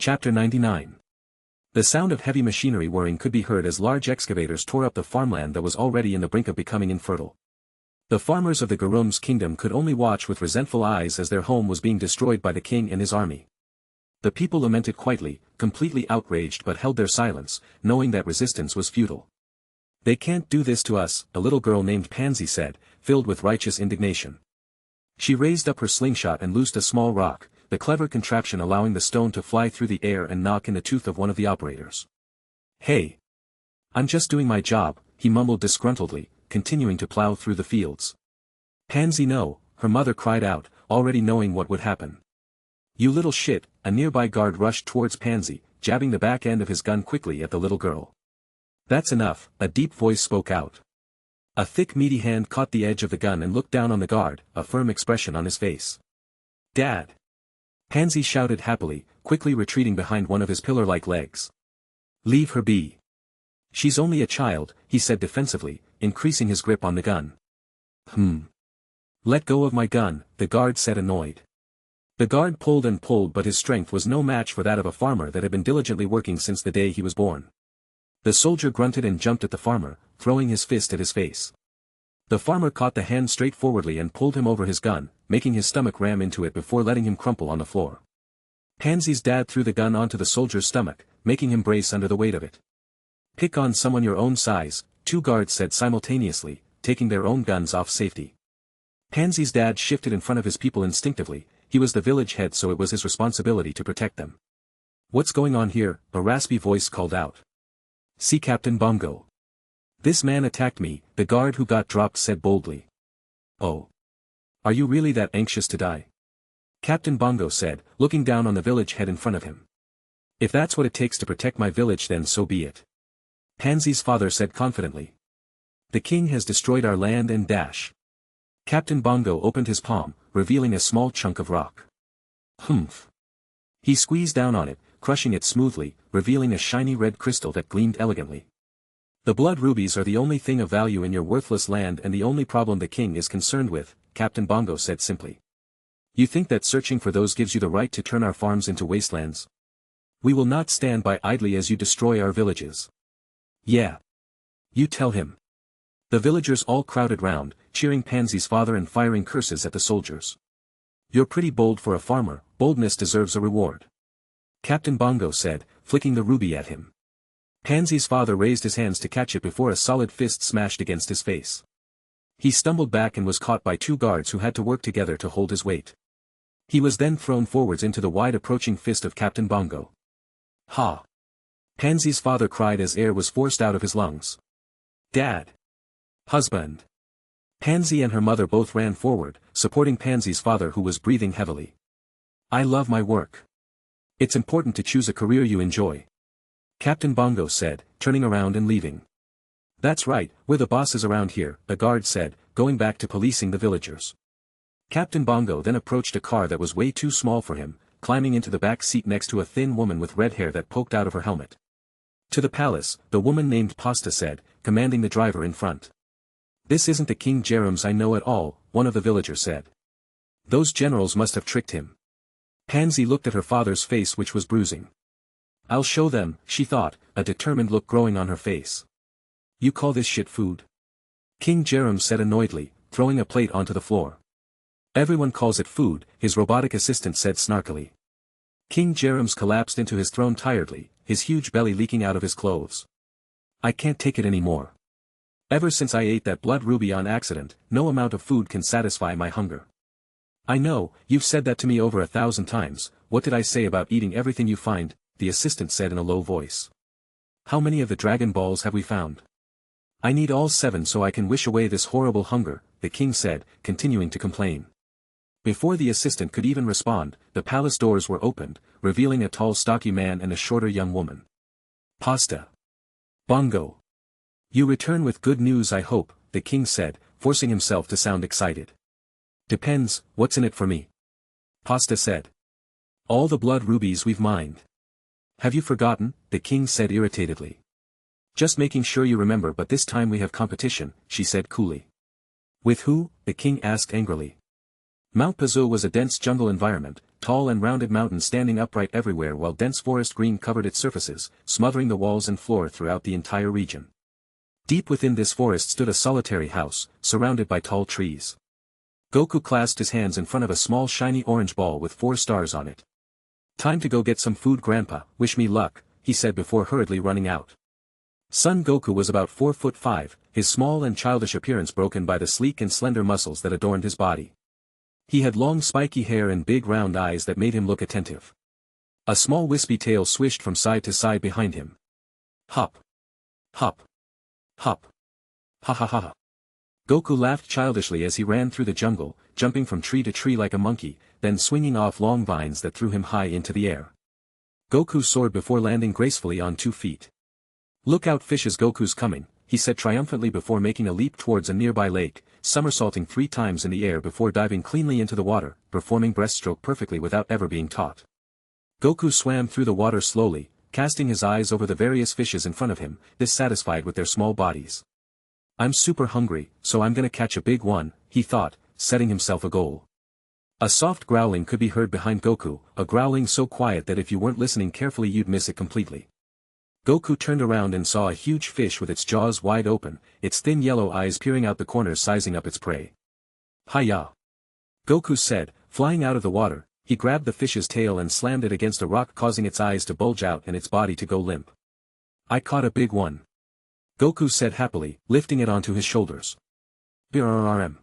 Chapter 99. The sound of heavy machinery whirring could be heard as large excavators tore up the farmland that was already in the brink of becoming infertile. The farmers of the Garum's kingdom could only watch with resentful eyes as their home was being destroyed by the king and his army. The people lamented quietly, completely outraged, but held their silence, knowing that resistance was futile. "They can't do this to us," a little girl named Pansy said, filled with righteous indignation. She raised up her slingshot and loosed a small rock, the clever contraption allowing the stone to fly through the air and knock in the tooth of one of the operators. "Hey! I'm just doing my job," he mumbled disgruntledly, continuing to plow through the fields. "Pansy, no," her mother cried out, already knowing what would happen. "You little shit!" A nearby guard rushed towards Pansy, jabbing the back end of his gun quickly at the little girl. "That's enough," a deep voice spoke out. A thick meaty hand caught the edge of the gun and looked down on the guard, a firm expression on his face. "Dad!" Pansy shouted happily, quickly retreating behind one of his pillar-like legs. "Leave her be. She's only a child," he said defensively, increasing his grip on the gun. "Let go of my gun," the guard said, annoyed. The guard pulled and pulled, but his strength was no match for that of a farmer that had been diligently working since the day he was born. The soldier grunted and jumped at the farmer, throwing his fist at his face. The farmer caught the hand straightforwardly and pulled him over his gun, making his stomach ram into it before letting him crumple on the floor. Pansy's dad threw the gun onto the soldier's stomach, making him brace under the weight of it. "Pick on someone your own size," two guards said simultaneously, taking their own guns off safety. Pansy's dad shifted in front of his people instinctively. He was the village head, so it was his responsibility to protect them. "What's going on here?" a raspy voice called out. "See Captain Bongo. This man attacked me," the guard who got dropped said boldly. "Oh. Are you really that anxious to die?" Captain Bongo said, looking down on the village head in front of him. "If that's what it takes to protect my village, then so be it." Pansy's father said confidently. "The king has destroyed our land and dash." Captain Bongo opened his palm, revealing a small chunk of rock. "Humph." He squeezed down on it, crushing it smoothly, revealing a shiny red crystal that gleamed elegantly. "The blood rubies are the only thing of value in your worthless land and the only problem the king is concerned with," Captain Bongo said simply. "You think that searching for those gives you the right to turn our farms into wastelands? We will not stand by idly as you destroy our villages." "Yeah. You tell him." The villagers all crowded round, cheering Pansy's father and firing curses at the soldiers. "You're pretty bold for a farmer, boldness deserves a reward," Captain Bongo said, flicking the ruby at him. Pansy's father raised his hands to catch it before a solid fist smashed against his face. He stumbled back and was caught by two guards who had to work together to hold his weight. He was then thrown forwards into the wide approaching fist of Captain Bongo. "Ha!" Pansy's father cried as air was forced out of his lungs. "Dad! Husband!" Pansy and her mother both ran forward, supporting Pansy's father who was breathing heavily. "I love my work. It's important to choose a career you enjoy," Captain Bongo said, turning around and leaving. "That's right, we're the bosses around here," a guard said, going back to policing the villagers. Captain Bongo then approached a car that was way too small for him, climbing into the back seat next to a thin woman with red hair that poked out of her helmet. "To the palace," the woman named Pasta said, commanding the driver in front. "This isn't the King Jerem's I know at all," one of the villagers said. "Those generals must have tricked him." Pansy looked at her father's face, which was bruising. "I'll show them," she thought, a determined look growing on her face. "You call this shit food?" King Jerem said annoyedly, throwing a plate onto the floor. "Everyone calls it food," his robotic assistant said snarkily. King Jerem's collapsed into his throne tiredly, his huge belly leaking out of his clothes. "I can't take it anymore. Ever since I ate that blood ruby on accident, no amount of food can satisfy my hunger." "I know, you've said that to me over 1,000 times, what did I say about eating everything you find?" the assistant said in a low voice. "How many of the Dragon Balls have we found?" "I need all 7 so I can wish away this horrible hunger," the king said, continuing to complain. Before the assistant could even respond, the palace doors were opened, revealing a tall stocky man and a shorter young woman. "Pasta. Bongo. You return with good news, I hope," the king said, forcing himself to sound excited. "Depends, what's in it for me?" Pasta said. "All the blood rubies we've mined." "Have you forgotten?" the king said irritatedly. "Just making sure you remember, but this time we have competition," she said coolly. "With who?" the king asked angrily. Mount Pazul was a dense jungle environment, tall and rounded mountains standing upright everywhere while dense forest green covered its surfaces, smothering the walls and floor throughout the entire region. Deep within this forest stood a solitary house, surrounded by tall trees. Goku clasped his hands in front of a small shiny orange ball with 4 stars on it. "Time to go get some food, Grandpa, wish me luck," he said before hurriedly running out. Son Goku was about 4'5", his small and childish appearance broken by the sleek and slender muscles that adorned his body. He had long spiky hair and big round eyes that made him look attentive. A small wispy tail swished from side to side behind him. Hop. Hop. Hop. Ha ha ha ha. Goku laughed childishly as he ran through the jungle, jumping from tree to tree like a monkey, then swinging off long vines that threw him high into the air. Goku soared before landing gracefully on 2 feet. "Look out, fishes, Goku's coming," he said triumphantly before making a leap towards a nearby lake, somersaulting 3 times in the air before diving cleanly into the water, performing breaststroke perfectly without ever being taught. Goku swam through the water slowly, casting his eyes over the various fishes in front of him, dissatisfied with their small bodies. "I'm super hungry, so I'm gonna catch a big one," he thought, setting himself a goal. A soft growling could be heard behind Goku, a growling so quiet that if you weren't listening carefully you'd miss it completely. Goku turned around and saw a huge fish with its jaws wide open, its thin yellow eyes peering out the corners sizing up its prey. "Hi-ya!" Goku said, flying out of the water. He grabbed the fish's tail and slammed it against a rock, causing its eyes to bulge out and its body to go limp. "I caught a big one," Goku said happily, lifting it onto his shoulders. HAREM.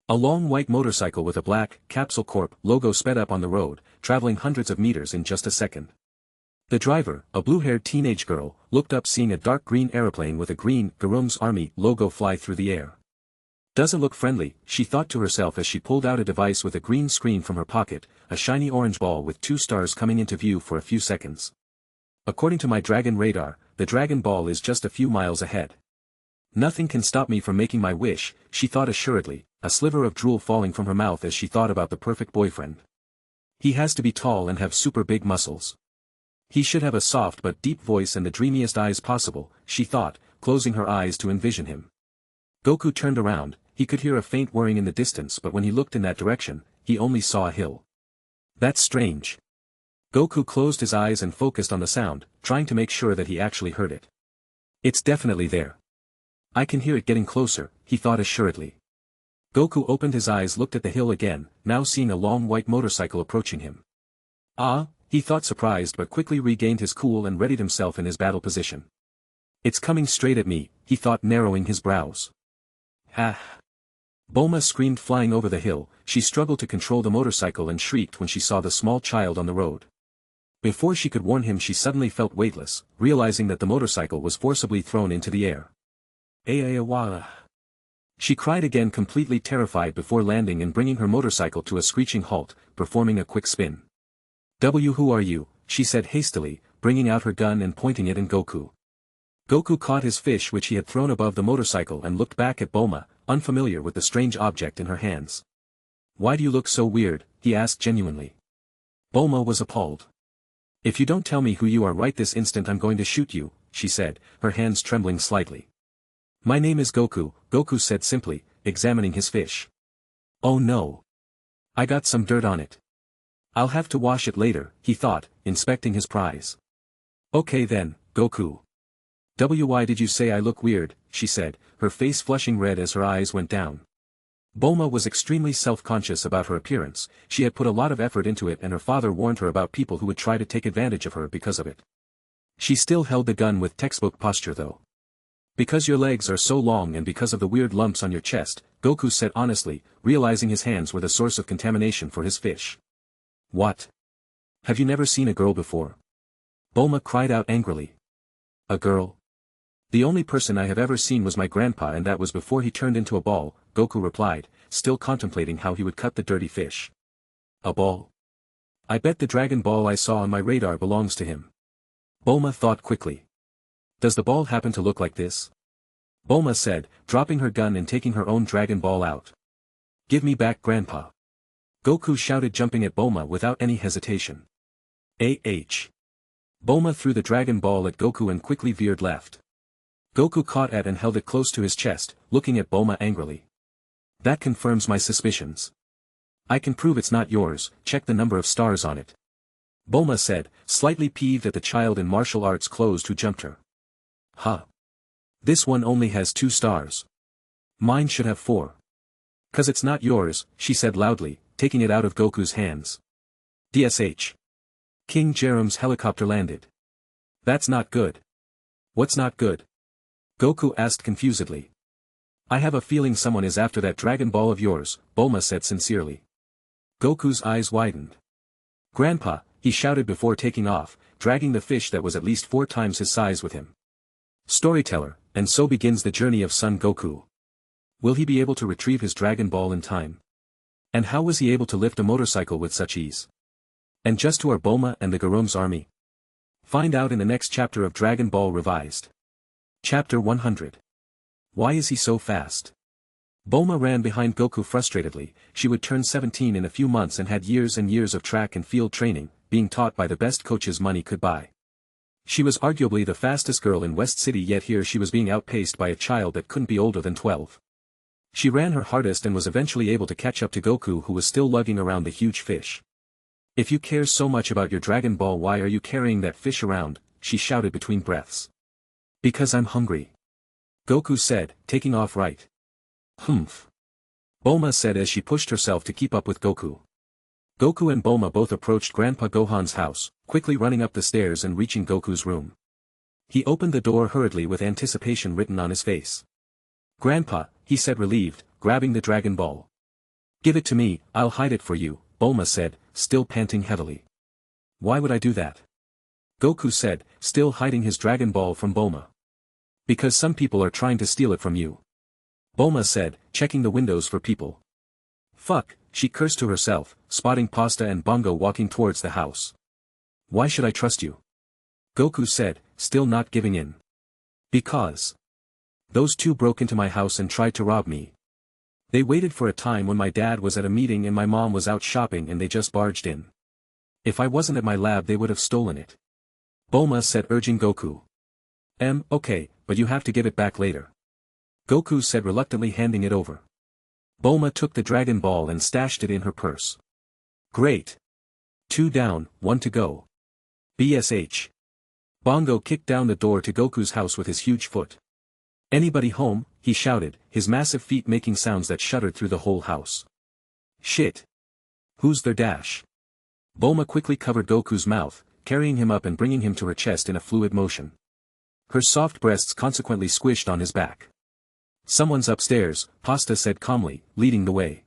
A long white motorcycle with a black, Capsule Corp logo sped up on the road, traveling hundreds of meters in just a second. The driver, a blue-haired teenage girl, looked up seeing a dark green aeroplane with a green Garum's Army logo fly through the air. "Doesn't look friendly," she thought to herself as she pulled out a device with a green screen from her pocket, a shiny orange ball with 2 stars coming into view for a few seconds. "According to my dragon radar, the Dragon Ball is just a few miles ahead. Nothing can stop me from making my wish," she thought assuredly, a sliver of drool falling from her mouth as she thought about the perfect boyfriend. "He has to be tall and have super big muscles. He should have a soft but deep voice and the dreamiest eyes possible," she thought, closing her eyes to envision him. Goku turned around. He could hear a faint whirring in the distance, but when he looked in that direction, he only saw a hill. "That's strange." Goku closed his eyes and focused on the sound, trying to make sure that he actually heard it. "It's definitely there. I can hear it getting closer," he thought assuredly. Goku opened his eyes, looked at the hill again, now seeing a long white motorcycle approaching him. "Ah," he thought surprised, but quickly regained his cool and readied himself in his battle position. "It's coming straight at me," he thought, narrowing his brows. "Ah!" Bulma screamed, flying over the hill. She struggled to control the motorcycle and shrieked when she saw the small child on the road. Before she could warn him, she suddenly felt weightless, realizing that the motorcycle was forcibly thrown into the air. "Ayawala!" She cried again, completely terrified, before landing and bringing her motorcycle to a screeching halt, performing a quick spin. "Who are you?" she said hastily, bringing out her gun and pointing it at Goku. Goku caught his fish which he had thrown above the motorcycle and looked back at Bulma, unfamiliar with the strange object in her hands. "Why do you look so weird?" he asked genuinely. Bulma was appalled. "If you don't tell me who you are right this instant, I'm going to shoot you," she said, her hands trembling slightly. "My name is Goku," Goku said simply, examining his fish. "Oh no. I got some dirt on it. I'll have to wash it later," he thought, inspecting his prize. "Okay then, Goku. Why did you say I look weird?" she said, her face flushing red as her eyes went down. Bulma was extremely self-conscious about her appearance. She had put a lot of effort into it, and her father warned her about people who would try to take advantage of her because of it. She still held the gun with textbook posture though. "Because your legs are so long and because of the weird lumps on your chest," Goku said honestly, realizing his hands were the source of contamination for his fish. "What? Have you never seen a girl before?" Bulma cried out angrily. "A girl? The only person I have ever seen was my grandpa, and that was before he turned into a ball," Goku replied, still contemplating how he would cut the dirty fish. "A ball? I bet the Dragon Ball I saw on my radar belongs to him." Bulma thought quickly. "Does the ball happen to look like this?" Bulma said, dropping her gun and taking her own Dragon Ball out. "Give me back, Grandpa!" Goku shouted, jumping at Bulma without any hesitation. Bulma threw the Dragon Ball at Goku and quickly veered left. Goku caught it and held it close to his chest, looking at Bulma angrily. "That confirms my suspicions. I can prove it's not yours, check the number of stars on it. Bulma said, slightly peeved at the child in martial arts clothes who jumped her. Huh. This one only has 2 stars. Mine should have 4. 'Cause it's not yours, she said loudly, taking it out of Goku's hands. DSH. King Jerem's helicopter landed. That's not good. What's not good? Goku asked confusedly. I have a feeling someone is after that Dragon Ball of yours, Bulma said sincerely. Goku's eyes widened. Grandpa, he shouted before taking off, dragging the fish that was at least 4 times his size with him. Storyteller, and so begins the journey of Son Goku. Will he be able to retrieve his Dragon Ball in time? And how was he able to lift a motorcycle with such ease? And just who are Bulma and the Garum's army? Find out in the next chapter of Dragon Ball Revised. Chapter 100. Why is he so fast? Bulma ran behind Goku frustratedly. She would turn 17 in a few months and had years and years of track and field training, being taught by the best coaches money could buy. She was arguably the fastest girl in West City, yet here she was being outpaced by a child that couldn't be older than 12. She ran her hardest and was eventually able to catch up to Goku, who was still lugging around the huge fish. If you care so much about your Dragon Ball, why are you carrying that fish around? She shouted between breaths. Because I'm hungry. Goku said, taking off right. Humph. Bulma said as she pushed herself to keep up with Goku. Goku and Bulma both approached Grandpa Gohan's house, quickly running up the stairs and reaching Goku's room. He opened the door hurriedly with anticipation written on his face. Grandpa, he said relieved, grabbing the Dragon Ball. Give it to me, I'll hide it for you, Bulma said, still panting heavily. Why would I do that? Goku said, still hiding his Dragon Ball from Bulma. Because some people are trying to steal it from you. Bulma said, checking the windows for people. Fuck, she cursed to herself, spotting Pasta and Bongo walking towards the house. Why should I trust you? Goku said, still not giving in. Because. Those 2 broke into my house and tried to rob me. They waited for a time when my dad was at a meeting and my mom was out shopping and they just barged in. If I wasn't at my lab they would have stolen it. Bulma said, urging Goku. Okay, but you have to give it back later. Goku said, reluctantly handing it over. Bulma took the Dragon Ball and stashed it in her purse. Great. 2 down, 1 to go. BSH. Bongo kicked down the door to Goku's house with his huge foot. Anybody home? He shouted, his massive feet making sounds that shuddered through the whole house. Shit. Who's there dash? Bulma quickly covered Goku's mouth, carrying him up and bringing him to her chest in a fluid motion. Her soft breasts consequently squished on his back. Someone's upstairs, Pasta said calmly, leading the way.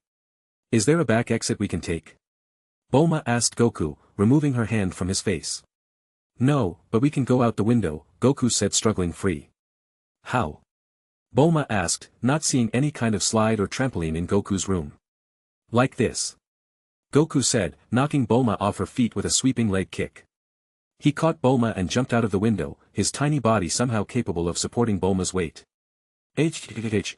Is there a back exit we can take? Bulma asked Goku, removing her hand from his face. No, but we can go out the window, Goku said, struggling free. How? Bulma asked, not seeing any kind of slide or trampoline in Goku's room. Like this. Goku said, knocking Bulma off her feet with a sweeping leg kick. He caught Bulma and jumped out of the window, his tiny body somehow capable of supporting Bulma's weight.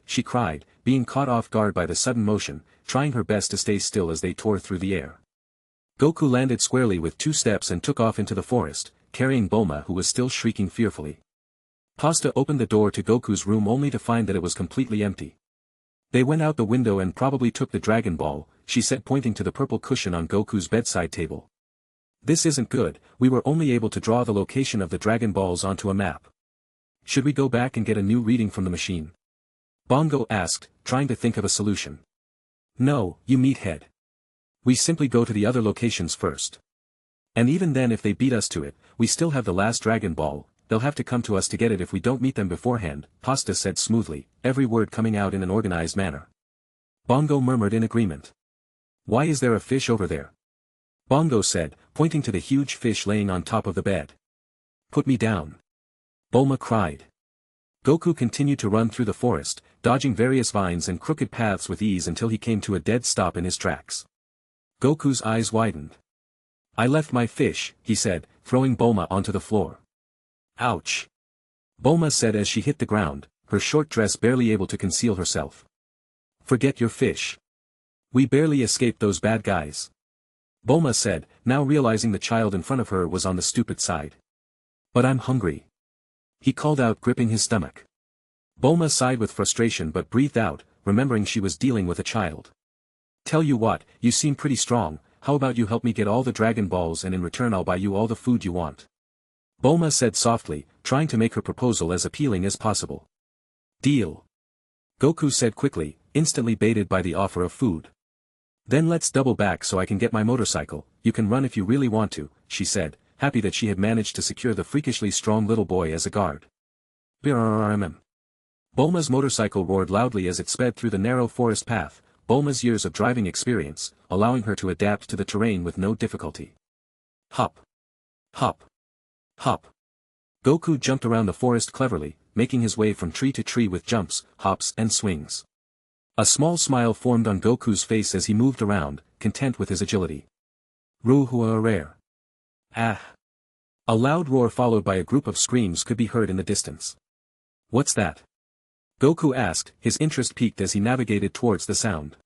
She cried, being caught off guard by the sudden motion, trying her best to stay still as they tore through the air. Goku landed squarely with 2 steps and took off into the forest, carrying Bulma, who was still shrieking fearfully. Pasta opened the door to Goku's room only to find that it was completely empty. They went out the window and probably took the Dragon Ball, she said, pointing to the purple cushion on Goku's bedside table. This isn't good, we were only able to draw the location of the Dragon Balls onto a map. Should we go back and get a new reading from the machine? Bongo asked, trying to think of a solution. No, you meathead. We simply go to the other locations first. And even then, if they beat us to it, we still have the last Dragon Ball, they'll have to come to us to get it if we don't meet them beforehand, Pasta said smoothly, every word coming out in an organized manner. Bongo murmured in agreement. Why is there a fish over there? Bongo said, pointing to the huge fish laying on top of the bed. Put me down. Bulma cried. Goku continued to run through the forest, dodging various vines and crooked paths with ease until he came to a dead stop in his tracks. Goku's eyes widened. I left my fish, he said, throwing Bulma onto the floor. Ouch. Bulma said as she hit the ground, her short dress barely able to conceal herself. Forget your fish. We barely escaped those bad guys. Bulma said, now realizing the child in front of her was on the stupid side. But I'm hungry. He called out, gripping his stomach. Bulma sighed with frustration but breathed out, remembering she was dealing with a child. Tell you what, you seem pretty strong, how about you help me get all the Dragon Balls and in return I'll buy you all the food you want. Bulma said softly, trying to make her proposal as appealing as possible. Deal. Goku said quickly, instantly baited by the offer of food. Then let's double back so I can get my motorcycle, you can run if you really want to, she said, happy that she had managed to secure the freakishly strong little boy as a guard. Bulma's motorcycle roared loudly as it sped through the narrow forest path, Bulma's years of driving experience, allowing her to adapt to the terrain with no difficulty. Hop. Hop. Hop. Goku jumped around the forest cleverly, making his way from tree to tree with jumps, hops and swings. A small smile formed on Goku's face as he moved around, content with his agility. Ruhua rare. Ah! A loud roar followed by a group of screams could be heard in the distance. What's that? Goku asked, his interest piqued as he navigated towards the sound.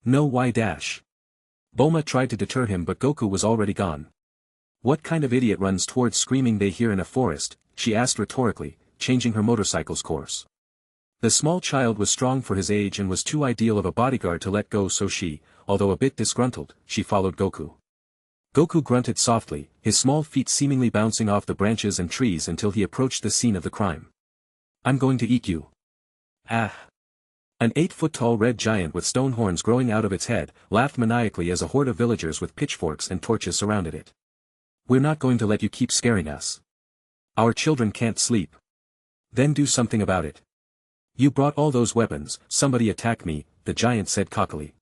No why dash. Bulma tried to deter him but Goku was already gone. What kind of idiot runs towards screaming they hear in a forest, she asked rhetorically, changing her motorcycle's course. The small child was strong for his age and was too ideal of a bodyguard to let go so she, although a bit disgruntled, she followed Goku. Goku grunted softly, his small feet seemingly bouncing off the branches and trees until he approached the scene of the crime. I'm going to eat you. Ah! An 8-foot-tall red giant with stone horns growing out of its head, laughed maniacally as a horde of villagers with pitchforks and torches surrounded it. We're not going to let you keep scaring us. Our children can't sleep. Then do something about it. You brought all those weapons, somebody attack me, the giant said cockily.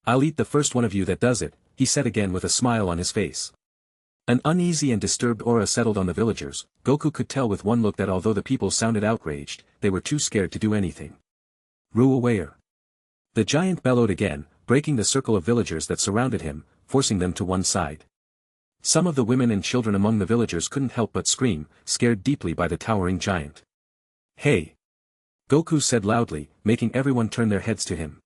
I'll eat the first one of you that does it, he said again with a smile on his face. An uneasy and disturbed aura settled on the villagers, Goku could tell with one look that although the people sounded outraged, they were too scared to do anything. Ruawayer. The giant bellowed again, breaking the circle of villagers that surrounded him, forcing them to one side. Some of the women and children among the villagers couldn't help but scream, scared deeply by the towering giant. Hey! Goku said loudly, making everyone turn their heads to him.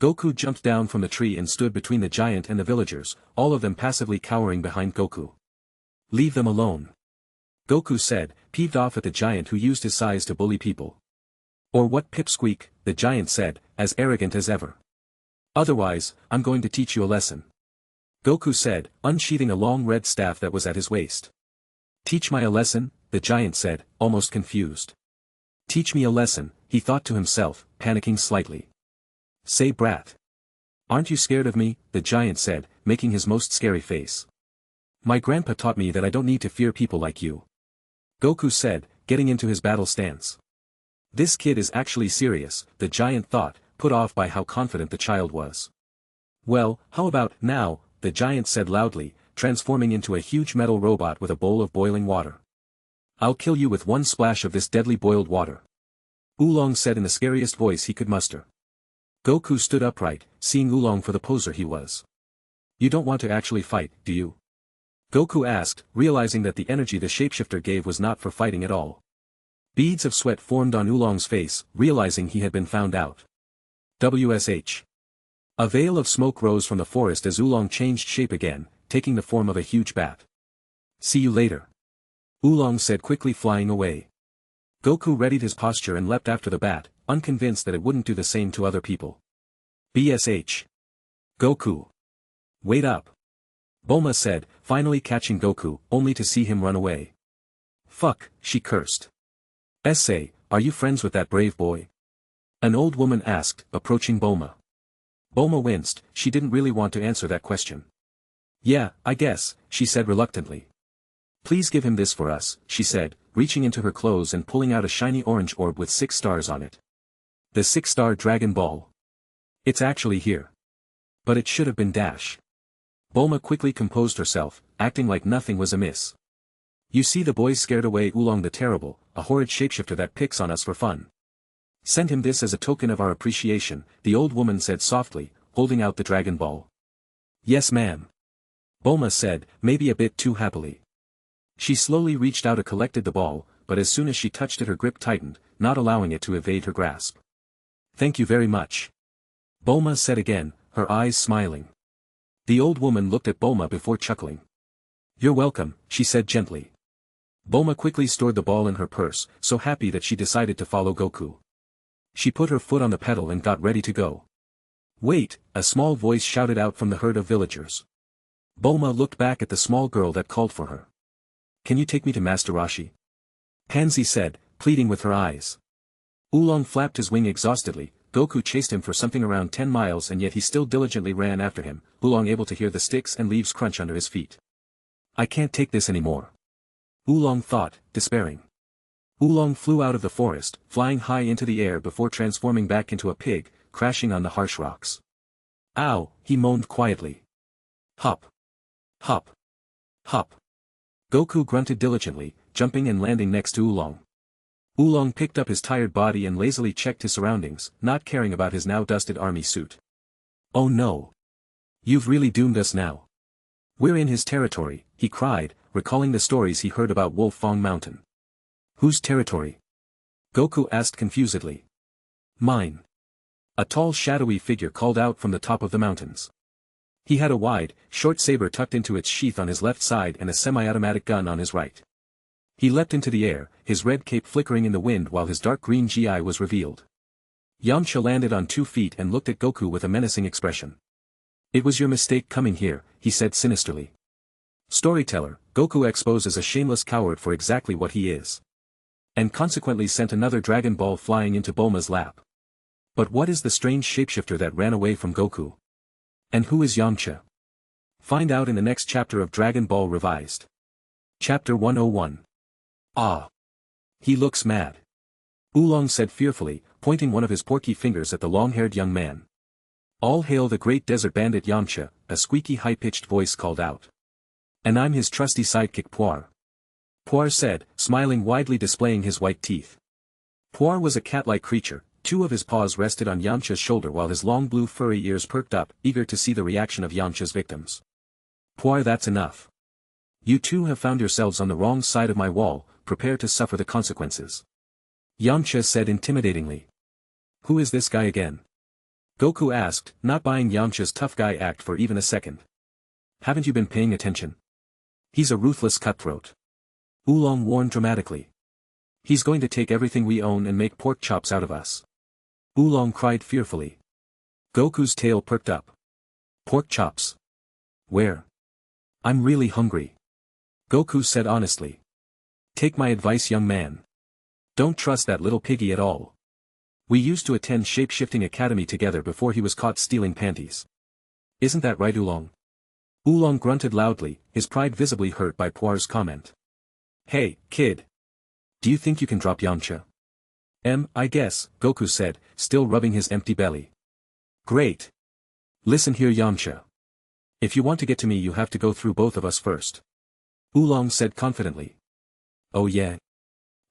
Goku jumped down from the tree and stood between the giant and the villagers, all of them passively cowering behind Goku. Leave them alone. Goku said, peeved off at the giant who used his size to bully people. Or what pipsqueak, the giant said, as arrogant as ever. Otherwise, I'm going to teach you a lesson. Goku said, unsheathing a long red staff that was at his waist. Teach me a lesson, the giant said, almost confused. Teach me a lesson, he thought to himself, panicking slightly. Say brat. Aren't you scared of me, the giant said, making his most scary face. My grandpa taught me that I don't need to fear people like you. Goku said, getting into his battle stance. This kid is actually serious, the giant thought, put off by how confident the child was. Well, how about now, the giant said loudly, transforming into a huge metal robot with a bowl of boiling water. I'll kill you with one splash of this deadly boiled water. Oolong said in the scariest voice he could muster. Goku stood upright, seeing Oolong for the poser he was. You don't want to actually fight, do you? Goku asked, realizing that the energy the shapeshifter gave was not for fighting at all. Beads of sweat formed on Oolong's face, realizing he had been found out. WSH. A veil of smoke rose from the forest as Oolong changed shape again, taking the form of a huge bat. See you later. Oolong said quickly flying away. Goku readied his posture and leapt after the bat, unconvinced that it wouldn't do the same to other people. BSH. Goku. Wait up. Bulma said, finally catching Goku, only to see him run away. Fuck, she cursed. Essay, are you friends with that brave boy? An old woman asked, approaching Bulma. Bulma winced, she didn't really want to answer that question. Yeah, I guess, she said reluctantly. Please give him this for us, she said, reaching into her clothes and pulling out a shiny orange orb with 6 stars on it. The 6-star Dragon Ball. It's actually here. But it should have been Dash. Bulma quickly composed herself, acting like nothing was amiss. You see, the boys scared away Oolong the Terrible, a horrid shapeshifter that picks on us for fun. Send him this as a token of our appreciation, the old woman said softly, holding out the Dragon Ball. Yes ma'am. Bulma said, maybe a bit too happily. She slowly reached out and collected the ball, but as soon as she touched it her grip tightened, not allowing it to evade her grasp. Thank you very much. Bulma said again, her eyes smiling. The old woman looked at Bulma before chuckling. You're welcome, she said gently. Bulma quickly stored the ball in her purse, so happy that she decided to follow Goku. She put her foot on the pedal and got ready to go. Wait, a small voice shouted out from the herd of villagers. Bulma looked back at the small girl that called for her. Can you take me to Master Roshi? Pansy said, pleading with her eyes. Oolong flapped his wing exhaustedly. Goku chased him for something around 10 miles and yet he still diligently ran after him, Oolong able to hear the sticks and leaves crunch under his feet. I can't take this anymore. Oolong thought, despairing. Oolong flew out of the forest, flying high into the air before transforming back into a pig, crashing on the harsh rocks. Ow, he moaned quietly. Hop. Hop. Hop. Goku grunted diligently, jumping and landing next to Oolong. Oolong picked up his tired body and lazily checked his surroundings, not caring about his now dusted army suit. Oh no. You've really doomed us now. We're in his territory, he cried, recalling the stories he heard about Wolf Fong Mountain. Whose territory? Goku asked confusedly. Mine. A tall shadowy figure called out from the top of the mountains. He had a wide, short saber tucked into its sheath on his left side and a semi-automatic gun on his right. He leapt into the air, his red cape flickering in the wind while his dark green GI was revealed. Yamcha landed on 2 feet and looked at Goku with a menacing expression. It was your mistake coming here, he said sinisterly. Storyteller, Goku exposes a shameless coward for exactly what he is. And consequently sent another Dragon Ball flying into Bulma's lap. But what is the strange shapeshifter that ran away from Goku? And who is Yamcha? Find out in the next chapter of Dragon Ball Revised. Chapter 101. Ah. He looks mad. Oolong said fearfully, pointing one of his porky fingers at the long-haired young man. All hail the great desert bandit Yamcha, a squeaky high-pitched voice called out. And I'm his trusty sidekick Puar. Puar said, smiling widely displaying his white teeth. Puar was a cat-like creature, 2 of his paws rested on Yamcha's shoulder while his long blue furry ears perked up, eager to see the reaction of Yamcha's victims. Puar, that's enough. You 2 have found yourselves on the wrong side of my wall, prepare to suffer the consequences. Yamcha said intimidatingly. Who is this guy again? Goku asked, not buying Yamcha's tough guy act for even a second. Haven't you been paying attention? He's a ruthless cutthroat. Oolong warned dramatically. He's going to take everything we own and make pork chops out of us. Oolong cried fearfully. Goku's tail perked up. Pork chops? Where? I'm really hungry. Goku said honestly. Take my advice, young man. Don't trust that little piggy at all. We used to attend Shape-Shifting Academy together before he was caught stealing panties. Isn't that right, Oolong? Oolong grunted loudly, his pride visibly hurt by Puar's comment. Hey, kid. Do you think you can drop Yamcha? I guess, Goku said, still rubbing his empty belly. Great. Listen here, Yamcha. If you want to get to me you have to go through both of us first. Oolong said confidently. Oh yeah?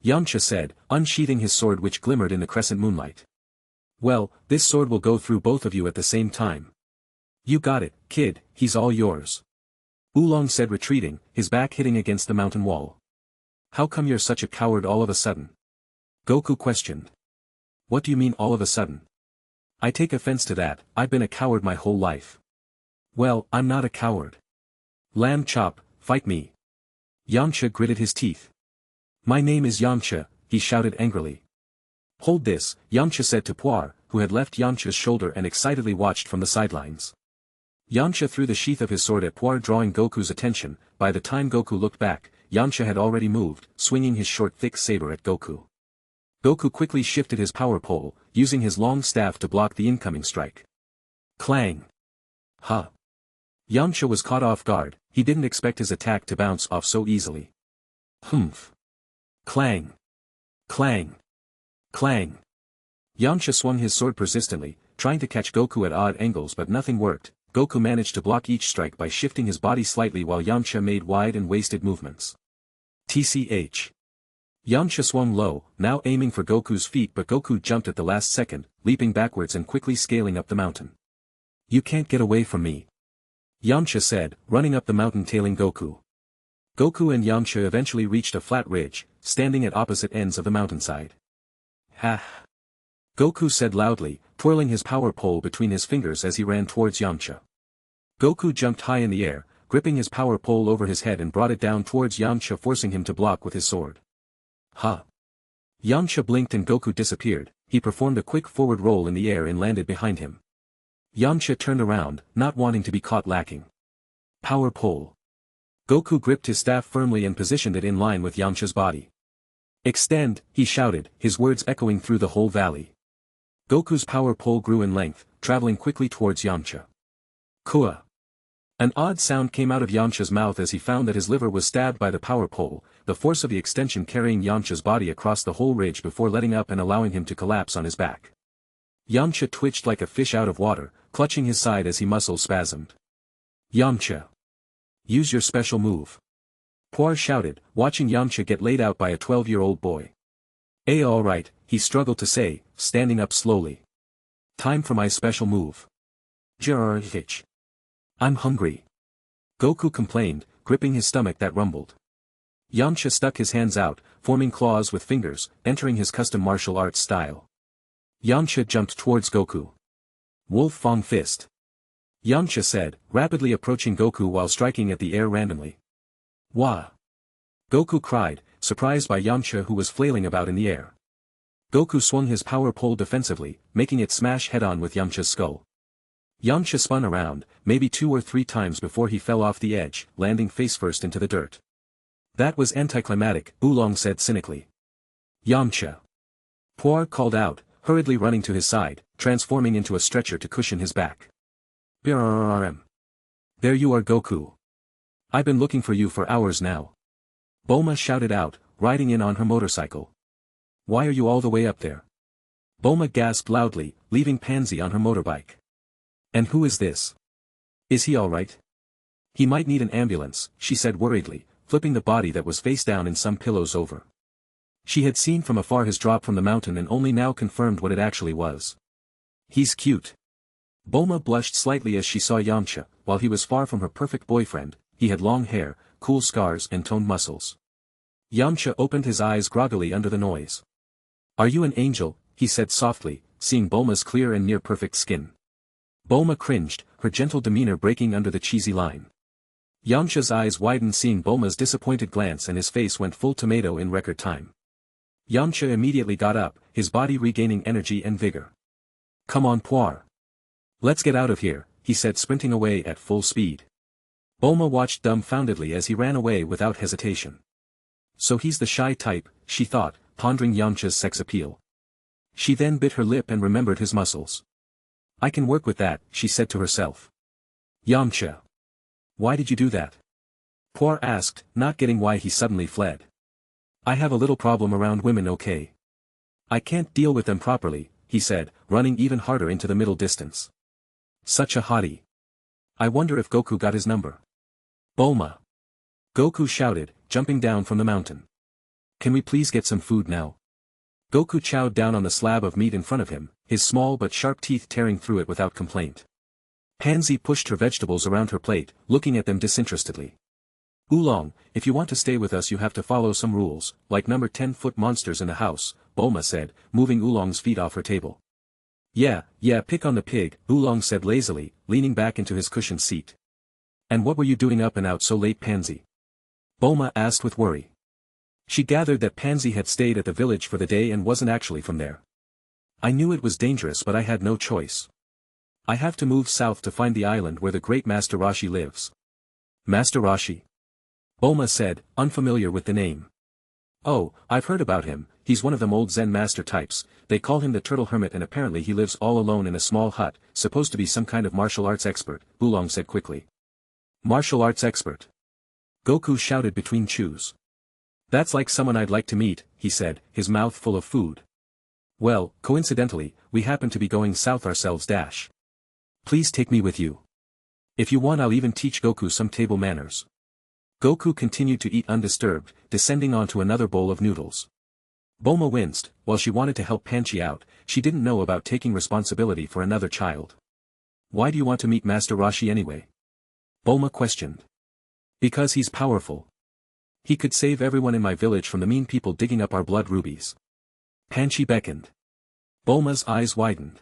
Yamcha said, unsheathing his sword which glimmered in the crescent moonlight. Well, this sword will go through both of you at the same time. You got it, kid, he's all yours. Oolong said retreating, his back hitting against the mountain wall. How come you're such a coward all of a sudden? Goku questioned. What do you mean all of a sudden? I take offense to that, I've been a coward my whole life. Well, I'm not a coward. Lamb chop, fight me. Yamcha gritted his teeth. My name is Yamcha, he shouted angrily. Hold this, Yamcha said to Puar, who had left Yamcha's shoulder and excitedly watched from the sidelines. Yamcha threw the sheath of his sword at Puar drawing Goku's attention. By the time Goku looked back, Yamcha had already moved, swinging his short thick saber at Goku. Goku quickly shifted his power pole, using his long staff to block the incoming strike. Clang! Ha! Yamcha was caught off guard, he didn't expect his attack to bounce off so easily. Humph! Clang! Clang! Clang! Yamcha swung his sword persistently, trying to catch Goku at odd angles but nothing worked. Goku managed to block each strike by shifting his body slightly while Yamcha made wide and wasted movements. TCH. Yamcha swung low, now aiming for Goku's feet but Goku jumped at the last second, leaping backwards and quickly scaling up the mountain. You can't get away from me. Yamcha said, running up the mountain tailing Goku. Goku and Yamcha eventually reached a flat ridge, standing at opposite ends of the mountainside. Ha! Goku said loudly, twirling his power pole between his fingers as he ran towards Yamcha. Goku jumped high in the air, gripping his power pole over his head and brought it down towards Yamcha forcing him to block with his sword. Ha! Yamcha blinked and Goku disappeared, he performed a quick forward roll in the air and landed behind him. Yamcha turned around, not wanting to be caught lacking. Power pole. Goku gripped his staff firmly and positioned it in line with Yamcha's body. Extend, he shouted, his words echoing through the whole valley. Goku's power pole grew in length, traveling quickly towards Yamcha. Kua. An odd sound came out of Yamcha's mouth as he found that his liver was stabbed by the power pole, the force of the extension carrying Yamcha's body across the whole ridge before letting up and allowing him to collapse on his back. Yamcha twitched like a fish out of water, clutching his side as he muscle spasmed. Yamcha. Use your special move. Puar shouted, watching Yamcha get laid out by a 12-year-old boy. Alright, he struggled to say, standing up slowly. Time for my special move. Hitch. I'm hungry. Goku complained, gripping his stomach that rumbled. Yamcha stuck his hands out, forming claws with fingers, entering his custom martial arts style. Yamcha jumped towards Goku. Wolf Fang Fist. Yamcha said, rapidly approaching Goku while striking at the air randomly. Wah! Goku cried, surprised by Yamcha who was flailing about in the air. Goku swung his power pole defensively, making it smash head-on with Yamcha's skull. Yamcha spun around, maybe 2 or 3 times before he fell off the edge, landing face-first into the dirt. That was anticlimactic, Oolong said cynically. Yamcha. Puar called out, hurriedly running to his side, transforming into a stretcher to cushion his back. HAREM. There you are, Goku. I've been looking for you for hours now. Bulma shouted out, riding in on her motorcycle. Why are you all the way up there? Bulma gasped loudly, leaving Pansy on her motorbike. And who is this? Is he alright? He might need an ambulance, she said worriedly, flipping the body that was face down in some pillows over. She had seen from afar his drop from the mountain and only now confirmed what it actually was. He's cute. Bulma blushed slightly as she saw Yamcha. While he was far from her perfect boyfriend, he had long hair, cool scars and toned muscles. Yamcha opened his eyes groggily under the noise. Are you an angel? He said softly, seeing Bulma's clear and near-perfect skin. Bulma cringed, her gentle demeanor breaking under the cheesy line. Yamcha's eyes widened seeing Bulma's disappointed glance and his face went full tomato in record time. Yamcha immediately got up, his body regaining energy and vigor. Come on, Puar. Let's get out of here, he said sprinting away at full speed. Bulma watched dumbfoundedly as he ran away without hesitation. So he's the shy type, she thought, pondering Yamcha's sex appeal. She then bit her lip and remembered his muscles. I can work with that, she said to herself. Yamcha. Why did you do that? Puar asked, not getting why he suddenly fled. I have a little problem around women, okay? I can't deal with them properly, he said, running even harder into the middle distance. Such a hottie. I wonder if Goku got his number. Bulma. Goku shouted, jumping down from the mountain. Can we please get some food now? Goku chowed down on the slab of meat in front of him, his small but sharp teeth tearing through it without complaint. Pansy pushed her vegetables around her plate, looking at them disinterestedly. Oolong, if you want to stay with us you have to follow some rules, like number 10-foot monsters in the house, Bulma said, moving Oolong's feet off her table. Yeah, pick on the pig, Oolong said lazily, leaning back into his cushioned seat. And what were you doing up and out so late, Pansy? Bulma asked with worry. She gathered that Pansy had stayed at the village for the day and wasn't actually from there. I knew it was dangerous but I had no choice. I have to move south to find the island where the great Master Roshi lives. Master Roshi? Bulma said, unfamiliar with the name. Oh, I've heard about him, he's one of them old Zen master types, they call him the Turtle Hermit and apparently he lives all alone in a small hut, supposed to be some kind of martial arts expert, Oolong said quickly. Martial arts expert? Goku shouted between chews. That's like someone I'd like to meet, he said, his mouth full of food. Well, coincidentally, we happen to be going south ourselves dash. Please take me with you. If you want I'll even teach Goku some table manners. Goku continued to eat undisturbed, descending onto another bowl of noodles. Bulma winced, while she wanted to help Pansy out, she didn't know about taking responsibility for another child. Why do you want to meet Master Roshi anyway? Bulma questioned. Because he's powerful. He could save everyone in my village from the mean people digging up our blood rubies. Pansy beckoned. Bulma's eyes widened.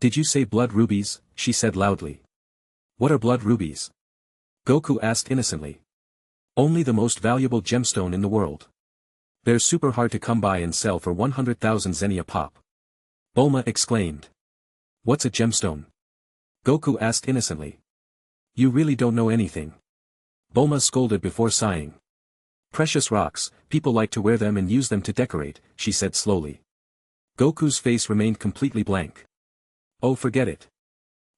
Did you say blood rubies? She said loudly. What are blood rubies? Goku asked innocently. Only the most valuable gemstone in the world. They're super hard to come by and sell for 100,000 zenny a pop. Bulma exclaimed. What's a gemstone? Goku asked innocently. You really don't know anything. Bulma scolded before sighing. Precious rocks, people like to wear them and use them to decorate, she said slowly. Goku's face remained completely blank. Oh, forget it.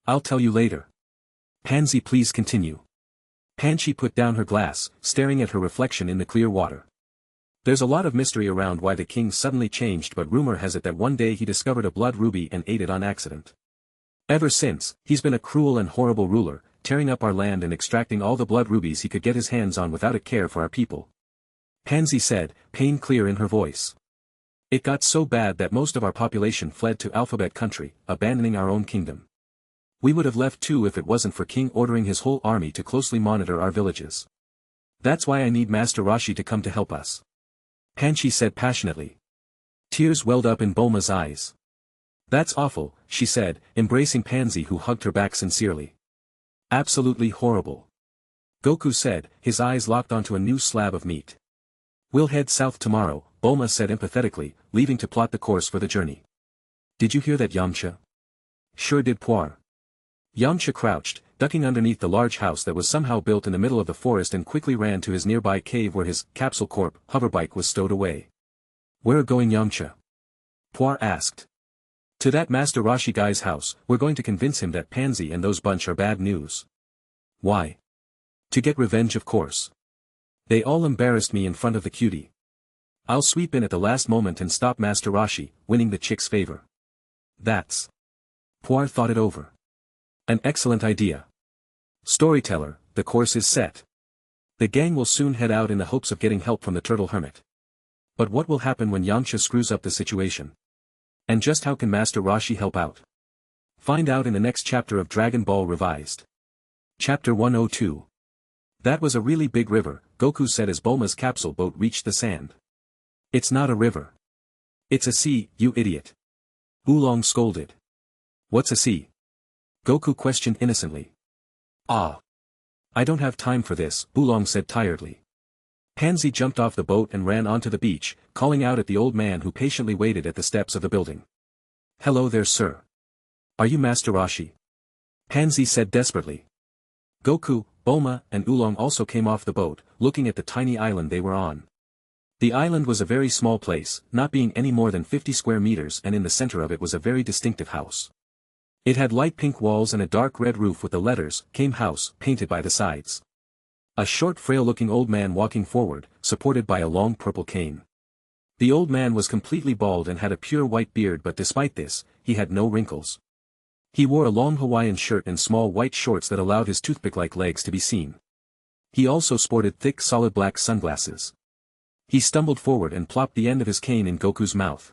I'll tell you later. Pansy, please continue. Panchi put down her glass, staring at her reflection in the clear water. There's a lot of mystery around why the king suddenly changed, but rumor has it that one day he discovered a blood ruby and ate it on accident. Ever since, he's been a cruel and horrible ruler, tearing up our land and extracting all the blood rubies he could get his hands on without a care for our people. Pansy said, pain clear in her voice. It got so bad that most of our population fled to Alphabet Country, abandoning our own kingdom. We would have left too if it wasn't for King ordering his whole army to closely monitor our villages. That's why I need Master Roshi to come to help us. Panchi said passionately. Tears welled up in Bulma's eyes. That's awful, she said, embracing Pansy, who hugged her back sincerely. Absolutely horrible. Goku said, his eyes locked onto a new slab of meat. We'll head south tomorrow, Bulma said empathetically, leaving to plot the course for the journey. Did you hear that, Yamcha? Sure did, Puar. Yamcha crouched, ducking underneath the large house that was somehow built in the middle of the forest, and quickly ran to his nearby cave where his Capsule Corp hoverbike was stowed away. Where are going, Yamcha? Puar asked. To that Master Roshi guy's house. We're going to convince him that Pansy and those bunch are bad news. Why? To get revenge, of course. They all embarrassed me in front of the cutie. I'll sweep in at the last moment and stop Master Roshi, winning the chick's favor. That's... Puar thought it over. An excellent idea. Storyteller, the course is set. The gang will soon head out in the hopes of getting help from the Turtle Hermit. But what will happen when Yamcha screws up the situation? And just how can Master Roshi help out? Find out in the next chapter of Dragon Ball Revised. Chapter 102. That was a really big river, Goku said as Bulma's capsule boat reached the sand. It's not a river. It's a sea, you idiot. Oolong scolded. What's a sea? Goku questioned innocently. Ah. I don't have time for this, Oolong said tiredly. Pansy jumped off the boat and ran onto the beach, calling out at the old man who patiently waited at the steps of the building. Hello there, sir. Are you Master Roshi? Pansy said desperately. Goku, Bulma, and Oolong also came off the boat, looking at the tiny island they were on. The island was a very small place, not being any more than 50 square meters, and in the center of it was a very distinctive house. It had light pink walls and a dark red roof with the letters, Came House, painted by the sides. A short frail-looking old man walking forward, supported by a long purple cane. The old man was completely bald and had a pure white beard, but despite this, he had no wrinkles. He wore a long Hawaiian shirt and small white shorts that allowed his toothpick-like legs to be seen. He also sported thick solid black sunglasses. He stumbled forward and plopped the end of his cane in Goku's mouth.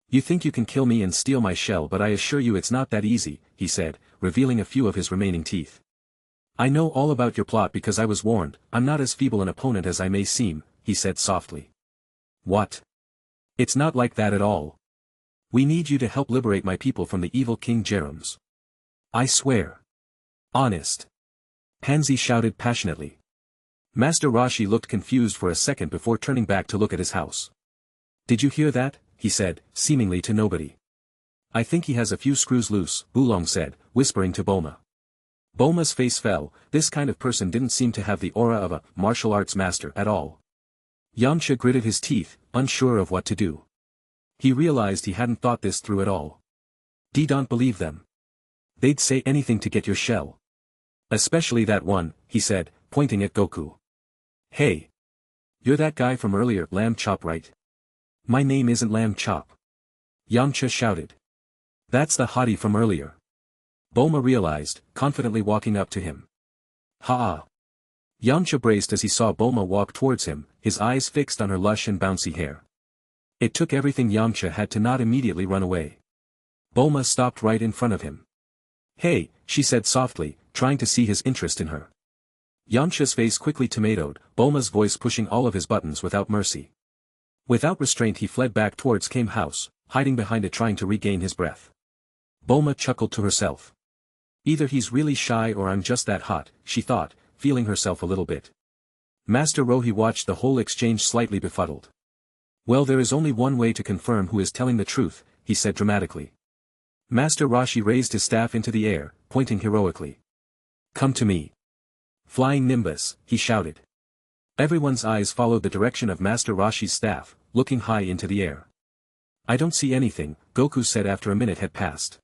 You think you can kill me and steal my shell, but I assure you it's not that easy, he said, revealing a few of his remaining teeth. I know all about your plot because I was warned. I'm not as feeble an opponent as I may seem, he said softly. What? It's not like that at all. We need you to help liberate my people from the evil King Jerems. I swear. Honest. Pansy shouted passionately. Master Roshi looked confused for a second before turning back to look at his house. Did you hear that? He said, seemingly to nobody. I think he has a few screws loose, Oolong said, whispering to Bulma. Bulma's face fell. This kind of person didn't seem to have the aura of a martial arts master at all. Yamcha gritted his teeth, unsure of what to do. He realized he hadn't thought this through at all. Don't believe them. They'd say anything to get your shell. Especially that one, he said, pointing at Goku. Hey. You're that guy from earlier, Lamb Chop, right? My name isn't Lamb Chop. Yamcha shouted. That's the hottie from earlier. Bulma realized, confidently walking up to him. Ha! Yamcha braced as he saw Bulma walk towards him, his eyes fixed on her lush and bouncy hair. It took everything Yamcha had to not immediately run away. Bulma stopped right in front of him. Hey, she said softly, trying to see his interest in her. Yamcha's face quickly tomatoed, Bulma's voice pushing all of his buttons without mercy. Without restraint he fled back towards Came House, hiding behind it trying to regain his breath. Bulma chuckled to herself. Either he's really shy or I'm just that hot, she thought, feeling herself a little bit. Master Rohi watched the whole exchange slightly befuddled. Well, there is only one way to confirm who is telling the truth, he said dramatically. Master Roshi raised his staff into the air, pointing heroically. Come to me. Flying Nimbus, he shouted. Everyone's eyes followed the direction of Master Roshi's staff, looking high into the air. I don't see anything, Goku said after a minute had passed.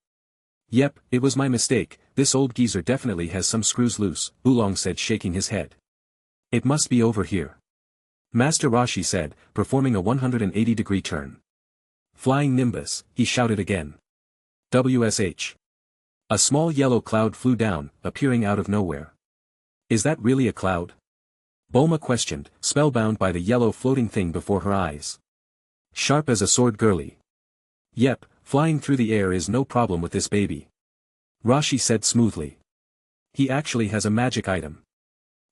Yep, it was my mistake, this old geezer definitely has some screws loose, Oolong said shaking his head. It must be over here. Master Roshi said, performing a 180-degree turn. Flying Nimbus, he shouted again. WSH. A small yellow cloud flew down, appearing out of nowhere. Is that really a cloud? Bulma questioned, spellbound by the yellow floating thing before her eyes. Sharp as a sword girly. Yep, flying through the air is no problem with this baby. Roshi said smoothly. He actually has a magic item.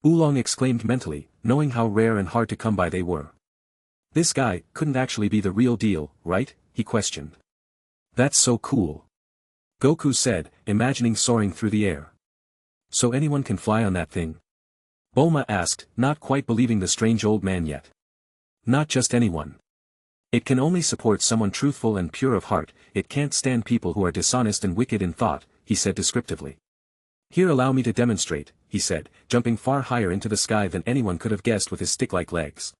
Oolong exclaimed mentally, knowing how rare and hard to come by they were. This guy couldn't actually be the real deal, right? He questioned. That's so cool. Goku said, imagining soaring through the air. So anyone can fly on that thing? Bulma asked, not quite believing the strange old man yet. Not just anyone. It can only support someone truthful and pure of heart, it can't stand people who are dishonest and wicked in thought, he said descriptively. Here allow me to demonstrate, he said, jumping far higher into the sky than anyone could have guessed with his stick-like legs.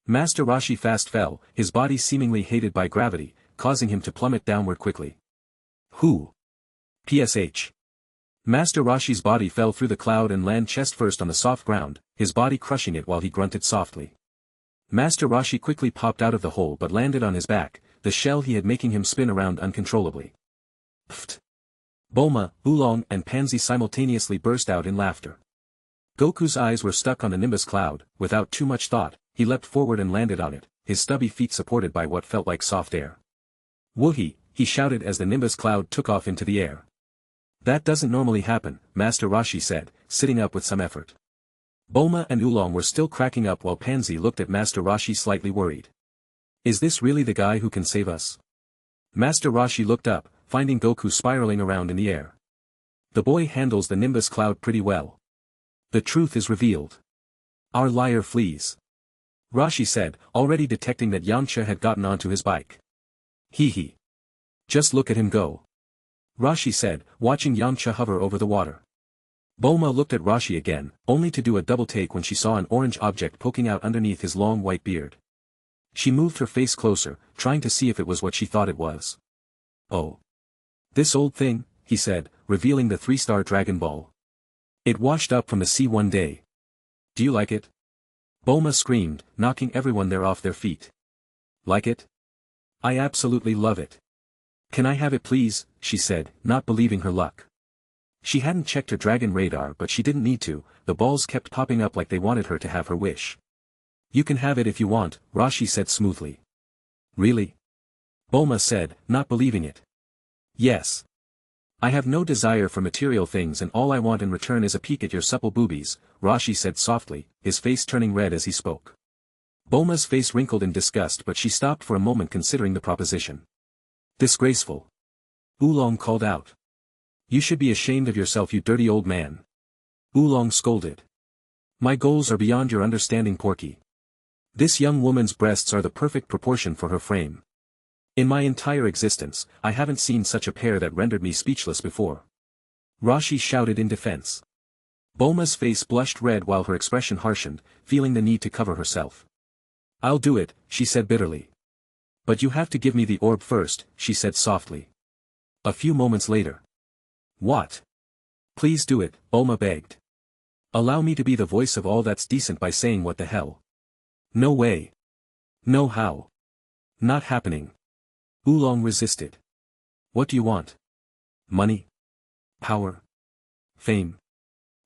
Master Roshi fast fell, his body seemingly hated by gravity, causing him to plummet downward quickly. Who? PSH. Master Roshi's body fell through the cloud and landed chest first on the soft ground, his body crushing it while he grunted softly. Master Roshi quickly popped out of the hole but landed on his back, the shell he had making him spin around uncontrollably. Pfft. Bulma, Oolong and Pansy simultaneously burst out in laughter. Goku's eyes were stuck on the Nimbus cloud, without too much thought, he leapt forward and landed on it, his stubby feet supported by what felt like soft air. Woohee, he shouted as the Nimbus cloud took off into the air. That doesn't normally happen, Master Roshi said, sitting up with some effort. Bulma and Oolong were still cracking up while Pansy looked at Master Roshi slightly worried. Is this really the guy who can save us? Master Roshi looked up, finding Goku spiraling around in the air. The boy handles the Nimbus cloud pretty well. The truth is revealed. Our liar flees. Roshi said, already detecting that Yamcha had gotten onto his bike. Hee hee. Just look at him go. Roshi said, watching Yamcha hover over the water. Bulma looked at Roshi again, only to do a double take when she saw an orange object poking out underneath his long white beard. She moved her face closer, trying to see if it was what she thought it was. Oh. This old thing, he said, revealing the 3-star Dragon Ball. It washed up from the sea one day. Do you like it? Bulma screamed, knocking everyone there off their feet. Like it? I absolutely love it. Can I have it please, she said, not believing her luck. She hadn't checked her dragon radar but she didn't need to, the balls kept popping up like they wanted her to have her wish. You can have it if you want, Roshi said smoothly. Really? Bulma said, not believing it. Yes. I have no desire for material things and all I want in return is a peek at your supple boobies, Roshi said softly, his face turning red as he spoke. Bulma's face wrinkled in disgust but she stopped for a moment considering the proposition. Disgraceful. Oolong called out. You should be ashamed of yourself you dirty old man. Oolong scolded. My goals are beyond your understanding Porky. This young woman's breasts are the perfect proportion for her frame. In my entire existence, I haven't seen such a pair that rendered me speechless before. Roshi shouted in defense. Bulma's face blushed red while her expression harshened, feeling the need to cover herself. I'll do it, she said bitterly. But you have to give me the orb first, she said softly. A few moments later. What? Please do it, Bulma begged. Allow me to be the voice of all that's decent by saying what the hell. No way. No how. Not happening. Oolong resisted. What do you want? Money? Power? Fame?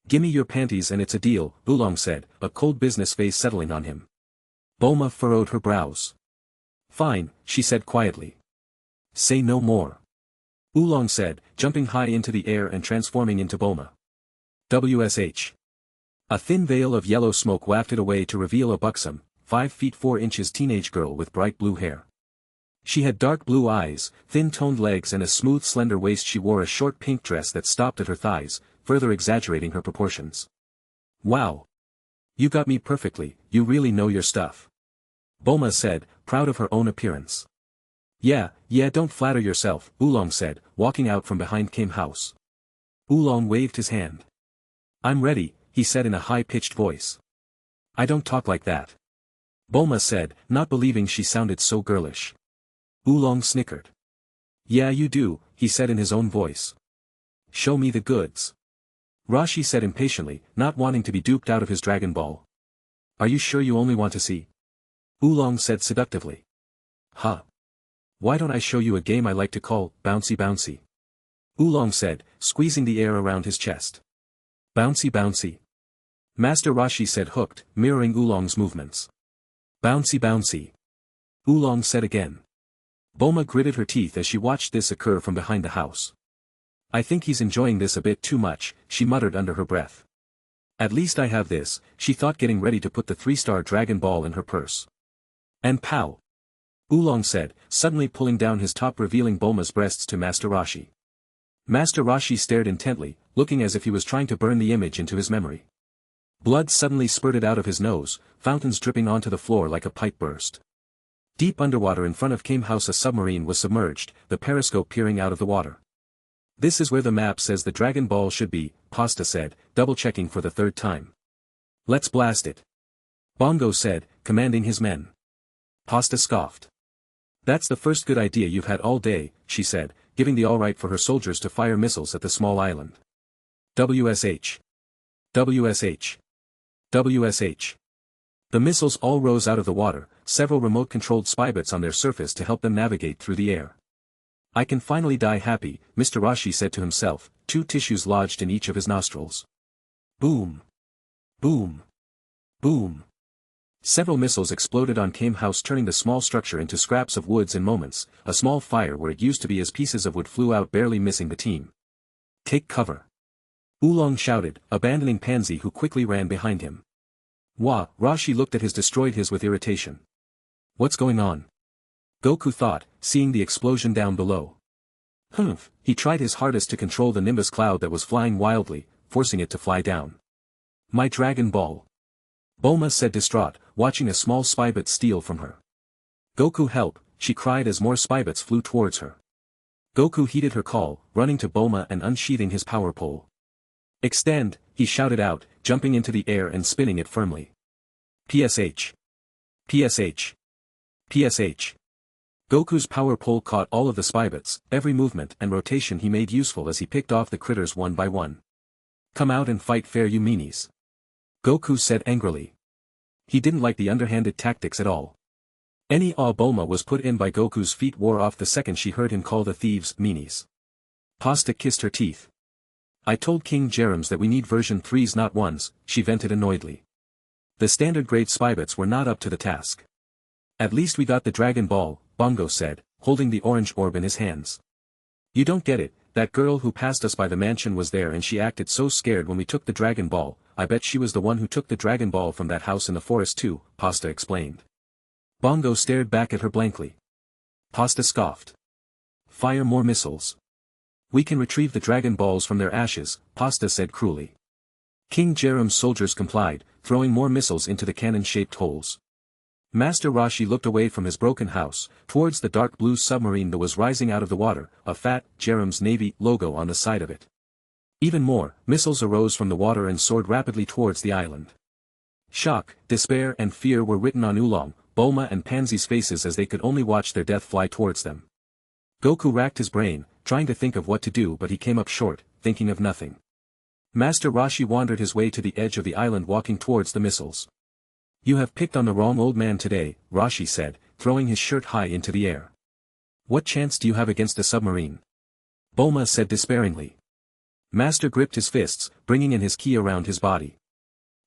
Gimme your panties and it's a deal, Oolong said, a cold business face settling on him. Bulma furrowed her brows. Fine, she said quietly. Say no more. Oolong said, jumping high into the air and transforming into Bulma. WSH. A thin veil of yellow smoke wafted away to reveal a buxom, 5 feet 4 inches teenage girl with bright blue hair. She had dark blue eyes, thin-toned legs and a smooth slender waist. She wore a short pink dress that stopped at her thighs, further exaggerating her proportions. Wow. You got me perfectly, you really know your stuff. Bulma said, proud of her own appearance. Yeah, don't flatter yourself, Oolong said, walking out from behind Kim House. Oolong waved his hand. I'm ready, he said in a high-pitched voice. I don't talk like that. Bulma said, not believing she sounded so girlish. Oolong snickered. Yeah you do, he said in his own voice. Show me the goods. Rashi said impatiently, not wanting to be duped out of his Dragon Ball. Are you sure you only want to see? Oolong said seductively. Huh. Why don't I show you a game I like to call, Bouncy Bouncy? Oolong said, squeezing the air around his chest. Bouncy Bouncy. Master Rashi said hooked, mirroring Oolong's movements. Bouncy Bouncy. Oolong said again. Bulma gritted her teeth as she watched this occur from behind the house. I think he's enjoying this a bit too much, she muttered under her breath. At least I have this, she thought, getting ready to put the 3-star Dragon Ball in her purse. And pow! Oolong said, suddenly pulling down his top, revealing Bulma's breasts to Master Rashi. Master Rashi stared intently, looking as if he was trying to burn the image into his memory. Blood suddenly spurted out of his nose, fountains dripping onto the floor like a pipe burst. Deep underwater in front of Kim House a submarine was submerged, the periscope peering out of the water. This is where the map says the Dragon Ball should be, Pasta said, double-checking for the 3rd time. Let's blast it. Bongo said, commanding his men. Pasta scoffed. That's the first good idea you've had all day, she said, giving the all-right for her soldiers to fire missiles at the small island. WSH. WSH. WSH. The missiles all rose out of the water, several remote-controlled spybots on their surface to help them navigate through the air. I can finally die happy, Mr. Rashi said to himself, 2 tissues lodged in each of his nostrils. Boom. Boom. Boom. Several missiles exploded on Kim House, turning the small structure into scraps of woods in moments. A small fire where it used to be as pieces of wood flew out, barely missing the team. Take cover. Oolong shouted, abandoning Pansy, who quickly ran behind him. Wah! Rashi looked at his destroyed his with irritation. What's going on? Goku thought, seeing the explosion down below. Humph! He tried his hardest to control the nimbus cloud that was flying wildly, forcing it to fly down. My Dragon Ball. Bulma said, distraught, watching a small spybot steal from her. Goku, help, she cried as more spybots flew towards her. Goku heeded her call, running to Bulma and unsheathing his power pole. Extend, he shouted out, jumping into the air and spinning it firmly. PSH. PSH. PSH. Goku's power pole caught all of the spybots, every movement and rotation he made useful as he picked off the critters one by one. Come out and fight fair, you meanies. Goku said angrily. He didn't like the underhanded tactics at all. Any awe Bulma was put in by Goku's feet wore off the second she heard him call the thieves meanies. Pasta kissed her teeth. I told King Jerems that we need version 3s not 1s, she vented annoyedly. The standard grade spybots were not up to the task. At least we got the Dragon Ball, Bongo said, holding the orange orb in his hands. You don't get it, that girl who passed us by the mansion was there and she acted so scared when we took the Dragon Ball. I bet she was the one who took the Dragon Ball from that house in the forest too, Pasta explained. Bongo stared back at her blankly. Pasta scoffed. Fire more missiles. We can retrieve the Dragon Balls from their ashes, Pasta said cruelly. King Jerem's soldiers complied, throwing more missiles into the cannon-shaped holes. Master Rashi looked away from his broken house, towards the dark blue submarine that was rising out of the water, a fat, Jerem's Navy logo on the side of it. Even more, missiles arose from the water and soared rapidly towards the island. Shock, despair and fear were written on Oolong, Bulma and Pansy's faces as they could only watch their death fly towards them. Goku racked his brain, trying to think of what to do, but he came up short, thinking of nothing. Master Rashi wandered his way to the edge of the island, walking towards the missiles. You have picked on the wrong old man today, Rashi said, throwing his shirt high into the air. What chance do you have against a submarine? Bulma said despairingly. Master gripped his fists, bringing in his ki around his body.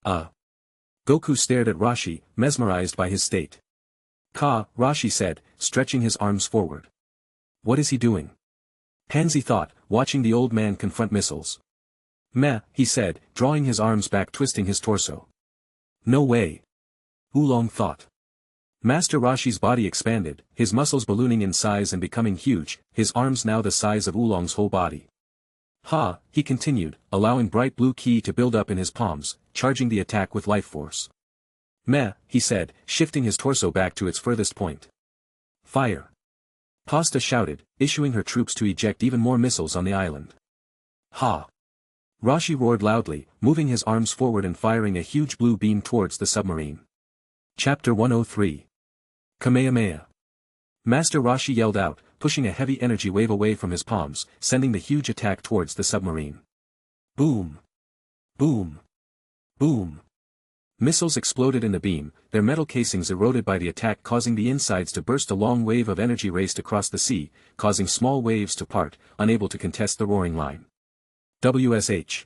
Goku stared at Rashi, mesmerized by his state. Ka, Rashi said, stretching his arms forward. What is he doing? Pansy thought, watching the old man confront missiles. Meh, he said, drawing his arms back, twisting his torso. No way. Oolong thought. Master Rashi's body expanded, his muscles ballooning in size and becoming huge, his arms now the size of Oolong's whole body. Ha, he continued, allowing bright blue ki to build up in his palms, charging the attack with life force. Meh, he said, shifting his torso back to its furthest point. Fire. Pasta shouted, issuing her troops to eject even more missiles on the island. Ha! Rashi roared loudly, moving his arms forward and firing a huge blue beam towards the submarine. Chapter 103. Kamehameha. Master Rashi yelled out, pushing a heavy energy wave away from his palms, sending the huge attack towards the submarine. Boom! Boom! Boom! Missiles exploded in the beam, their metal casings eroded by the attack, causing the insides to burst. A long wave of energy raced across the sea, causing small waves to part, unable to contest the roaring line. WSH.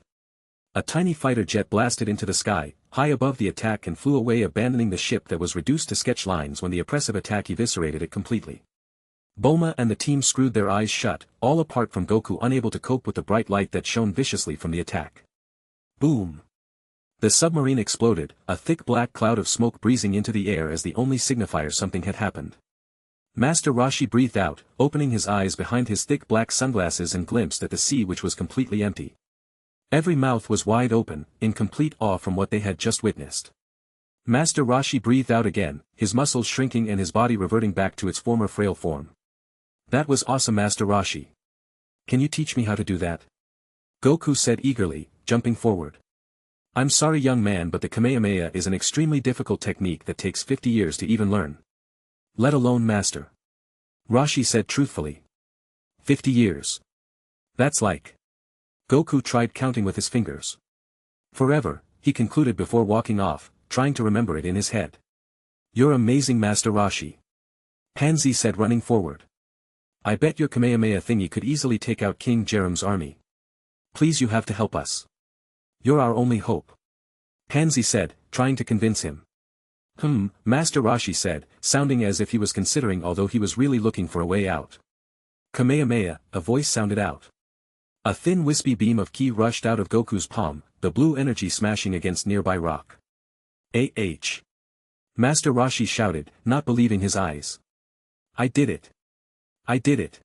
A tiny fighter jet blasted into the sky, high above the attack, and flew away, abandoning the ship that was reduced to sketch lines when the oppressive attack eviscerated it completely. Bulma and the team screwed their eyes shut, all apart from Goku, unable to cope with the bright light that shone viciously from the attack. Boom! The submarine exploded, a thick black cloud of smoke breezing into the air as the only signifier something had happened. Master Rashi breathed out, opening his eyes behind his thick black sunglasses, and glimpsed at the sea, which was completely empty. Every mouth was wide open, in complete awe from what they had just witnessed. Master Rashi breathed out again, his muscles shrinking and his body reverting back to its former frail form. That was awesome, Master Rashi. Can you teach me how to do that? Goku said eagerly, jumping forward. I'm sorry, young man, but the Kamehameha is an extremely difficult technique that takes 50 years to even learn. Let alone master. Rashi said truthfully. 50 years. That's like. Goku tried counting with his fingers. Forever, he concluded before walking off, trying to remember it in his head. You're amazing, Master Rashi. Hanzi said, running forward. I bet your Kamehameha thingy could easily take out King Jerem's army. Please, you have to help us. You're our only hope. Hanzi said, trying to convince him. Master Rashi said, sounding as if he was considering, although he was really looking for a way out. Kamehameha, a voice sounded out. A thin wispy beam of ki rushed out of Goku's palm, the blue energy smashing against nearby rock. Master Rashi shouted, not believing his eyes. I did it. I did it.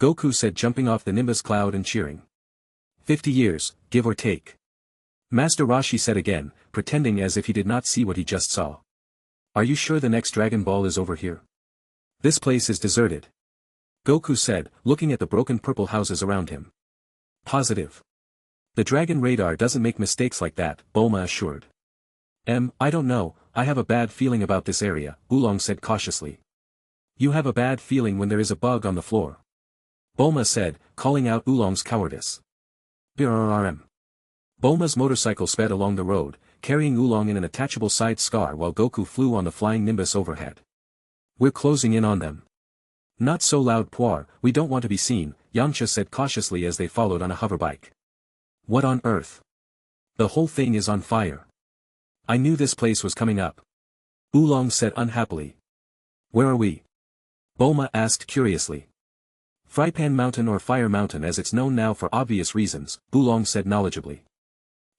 Goku said, jumping off the Nimbus cloud and cheering. 50 years, give or take. Master Rashi said again, pretending as if he did not see what he just saw. Are you sure the next Dragon Ball is over here? This place is deserted. Goku said, looking at the broken purple houses around him. Positive. The dragon radar doesn't make mistakes like that, Bulma assured. I don't know, I have a bad feeling about this area, Oolong said cautiously. You have a bad feeling when there is a bug on the floor. Bulma said, calling out Oolong's cowardice. BRRM. Bulma's motorcycle sped along the road, carrying Oolong in an attachable side scar, while Goku flew on the flying Nimbus overhead. We're closing in on them. Not so loud, Poir, we don't want to be seen, Yamcha said cautiously as they followed on a hoverbike. What on earth? The whole thing is on fire. I knew this place was coming up. Oolong said unhappily. Where are we? Bulma asked curiously. Frypan Mountain, or Fire Mountain as it's known now for obvious reasons, Oolong said knowledgeably.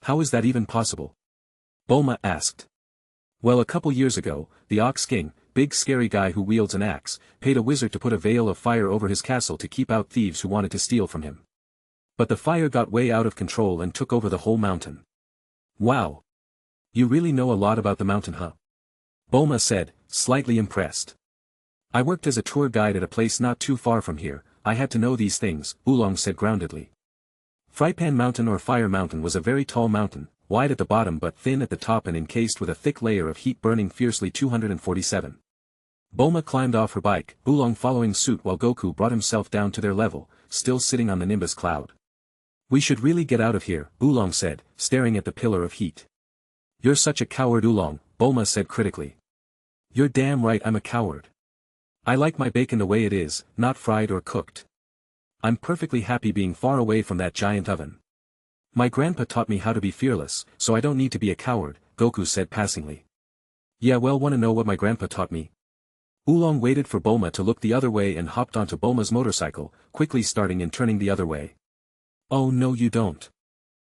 How is that even possible? Bulma asked. Well, a couple years ago, the Ox King, big scary guy who wields an axe, paid a wizard to put a veil of fire over his castle to keep out thieves who wanted to steal from him. But the fire got way out of control and took over the whole mountain. Wow. You really know a lot about the mountain, huh? Bulma said, slightly impressed. I worked as a tour guide at a place not too far from here, I had to know these things, Oolong said groundedly. Frypan Mountain, or Fire Mountain, was a very tall mountain, wide at the bottom but thin at the top and encased with a thick layer of heat burning fiercely. 247. Bulma climbed off her bike, Oolong following suit while Goku brought himself down to their level, still sitting on the Nimbus cloud. We should really get out of here, Oolong said, staring at the pillar of heat. You're such a coward, Oolong, Bulma said critically. You're damn right I'm a coward. I like my bacon the way it is, not fried or cooked. I'm perfectly happy being far away from that giant oven. My grandpa taught me how to be fearless, so I don't need to be a coward, Goku said passingly. Yeah, well, wanna know what my grandpa taught me? Oolong waited for Bulma to look the other way and hopped onto Bulma's motorcycle, quickly starting and turning the other way. Oh no, you don't.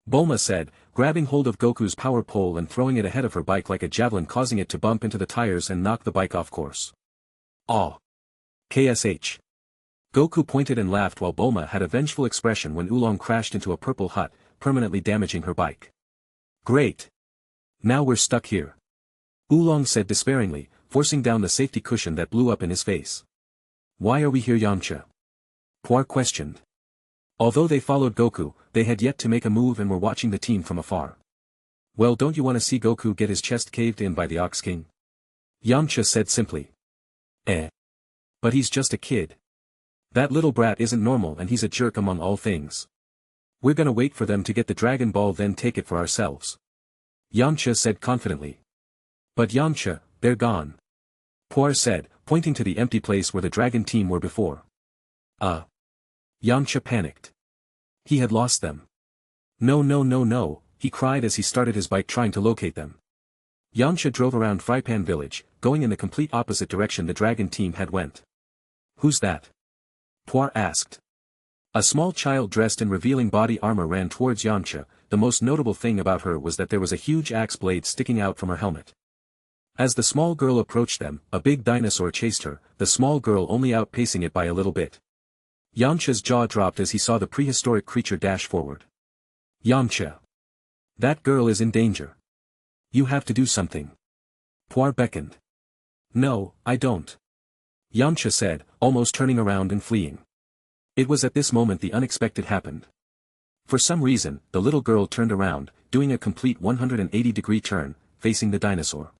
Bulma said, grabbing hold of Goku's power pole and throwing it ahead of her bike like a javelin, causing it to bump into the tires and knock the bike off course. Aw. KSH. Goku pointed and laughed while Bulma had a vengeful expression when Oolong crashed into a purple hut, permanently damaging her bike. Great. Now we're stuck here. Oolong said despairingly, forcing down the safety cushion that blew up in his face. Why are we here, Yamcha? Puar questioned. Although they followed Goku, they had yet to make a move and were watching the team from afar. Well, don't you want to see Goku get his chest caved in by the Ox King? Yamcha said simply. But he's just a kid. That little brat isn't normal and he's a jerk among all things. We're gonna wait for them to get the Dragon Ball then take it for ourselves. Yamcha said confidently. But Yamcha, they're gone. Puar said, pointing to the empty place where the dragon team were before. Yamcha panicked. He had lost them. No no no no, he cried as he started his bike trying to locate them. Yamcha drove around Frypan village, going in the complete opposite direction the dragon team had went. Who's that? Puar asked. A small child dressed in revealing body armor ran towards Yamcha. The most notable thing about her was that there was a huge axe blade sticking out from her helmet. As the small girl approached them, a big dinosaur chased her, the small girl only outpacing it by a little bit. Yamcha's jaw dropped as he saw the prehistoric creature dash forward. Yamcha. That girl is in danger. You have to do something. Puar beckoned. No, I don't. Yamcha said, almost turning around and fleeing. It was at this moment the unexpected happened. For some reason, the little girl turned around, doing a complete 180-degree turn, facing the dinosaur.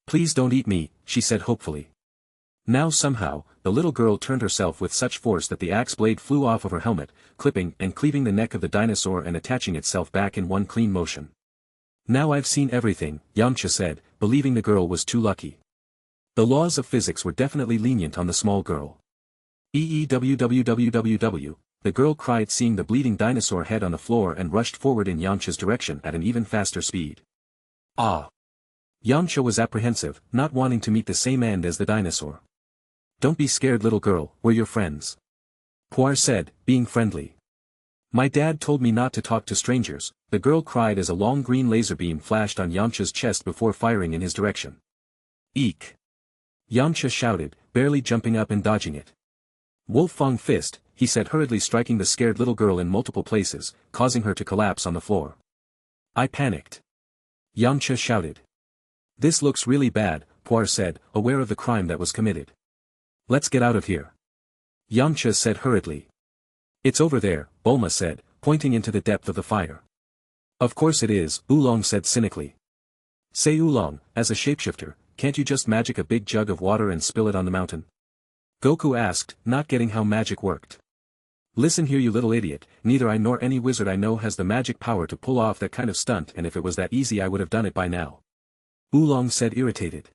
Please don't eat me, she said hopefully. Now somehow, the little girl turned herself with such force that the axe blade flew off of her helmet, clipping and cleaving the neck of the dinosaur and attaching itself back in one clean motion. Now I've seen everything, Yamcha said, believing the girl was too lucky. The laws of physics were definitely lenient on the small girl. EEWWWWW, the girl cried seeing the bleeding dinosaur head on the floor and rushed forward in Yamcha's direction at an even faster speed. Yamcha was apprehensive, not wanting to meet the same end as the dinosaur. Don't be scared little girl, we're your friends. Puar said, being friendly. My dad told me not to talk to strangers, the girl cried as a long green laser beam flashed on Yamcha's chest before firing in his direction. Eek! Yamcha shouted, barely jumping up and dodging it. Wolfang fist, he said hurriedly striking the scared little girl in multiple places, causing her to collapse on the floor. I panicked. Yamcha shouted. This looks really bad, Puar said, aware of the crime that was committed. Let's get out of here. Yamcha said hurriedly. It's over there, Bulma said, pointing into the depth of the fire. Of course it is, Oolong said cynically. Say Oolong, as a shapeshifter, can't you just magic a big jug of water and spill it on the mountain? Goku asked, not getting how magic worked. Listen here you little idiot, neither I nor any wizard I know has the magic power to pull off that kind of stunt and if it was that easy I would have done it by now. Oolong said irritated.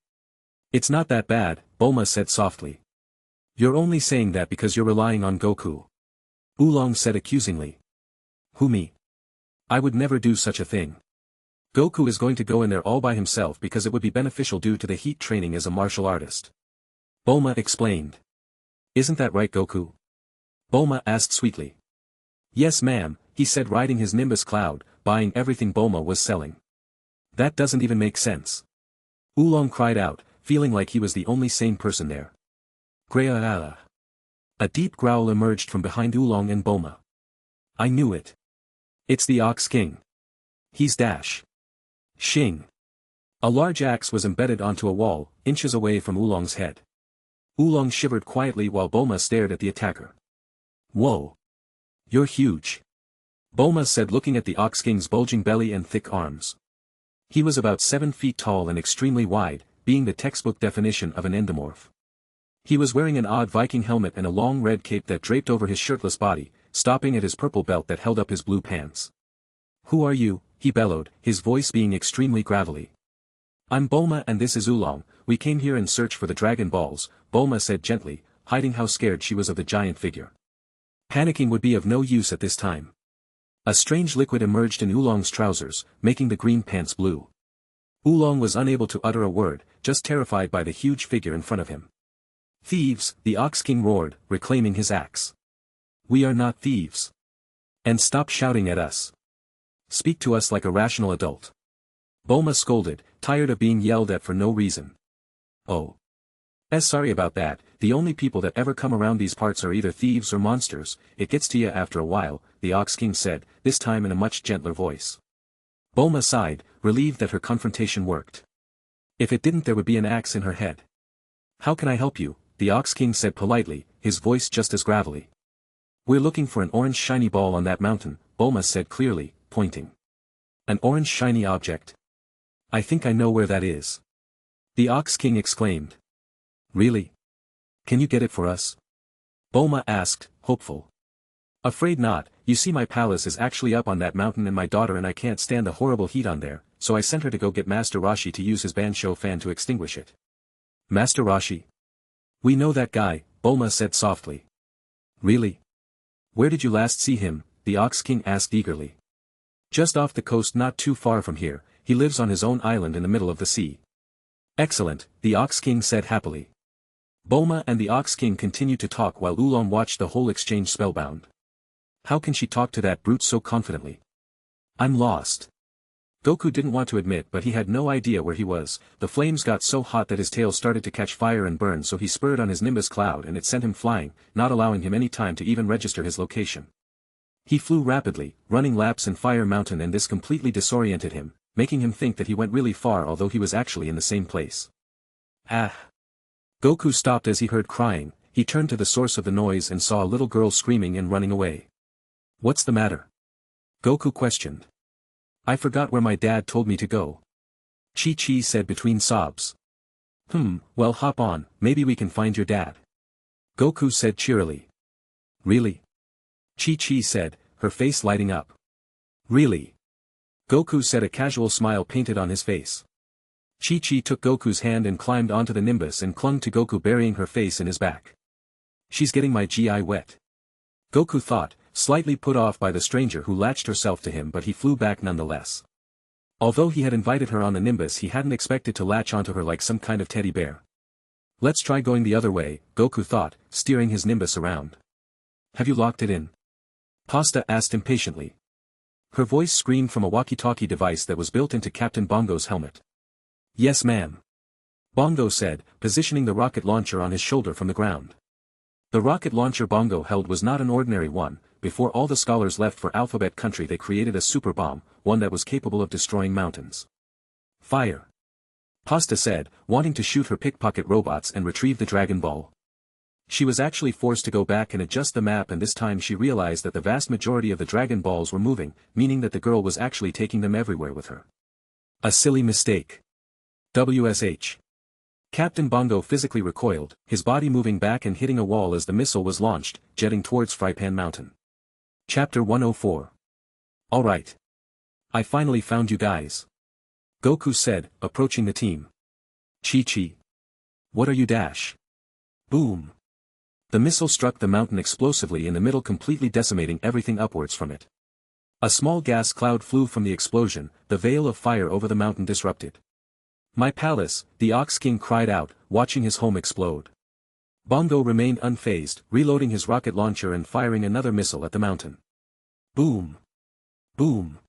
It's not that bad, Bulma said softly. You're only saying that because you're relying on Goku. Oolong said accusingly. Who me? I would never do such a thing. Goku is going to go in there all by himself because it would be beneficial due to the heat training as a martial artist. Bulma explained. Isn't that right Goku? Bulma asked sweetly. Yes ma'am, he said riding his Nimbus cloud, buying everything Bulma was selling. That doesn't even make sense. Oolong cried out, feeling like he was the only sane person there. Greah. A deep growl emerged from behind Oolong and Bulma. I knew it. It's the Ox King. He's Dash. Shing. A large axe was embedded onto a wall, inches away from Oolong's head. Oolong shivered quietly while Bulma stared at the attacker. Whoa. You're huge. Bulma said looking at the Ox King's bulging belly and thick arms. He was about 7 feet tall and extremely wide, being the textbook definition of an endomorph. He was wearing an odd Viking helmet and a long red cape that draped over his shirtless body, stopping at his purple belt that held up his blue pants. Who are you? He bellowed, his voice being extremely gravelly. I'm Bulma and this is Oolong, we came here in search for the Dragon Balls, Bulma said gently, hiding how scared she was of the giant figure. Panicking would be of no use at this time. A strange liquid emerged in Oolong's trousers, making the green pants blue. Oolong was unable to utter a word, just terrified by the huge figure in front of him. Thieves, the Ox King roared, reclaiming his axe. We are not thieves. And stop shouting at us. Speak to us like a rational adult. Bulma scolded, tired of being yelled at for no reason. Oh. Sorry about that, the only people that ever come around these parts are either thieves or monsters, it gets to ya after a while, the Ox King said, this time in a much gentler voice. Bulma sighed, relieved that her confrontation worked. If it didn't there would be an axe in her head. How can I help you? The Ox King said politely, his voice just as gravelly. "We're looking for an orange shiny ball on that mountain," Bulma said clearly, pointing. "An orange shiny object? I think I know where that is." The Ox King exclaimed. "Really? Can you get it for us?" Bulma asked, hopeful. "Afraid not. You see, my palace is actually up on that mountain and my daughter and I can't stand the horrible heat on there, so I sent her to go get Master Roshi to use his Bansho fan to extinguish it." "Master Roshi? We know that guy," Bulma said softly. "Really? Where did you last see him?" the Ox King asked eagerly. "Just off the coast, not too far from here. He lives on his own island in the middle of the sea." "Excellent," the Ox King said happily. Bulma and the Ox King continued to talk while Oolong watched the whole exchange spellbound. How can she talk to that brute so confidently? "I'm lost." Goku didn't want to admit, but he had no idea where he was. The flames got so hot that his tail started to catch fire and burn, so he spurred on his Nimbus cloud and it sent him flying, not allowing him any time to even register his location. He flew rapidly, running laps in Fire Mountain, and this completely disoriented him, making him think that he went really far although he was actually in the same place. "Ah!" Goku stopped as he heard crying. He turned to the source of the noise and saw a little girl screaming and running away. "What's the matter?" Goku questioned. "I forgot where my dad told me to go," Chi-Chi said between sobs. Well, hop on, maybe we can find your dad," Goku said cheerily. "Really?" Chi-Chi said, her face lighting up. "Really?" Goku said, a casual smile painted on his face. Chi-Chi took Goku's hand and climbed onto the Nimbus and clung to Goku, burying her face in his back. "She's getting my GI wet," Goku thought, slightly put off by the stranger who latched herself to him, but he flew back nonetheless. Although he had invited her on the Nimbus, he hadn't expected to latch onto her like some kind of teddy bear. "Let's try going the other way," Goku thought, steering his Nimbus around. "Have you locked it in?" Pasta asked impatiently. Her voice screamed from a walkie-talkie device that was built into Captain Bongo's helmet. "Yes, ma'am," Bongo said, positioning the rocket launcher on his shoulder from the ground. The rocket launcher Bongo held was not an ordinary one. Before all the scholars left for Alphabet Country, they created a super bomb, one that was capable of destroying mountains. "Fire!" Pasta said, wanting to shoot her pickpocket robots and retrieve the Dragon Ball. She was actually forced to go back and adjust the map, and this time she realized that the vast majority of the Dragon Balls were moving, meaning that the girl was actually taking them everywhere with her. A silly mistake. WSH. Captain Bongo physically recoiled, his body moving back and hitting a wall as the missile was launched, jetting towards Frypan Mountain. Chapter 104. "Alright. I finally found you guys," Goku said, approaching the team. "Chi-Chi. What are you dash?" Boom. The missile struck the mountain explosively in the middle, completely decimating everything upwards from it. A small gas cloud flew from the explosion, the veil of fire over the mountain disrupted. "My palace," the Ox King cried out, watching his home explode. Bongo remained unfazed, reloading his rocket launcher and firing another missile at the mountain. Boom! Boom!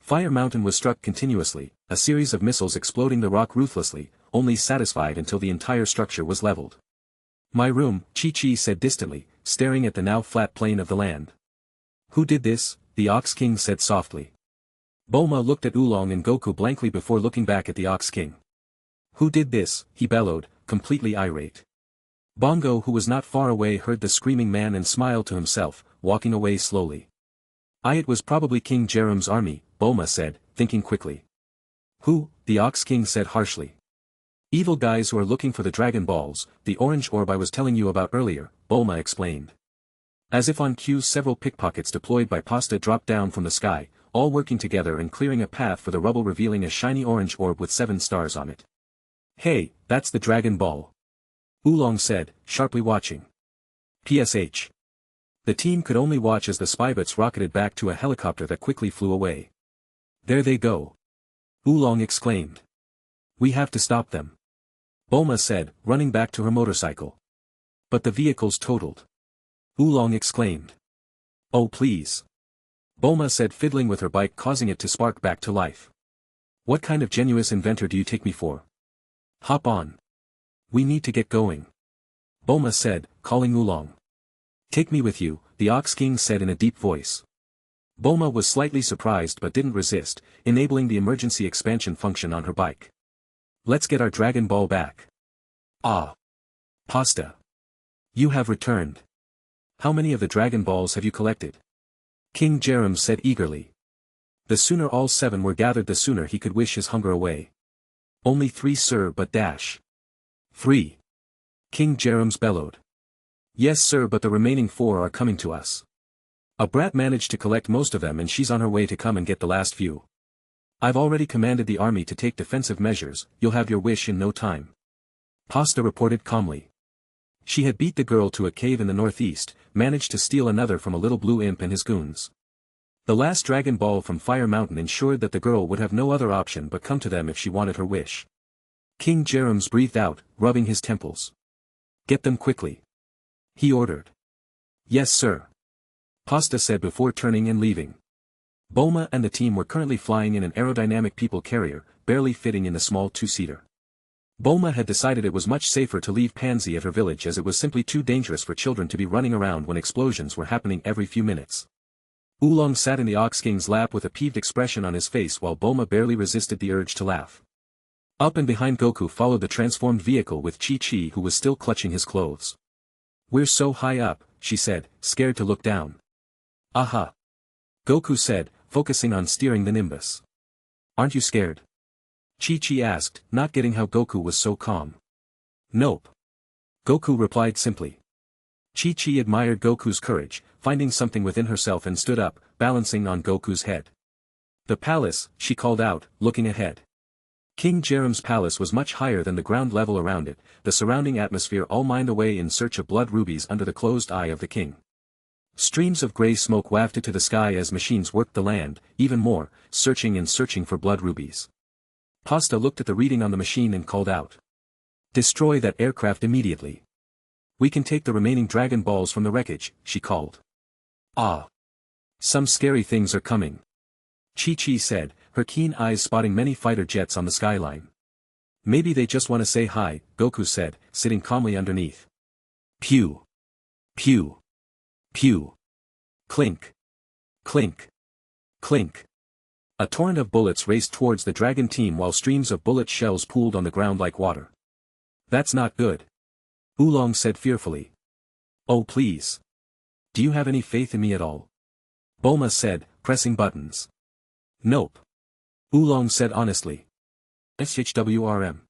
Fire Mountain was struck continuously, a series of missiles exploding the rock ruthlessly, only satisfied until the entire structure was leveled. "My room," Chi-Chi said distantly, staring at the now flat plain of the land. "Who did this?" the Ox King said softly. Bulma looked at Oolong and Goku blankly before looking back at the Ox King. "Who did this?" he bellowed, completely irate. Bongo, who was not far away, heard the screaming man and smiled to himself, walking away slowly. "It was probably King Jerem's army," Bulma said, thinking quickly. "Who?" the Ox King said harshly. "Evil guys who are looking for the Dragon Balls, the orange orb I was telling you about earlier," Bulma explained. As if on cue, several pickpockets deployed by Pasta dropped down from the sky, all working together and clearing a path for the rubble, revealing a shiny orange orb with 7 stars on it. "Hey, that's the Dragon Ball," Oolong said, sharply watching. PSH. The team could only watch as the spybots rocketed back to a helicopter that quickly flew away. "There they go," Oolong exclaimed. "We have to stop them," Bulma said, running back to her motorcycle. "But the vehicle's totaled," Oolong exclaimed. "Oh please," Bulma said, fiddling with her bike, causing it to spark back to life. "What kind of genuine inventor do you take me for? Hop on. We need to get going," Bulma said, calling Oolong. "Take me with you," the Ox King said in a deep voice. Bulma was slightly surprised but didn't resist, enabling the emergency expansion function on her bike. "Let's get our Dragon Ball back." "Ah. Pasta. You have returned. How many of the Dragon Balls have you collected? King Jerem said eagerly. The sooner all 7 were gathered the sooner he could wish his hunger away. Only 3 sir, but dash. 3. King Jerem bellowed. Yes sir, but the remaining 4 are coming to us. A brat managed to collect most of them and she's on her way to come and get the last few. I've already commanded the army to take defensive measures, you'll have your wish in no time. Pasta reported calmly. She had beat the girl to a cave in the northeast, managed to steal another from a little blue imp and his goons. The last Dragon Ball from Fire Mountain ensured that the girl would have no other option but come to them if she wanted her wish. King Jerem breathed out, rubbing his temples. Get them quickly. He ordered. Yes sir. Pasta said before turning and leaving. Bulma and the team were currently flying in an aerodynamic people carrier, barely fitting in the small 2-seater. Bulma had decided it was much safer to leave Pansy at her village as it was simply too dangerous for children to be running around when explosions were happening every few minutes. Oolong sat in the Ox King's lap with a peeved expression on his face while Bulma barely resisted the urge to laugh. Up and behind Goku followed the transformed vehicle with Chi-Chi who was still clutching his clothes. We're so high up, she said, scared to look down. Aha! Goku said, focusing on steering the Nimbus. Aren't you scared? Chi-Chi asked, not getting how Goku was so calm. Nope. Goku replied simply. Chi-Chi admired Goku's courage, finding something within herself and stood up, balancing on Goku's head. The palace, she called out, looking ahead. King Jerem's palace was much higher than the ground level around it, the surrounding atmosphere all mined away in search of blood rubies under the closed eye of the king. Streams of grey smoke wafted to the sky as machines worked the land, even more, searching and searching for blood rubies. Pasta looked at the reading on the machine and called out. Destroy that aircraft immediately. We can take the remaining Dragon Balls from the wreckage, she called. Ah. Some scary things are coming. Chi-Chi said, her keen eyes spotting many fighter jets on the skyline. Maybe they just want to say hi, Goku said, sitting calmly underneath. Pew. Pew. Pew. Clink. Clink. Clink. A torrent of bullets raced towards the dragon team while streams of bullet shells pooled on the ground like water. That's not good. Oolong said fearfully. Oh please. Do you have any faith in me at all? Bulma said, pressing buttons. Nope. Oolong said honestly. HHWRM.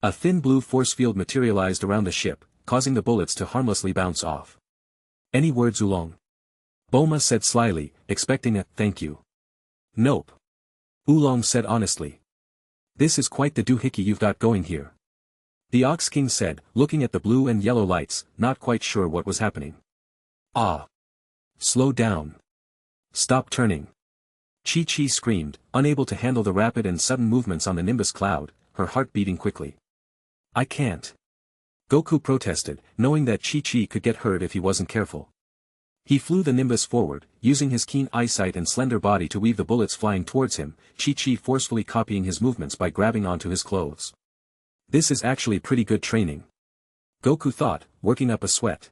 A thin blue force field materialized around the ship, causing the bullets to harmlessly bounce off. Any words, Oolong? Bulma said slyly, expecting a thank you. Nope. Oolong said honestly. This is quite the doohickey you've got going here. The Ox King said, looking at the blue and yellow lights, not quite sure what was happening. Ah. Slow down. Stop turning. Chi-Chi screamed, unable to handle the rapid and sudden movements on the Nimbus cloud, her heart beating quickly. I can't. Goku protested, knowing that Chi-Chi could get hurt if he wasn't careful. He flew the Nimbus forward, using his keen eyesight and slender body to weave the bullets flying towards him, Chi-Chi forcefully copying his movements by grabbing onto his clothes. This is actually pretty good training. Goku thought, working up a sweat.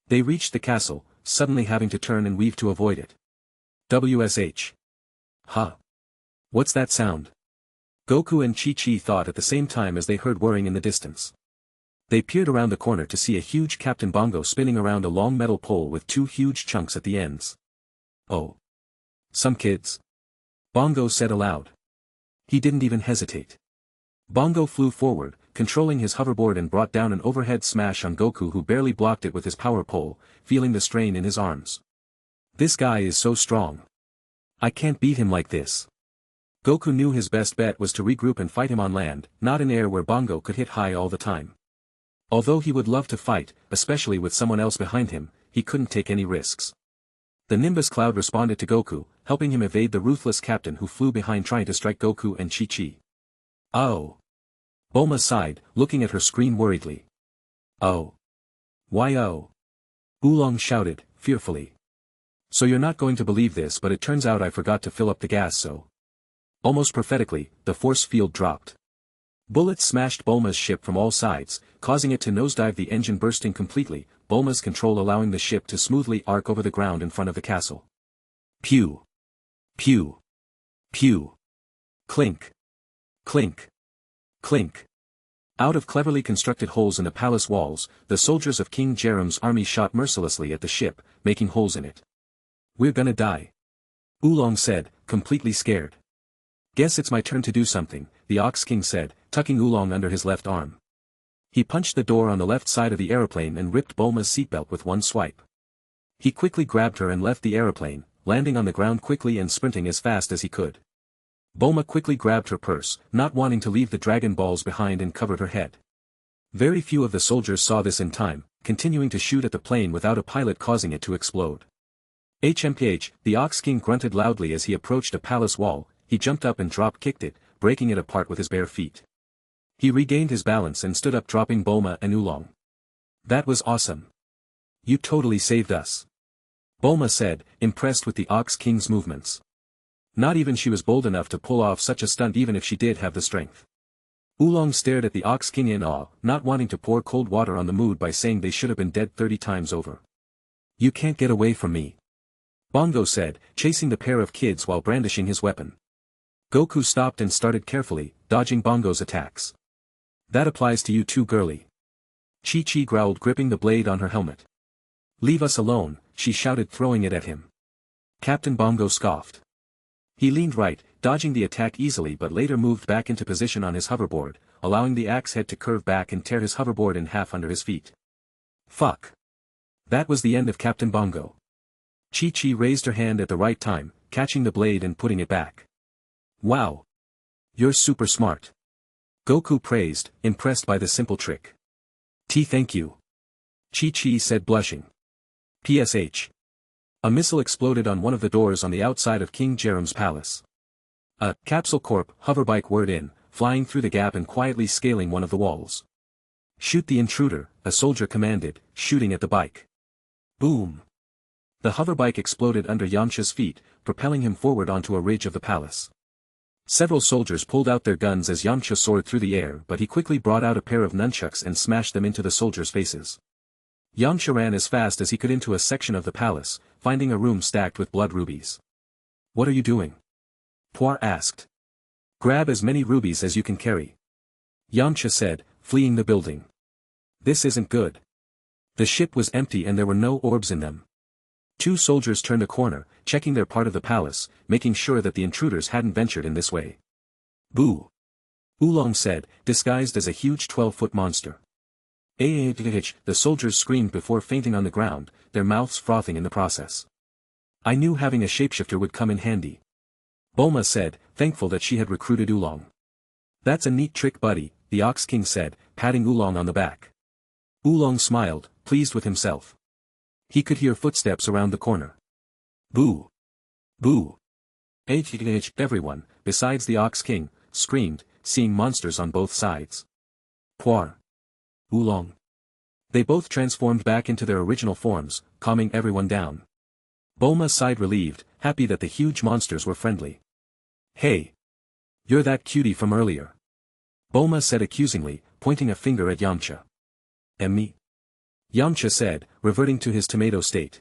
They reached the castle, suddenly having to turn and weave to avoid it. WSH. Huh. What's that sound? Goku and Chi-Chi thought at the same time as they heard whirring in the distance. They peered around the corner to see a huge Captain Bongo spinning around a long metal pole with 2 huge chunks at the ends. Oh. Some kids. Bongo said aloud. He didn't even hesitate. Bongo flew forward, controlling his hoverboard and brought down an overhead smash on Goku who barely blocked it with his power pole, feeling the strain in his arms. This guy is so strong. I can't beat him like this. Goku knew his best bet was to regroup and fight him on land, not in air where Bongo could hit high all the time. Although he would love to fight, especially with someone else behind him, he couldn't take any risks. The Nimbus cloud responded to Goku, helping him evade the ruthless captain who flew behind trying to strike Goku and Chi-Chi. Oh. Bulma sighed, looking at her screen worriedly. Oh. Why oh? Oolong shouted, fearfully. So you're not going to believe this, but it turns out I forgot to fill up the gas so. Almost prophetically, the force field dropped. Bullets smashed Bulma's ship from all sides, causing it to nosedive, the engine bursting completely, Bulma's control allowing the ship to smoothly arc over the ground in front of the castle. Pew. Pew. Pew. Clink. Clink. Clink. Out of cleverly constructed holes in the palace walls, the soldiers of King Jerem's army shot mercilessly at the ship, making holes in it. "We're gonna die," Oolong said, completely scared. "Guess it's my turn to do something," the Ox King said, tucking Oolong under his left arm. He punched the door on the left side of the aeroplane and ripped Bulma's seatbelt with one swipe. He quickly grabbed her and left the aeroplane, landing on the ground quickly and sprinting as fast as he could. Bulma quickly grabbed her purse, not wanting to leave the Dragon Balls behind, and covered her head. Very few of the soldiers saw this in time, continuing to shoot at the plane without a pilot causing it to explode. HMPH, the Ox King grunted loudly as he approached a palace wall. He jumped up and drop-kicked it, breaking it apart with his bare feet. He regained his balance and stood up, dropping Bulma and Oolong. "That was awesome. You totally saved us," Bulma said, impressed with the Ox King's movements. Not even she was bold enough to pull off such a stunt, even if she did have the strength. Oolong stared at the Ox King in awe, not wanting to pour cold water on the mood by saying they should have been dead 30 times over. "You can't get away from me," Bongo said, chasing the pair of kids while brandishing his weapon. Goku stopped and started carefully, dodging Bongo's attacks. "That applies to you too, girly," Chi-Chi growled, gripping the blade on her helmet. "Leave us alone," she shouted, throwing it at him. Captain Bongo scoffed. He leaned right, dodging the attack easily, but later moved back into position on his hoverboard, allowing the axe head to curve back and tear his hoverboard in half under his feet. Fuck. That was the end of Captain Bongo. Chi-Chi raised her hand at the right time, catching the blade and putting it back. "Wow. You're super smart," Goku praised, impressed by the simple trick. Thank you," Chi-Chi said, blushing. PSH. A missile exploded on one of the doors on the outside of King Jerem's palace. A Capsule Corp hoverbike whirred in, flying through the gap and quietly scaling one of the walls. "Shoot the intruder," a soldier commanded, shooting at the bike. Boom. The hoverbike exploded under Yamcha's feet, propelling him forward onto a ridge of the palace. Several soldiers pulled out their guns as Yamcha soared through the air, but he quickly brought out a pair of nunchucks and smashed them into the soldiers' faces. Yamcha ran as fast as he could into a section of the palace, finding a room stacked with blood rubies. "What are you doing?" Poir asked. "Grab as many rubies as you can carry," Yamcha said, fleeing the building. "This isn't good." The ship was empty and there were no orbs in them. Two soldiers turned a corner, checking their part of the palace, making sure that the intruders hadn't ventured in this way. "Boo!" Oolong said, disguised as a huge 12-foot monster. The soldiers screamed before fainting on the ground, their mouths frothing in the process. "I knew having a shapeshifter would come in handy," Bulma said, thankful that she had recruited Oolong. "That's a neat trick, buddy," the Ox King said, patting Oolong on the back. Oolong smiled, pleased with himself. He could hear footsteps around the corner. "Boo! Boo!" Everyone, besides the Ox King, screamed, seeing monsters on both sides. Poir. Oolong. They both transformed back into their original forms, calming everyone down. Bulma sighed relieved, happy that the huge monsters were friendly. "Hey! You're that cutie from earlier," Bulma said accusingly, pointing a finger at Yamcha. "Me?" Yamcha said, reverting to his tomato state.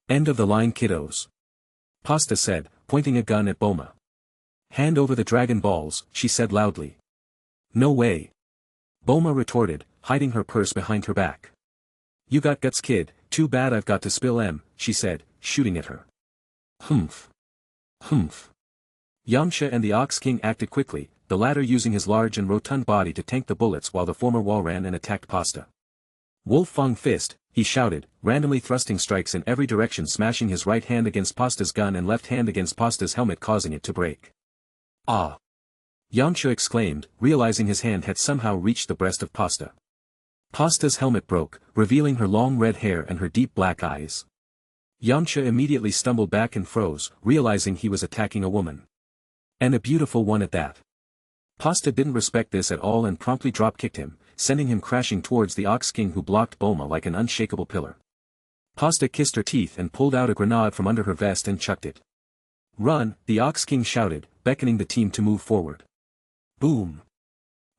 "End of the line, kiddos," Pasta said, pointing a gun at Bulma. "Hand over the Dragon Balls," she said loudly. "No way," Bulma retorted, hiding her purse behind her back. "You got guts, kid, too bad I've got to spill M," she said, shooting at her. Humph. Humph. Yamcha and the Ox King acted quickly, the latter using his large and rotund body to tank the bullets while the former wall ran and attacked Pasta. "Wolf Fang Fist," he shouted, randomly thrusting strikes in every direction, smashing his right hand against Pasta's gun and left hand against Pasta's helmet, causing it to break. "Ah!" Yamcha exclaimed, realizing his hand had somehow reached the breast of Pasta. Pasta's helmet broke, revealing her long red hair and her deep black eyes. Yamcha immediately stumbled back and froze, realizing he was attacking a woman. And a beautiful one at that. Pasta didn't respect this at all and promptly drop-kicked him, sending him crashing towards the Ox King, who blocked Bulma like an unshakable pillar. Pasta kissed her teeth and pulled out a grenade from under her vest and chucked it. "Run!" the Ox King shouted, beckoning the team to move forward. Boom!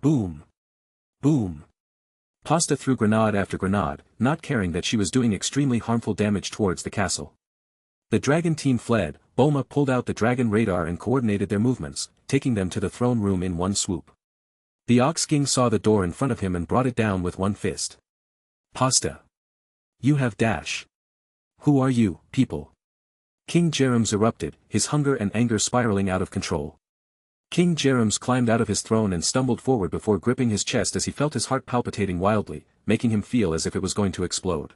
Boom! Boom! Pasta threw grenade after grenade, not caring that she was doing extremely harmful damage towards the castle. The dragon team fled. Bulma pulled out the dragon radar and coordinated their movements, taking them to the throne room in one swoop. The Ox King saw the door in front of him and brought it down with one fist. Pasta. You have dash. Who are you, people? King Harems erupted, his hunger and anger spiraling out of control. King Harems climbed out of his throne and stumbled forward before gripping his chest as he felt his heart palpitating wildly, making him feel as if it was going to explode.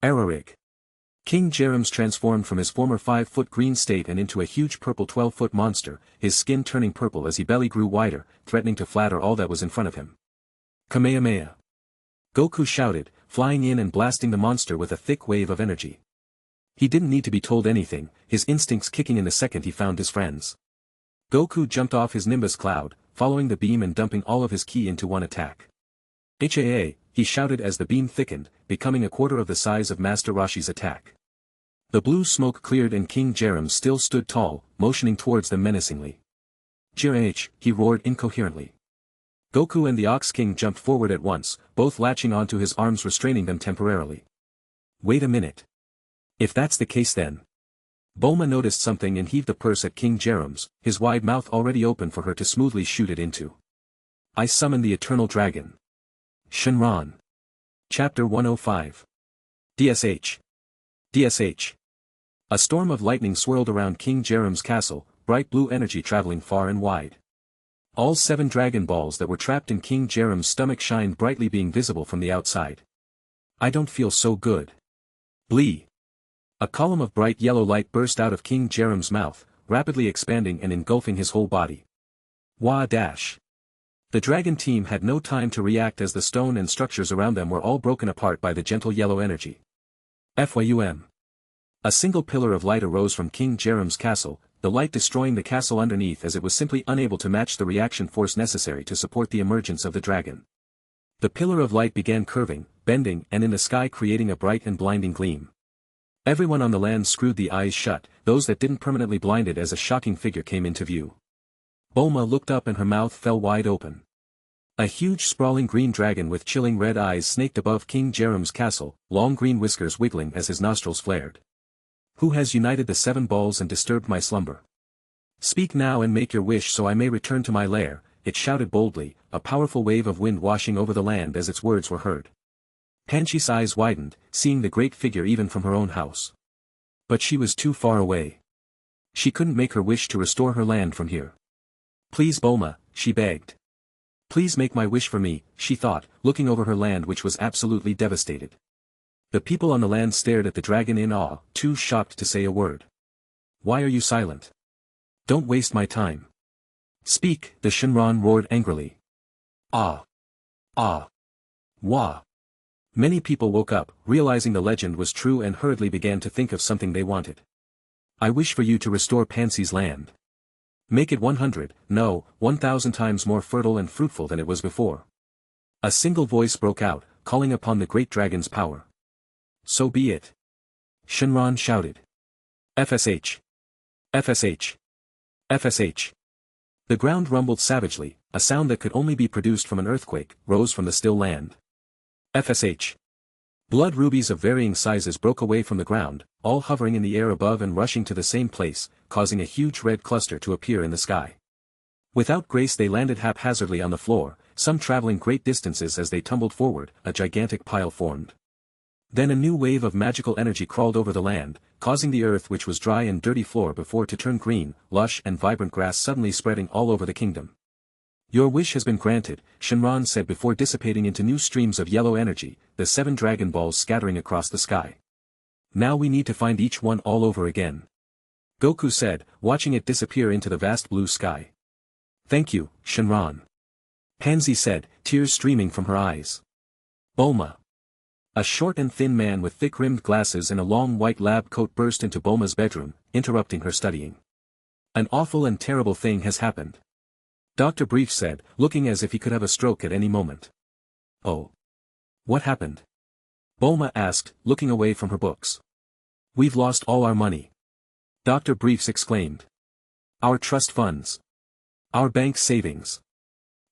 Ararig. King Harems transformed from his former 5-foot green state and into a huge purple 12-foot monster, his skin turning purple as his belly grew wider, threatening to flatter all that was in front of him. Kamehameha. Goku shouted, flying in and blasting the monster with a thick wave of energy. He didn't need to be told anything, his instincts kicking in the second he found his friends. Goku jumped off his Nimbus cloud, following the beam and dumping all of his ki into one attack. HAA, he shouted as the beam thickened, becoming a quarter of the size of Master Roshi's attack. The blue smoke cleared and King Harems still stood tall, motioning towards them menacingly. Jirah, he roared incoherently. Goku and the Ox King jumped forward at once, both latching onto his arms restraining them temporarily. Wait a minute. If that's the case then. Bulma noticed something and heaved a purse at King Harems, his wide mouth already open for her to smoothly shoot it into. I summon the Eternal Dragon. Shenron. Chapter 105. DSH. DSH. A storm of lightning swirled around King Harems' castle, bright blue energy traveling far and wide. All 7 Dragon Balls that were trapped in King Harems' stomach shined brightly, being visible from the outside. I don't feel so good. Blee. A column of bright yellow light burst out of King Harems' mouth, rapidly expanding and engulfing his whole body. Wah dash. The dragon team had no time to react as the stone and structures around them were all broken apart by the gentle yellow energy. FYUM. A single pillar of light arose from King Harems' castle, the light destroying the castle underneath as it was simply unable to match the reaction force necessary to support the emergence of the dragon. The pillar of light began curving, bending, and in the sky creating a bright and blinding gleam. Everyone on the land screwed the eyes shut, those that didn't permanently blinded as a shocking figure came into view. Bulma looked up and her mouth fell wide open. A huge sprawling green dragon with chilling red eyes snaked above King Harems' castle, long green whiskers wiggling as his nostrils flared. Who has united the 7 balls and disturbed my slumber? Speak now and make your wish so I may return to my lair, it shouted boldly, a powerful wave of wind washing over the land as its words were heard. Panshi's eyes widened, seeing the great figure even from her own house. But she was too far away. She couldn't make her wish to restore her land from here. Please Bulma, she begged. Please make my wish for me, she thought, looking over her land which was absolutely devastated. The people on the land stared at the dragon in awe, too shocked to say a word. Why are you silent? Don't waste my time. Speak, the Shenron roared angrily. Ah. Ah. Wah. Many people woke up, realizing the legend was true and hurriedly began to think of something they wanted. I wish for you to restore Panshi's land. Make it 100, no, 1,000 times more fertile and fruitful than it was before. A single voice broke out, calling upon the great dragon's power. So be it. Shenron shouted. FSH. FSH. FSH. The ground rumbled savagely, a sound that could only be produced from an earthquake, rose from the still land. FSH. Blood rubies of varying sizes broke away from the ground, all hovering in the air above and rushing to the same place, causing a huge red cluster to appear in the sky. Without grace they landed haphazardly on the floor, some traveling great distances as they tumbled forward, a gigantic pile formed. Then a new wave of magical energy crawled over the land, causing the earth which was dry and dirty floor before to turn green, lush and vibrant grass suddenly spreading all over the kingdom. Your wish has been granted, Shenron said before dissipating into new streams of yellow energy, the 7 Dragon Balls scattering across the sky. Now we need to find each one all over again. Goku said, watching it disappear into the vast blue sky. Thank you, Shenron. Pansy said, tears streaming from her eyes. Bulma. A short and thin man with thick-rimmed glasses and a long white lab coat burst into Bulma's bedroom, interrupting her studying. An awful and terrible thing has happened. Dr. Brief said, looking as if he could have a stroke at any moment. Oh. What happened? Bulma asked, looking away from her books. We've lost all our money. Dr. Briefs exclaimed. Our trust funds. Our bank savings.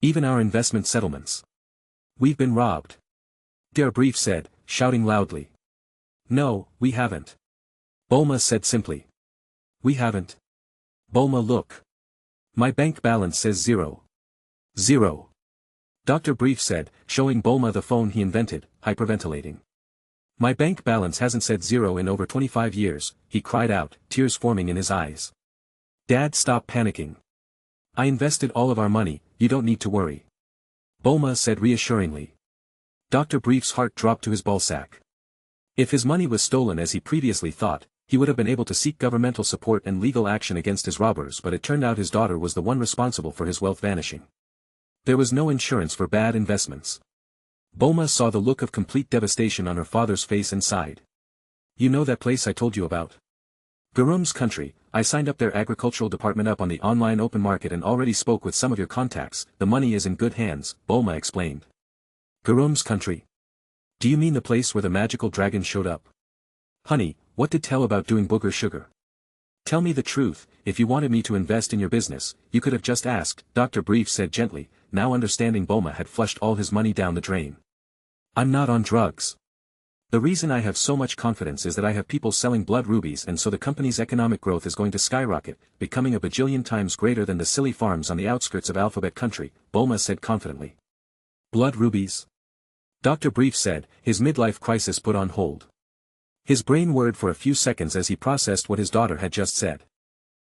Even our investment settlements. We've been robbed. Dr. Brief said, shouting loudly. No, we haven't. Bulma said simply. We haven't. Bulma, look. My bank balance says 0. 0. Dr. Brief said, showing Bulma the phone he invented, hyperventilating. My bank balance hasn't said zero in over 25 years, he cried out, tears forming in his eyes. Dad, stop panicking. I invested all of our money, you don't need to worry. Bulma said reassuringly. Dr. Brief's heart dropped to his ballsack. If his money was stolen as he previously thought, he would have been able to seek governmental support and legal action against his robbers, but it turned out his daughter was the one responsible for his wealth vanishing. There was no insurance for bad investments. Bulma saw the look of complete devastation on her father's face and sighed. You know that place I told you about? HAREM's country, I signed up their agricultural department up on the online open market and already spoke with some of your contacts, the money is in good hands, Bulma explained. HAREM's country? Do you mean the place where the magical dragon showed up? Honey, what did tell about doing booger sugar? Tell me the truth, if you wanted me to invest in your business, you could have just asked, Dr. Brief said gently, now understanding Bulma had flushed all his money down the drain. I'm not on drugs. The reason I have so much confidence is that I have people selling blood rubies, and so the company's economic growth is going to skyrocket, becoming a bajillion times greater than the silly farms on the outskirts of Alphabet Country, Bulma said confidently. Blood rubies? Dr. Brief said, his midlife crisis put on hold. His brain whirred for a few seconds as he processed what his daughter had just said.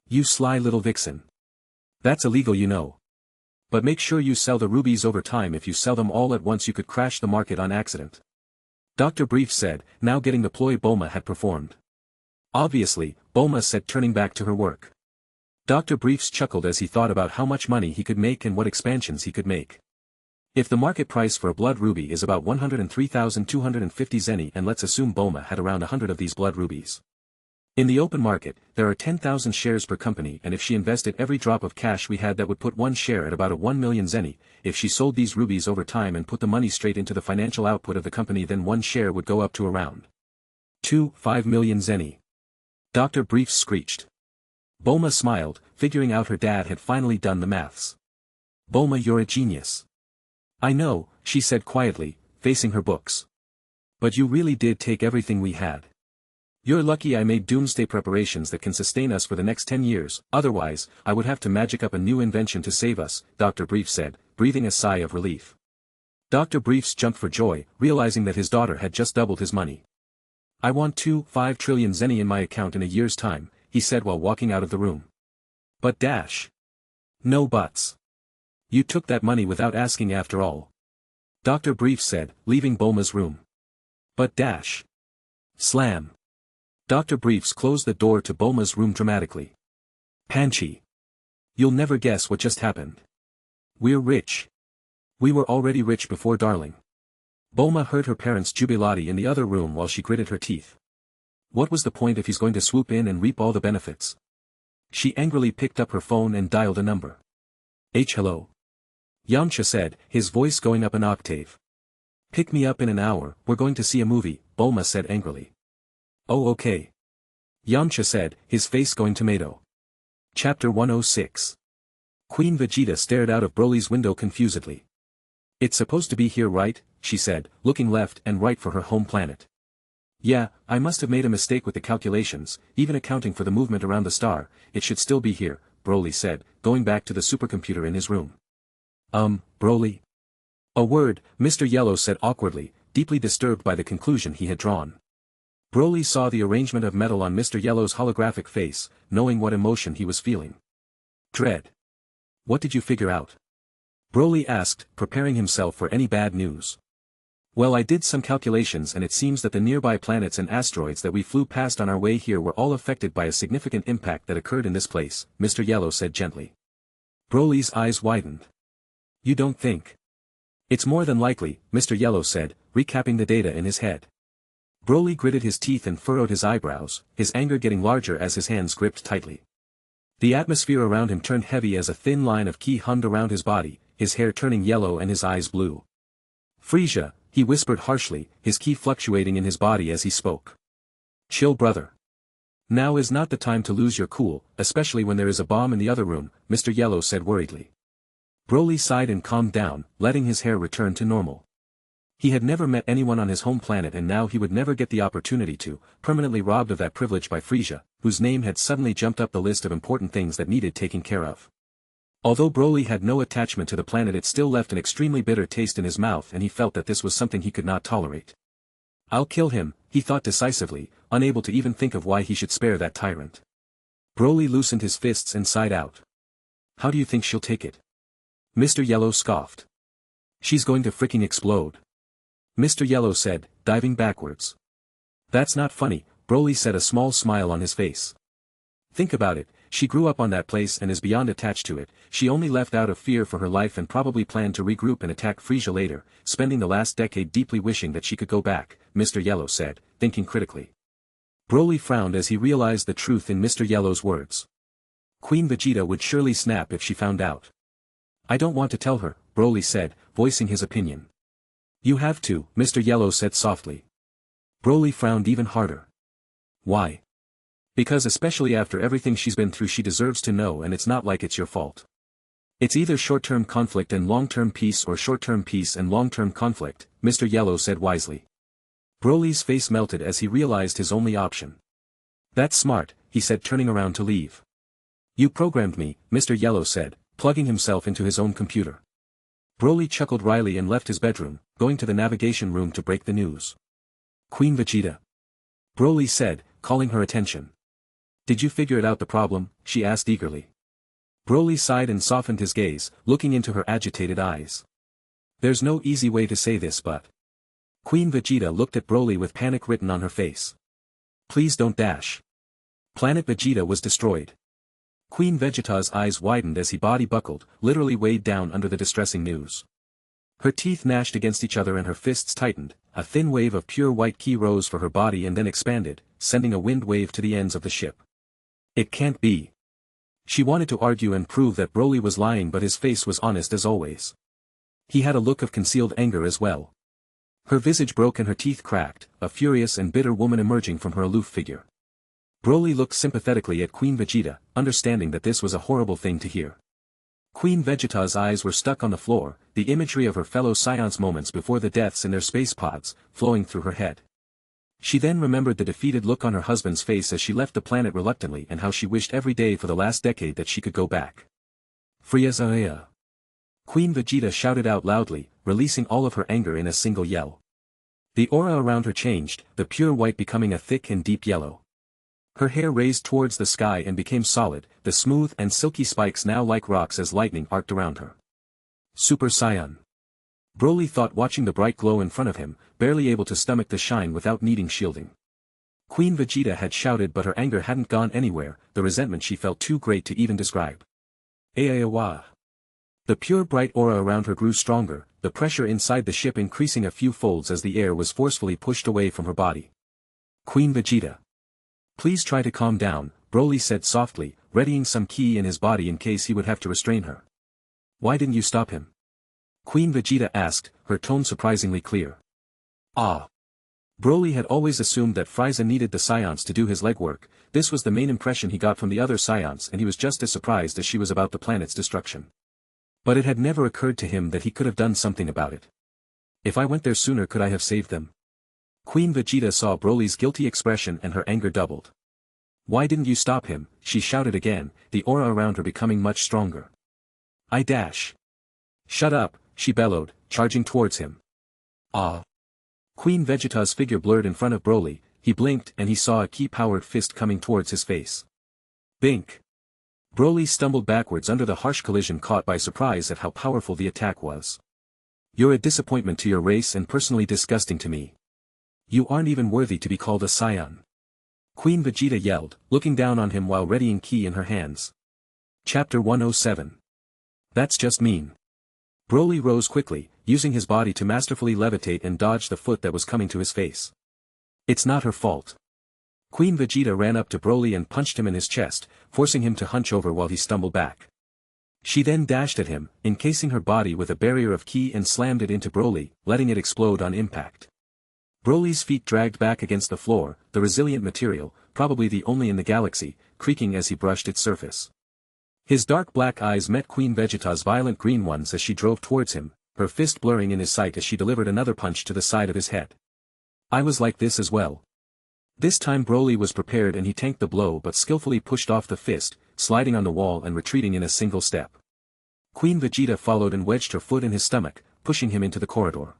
You sly little vixen. That's illegal, you know. But make sure you sell the rubies over time. If you sell them all at once you could crash the market on accident. Dr. Brief said, now getting the ploy Bulma had performed. Obviously, Bulma said, turning back to her work. Dr. Briefs chuckled as he thought about how much money he could make and what expansions he could make. If the market price for a blood ruby is about 103,250 zeni, and let's assume Bulma had around 100 of these blood rubies. In the open market, there are 10,000 shares per company, and if she invested every drop of cash we had, that would put one share at about a 1 million zeni. If she sold these rubies over time and put the money straight into the financial output of the company, then one share would go up to around 5 million zeni. Dr. Brief screeched. Bulma smiled, figuring out her dad had finally done the maths. Bulma, you're a genius. I know, she said quietly, facing her books. But you really did take everything we had. You're lucky I made doomsday preparations that can sustain us for the next 10 years, otherwise, I would have to magic up a new invention to save us, Dr. Brief said, breathing a sigh of relief. Dr. Briefs jumped for joy, realizing that his daughter had just doubled his money. I want 5 trillion zeni in my account in a year's time, he said while walking out of the room. But dash. No buts. You took that money without asking after all. Dr. Brief said, leaving Bulma's room. But dash. Slam. Dr. Briefs closed the door to Bulma's room dramatically. Panchi. You'll never guess what just happened. We're rich. We were already rich before, darling. Bulma heard her parents' jubilati in the other room while she gritted her teeth. What was the point if he's going to swoop in and reap all the benefits? She angrily picked up her phone and dialed a number. Hello. Yamcha said, his voice going up an octave. Pick me up in an hour, we're going to see a movie, Bulma said angrily. Oh okay. Yamcha said, his face going tomato. Chapter 106. Queen Vegeta stared out of Broly's window confusedly. It's supposed to be here, right? She said, looking left and right for her home planet. Yeah, I must have made a mistake with the calculations, even accounting for the movement around the star, it should still be here, Broly said, going back to the supercomputer in his room. Broly? A word, Mr. Yellow said awkwardly, deeply disturbed by the conclusion he had drawn. Broly saw the arrangement of metal on Mr. Yellow's holographic face, knowing what emotion he was feeling. Dread. What did you figure out? Broly asked, preparing himself for any bad news. Well, I did some calculations and it seems that the nearby planets and asteroids that we flew past on our way here were all affected by a significant impact that occurred in this place, Mr. Yellow said gently. Broly's eyes widened. You don't think? It's more than likely, Mr. Yellow said, recapping the data in his head. Broly gritted his teeth and furrowed his eyebrows, his anger getting larger as his hands gripped tightly. The atmosphere around him turned heavy as a thin line of ki hummed around his body, his hair turning yellow and his eyes blue. Frisia, he whispered harshly, his ki fluctuating in his body as he spoke. Chill, brother. Now is not the time to lose your cool, especially when there is a bomb in the other room, Mr. Yellow said worriedly. Broly sighed and calmed down, letting his hair return to normal. He had never met anyone on his home planet and now he would never get the opportunity to, permanently robbed of that privilege by Frisia, whose name had suddenly jumped up the list of important things that needed taking care of. Although Broly had no attachment to the planet, it still left an extremely bitter taste in his mouth, and he felt that this was something he could not tolerate. I'll kill him, he thought decisively, unable to even think of why he should spare that tyrant. Broly loosened his fists and sighed out. How do you think she'll take it? Mr. Yellow scoffed. She's going to freaking explode. Mr. Yellow said, diving backwards. That's not funny, Broly said, a small smile on his face. Think about it, she grew up on that place and is beyond attached to it. She only left out of fear for her life and probably planned to regroup and attack Frisia later, spending the last decade deeply wishing that she could go back, Mr. Yellow said, thinking critically. Broly frowned as he realized the truth in Mr. Yellow's words. Queen Vegeta would surely snap if she found out. I don't want to tell her, Broly said, voicing his opinion. You have to, Mr. Yellow said softly. Broly frowned even harder. Why? Because especially after everything she's been through, she deserves to know, and it's not like it's your fault. It's either short-term conflict and long-term peace or short-term peace and long-term conflict, Mr. Yellow said wisely. Broly's face melted as he realized his only option. That's smart, he said, turning around to leave. You programmed me, Mr. Yellow said, plugging himself into his own computer. Broly chuckled wryly and left his bedroom, going to the navigation room to break the news. Queen Vegeta. Broly said, calling her attention. Did you figure it out the problem? She asked eagerly. Broly sighed and softened his gaze, looking into her agitated eyes. There's no easy way to say this, but... Queen Vegeta looked at Broly with panic written on her face. Please don't dash. Planet Vegeta was destroyed. Queen Vegeta's eyes widened as he body buckled, literally weighed down under the distressing news. Her teeth gnashed against each other and her fists tightened, a thin wave of pure white ki rose for her body and then expanded, sending a wind wave to the ends of the ship. It can't be. She wanted to argue and prove that Broly was lying, but his face was honest as always. He had a look of concealed anger as well. Her visage broke and her teeth cracked, a furious and bitter woman emerging from her aloof figure. Broly looked sympathetically at Queen Vegeta, understanding that this was a horrible thing to hear. Queen Vegeta's eyes were stuck on the floor, the imagery of her fellow Saiyans' moments before the deaths in their space pods, flowing through her head. She then remembered the defeated look on her husband's face as she left the planet reluctantly and how she wished every day for the last decade that she could go back. Frieza! Queen Vegeta shouted out loudly, releasing all of her anger in a single yell. The aura around her changed, the pure white becoming a thick and deep yellow. Her hair raised towards the sky and became solid, the smooth and silky spikes now like rocks as lightning arced around her. Super Saiyan. Broly thought, watching the bright glow in front of him, barely able to stomach the shine without needing shielding. Queen Vegeta had shouted, but her anger hadn't gone anywhere, the resentment she felt too great to even describe. Aawa. The pure bright aura around her grew stronger, the pressure inside the ship increasing a few folds as the air was forcefully pushed away from her body. Queen Vegeta. Please try to calm down, Broly said softly, readying some ki in his body in case he would have to restrain her. Why didn't you stop him? Queen Vegeta asked, her tone surprisingly clear. Ah. Broly had always assumed that Frieza needed the Saiyans to do his legwork. This was the main impression he got from the other Saiyans, and he was just as surprised as she was about the planet's destruction. But it had never occurred to him that he could have done something about it. If I went there sooner, could I have saved them? Queen Vegeta saw Broly's guilty expression and her anger doubled. Why didn't you stop him? She shouted again, the aura around her becoming much stronger. I dash. Shut up, she bellowed, charging towards him. Ah. Queen Vegeta's figure blurred in front of Broly, he blinked and he saw a ki-powered fist coming towards his face. Bink. Broly stumbled backwards under the harsh collision, caught by surprise at how powerful the attack was. You're a disappointment to your race and personally disgusting to me. You aren't even worthy to be called a Saiyan. Queen Vegeta yelled, looking down on him while readying ki in her hands. Chapter 107. That's just mean. Broly rose quickly, using his body to masterfully levitate and dodge the foot that was coming to his face. It's not her fault. Queen Vegeta ran up to Broly and punched him in his chest, forcing him to hunch over while he stumbled back. She then dashed at him, encasing her body with a barrier of ki and slammed it into Broly, letting it explode on impact. Broly's feet dragged back against the floor, the resilient material, probably the only in the galaxy, creaking as he brushed its surface. His dark black eyes met Queen Vegeta's violent green ones as she drove towards him, her fist blurring in his sight as she delivered another punch to the side of his head. I was like this as well. This time Broly was prepared and he tanked the blow but skillfully pushed off the fist, sliding on the wall and retreating in a single step. Queen Vegeta followed and wedged her foot in his stomach, pushing him into the corridor.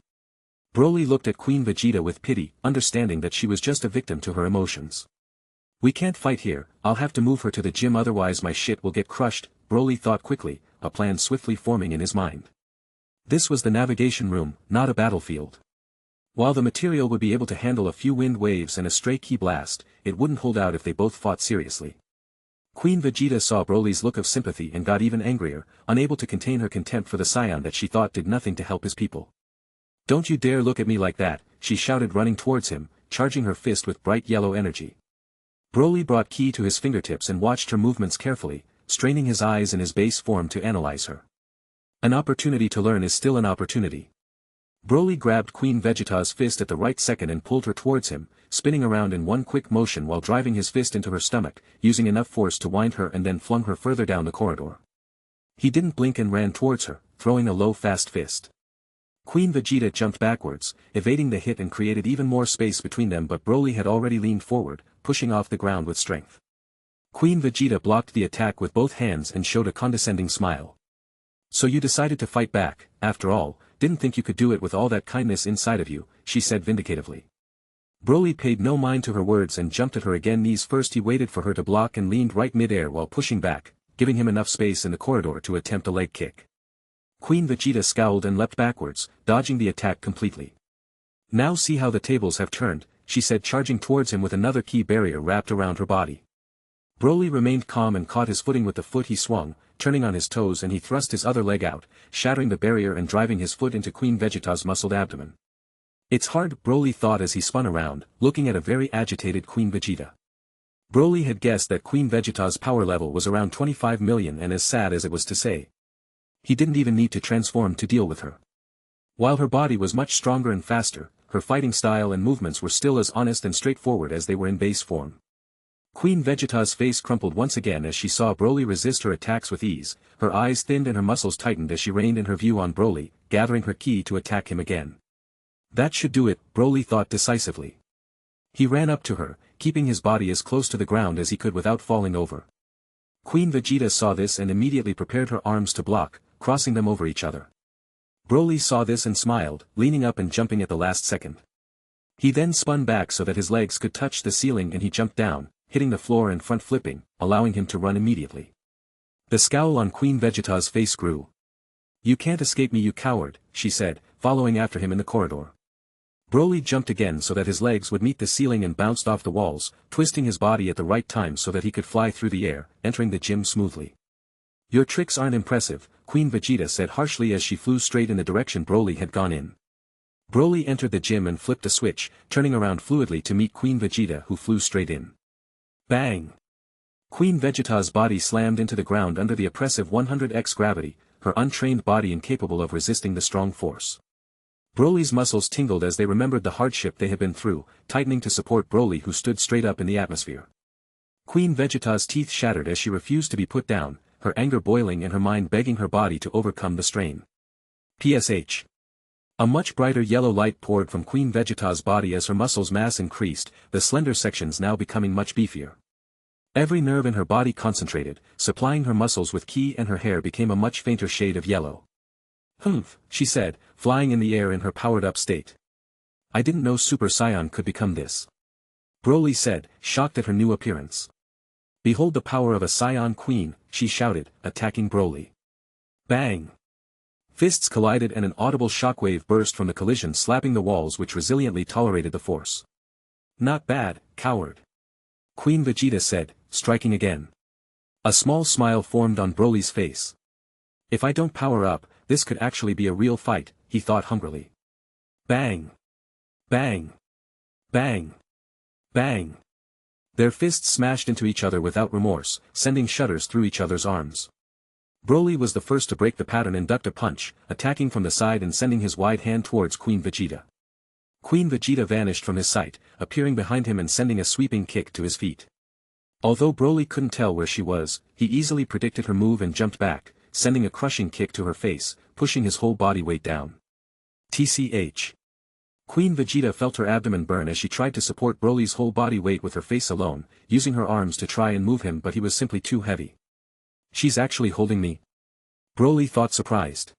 Broly looked at Queen Vegeta with pity, understanding that she was just a victim to her emotions. We can't fight here, I'll have to move her to the gym, otherwise my shit will get crushed, Broly thought quickly, a plan swiftly forming in his mind. This was the navigation room, not a battlefield. While the material would be able to handle a few wind waves and a stray ki blast, it wouldn't hold out if they both fought seriously. Queen Vegeta saw Broly's look of sympathy and got even angrier, unable to contain her contempt for the Saiyan that she thought did nothing to help his people. Don't you dare look at me like that, she shouted, running towards him, charging her fist with bright yellow energy. Broly brought ki to his fingertips and watched her movements carefully, straining his eyes in his base form to analyze her. An opportunity to learn is still an opportunity. Broly grabbed Queen Vegeta's fist at the right second and pulled her towards him, spinning around in one quick motion while driving his fist into her stomach, using enough force to wind her and then flung her further down the corridor. He didn't blink and ran towards her, throwing a low fast fist. Queen Vegeta jumped backwards, evading the hit and created even more space between them, but Broly had already leaned forward, pushing off the ground with strength. Queen Vegeta blocked the attack with both hands and showed a condescending smile. So you decided to fight back, after all, didn't think you could do it with all that kindness inside of you, she said vindicatively. Broly paid no mind to her words and jumped at her again. Knees first, he waited for her to block and leaned right mid-air while pushing back, giving him enough space in the corridor to attempt a leg kick. Queen Vegeta scowled and leapt backwards, dodging the attack completely. Now see how the tables have turned, she said, charging towards him with another ki barrier wrapped around her body. Broly remained calm and caught his footing with the foot he swung, turning on his toes, and he thrust his other leg out, shattering the barrier and driving his foot into Queen Vegeta's muscled abdomen. It's hard, Broly thought as he spun around, looking at a very agitated Queen Vegeta. Broly had guessed that Queen Vegeta's power level was around 25 million, and as sad as it was to say, he didn't even need to transform to deal with her. While her body was much stronger and faster, her fighting style and movements were still as honest and straightforward as they were in base form. Queen Vegeta's face crumpled once again as she saw Broly resist her attacks with ease, her eyes thinned and her muscles tightened as she reined in her view on Broly, gathering her ki to attack him again. That should do it, Broly thought decisively. He ran up to her, keeping his body as close to the ground as he could without falling over. Queen Vegeta saw this and immediately prepared her arms to block, crossing them over each other. Broly saw this and smiled, leaning up and jumping at the last second. He then spun back so that his legs could touch the ceiling and he jumped down, hitting the floor and front flipping, allowing him to run immediately. The scowl on Queen Vegeta's face grew. You can't escape me, you coward, she said, following after him in the corridor. Broly jumped again so that his legs would meet the ceiling and bounced off the walls, twisting his body at the right time so that he could fly through the air, entering the gym smoothly. Your tricks aren't impressive, Queen Vegeta said harshly as she flew straight in the direction Broly had gone in. Broly entered the gym and flipped a switch, turning around fluidly to meet Queen Vegeta, who flew straight in. Bang! Queen Vegeta's body slammed into the ground under the oppressive 100x gravity, her untrained body incapable of resisting the strong force. Broly's muscles tingled as they remembered the hardship they had been through, tightening to support Broly, who stood straight up in the atmosphere. Queen Vegeta's teeth shattered as she refused to be put down, her anger boiling and her mind begging her body to overcome the strain. PSH. A much brighter yellow light poured from Queen Vegeta's body as her muscles' mass increased, the slender sections now becoming much beefier. Every nerve in her body concentrated, supplying her muscles with ki, and her hair became a much fainter shade of yellow. Humph, she said, flying in the air in her powered-up state. I didn't know Super Saiyan could become this. Broly said, shocked at her new appearance. Behold the power of a Saiyan queen, she shouted, attacking Broly. Bang! Fists collided and an audible shockwave burst from the collision, slapping the walls which resiliently tolerated the force. Not bad, coward. Queen Vegeta said, striking again. A small smile formed on Broly's face. If I don't power up, this could actually be a real fight, he thought hungrily. Bang! Bang! Bang! Bang! Their fists smashed into each other without remorse, sending shudders through each other's arms. Broly was the first to break the pattern and ducked a punch, attacking from the side and sending his wide hand towards Queen Vegeta. Queen Vegeta vanished from his sight, appearing behind him and sending a sweeping kick to his feet. Although Broly couldn't tell where she was, he easily predicted her move and jumped back, sending a crushing kick to her face, pushing his whole body weight down. TCH. Queen Vegeta felt her abdomen burn as she tried to support Broly's whole body weight with her face alone, using her arms to try and move him, but he was simply too heavy. She's actually holding me. Broly thought, surprised.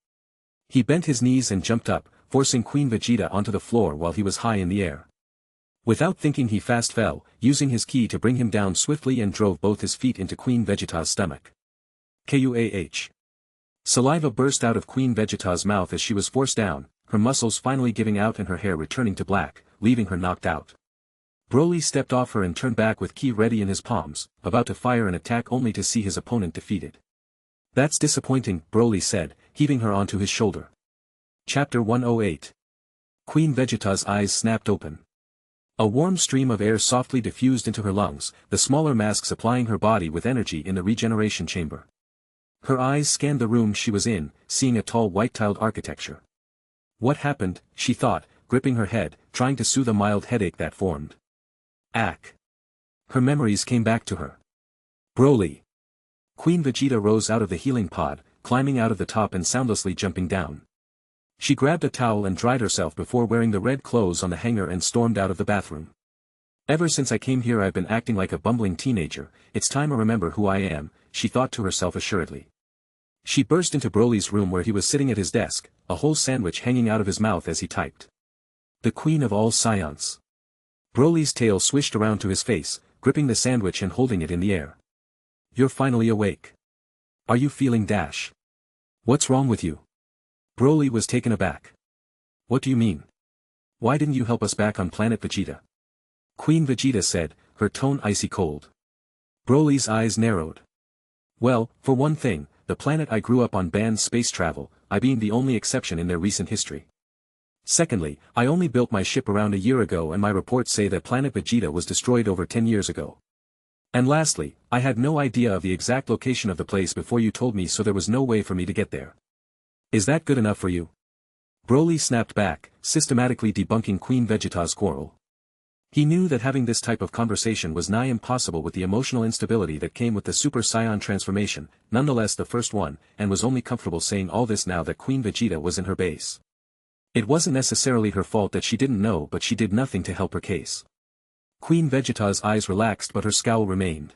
He bent his knees and jumped up, forcing Queen Vegeta onto the floor while he was high in the air. Without thinking he fast fell, using his ki to bring him down swiftly, and drove both his feet into Queen Vegeta's stomach. Kuah. Saliva burst out of Queen Vegeta's mouth as she was forced down, her muscles finally giving out and her hair returning to black, leaving her knocked out. Broly stepped off her and turned back with ki ready in his palms, about to fire an attack only to see his opponent defeated. "That's disappointing," Broly said, heaving her onto his shoulder. Chapter 108. Queen Vegeta's eyes snapped open. A warm stream of air softly diffused into her lungs, the smaller mask supplying her body with energy in the regeneration chamber. Her eyes scanned the room she was in, seeing a tall white-tiled architecture. What happened, she thought, gripping her head, trying to soothe a mild headache that formed. Ack. Her memories came back to her. Broly. Queen Vegeta rose out of the healing pod, climbing out of the top and soundlessly jumping down. She grabbed a towel and dried herself before wearing the red clothes on the hanger and stormed out of the bathroom. "Ever since I came here I've been acting like a bumbling teenager, it's time I remember who I am," she thought to herself assuredly. She burst into Broly's room where he was sitting at his desk, a whole sandwich hanging out of his mouth as he typed. "The queen of all Saiyans." Broly's tail swished around to his face, gripping the sandwich and holding it in the air. "You're finally awake. Are you feeling dash? What's wrong with you?" Broly was taken aback. "What do you mean? Why didn't you help us back on Planet Vegeta?" Queen Vegeta said, her tone icy cold. Broly's eyes narrowed. "Well, for one thing, the planet I grew up on bans space travel, I being the only exception in their recent history. Secondly, I only built my ship around a year ago and my reports say that Planet Vegeta was destroyed over 10 years ago. And lastly, I had no idea of the exact location of the place before you told me, so there was no way for me to get there. Is that good enough for you?" Broly snapped back, systematically debunking Queen Vegeta's quarrel. He knew that having this type of conversation was nigh impossible with the emotional instability that came with the Super Saiyan transformation, nonetheless the first one, and was only comfortable saying all this now that Queen Vegeta was in her base. It wasn't necessarily her fault that she didn't know, but she did nothing to help her case. Queen Vegeta's eyes relaxed but her scowl remained.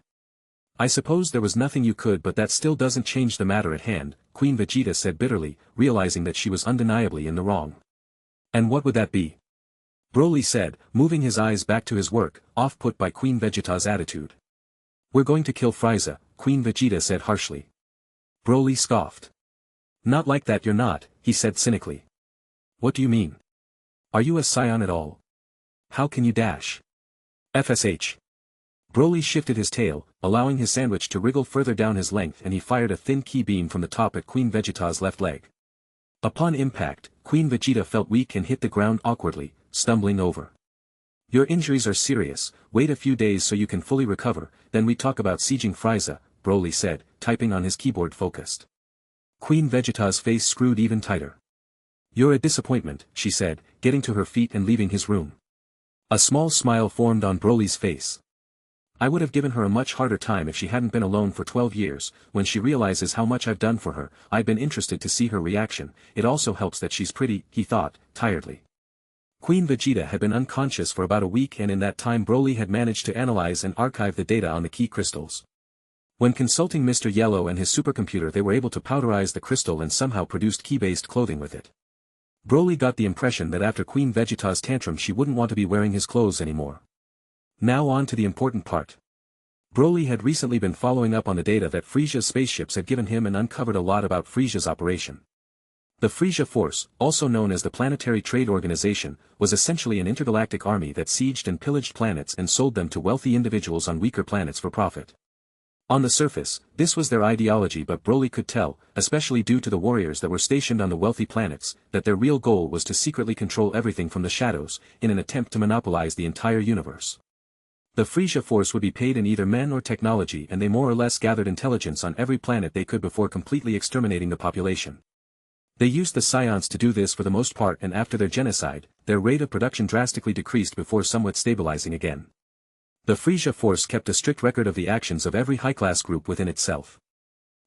"I suppose there was nothing you could, but that still doesn't change the matter at hand," Queen Vegeta said bitterly, realizing that she was undeniably in the wrong. "And what would that be?" Broly said, moving his eyes back to his work, off-put by Queen Vegeta's attitude. "We're going to kill Frieza," Queen Vegeta said harshly. Broly scoffed. "Not like that, you're not," he said cynically. "What do you mean? Are you a Saiyan at all? How can you dash?" FSH. Broly shifted his tail, allowing his sandwich to wriggle further down his length, and he fired a thin ki beam from the top at Queen Vegeta's left leg. Upon impact, Queen Vegeta felt weak and hit the ground awkwardly, stumbling over. "Your injuries are serious, wait a few days so you can fully recover, then we talk about sieging Frieza," Broly said, typing on his keyboard focused. Queen Vegeta's face screwed even tighter. "You're a disappointment," she said, getting to her feet and leaving his room. A small smile formed on Broly's face. "I would have given her a much harder time if she hadn't been alone for 12 years, when she realizes how much I've done for her, I've been interested to see her reaction, it also helps that she's pretty," he thought, tiredly. Queen Vegeta had been unconscious for about a week, and in that time Broly had managed to analyze and archive the data on the ki crystals. When consulting Mr. Yellow and his supercomputer, they were able to powderize the crystal and somehow produced ki-based clothing with it. Broly got the impression that after Queen Vegeta's tantrum she wouldn't want to be wearing his clothes anymore. Now on to the important part. Broly had recently been following up on the data that Frieza's spaceships had given him and uncovered a lot about Frieza's operation. The Frieza Force, also known as the Planetary Trade Organization, was essentially an intergalactic army that sieged and pillaged planets and sold them to wealthy individuals on weaker planets for profit. On the surface, this was their ideology, but Broly could tell, especially due to the warriors that were stationed on the wealthy planets, that their real goal was to secretly control everything from the shadows, in an attempt to monopolize the entire universe. The Frieza Force would be paid in either men or technology, and they more or less gathered intelligence on every planet they could before completely exterminating the population. They used the Saiyans to do this for the most part, and after their genocide, their rate of production drastically decreased before somewhat stabilizing again. The Frieza Force kept a strict record of the actions of every high-class group within itself.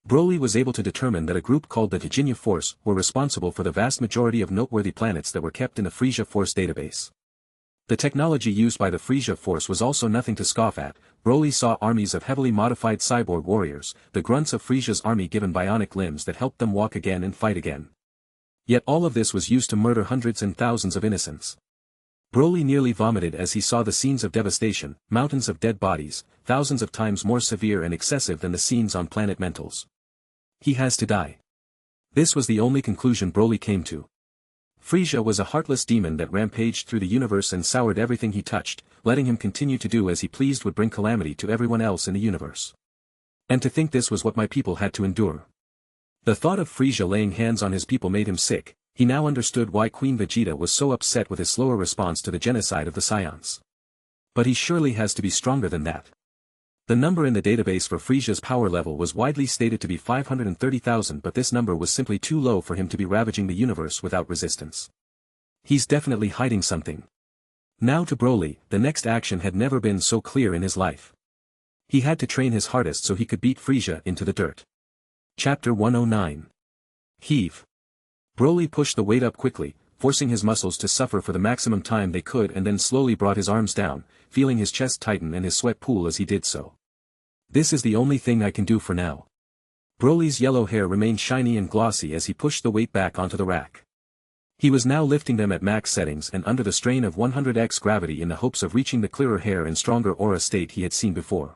Broly was able to determine that a group called the Tgthegood Force were responsible for the vast majority of noteworthy planets that were kept in the Frieza Force database. The technology used by the Frisia force was also nothing to scoff at. Broly saw armies of heavily modified cyborg warriors, the grunts of Frisia's army given bionic limbs that helped them walk again and fight again. Yet all of this was used to murder hundreds and thousands of innocents. Broly nearly vomited as he saw the scenes of devastation, mountains of dead bodies, thousands of times more severe and excessive than the scenes on Planet Mentals. He has to die. This was the only conclusion Broly came to. Frisia was a heartless demon that rampaged through the universe and soured everything he touched, letting him continue to do as he pleased would bring calamity to everyone else in the universe. And to think this was what my people had to endure. The thought of Frisia laying hands on his people made him sick. He now understood why Queen Vegeta was so upset with his slower response to the genocide of the Saiyans. But he surely has to be stronger than that. The number in the database for Frisia's power level was widely stated to be 530,000, but this number was simply too low for him to be ravaging the universe without resistance. He's definitely hiding something. Now to Broly, the next action had never been so clear in his life. He had to train his hardest so he could beat Frisia into the dirt. Chapter 109. Heave. Broly pushed the weight up quickly, forcing his muscles to suffer for the maximum time they could, and then slowly brought his arms down, feeling his chest tighten and his sweat pool as he did so. This is the only thing I can do for now. Broly's yellow hair remained shiny and glossy as he pushed the weight back onto the rack. He was now lifting them at max settings and under the strain of 100x gravity in the hopes of reaching the clearer hair and stronger aura state he had seen before.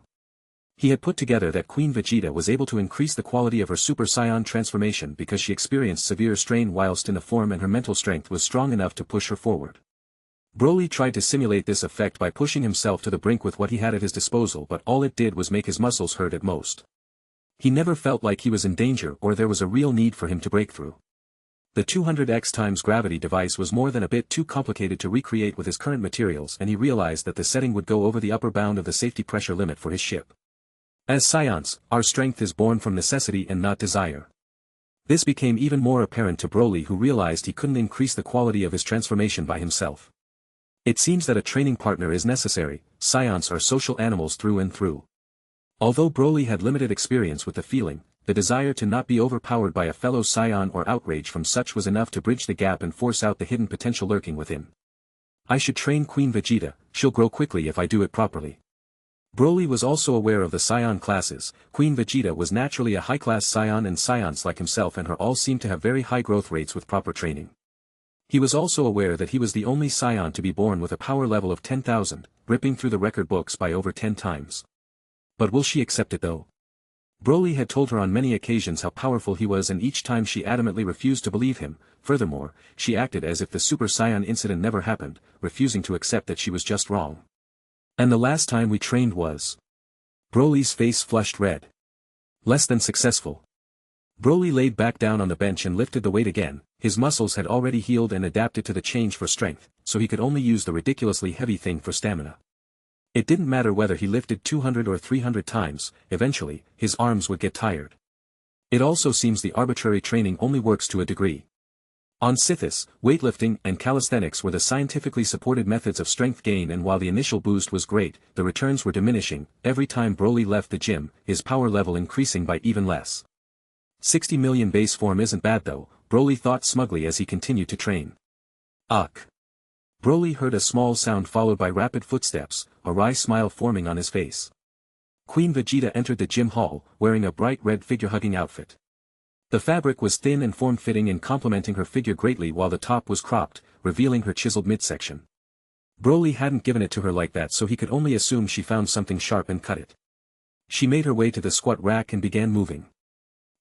He had put together that Queen Vegeta was able to increase the quality of her Super Saiyan transformation because she experienced severe strain whilst in the form, and her mental strength was strong enough to push her forward. Broly tried to simulate this effect by pushing himself to the brink with what he had at his disposal, but all it did was make his muscles hurt at most. He never felt like he was in danger or there was a real need for him to break through. The 200x times gravity device was more than a bit too complicated to recreate with his current materials, and he realized that the setting would go over the upper bound of the safety pressure limit for his ship. As Saiyans, our strength is born from necessity and not desire. This became even more apparent to Broly, who realized he couldn't increase the quality of his transformation by himself. It seems that a training partner is necessary. Saiyans are social animals through and through. Although Broly had limited experience with the feeling, the desire to not be overpowered by a fellow Saiyan or outrage from such was enough to bridge the gap and force out the hidden potential lurking within. I should train Queen Vegeta, she'll grow quickly if I do it properly. Broly was also aware of the Saiyan classes. Queen Vegeta was naturally a high-class Saiyan, and Saiyans like himself and her all seemed to have very high growth rates with proper training. He was also aware that he was the only Saiyan to be born with a power level of 10,000, ripping through the record books by over 10 times. But will she accept it though? Broly had told her on many occasions how powerful he was, and each time she adamantly refused to believe him. Furthermore, she acted as if the Super Saiyan incident never happened, refusing to accept that she was just wrong. And the last time we trained was... Broly's face flushed red. Less than successful. Broly laid back down on the bench and lifted the weight again. His muscles had already healed and adapted to the change for strength, so he could only use the ridiculously heavy thing for stamina. It didn't matter whether he lifted 200 or 300 times, eventually, his arms would get tired. It also seems the arbitrary training only works to a degree. On Sithis, weightlifting and calisthenics were the scientifically supported methods of strength gain, and while the initial boost was great, the returns were diminishing. Every time Broly left the gym, his power level increasing by even less. 60 million base form isn't bad though, Broly thought smugly as he continued to train. Ugh. Broly heard a small sound followed by rapid footsteps, a wry smile forming on his face. Queen Vegeta entered the gym hall, wearing a bright red figure-hugging outfit. The fabric was thin and form-fitting and complementing her figure greatly, while the top was cropped, revealing her chiseled midsection. Broly hadn't given it to her like that, so he could only assume she found something sharp and cut it. She made her way to the squat rack and began moving.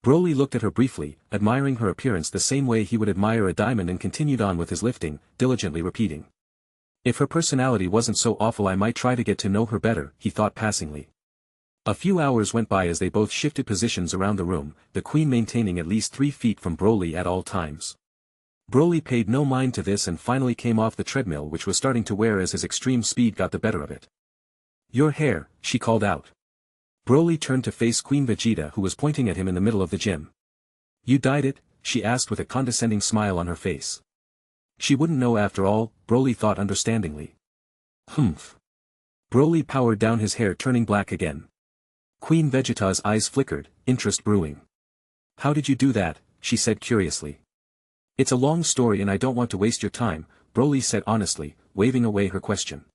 Broly looked at her briefly, admiring her appearance the same way he would admire a diamond, and continued on with his lifting, diligently repeating. If her personality wasn't so awful I might try to get to know her better, he thought passingly. A few hours went by as they both shifted positions around the room, the queen maintaining at least 3 feet from Broly at all times. Broly paid no mind to this and finally came off the treadmill, which was starting to wear as his extreme speed got the better of it. Your hair, she called out. Broly turned to face Queen Vegeta, who was pointing at him in the middle of the gym. You dyed it? She asked with a condescending smile on her face. She wouldn't know after all, Broly thought understandingly. Humph. Broly powered down his hair, turning black again. Queen Vegeta's eyes flickered, interest brewing. How did you do that? She said curiously. It's a long story and I don't want to waste your time, Broly said honestly, waving away her question.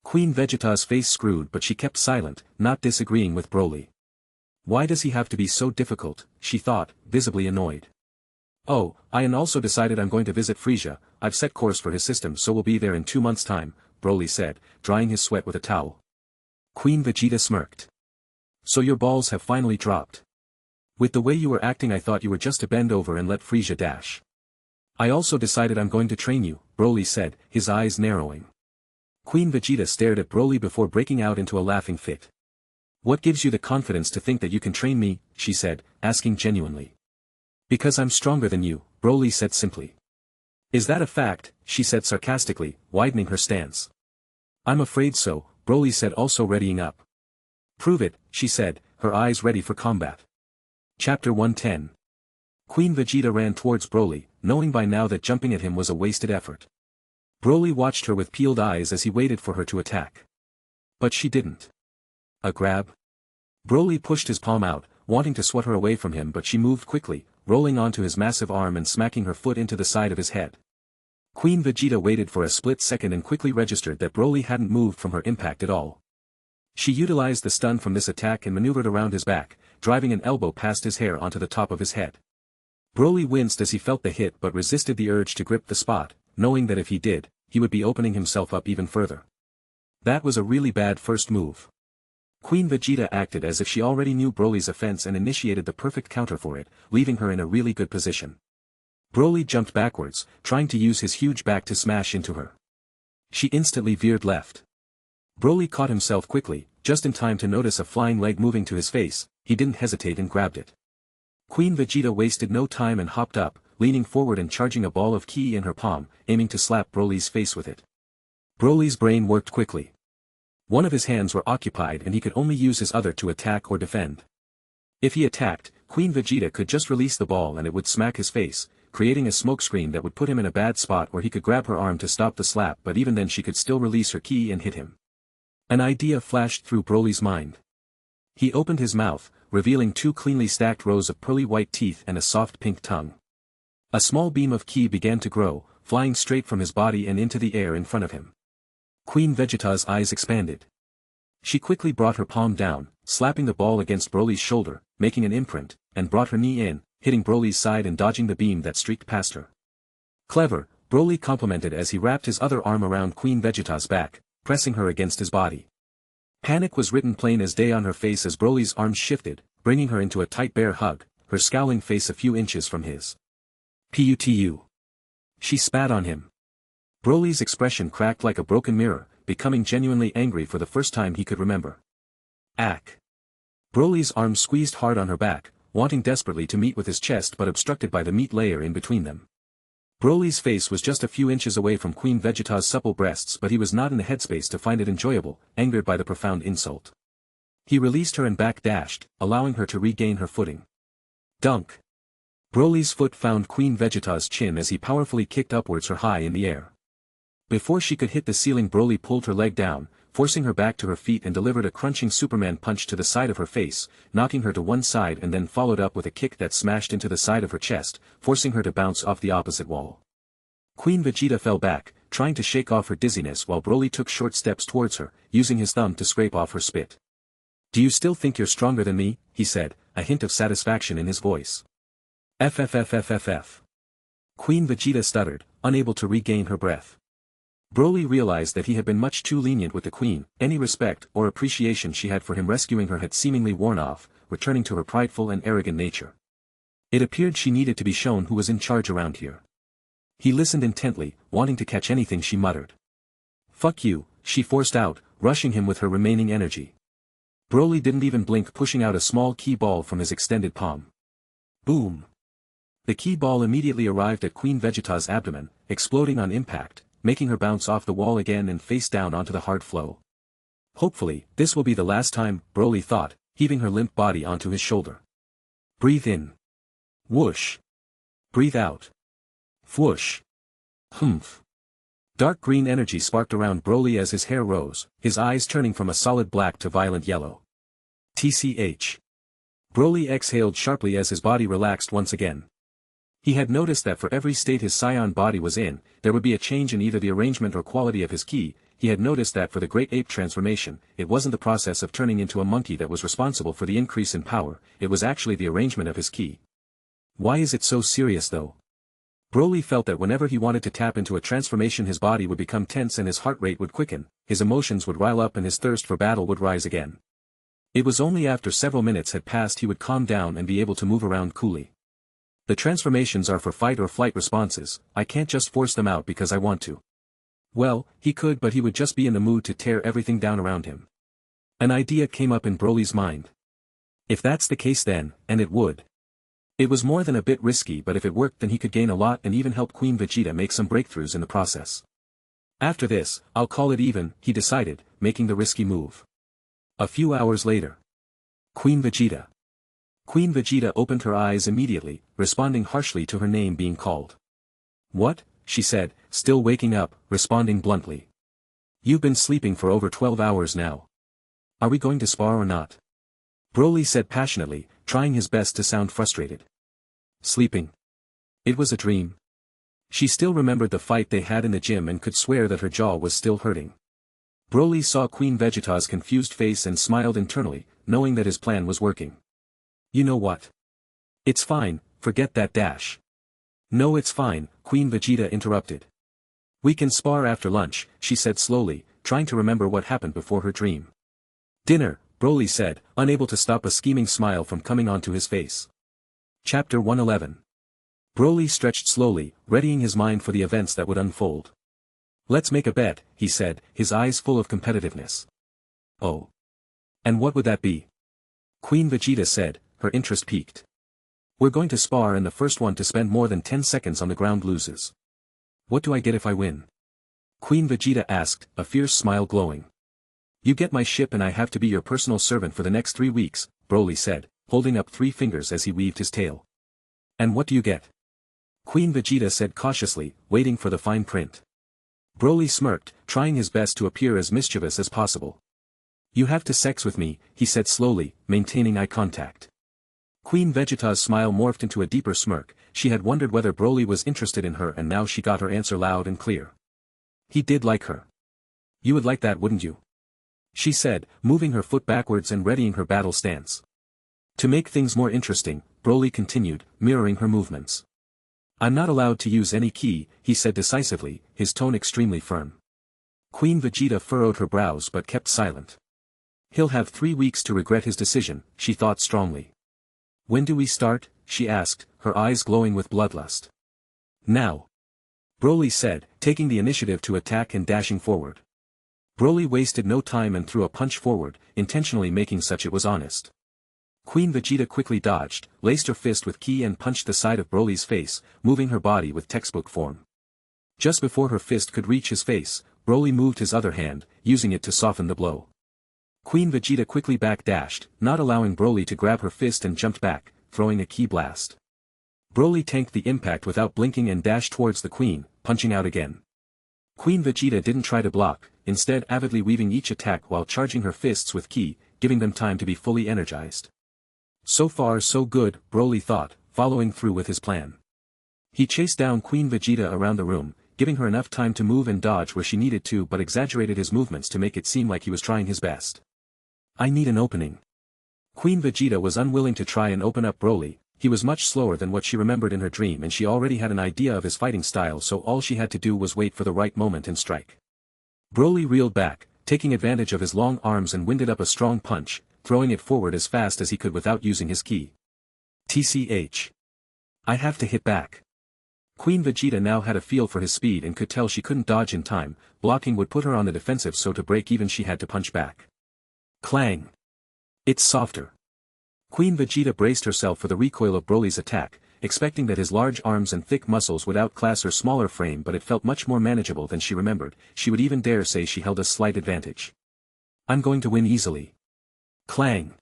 Queen Vegeta's face screwed but she kept silent, not disagreeing with Broly. Why does he have to be so difficult, she thought, visibly annoyed. Oh, I also decided I'm going to visit Frieza. I've set course for his system so we'll be there in 2 months' time, Broly said, drying his sweat with a towel. Queen Vegeta smirked. So your balls have finally dropped. With the way you were acting I thought you were just to bend over and let Frieza dash. I also decided I'm going to train you, Broly said, his eyes narrowing. Queen Vegeta stared at Broly before breaking out into a laughing fit. What gives you the confidence to think that you can train me, she said, asking genuinely. Because I'm stronger than you, Broly said simply. Is that a fact, she said sarcastically, widening her stance. I'm afraid so, Broly said also readying up. Prove it, she said, her eyes ready for combat. Chapter 110. Queen Vegeta ran towards Broly, knowing by now that jumping at him was a wasted effort. Broly watched her with peeled eyes as he waited for her to attack. But she didn't. A grab? Broly pushed his palm out, wanting to swat her away from him but she moved quickly, rolling onto his massive arm and smacking her foot into the side of his head. Queen Vegeta waited for a split second and quickly registered that Broly hadn't moved from her impact at all. She utilized the stun from this attack and maneuvered around his back, driving an elbow past his hair onto the top of his head. Broly winced as he felt the hit but resisted the urge to grip the spot, knowing that if he did, he would be opening himself up even further. That was a really bad first move. Queen Vegeta acted as if she already knew Broly's offense and initiated the perfect counter for it, leaving her in a really good position. Broly jumped backwards, trying to use his huge back to smash into her. She instantly veered left. Broly caught himself quickly, just in time to notice a flying leg moving to his face. He didn't hesitate and grabbed it. Queen Vegeta wasted no time and hopped up, leaning forward and charging a ball of ki in her palm, aiming to slap Broly's face with it. Broly's brain worked quickly. One of his hands were occupied and he could only use his other to attack or defend. If he attacked, Queen Vegeta could just release the ball and it would smack his face, creating a smokescreen that would put him in a bad spot where he could grab her arm to stop the slap but even then she could still release her ki and hit him. An idea flashed through Broly's mind. He opened his mouth, revealing 2 cleanly stacked rows of pearly white teeth and a soft pink tongue. A small beam of ki began to grow, flying straight from his body and into the air in front of him. Queen Vegeta's eyes expanded. She quickly brought her palm down, slapping the ball against Broly's shoulder, making an imprint, and brought her knee in, hitting Broly's side and dodging the beam that streaked past her. Clever, Broly complimented as he wrapped his other arm around Queen Vegeta's back, pressing her against his body. Panic was written plain as day on her face as Broly's arms shifted, bringing her into a tight bear hug, her scowling face a few inches from his. Putu. She spat on him. Broly's expression cracked like a broken mirror, becoming genuinely angry for the first time he could remember. Ack. Broly's arms squeezed hard on her back, wanting desperately to meet with his chest but obstructed by the meat layer in between them. Broly's face was just a few inches away from Queen Vegeta's supple breasts but he was not in the headspace to find it enjoyable, angered by the profound insult. He released her and back dashed, allowing her to regain her footing. Dunk. Broly's foot found Queen Vegeta's chin as he powerfully kicked upwards her high in the air. Before she could hit the ceiling Broly pulled her leg down, forcing her back to her feet and delivered a crunching Superman punch to the side of her face, knocking her to one side and then followed up with a kick that smashed into the side of her chest, forcing her to bounce off the opposite wall. Queen Vegeta fell back, trying to shake off her dizziness while Broly took short steps towards her, using his thumb to scrape off her spit. Do you still think you're stronger than me? He said, a hint of satisfaction in his voice. FFFFFF. Queen Vegeta stuttered, unable to regain her breath. Broly realized that he had been much too lenient with the queen, any respect or appreciation she had for him rescuing her had seemingly worn off, returning to her prideful and arrogant nature. It appeared she needed to be shown who was in charge around here. He listened intently, wanting to catch anything she muttered. Fuck you, she forced out, rushing him with her remaining energy. Broly didn't even blink, pushing out a small ki ball from his extended palm. Boom! The ki ball immediately arrived at Queen Vegeta's abdomen, exploding on impact, making her bounce off the wall again and face down onto the hard floor. Hopefully, this will be the last time, Broly thought, heaving her limp body onto his shoulder. Breathe in. Whoosh. Breathe out. Whoosh. Humph. Dark green energy sparked around Broly as his hair rose, his eyes turning from a solid black to violent yellow. TCH. Broly exhaled sharply as his body relaxed once again. He had noticed that for every state his Saiyan body was in, there would be a change in either the arrangement or quality of his ki. He had noticed that for the great ape transformation, it wasn't the process of turning into a monkey that was responsible for the increase in power, it was actually the arrangement of his ki. Why is it so serious though? Broly felt that whenever he wanted to tap into a transformation his body would become tense and his heart rate would quicken, his emotions would rile up and his thirst for battle would rise again. It was only after several minutes had passed he would calm down and be able to move around coolly. The transformations are for fight or flight responses, I can't just force them out because I want to. Well, he could, but he would just be in the mood to tear everything down around him. An idea came up in Broly's mind. If that's the case then, and it would. It was more than a bit risky, but if it worked then he could gain a lot and even help Queen Vegeta make some breakthroughs in the process. After this, I'll call it even, he decided, making the risky move. A few hours later. Queen Vegeta. Queen Vegeta opened her eyes immediately, responding harshly to her name being called. What? She said, still waking up, responding bluntly. You've been sleeping for over 12 hours now. Are we going to spar or not? Broly said passionately, trying his best to sound frustrated. Sleeping. It was a dream. She still remembered the fight they had in the gym and could swear that her jaw was still hurting. Broly saw Queen Vegeta's confused face and smiled internally, knowing that his plan was working. You know what? It's fine, forget that dash. No, it's fine, Queen Vegeta interrupted. We can spar after lunch, she said slowly, trying to remember what happened before her dream. Dinner, Broly said, unable to stop a scheming smile from coming onto his face. Chapter 111. Broly stretched slowly, readying his mind for the events that would unfold. Let's make a bet, he said, his eyes full of competitiveness. Oh. And what would that be? Queen Vegeta said, her interest piqued. We're going to spar and the first one to spend more than 10 seconds on the ground loses. What do I get if I win? Queen Vegeta asked, a fierce smile glowing. You get my ship and I have to be your personal servant for the next 3 weeks, Broly said, holding up 3 fingers as he weaved his tail. And what do you get? Queen Vegeta said cautiously, waiting for the fine print. Broly smirked, trying his best to appear as mischievous as possible. You have to sex with me, he said slowly, maintaining eye contact. Queen Vegeta's smile morphed into a deeper smirk, she had wondered whether Broly was interested in her and now she got her answer loud and clear. He did like her. You would like that, wouldn't you? She said, moving her foot backwards and readying her battle stance. To make things more interesting, Broly continued, mirroring her movements. I'm not allowed to use any ki, he said decisively, his tone extremely firm. Queen Vegeta furrowed her brows but kept silent. He'll have 3 weeks to regret his decision, she thought strongly. When do we start? She asked, her eyes glowing with bloodlust. Now. Broly said, taking the initiative to attack and dashing forward. Broly wasted no time and threw a punch forward, intentionally making such it was honest. Queen Vegeta quickly dodged, laced her fist with ki and punched the side of Broly's face, moving her body with textbook form. Just before her fist could reach his face, Broly moved his other hand, using it to soften the blow. Queen Vegeta quickly back-dashed, not allowing Broly to grab her fist and jumped back, throwing a ki blast. Broly tanked the impact without blinking and dashed towards the queen, punching out again. Queen Vegeta didn't try to block, instead avidly weaving each attack while charging her fists with ki, giving them time to be fully energized. So far so good, Broly thought, following through with his plan. He chased down Queen Vegeta around the room, giving her enough time to move and dodge where she needed to but exaggerated his movements to make it seem like he was trying his best. I need an opening. Queen Vegeta was unwilling to try and open up Broly, he was much slower than what she remembered in her dream and she already had an idea of his fighting style so all she had to do was wait for the right moment and strike. Broly reeled back, taking advantage of his long arms and winded up a strong punch, throwing it forward as fast as he could without using his ki. TCH. I have to hit back. Queen Vegeta now had a feel for his speed and could tell she couldn't dodge in time, blocking would put her on the defensive so to break even she had to punch back. Clang. It's softer. Queen Vegeta braced herself for the recoil of Broly's attack, expecting that his large arms and thick muscles would outclass her smaller frame but it felt much more manageable than she remembered, she would even dare say she held a slight advantage. I'm going to win easily. Clang.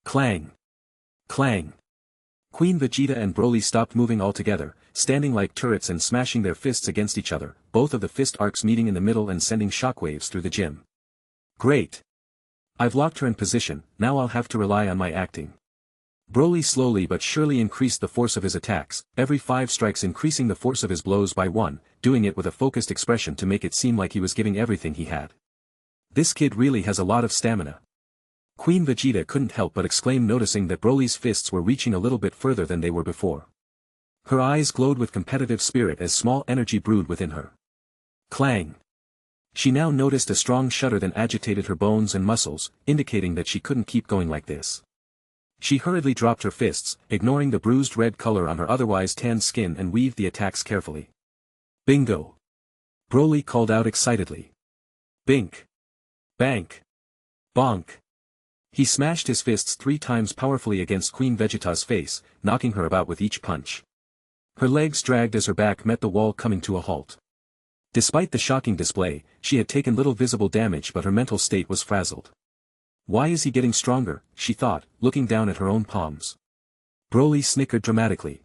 Clang. Clang. Queen Vegeta and Broly stopped moving altogether, standing like turrets and smashing their fists against each other, both of the fist arcs meeting in the middle and sending shockwaves through the gym. Great. I've locked her in position, now I'll have to rely on my acting. Broly slowly but surely increased the force of his attacks, every 5 strikes increasing the force of his blows by 1, doing it with a focused expression to make it seem like he was giving everything he had. This kid really has a lot of stamina. Queen Vegeta couldn't help but exclaim, noticing that Broly's fists were reaching a little bit further than they were before. Her eyes glowed with competitive spirit as small energy brewed within her. Clang! She now noticed a strong shudder that agitated her bones and muscles, indicating that she couldn't keep going like this. She hurriedly dropped her fists, ignoring the bruised red color on her otherwise tanned skin, and weaved the attacks carefully. Bingo! Broly called out excitedly. Bink! Bank! Bonk! He smashed his fists 3 times powerfully against Queen Vegeta's face, knocking her about with each punch. Her legs dragged as her back met the wall, coming to a halt. Despite the shocking display, she had taken little visible damage, but her mental state was frazzled. Why is he getting stronger, she thought, looking down at her own palms. Broly snickered dramatically.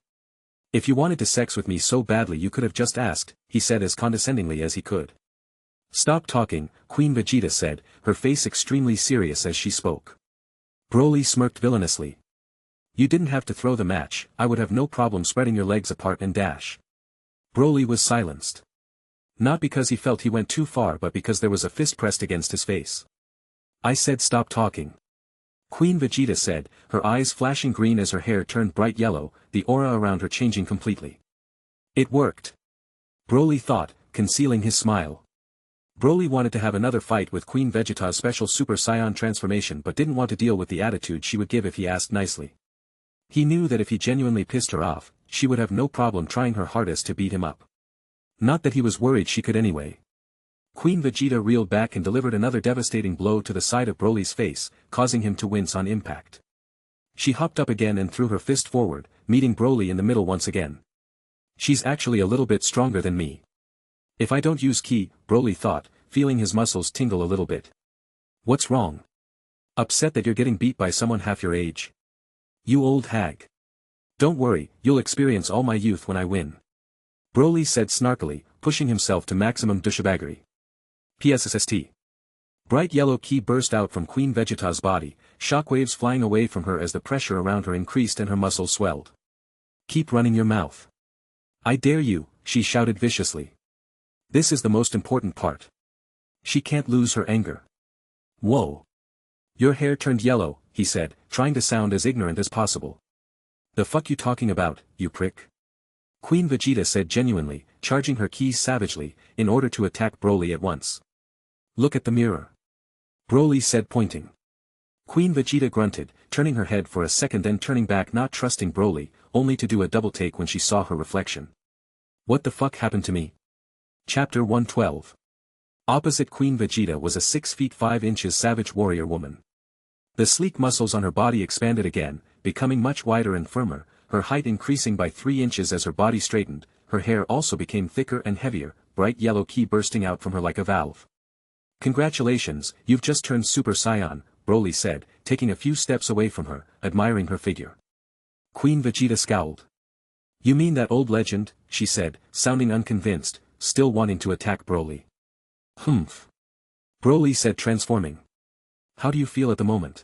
If you wanted to sex with me so badly you could have just asked, he said as condescendingly as he could. Stop talking, Queen Vegeta said, her face extremely serious as she spoke. Broly smirked villainously. You didn't have to throw the match, I would have no problem spreading your legs apart and dash. Broly was silenced. Not because he felt he went too far, but because there was a fist pressed against his face. I said stop talking. Queen Vegeta said, her eyes flashing green as her hair turned bright yellow, the aura around her changing completely. It worked. Broly thought, concealing his smile. Broly wanted to have another fight with Queen Vegeta's special Super Saiyan transformation, but didn't want to deal with the attitude she would give if he asked nicely. He knew that if he genuinely pissed her off, she would have no problem trying her hardest to beat him up. Not that he was worried she could anyway. Queen Vegeta reeled back and delivered another devastating blow to the side of Broly's face, causing him to wince on impact. She hopped up again and threw her fist forward, meeting Broly in the middle once again. She's actually a little bit stronger than me. If I don't use ki, Broly thought, feeling his muscles tingle a little bit. What's wrong? Upset that you're getting beat by someone half your age? You old hag. Don't worry, you'll experience all my youth when I win. Broly said snarkily, pushing himself to maximum douchebaggery. PSSST. Bright yellow ki burst out from Queen Vegeta's body, shockwaves flying away from her as the pressure around her increased and her muscles swelled. Keep running your mouth. I dare you, she shouted viciously. This is the most important part. She can't lose her anger. Whoa. Your hair turned yellow, he said, trying to sound as ignorant as possible. The fuck you talking about, you prick? Queen Vegeta said genuinely, charging her keys savagely, in order to attack Broly at once. Look at the mirror. Broly said, pointing. Queen Vegeta grunted, turning her head for a second, then turning back, not trusting Broly, only to do a double take when she saw her reflection. What the fuck happened to me? Chapter 112. Opposite Queen Vegeta was a 6 feet 5 inches savage warrior woman. The sleek muscles on her body expanded again, becoming much wider and firmer, her height increasing by 3 inches as her body straightened. Her hair also became thicker and heavier, bright yellow ki bursting out from her like a valve. Congratulations, you've just turned Super Saiyan, Broly said, taking a few steps away from her, admiring her figure. Queen Vegeta scowled. You mean that old legend, she said, sounding unconvinced, still wanting to attack Broly. Humph. Broly said, transforming. How do you feel at the moment?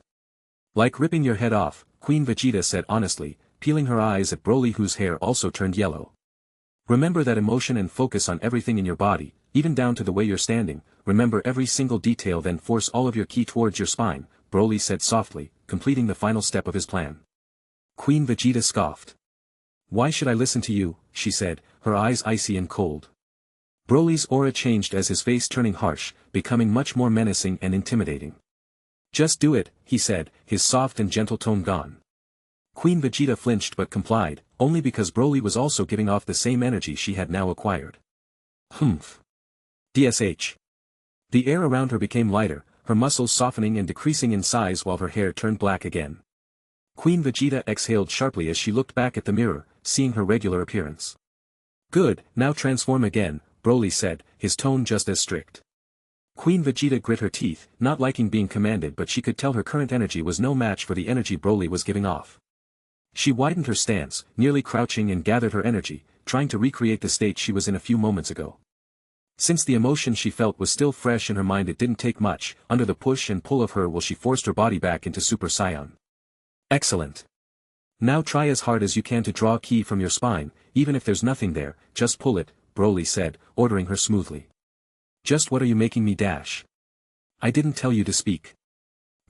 Like ripping your head off, Queen Vegeta said honestly, peeling her eyes at Broly, whose hair also turned yellow. Remember that emotion and focus on everything in your body, even down to the way you're standing. Remember every single detail, then force all of your ki towards your spine, Broly said softly, completing the final step of his plan. Queen Vegeta scoffed. Why should I listen to you, she said, her eyes icy and cold. Broly's aura changed as his face turning harsh, becoming much more menacing and intimidating. Just do it, he said, his soft and gentle tone gone. Queen Vegeta flinched but complied, only because Broly was also giving off the same energy she had now acquired. Humph. DSH. The air around her became lighter, her muscles softening and decreasing in size while her hair turned black again. Queen Vegeta exhaled sharply as she looked back at the mirror, seeing her regular appearance. Good, now transform again, Broly said, his tone just as strict. Queen Vegeta grit her teeth, not liking being commanded, but she could tell her current energy was no match for the energy Broly was giving off. She widened her stance, nearly crouching, and gathered her energy, trying to recreate the state she was in a few moments ago. Since the emotion she felt was still fresh in her mind, it didn't take much. Under the push and pull of her will, she forced her body back into Super Saiyan. Excellent. Now try as hard as you can to draw ki from your spine, even if there's nothing there, just pull it, Broly said, ordering her smoothly. Just what are you making me dash? I didn't tell you to speak.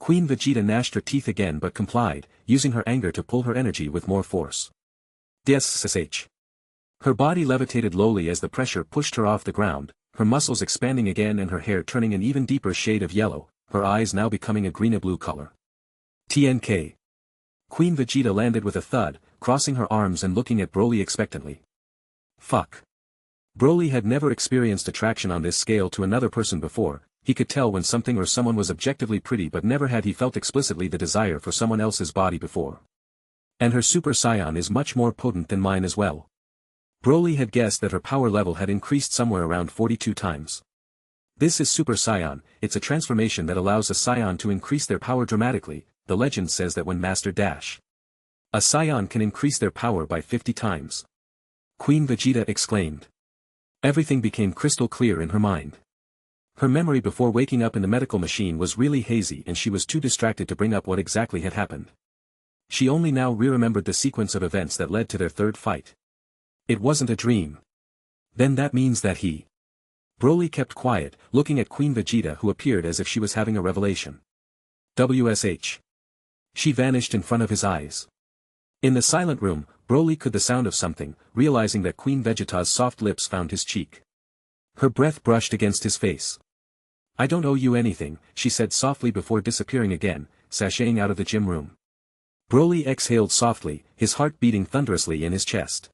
Queen Vegeta gnashed her teeth again but complied, using her anger to pull her energy with more force. Desperation. Her body levitated lowly as the pressure pushed her off the ground, her muscles expanding again and her hair turning an even deeper shade of yellow, her eyes now becoming a greeny-blue color. TNK. Queen Vegeta landed with a thud, crossing her arms and looking at Broly expectantly. Fuck. Broly had never experienced attraction on this scale to another person before. He could tell when something or someone was objectively pretty, but never had he felt explicitly the desire for someone else's body before. And her Super Saiyan is much more potent than mine as well. Broly had guessed that her power level had increased somewhere around 42 times. This is Super Saiyan. It's a transformation that allows a Saiyan to increase their power dramatically. The legend says that when Master Dash, a Saiyan can increase their power by 50 times. Queen Vegeta exclaimed. Everything became crystal clear in her mind. Her memory before waking up in the medical machine was really hazy and she was too distracted to bring up what exactly had happened. She only now remembered the sequence of events that led to their third fight. It wasn't a dream. Then that means that he... Broly kept quiet, looking at Queen Vegeta who appeared as if she was having a revelation. WSH. She vanished in front of his eyes. In the silent room, Broly could the sound of something, realizing that Queen Vegeta's soft lips found his cheek. Her breath brushed against his face. I don't owe you anything, she said softly before disappearing again, sashaying out of the gym room. Broly exhaled softly, his heart beating thunderously in his chest.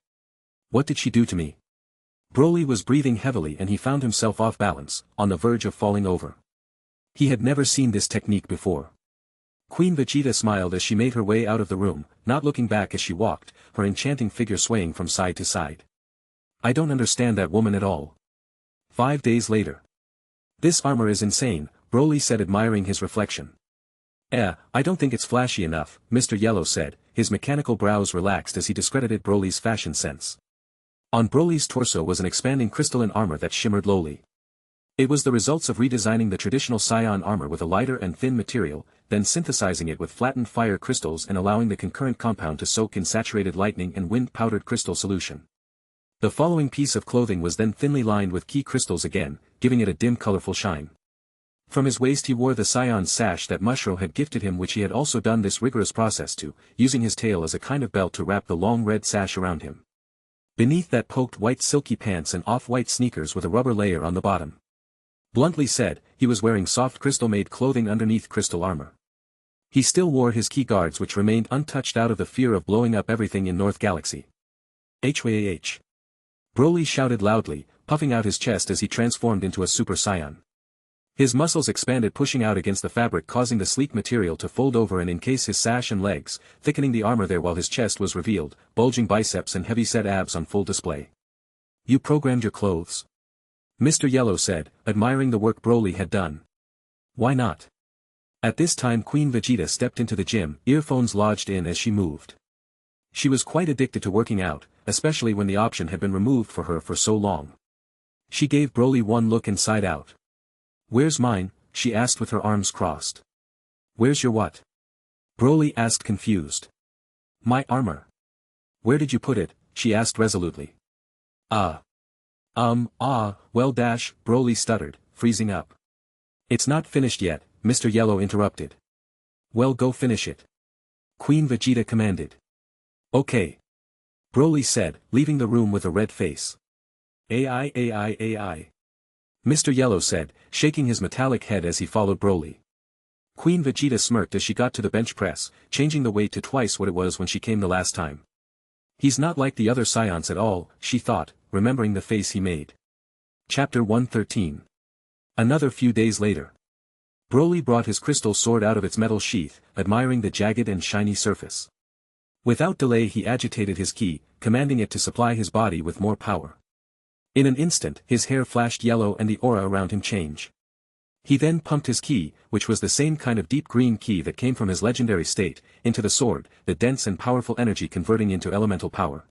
What did she do to me? Broly was breathing heavily and he found himself off balance, on the verge of falling over. He had never seen this technique before. Queen Vegeta smiled as she made her way out of the room, not looking back as she walked, her enchanting figure swaying from side to side. I don't understand that woman at all. 5 days later. This armor is insane, Broly said admiring his reflection. I don't think it's flashy enough, Mr. Yellow said, his mechanical brows relaxed as he discredited Broly's fashion sense. On Broly's torso was an expanding crystalline armor that shimmered lowly. It was the results of redesigning the traditional Saiyan armor with a lighter and thin material, then synthesizing it with flattened fire crystals and allowing the concurrent compound to soak in saturated lightning and wind powdered crystal solution. The following piece of clothing was then thinly lined with key crystals again, giving it a dim colorful shine. From his waist he wore the Saiyan sash that Mushro had gifted him, which he had also done this rigorous process to, using his tail as a kind of belt to wrap the long red sash around him. Beneath that poked white silky pants and off-white sneakers with a rubber layer on the bottom. Bluntly said, he was wearing soft crystal-made clothing underneath crystal armor. He still wore his key guards which remained untouched out of the fear of blowing up everything in North Galaxy. HYAH. Broly shouted loudly, puffing out his chest as he transformed into a Super Saiyan. His muscles expanded, pushing out against the fabric, causing the sleek material to fold over and encase his sash and legs, thickening the armor there while his chest was revealed, bulging biceps and heavy-set abs on full display. You programmed your clothes? Mr. Yellow said, admiring the work Broly had done. Why not? At this time Queen Vegeta stepped into the gym, earphones lodged in as she moved. She was quite addicted to working out, especially when the option had been removed for her for so long. She gave Broly one look inside out. Where's mine? She asked with her arms crossed. Where's your what? Broly asked confused. My armor. Where did you put it? She asked resolutely. Well dash, Broly stuttered, freezing up. It's not finished yet, Mr. Yellow interrupted. Well, go finish it. Queen Vegeta commanded. Okay. Broly said, leaving the room with a red face. AI. Mr. Yellow said, shaking his metallic head as he followed Broly. Queen Vegeta smirked as she got to the bench press, changing the weight to twice what it was when she came the last time. He's not like the other Saiyans at all, she thought, remembering the face he made. Chapter 113. Another few days later. Broly brought his crystal sword out of its metal sheath, admiring the jagged and shiny surface. Without delay he agitated his ki, commanding it to supply his body with more power. In an instant his hair flashed yellow and the aura around him changed. He then pumped his ki, which was the same kind of deep green ki that came from his legendary state, into the sword, the dense and powerful energy converting into elemental power.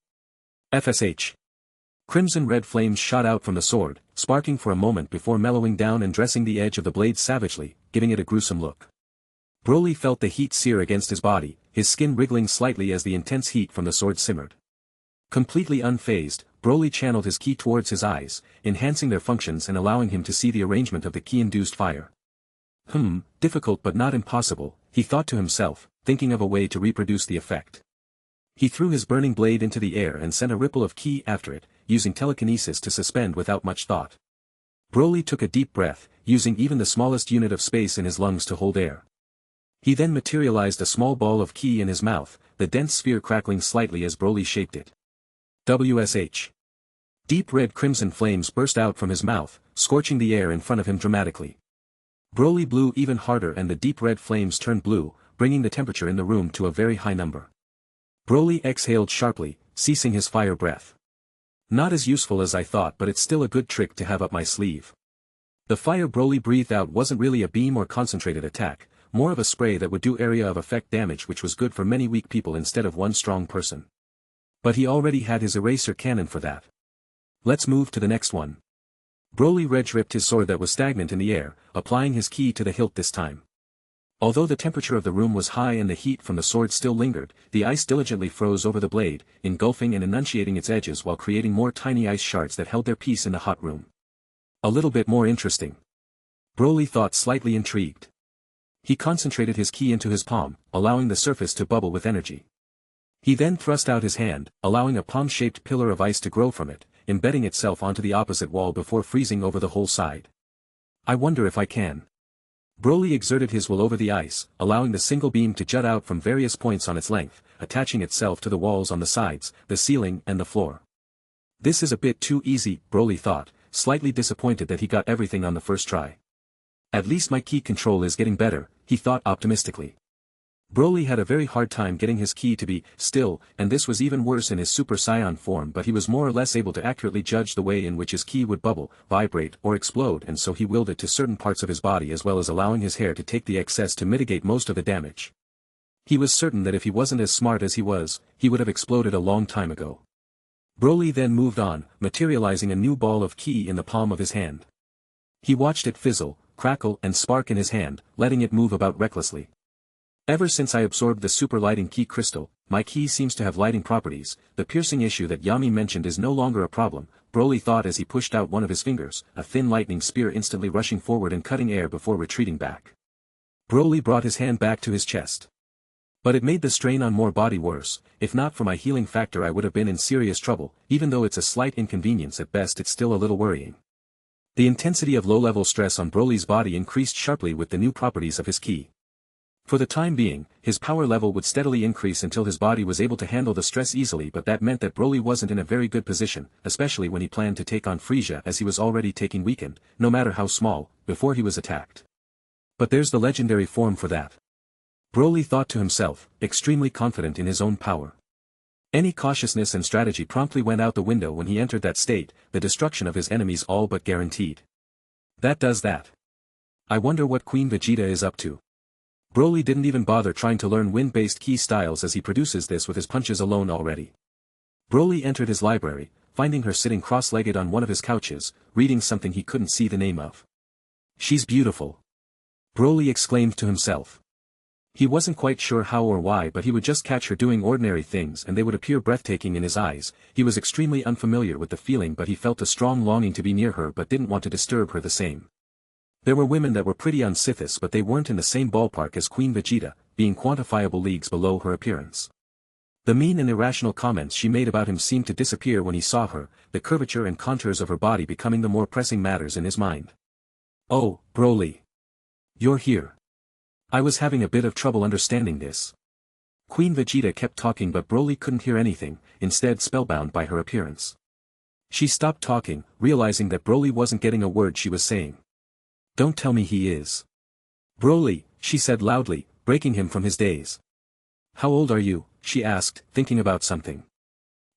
FSH. Crimson red flames shot out from the sword, sparking for a moment before mellowing down and dressing the edge of the blade savagely, giving it a gruesome look. Broly felt the heat sear against his body, his skin wriggling slightly as the intense heat from the sword simmered. Completely unfazed, Broly channeled his ki towards his eyes, enhancing their functions and allowing him to see the arrangement of the ki-induced fire. Difficult but not impossible, he thought to himself, thinking of a way to reproduce the effect. He threw his burning blade into the air and sent a ripple of ki after it, using telekinesis to suspend without much thought. Broly took a deep breath, using even the smallest unit of space in his lungs to hold air. He then materialized a small ball of ki in his mouth, the dense sphere crackling slightly as Broly shaped it. WSH. Deep red crimson flames burst out from his mouth, scorching the air in front of him dramatically. Broly blew even harder and the deep red flames turned blue, bringing the temperature in the room to a very high number. Broly exhaled sharply, ceasing his fire breath. Not as useful as I thought, but it's still a good trick to have up my sleeve. The fire Broly breathed out wasn't really a beam or concentrated attack, more of a spray that would do area of effect damage, which was good for many weak people instead of one strong person. But he already had his eraser cannon for that. Let's move to the next one. Broly ripped his sword that was stagnant in the air, applying his ki to the hilt this time. Although the temperature of the room was high and the heat from the sword still lingered, the ice diligently froze over the blade, engulfing and enunciating its edges while creating more tiny ice shards that held their peace in the hot room. A little bit more interesting. Broly thought, slightly intrigued. He concentrated his ki into his palm, allowing the surface to bubble with energy. He then thrust out his hand, allowing a palm-shaped pillar of ice to grow from it, embedding itself onto the opposite wall before freezing over the whole side. I wonder if I can. Broly exerted his will over the ice, allowing the single beam to jut out from various points on its length, attaching itself to the walls on the sides, the ceiling and the floor. This is a bit too easy, Broly thought, slightly disappointed that he got everything on the first try. At least my ki control is getting better, he thought optimistically. Broly had a very hard time getting his ki to be still, and this was even worse in his Super Saiyan form, but he was more or less able to accurately judge the way in which his ki would bubble, vibrate, or explode, and so he willed it to certain parts of his body as well as allowing his hair to take the excess to mitigate most of the damage. He was certain that if he wasn't as smart as he would have exploded a long time ago. Broly then moved on, materializing a new ball of ki in the palm of his hand. He watched it fizzle, crackle and spark in his hand, letting it move about recklessly. Ever since I absorbed the super lighting ki crystal, my ki seems to have lighting properties. The piercing issue that Yami mentioned is no longer a problem, Broly thought as he pushed out one of his fingers, a thin lightning spear instantly rushing forward and cutting air before retreating back. Broly brought his hand back to his chest. But it made the strain on more body worse. If not for my healing factor I would have been in serious trouble. Even though it's a slight inconvenience at best, it's still a little worrying. The intensity of low-level stress on Broly's body increased sharply with the new properties of his ki. For the time being, his power level would steadily increase until his body was able to handle the stress easily, but that meant that Broly wasn't in a very good position, especially when he planned to take on Frieza, as he was already taking weakened, no matter how small, before he was attacked. But there's the legendary form for that. Broly thought to himself, extremely confident in his own power. Any cautiousness and strategy promptly went out the window when he entered that state, the destruction of his enemies all but guaranteed. That does that. I wonder what Queen Vegeta is up to. Broly didn't even bother trying to learn wind-based ki styles as he produces this with his punches alone already. Broly entered his library, finding her sitting cross-legged on one of his couches, reading something he couldn't see the name of. She's beautiful. Broly exclaimed to himself. He wasn't quite sure how or why, but he would just catch her doing ordinary things and they would appear breathtaking in his eyes. He was extremely unfamiliar with the feeling, but he felt a strong longing to be near her but didn't want to disturb her the same. There were women that were pretty on Sithis, but they weren't in the same ballpark as Queen Vegeta, being quantifiable leagues below her appearance. The mean and irrational comments she made about him seemed to disappear when he saw her, the curvature and contours of her body becoming the more pressing matters in his mind. Oh, Broly. You're here. I was having a bit of trouble understanding this. Queen Vegeta kept talking but Broly couldn't hear anything, instead spellbound by her appearance. She stopped talking, realizing that Broly wasn't getting a word she was saying. Don't tell me he is. Broly, she said loudly, breaking him from his daze. How old are you? She asked, thinking about something.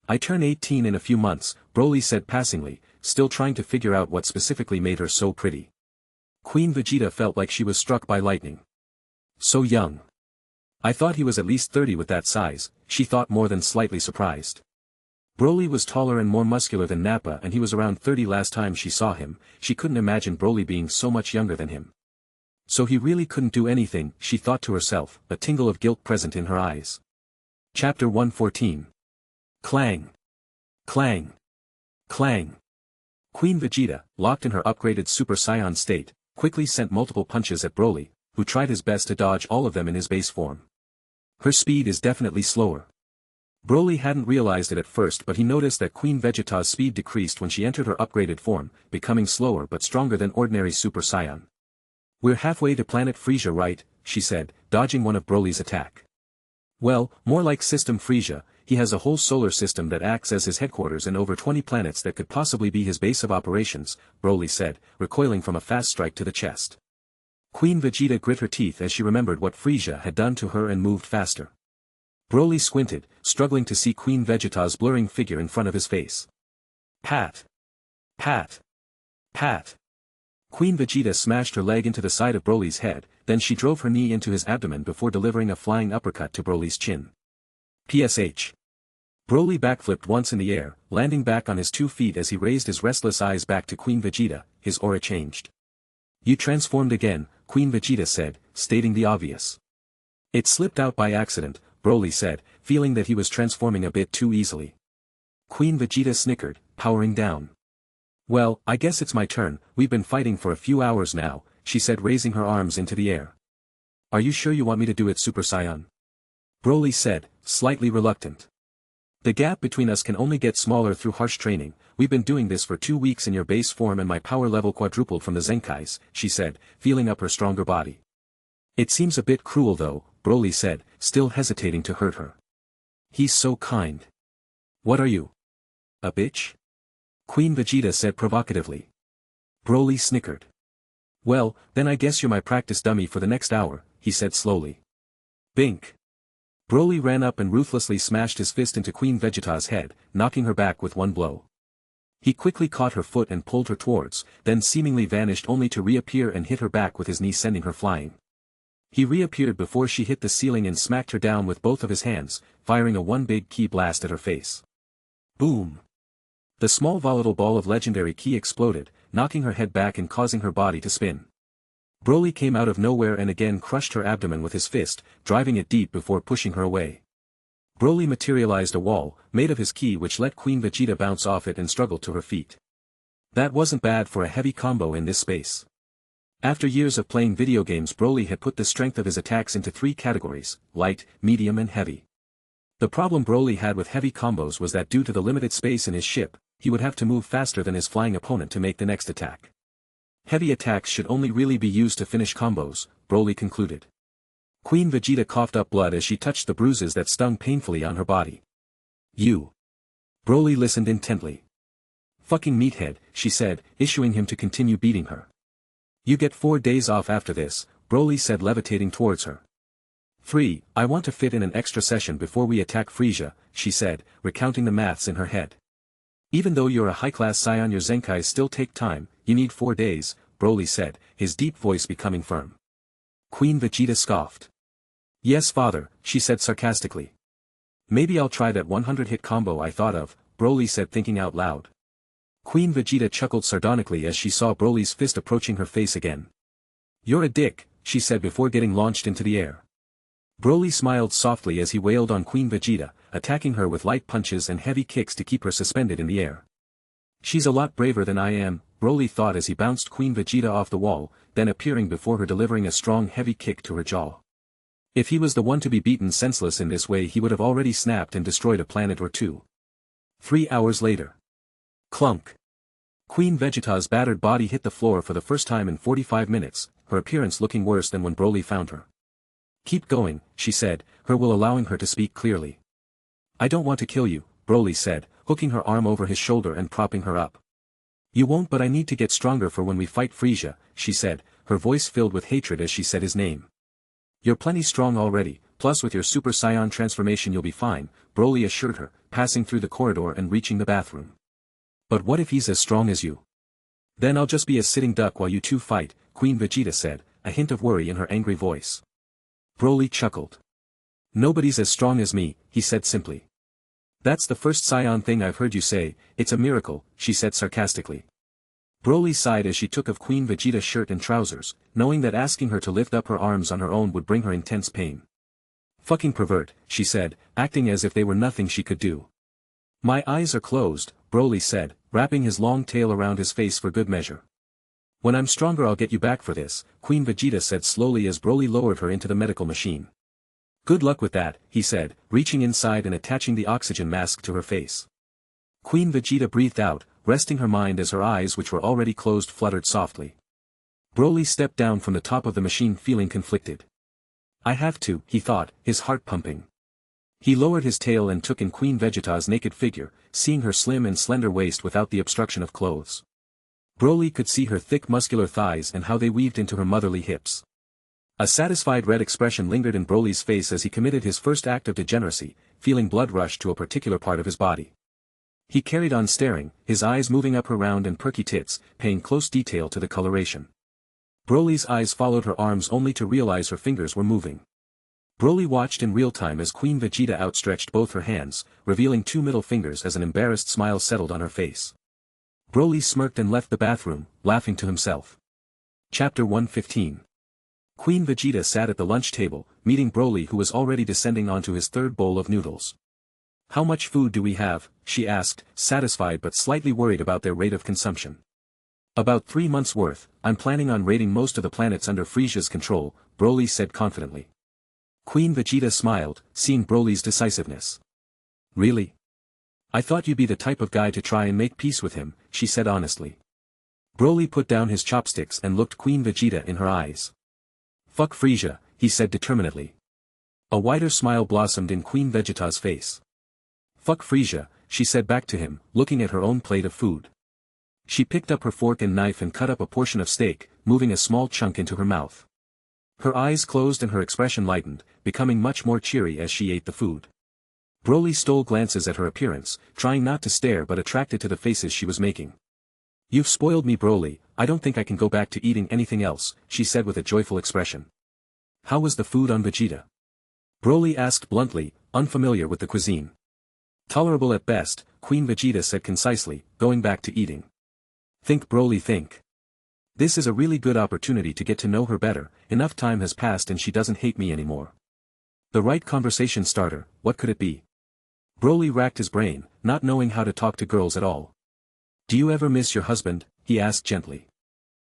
I turn 18 in a few months, Broly said passingly, still trying to figure out what specifically made her so pretty. Queen Vegeta felt like she was struck by lightning. So young. I thought he was at least 30 with that size, she thought, more than slightly surprised. Broly was taller and more muscular than Nappa, and he was around 30 last time she saw him. She couldn't imagine Broly being so much younger than him. So he really couldn't do anything, she thought to herself, a tingle of guilt present in her eyes. Chapter 114. Clang. Clang. Clang. Queen Vegeta, locked in her upgraded Super Saiyan state, quickly sent multiple punches at Broly, who tried his best to dodge all of them in his base form. Her speed is definitely slower. Broly hadn't realized it at first, but he noticed that Queen Vegeta's speed decreased when she entered her upgraded form, becoming slower but stronger than ordinary Super Saiyan. "We're halfway to Planet Frieza, right?" she said, dodging one of Broly's attack. "Well, more like System Frieza. He has a whole solar system that acts as his headquarters and over 20 planets that could possibly be his base of operations," Broly said, recoiling from a fast strike to the chest. Queen Vegeta grit her teeth as she remembered what Frieza had done to her and moved faster. Broly squinted, struggling to see Queen Vegeta's blurring figure in front of his face. Pat. Pat. Pat. Queen Vegeta smashed her leg into the side of Broly's head, then she drove her knee into his abdomen before delivering a flying uppercut to Broly's chin. PSH. Broly backflipped once in the air, landing back on his 2 feet as he raised his restless eyes back to Queen Vegeta. His aura changed. "You transformed again," Queen Vegeta said, stating the obvious. "It slipped out by accident," Broly said, feeling that he was transforming a bit too easily. Queen Vegeta snickered, powering down. "Well, I guess it's my turn. We've been fighting for a few hours now," she said, raising her arms into the air. "Are you sure you want me to do it, Super Saiyan?" Broly said, slightly reluctant. "The gap between us can only get smaller through harsh training. We've been doing this for 2 weeks in your base form and my power level quadrupled from the Zenkais," she said, feeling up her stronger body. "It seems a bit cruel though," Broly said, still hesitating to hurt her. "He's so kind." "What are you? A bitch?" Queen Vegeta said provocatively. Broly snickered. "Well, then I guess you're my practice dummy for the next hour," he said slowly. Bink. Broly ran up and ruthlessly smashed his fist into Queen Vegeta's head, knocking her back with one blow. He quickly caught her foot and pulled her towards, then seemingly vanished only to reappear and hit her back with his knee, sending her flying. He reappeared before she hit the ceiling and smacked her down with both of his hands, firing a one big ki blast at her face. Boom! The small volatile ball of legendary ki exploded, knocking her head back and causing her body to spin. Broly came out of nowhere and again crushed her abdomen with his fist, driving it deep before pushing her away. Broly materialized a wall, made of his ki, which let Queen Vegeta bounce off it and struggle to her feet. That wasn't bad for a heavy combo in this space. After years of playing video games, Broly had put the strength of his attacks into 3 categories: light, medium and heavy. The problem Broly had with heavy combos was that due to the limited space in his ship, he would have to move faster than his flying opponent to make the next attack. Heavy attacks should only really be used to finish combos, Broly concluded. Queen Vegeta coughed up blood as she touched the bruises that stung painfully on her body. "You." Broly listened intently. "Fucking meathead," she said, issuing him to continue beating her. "You get 4 days off after this," Broly said, levitating towards her. 3. "I want to fit in an extra session before we attack Frieza," she said, recounting the maths in her head. "Even though you're a high-class Saiyan, your Zenkais still take time. You need 4 days, Broly said, his deep voice becoming firm. Queen Vegeta scoffed. "Yes, father," she said sarcastically. "Maybe I'll try that 100-hit combo I thought of," Broly said, thinking out loud. Queen Vegeta chuckled sardonically as she saw Broly's fist approaching her face again. "You're a dick," she said before getting launched into the air. Broly smiled softly as he wailed on Queen Vegeta, attacking her with light punches and heavy kicks to keep her suspended in the air. "She's a lot braver than I am," Broly thought as he bounced Queen Vegeta off the wall, then appearing before her, delivering a strong heavy kick to her jaw. If he was the one to be beaten senseless in this way, he would have already snapped and destroyed a planet or 2. 3 hours later. Clunk. Queen Vegeta's battered body hit the floor for the first time in 45 minutes, her appearance looking worse than when Broly found her. "Keep going," she said, her will allowing her to speak clearly. "I don't want to kill you," Broly said, hooking her arm over his shoulder and propping her up. "You won't, but I need to get stronger for when we fight Frieza," she said, her voice filled with hatred as she said his name. "You're plenty strong already, plus with your Super Saiyan transformation you'll be fine," Broly assured her, passing through the corridor and reaching the bathroom. "But what if he's as strong as you?" "Then I'll just be a sitting duck while you two fight," Queen Vegeta said, a hint of worry in her angry voice. Broly chuckled. "Nobody's as strong as me," he said simply. "That's the first Saiyan thing I've heard you say. It's a miracle," she said sarcastically. Broly sighed as she took off Queen Vegeta's shirt and trousers, knowing that asking her to lift up her arms on her own would bring her intense pain. "Fucking pervert," she said, acting as if they were nothing she could do. "My eyes are closed," Broly said, wrapping his long tail around his face for good measure. "When I'm stronger I'll get you back for this," Queen Vegeta said slowly as Broly lowered her into the medical machine. "Good luck with that," he said, reaching inside and attaching the oxygen mask to her face. Queen Vegeta breathed out, resting her mind as her eyes which were already closed fluttered softly. Broly stepped down from the top of the machine feeling conflicted. "I have to," he thought, his heart pumping. He lowered his tail and took in Queen Vegeta's naked figure, seeing her slim and slender waist without the obstruction of clothes. Broly could see her thick muscular thighs and how they weaved into her motherly hips. A satisfied red expression lingered in Broly's face as he committed his first act of degeneracy, feeling blood rush to a particular part of his body. He carried on staring, his eyes moving up her round and perky tits, paying close detail to the coloration. Broly's eyes followed her arms only to realize her fingers were moving. Broly watched in real time as Queen Vegeta outstretched both her hands, revealing 2 middle fingers as an embarrassed smile settled on her face. Broly smirked and left the bathroom, laughing to himself. Chapter 115. Queen Vegeta sat at the lunch table, meeting Broly who was already descending onto his third bowl of noodles. "How much food do we have?" she asked, satisfied but slightly worried about their rate of consumption. "About 3 months' worth. I'm planning on raiding most of the planets under Frisia's control," Broly said confidently. Queen Vegeta smiled, seeing Broly's decisiveness. "Really? I thought you'd be the type of guy to try and make peace with him," she said honestly. Broly put down his chopsticks and looked Queen Vegeta in her eyes. "Fuck Frisia," he said determinedly. A wider smile blossomed in Queen Vegeta's face. "Fuck Frisia," she said back to him, looking at her own plate of food. She picked up her fork and knife and cut up a portion of steak, moving a small chunk into her mouth. Her eyes closed and her expression lightened, becoming much more cheery as she ate the food. Broly stole glances at her appearance, trying not to stare but attracted to the faces she was making. "You've spoiled me, Broly, I don't think I can go back to eating anything else," she said with a joyful expression. "How was the food on Vegeta?" Broly asked bluntly, unfamiliar with the cuisine. "Tolerable at best," Queen Vegeta said concisely, going back to eating. "Think, Broly, think. This is a really good opportunity to get to know her better, enough time has passed and she doesn't hate me anymore. The right conversation starter, what could it be?" Broly racked his brain, not knowing how to talk to girls at all. "Do you ever miss your husband?" he asked gently.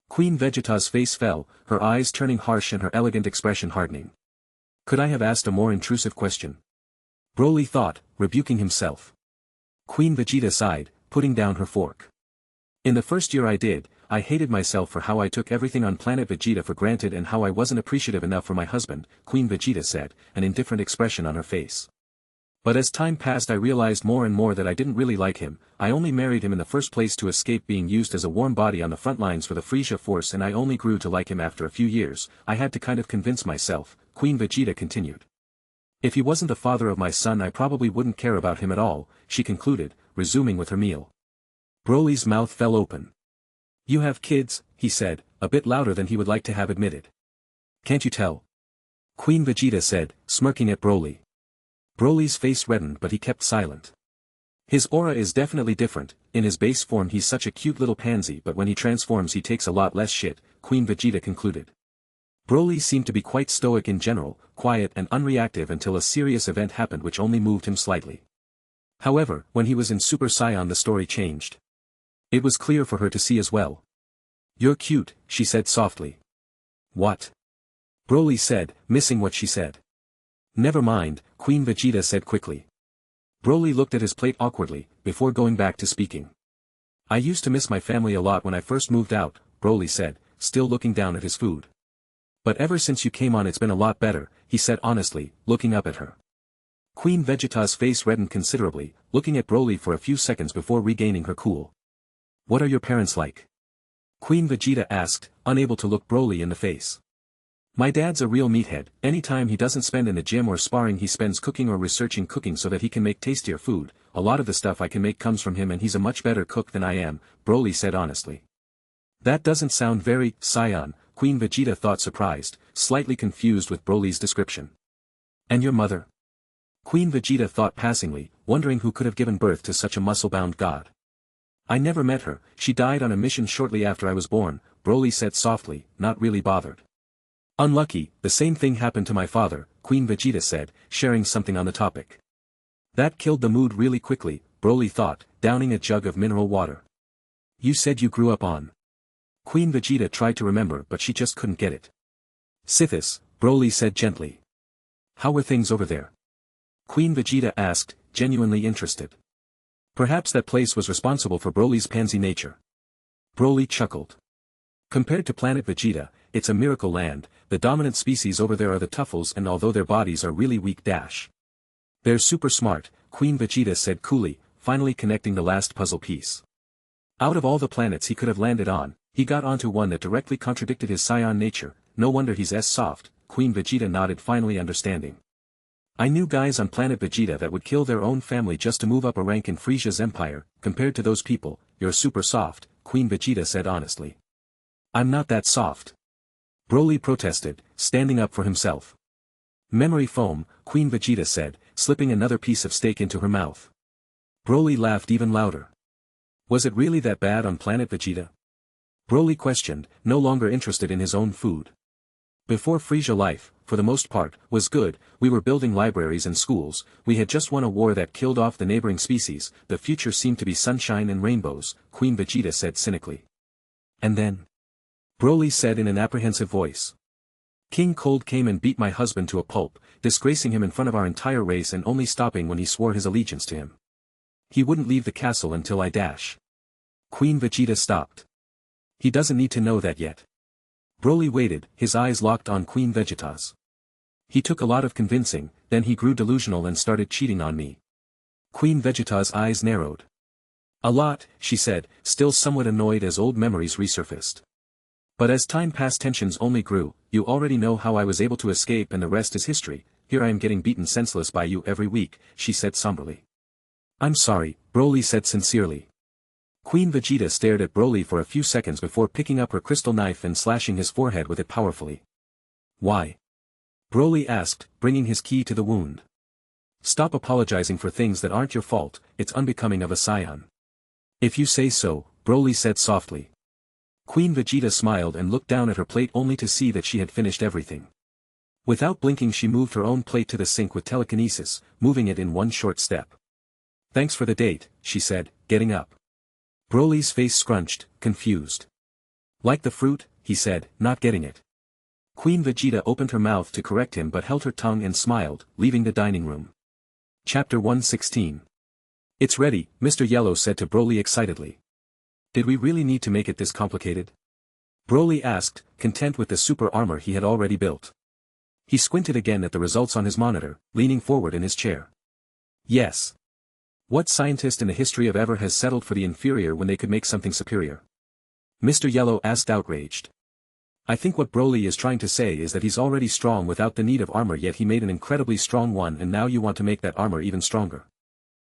Queen Vegeta's face fell, her eyes turning harsh and her elegant expression hardening. Could I have asked a more intrusive question? Broly thought, rebuking himself. Queen Vegeta sighed, putting down her fork. "In the first year I did, I hated myself for how I took everything on Planet Vegeta for granted and how I wasn't appreciative enough for my husband," Queen Vegeta said, an indifferent expression on her face. "But as time passed I realized more and more that I didn't really like him, I only married him in the first place to escape being used as a warm body on the front lines for the Frisia force and I only grew to like him after a few years, I had to kind of convince myself," Queen Vegeta continued. "If he wasn't the father of my son I probably wouldn't care about him at all," she concluded, resuming with her meal. Broly's mouth fell open. "You have kids," he said, a bit louder than he would like to have admitted. "Can't you tell?" Queen Vegeta said, smirking at Broly. Broly's face reddened but he kept silent. "His aura is definitely different, in his base form he's such a cute little pansy but when he transforms he takes a lot less shit," Queen Vegeta concluded. Broly seemed to be quite stoic in general, quiet and unreactive until a serious event happened which only moved him slightly. However, when he was in Super Saiyan the story changed. It was clear for her to see as well. "You're cute," she said softly. "What?" Broly said, missing what she said. "Never mind," Queen Vegeta said quickly. Broly looked at his plate awkwardly, before going back to speaking. "I used to miss my family a lot when I first moved out," Broly said, still looking down at his food. "But ever since you came on it's been a lot better," he said honestly, looking up at her. Queen Vegeta's face reddened considerably, looking at Broly for a few seconds before regaining her cool. "What are your parents like?" Queen Vegeta asked, unable to look Broly in the face. "My dad's a real meathead, any time he doesn't spend in the gym or sparring he spends cooking or researching cooking so that he can make tastier food, a lot of the stuff I can make comes from him and he's a much better cook than I am," Broly said honestly. "That doesn't sound very Saiyan," Queen Vegeta thought surprised, slightly confused with Broly's description. "And your mother?" Queen Vegeta thought passingly, wondering who could have given birth to such a muscle-bound god. I never met her, she died on a mission shortly after I was born, Broly said softly, not really bothered. Unlucky, the same thing happened to my father, Queen Vegeta said, sharing something on the topic. That killed the mood really quickly, Broly thought, downing a jug of mineral water. You said you grew up on. Queen Vegeta tried to remember but she just couldn't get it. Sithis, Broly said gently. How were things over there? Queen Vegeta asked, genuinely interested. Perhaps that place was responsible for Broly's pansy nature. Broly chuckled. Compared to Planet Vegeta, it's a miracle land, the dominant species over there are the Tuffles and although their bodies are really weak dash. They're super smart, Queen Vegeta said coolly, finally connecting the last puzzle piece. Out of all the planets he could have landed on, he got onto one that directly contradicted his Saiyan nature, no wonder he's soft, Queen Vegeta nodded finally understanding. I knew guys on Planet Vegeta that would kill their own family just to move up a rank in Frisia's empire, compared to those people, you're super soft, Queen Vegeta said honestly. I'm not that soft. Broly protested, standing up for himself. Memory foam, Queen Vegeta said, slipping another piece of steak into her mouth. Broly laughed even louder. Was it really that bad on Planet Vegeta? Broly questioned, no longer interested in his own food. Before Frisia life, for the most part, was good, we were building libraries and schools, we had just won a war that killed off the neighboring species, the future seemed to be sunshine and rainbows, Queen Vegeta said cynically. And then? Broly said in an apprehensive voice. King Cold came and beat my husband to a pulp, disgracing him in front of our entire race and only stopping when he swore his allegiance to him. He wouldn't leave the castle until I dash. Queen Vegeta stopped. He doesn't need to know that yet. Broly waited, his eyes locked on Queen Vegeta's. He took a lot of convincing, then he grew delusional and started cheating on me. Queen Vegeta's eyes narrowed. A lot, she said, still somewhat annoyed as old memories resurfaced. But as time passed tensions only grew, you already know how I was able to escape and the rest is history, here I am getting beaten senseless by you every week, she said somberly. I'm sorry, Broly said sincerely. Queen Vegeta stared at Broly for a few seconds before picking up her crystal knife and slashing his forehead with it powerfully. Why? Broly asked, bringing his key to the wound. Stop apologizing for things that aren't your fault, it's unbecoming of a Saiyan. If you say so, Broly said softly. Queen Vegeta smiled and looked down at her plate only to see that she had finished everything. Without blinking she moved her own plate to the sink with telekinesis, moving it in one short step. Thanks for the date, she said, getting up. Broly's face scrunched, confused. Like the fruit, he said, not getting it. Queen Vegeta opened her mouth to correct him but held her tongue and smiled, leaving the dining room. Chapter 116. It's ready, Mr. Yellow said to Broly excitedly. Did we really need to make it this complicated? Broly asked, content with the super armor he had already built. He squinted again at the results on his monitor, leaning forward in his chair. Yes. What scientist in the history of ever has settled for the inferior when they could make something superior? Mr. Yellow asked outraged. I think what Broly is trying to say is that he's already strong without the need of armor yet he made an incredibly strong one and now you want to make that armor even stronger.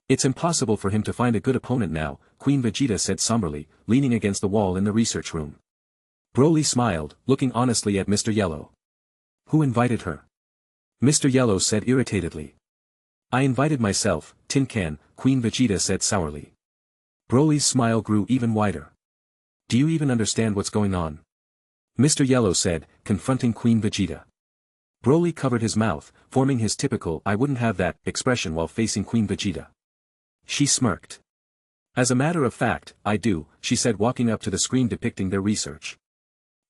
It's impossible for him to find a good opponent now, Queen Vegeta said somberly, leaning against the wall in the research room. Broly smiled, looking honestly at Mr. Yellow. Who invited her? Mr. Yellow said irritatedly. I invited myself, Tin Can, Queen Vegeta said sourly. Broly's smile grew even wider. Do you even understand what's going on? Mr. Yellow said, confronting Queen Vegeta. Broly covered his mouth, forming his typical I wouldn't have that expression while facing Queen Vegeta. She smirked. As a matter of fact, I do, she said walking up to the screen depicting their research.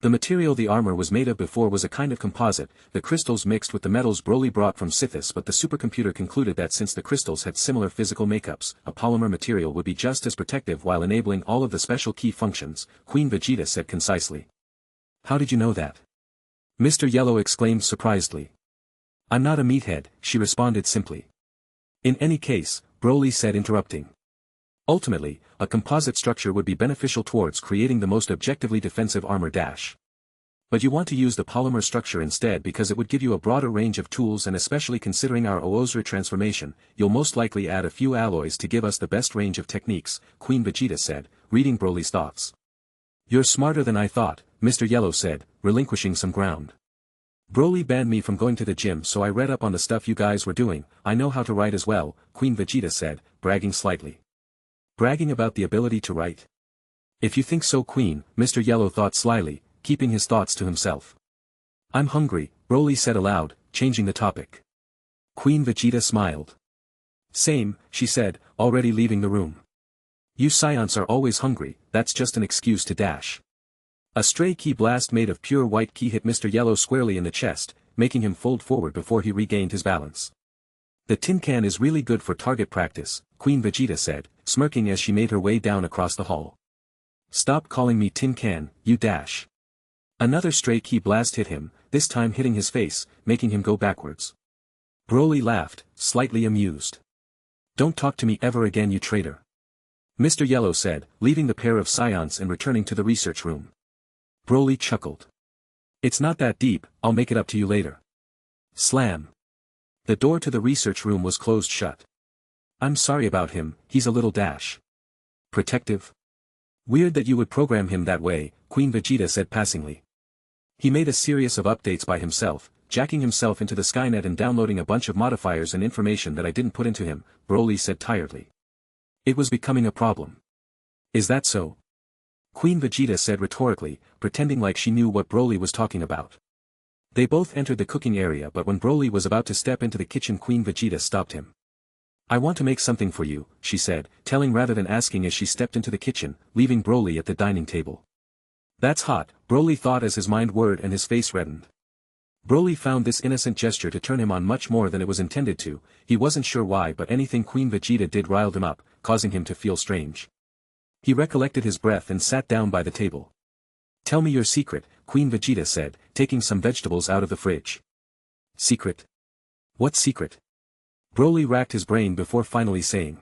The material the armor was made of before was a kind of composite, the crystals mixed with the metals Broly brought from Sithis but the supercomputer concluded that since the crystals had similar physical makeups, a polymer material would be just as protective while enabling all of the special key functions, Queen Vegeta said concisely. How did you know that? Mr. Yellow exclaimed surprisedly. I'm not a meathead, she responded simply. In any case, Broly said interrupting. Ultimately, a composite structure would be beneficial towards creating the most objectively defensive armor dash. But you want to use the polymer structure instead because it would give you a broader range of tools and especially considering our Oozra transformation, you'll most likely add a few alloys to give us the best range of techniques, Queen Vegeta said, reading Broly's thoughts. You're smarter than I thought, Mr. Yellow said, relinquishing some ground. Broly banned me from going to the gym so I read up on the stuff you guys were doing, I know how to write as well, Queen Vegeta said, bragging slightly. Bragging about the ability to write? If you think so, Queen, Mr. Yellow thought slyly, keeping his thoughts to himself. I'm hungry, Broly said aloud, changing the topic. Queen Vegeta smiled. Same, she said, already leaving the room. You Saiyans are always hungry, that's just an excuse to dash. A stray ki blast made of pure white ki hit Mr. Yellow squarely in the chest, making him fold forward before he regained his balance. The tin can is really good for target practice, Queen Vegeta said, smirking as she made her way down across the hall. Stop calling me tin can, you dash. Another stray ki blast hit him, this time hitting his face, making him go backwards. Broly laughed, slightly amused. Don't talk to me ever again, you traitor. Mr. Yellow said, leaving the pair of Saiyans and returning to the research room. Broly chuckled. It's not that deep, I'll make it up to you later. Slam. The door to the research room was closed shut. I'm sorry about him, he's a little dash. Protective? Weird that you would program him that way, Queen Vegeta said passingly. He made a series of updates by himself, jacking himself into the Skynet and downloading a bunch of modifiers and information that I didn't put into him, Broly said tiredly. It was becoming a problem. Is that so? Queen Vegeta said rhetorically, pretending like she knew what Broly was talking about. They both entered the cooking area, but when Broly was about to step into the kitchen, Queen Vegeta stopped him. I want to make something for you, she said, telling rather than asking as she stepped into the kitchen, leaving Broly at the dining table. That's hot, Broly thought as his mind whirred and his face reddened. Broly found this innocent gesture to turn him on much more than it was intended to, he wasn't sure why, but anything Queen Vegeta did riled him up, causing him to feel strange. He recollected his breath and sat down by the table. Tell me your secret, Queen Vegeta said, taking some vegetables out of the fridge. Secret? What secret? Broly racked his brain before finally saying.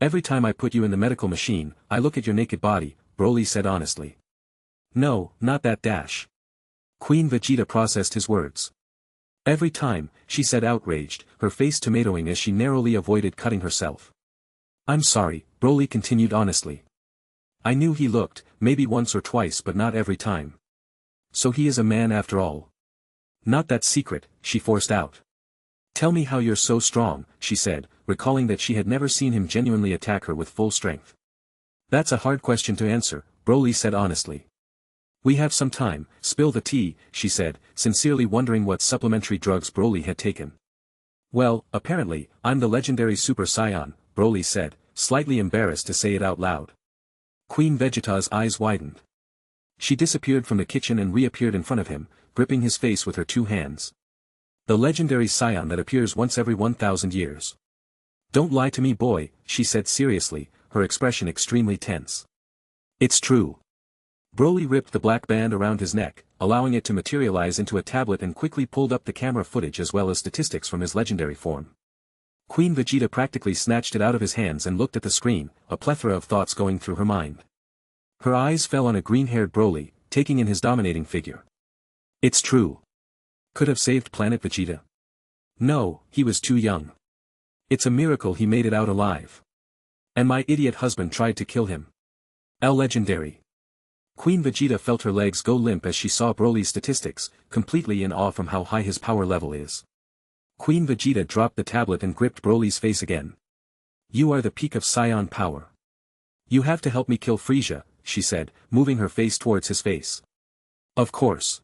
Every time I put you in the medical machine, I look at your naked body, Broly said honestly. No, not that dash. Queen Vegeta processed his words. Every time, she said outraged, her face tomatoing as she narrowly avoided cutting herself. I'm sorry, Broly continued honestly. I knew he looked, maybe once or twice but not every time. So he is a man after all. Not that secret, she forced out. Tell me how you're so strong, she said, recalling that she had never seen him genuinely attack her with full strength. That's a hard question to answer, Broly said honestly. We have some time, spill the tea, she said, sincerely wondering what supplementary drugs Broly had taken. Well, apparently, I'm the legendary Super Saiyan, Broly said, slightly embarrassed to say it out loud. Queen Vegeta's eyes widened. She disappeared from the kitchen and reappeared in front of him, gripping his face with her two hands. The legendary Saiyan that appears once every 1,000 years. Don't lie to me, boy, she said seriously, her expression extremely tense. It's true. Broly ripped the black band around his neck, allowing it to materialize into a tablet and quickly pulled up the camera footage as well as statistics from his legendary form. Queen Vegeta practically snatched it out of his hands and looked at the screen, a plethora of thoughts going through her mind. Her eyes fell on a green-haired Broly, taking in his dominating figure. It's true. Could have saved Planet Vegeta. No, he was too young. It's a miracle he made it out alive. And my idiot husband tried to kill him. Legendary. Queen Vegeta felt her legs go limp as she saw Broly's statistics, completely in awe from how high his power level is. Queen Vegeta dropped the tablet and gripped Broly's face again. You are the peak of Saiyan power. You have to help me kill Frieza, she said, moving her face towards his face. Of course.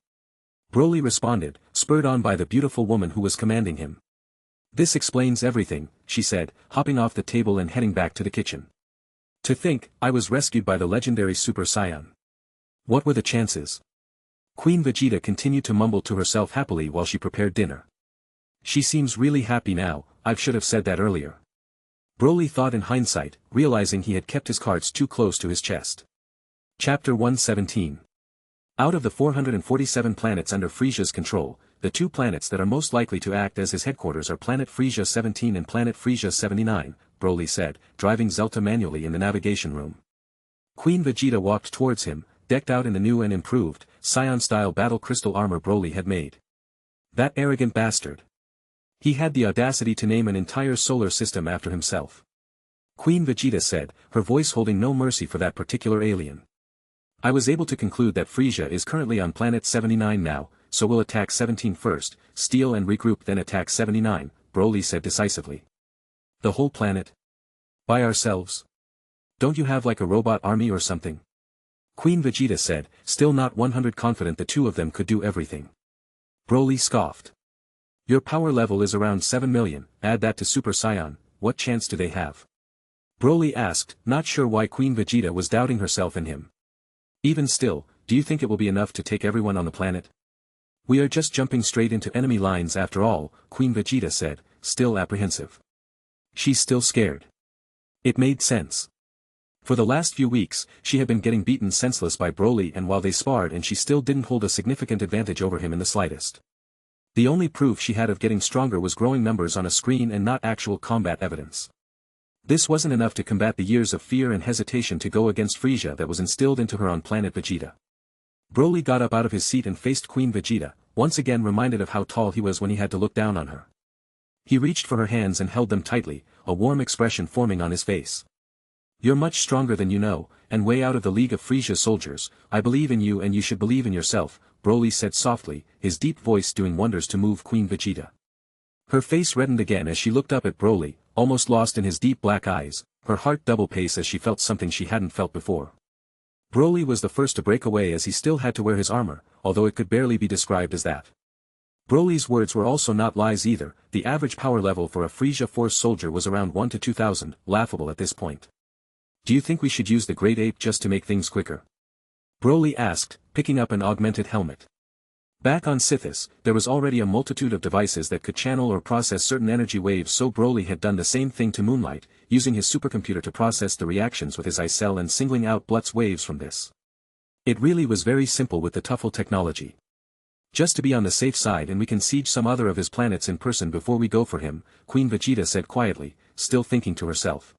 Broly responded, spurred on by the beautiful woman who was commanding him. This explains everything, she said, hopping off the table and heading back to the kitchen. To think, I was rescued by the legendary Super Saiyan. What were the chances? Queen Vegeta continued to mumble to herself happily while she prepared dinner. She seems really happy now, I should have said that earlier. Broly thought in hindsight, realizing he had kept his cards too close to his chest. Chapter 117. Out of the 447 planets under Frieza's control, the two planets that are most likely to act as his headquarters are Planet Frieza 17 and Planet Frieza 79, Broly said, driving Zelta manually in the navigation room. Queen Vegeta walked towards him, decked out in the new and improved, Saiyan-style battle crystal armor Broly had made. That arrogant bastard. He had the audacity to name an entire solar system after himself. Queen Vegeta said, her voice holding no mercy for that particular alien. I was able to conclude that Frieza is currently on planet 79 now, so we'll attack 17 first, steal and regroup then attack 79, Broly said decisively. The whole planet? By ourselves? Don't you have like a robot army or something? Queen Vegeta said, still not 100% confident the two of them could do everything. Broly scoffed. Your power level is around 7 million, add that to Super Saiyan, what chance do they have? Broly asked, not sure why Queen Vegeta was doubting herself and him. Even still, do you think it will be enough to take everyone on the planet? We are just jumping straight into enemy lines after all, Queen Vegeta said, still apprehensive. She's still scared. It made sense. For the last few weeks, she had been getting beaten senseless by Broly, and while they sparred and she still didn't hold a significant advantage over him in the slightest. The only proof she had of getting stronger was growing numbers on a screen and not actual combat evidence. This wasn't enough to combat the years of fear and hesitation to go against Frieza that was instilled into her on Planet Vegeta. Broly got up out of his seat and faced Queen Vegeta, once again reminded of how tall he was when he had to look down on her. He reached for her hands and held them tightly, a warm expression forming on his face. You're much stronger than you know, and way out of the league of Frieza's soldiers. I believe in you and you should believe in yourself, Broly said softly, his deep voice doing wonders to move Queen Vegeta. Her face reddened again as she looked up at Broly, almost lost in his deep black eyes, her heart double pace as she felt something she hadn't felt before. Broly was the first to break away as he still had to wear his armor, although it could barely be described as that. Broly's words were also not lies either. The average power level for a Frieza Force soldier was around 1 to 2000, laughable at this point. Do you think we should use the Great Ape just to make things quicker? Broly asked, picking up an augmented helmet. Back on Sithis, there was already a multitude of devices that could channel or process certain energy waves, so Broly had done the same thing to Moonlight, using his supercomputer to process the reactions with his eye cell and singling out Blutz waves from this. It really was very simple with the Tuffle technology. Just to be on the safe side, and we can siege some other of his planets in person before we go for him, Queen Vegeta said quietly, still thinking to herself.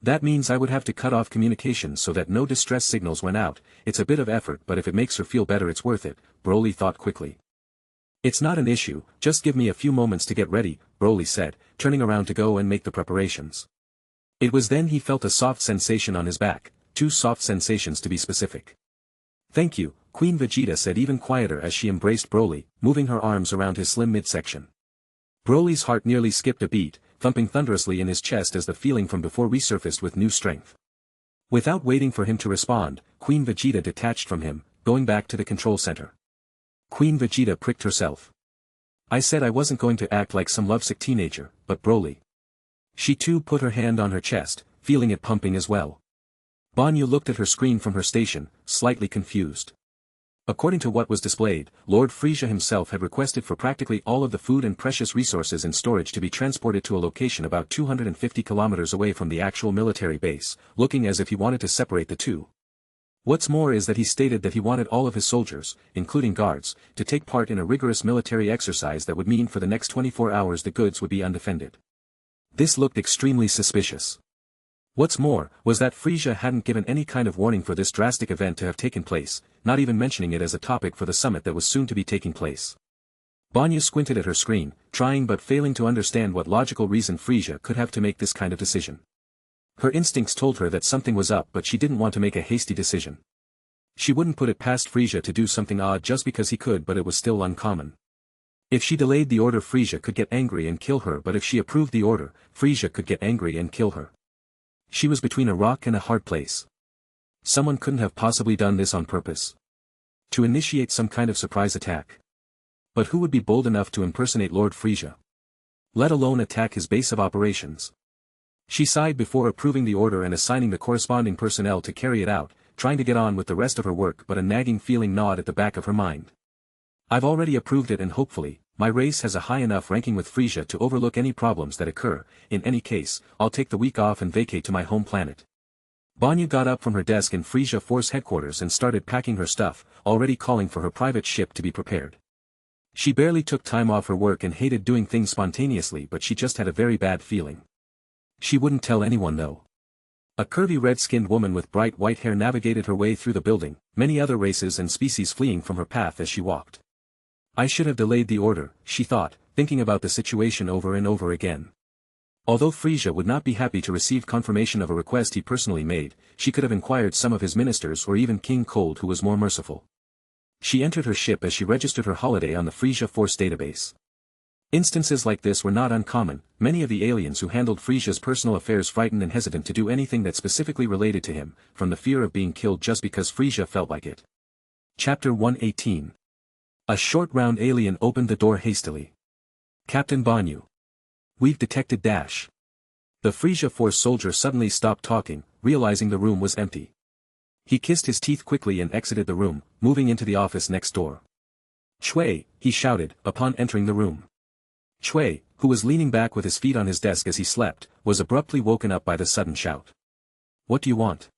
That means I would have to cut off communication so that no distress signals went out. It's a bit of effort, but if it makes her feel better it's worth it, Broly thought quickly. It's not an issue, just give me a few moments to get ready, Broly said, turning around to go and make the preparations. It was then he felt a soft sensation on his back, 2 soft sensations to be specific. Thank you, Queen Vegeta said even quieter as she embraced Broly, moving her arms around his slim midsection. Broly's heart nearly skipped a beat, thumping thunderously in his chest as the feeling from before resurfaced with new strength. Without waiting for him to respond, Queen Vegeta detached from him, going back to the control center. Queen Vegeta pricked herself. I said I wasn't going to act like some lovesick teenager, but Broly. She too put her hand on her chest, feeling it pumping as well. Banyu looked at her screen from her station, slightly confused. According to what was displayed, Lord Frieza himself had requested for practically all of the food and precious resources in storage to be transported to a location about 250 kilometers away from the actual military base, looking as if he wanted to separate the two. What's more is that he stated that he wanted all of his soldiers, including guards, to take part in a rigorous military exercise that would mean for the next 24 hours the goods would be undefended. This looked extremely suspicious. What's more, was that Frieza hadn't given any kind of warning for this drastic event to have taken place, not even mentioning it as a topic for the summit that was soon to be taking place. Banyu squinted at her screen, trying but failing to understand what logical reason Frieza could have to make this kind of decision. Her instincts told her that something was up, but she didn't want to make a hasty decision. She wouldn't put it past Frieza to do something odd just because he could, but it was still uncommon. If she delayed the order, Frieza could get angry and kill her, but if she approved the order, Frieza could get angry and kill her. She was between a rock and a hard place. Someone couldn't have possibly done this on purpose. To initiate some kind of surprise attack. But who would be bold enough to impersonate Lord Frieza? Let alone attack his base of operations. She sighed before approving the order and assigning the corresponding personnel to carry it out, trying to get on with the rest of her work, but a nagging feeling gnawed at the back of her mind. I've already approved it, and hopefully, my race has a high enough ranking with Frieza to overlook any problems that occur. In any case, I'll take the week off and vacate to my home planet. Banyu got up from her desk in Frieza Force headquarters and started packing her stuff, already calling for her private ship to be prepared. She barely took time off her work and hated doing things spontaneously, but she just had a very bad feeling. She wouldn't tell anyone though. A curvy red-skinned woman with bright white hair navigated her way through the building, many other races and species fleeing from her path as she walked. I should have delayed the order, she thought, thinking about the situation over and over again. Although Frieza would not be happy to receive confirmation of a request he personally made, she could have inquired some of his ministers or even King Cold, who was more merciful. She entered her ship as she registered her holiday on the Frieza Force database. Instances like this were not uncommon, many of the aliens who handled Frisia's personal affairs frightened and hesitant to do anything that specifically related to him, from the fear of being killed just because Frisia felt like it. Chapter 118. A short round alien opened the door hastily. Captain Banyu. We've detected Dash. The Frisia Force soldier suddenly stopped talking, realizing the room was empty. He kissed his teeth quickly and exited the room, moving into the office next door. Chui, he shouted, upon entering the room. Chui, who was leaning back with his feet on his desk as he slept, was abruptly woken up by the sudden shout. What do you want?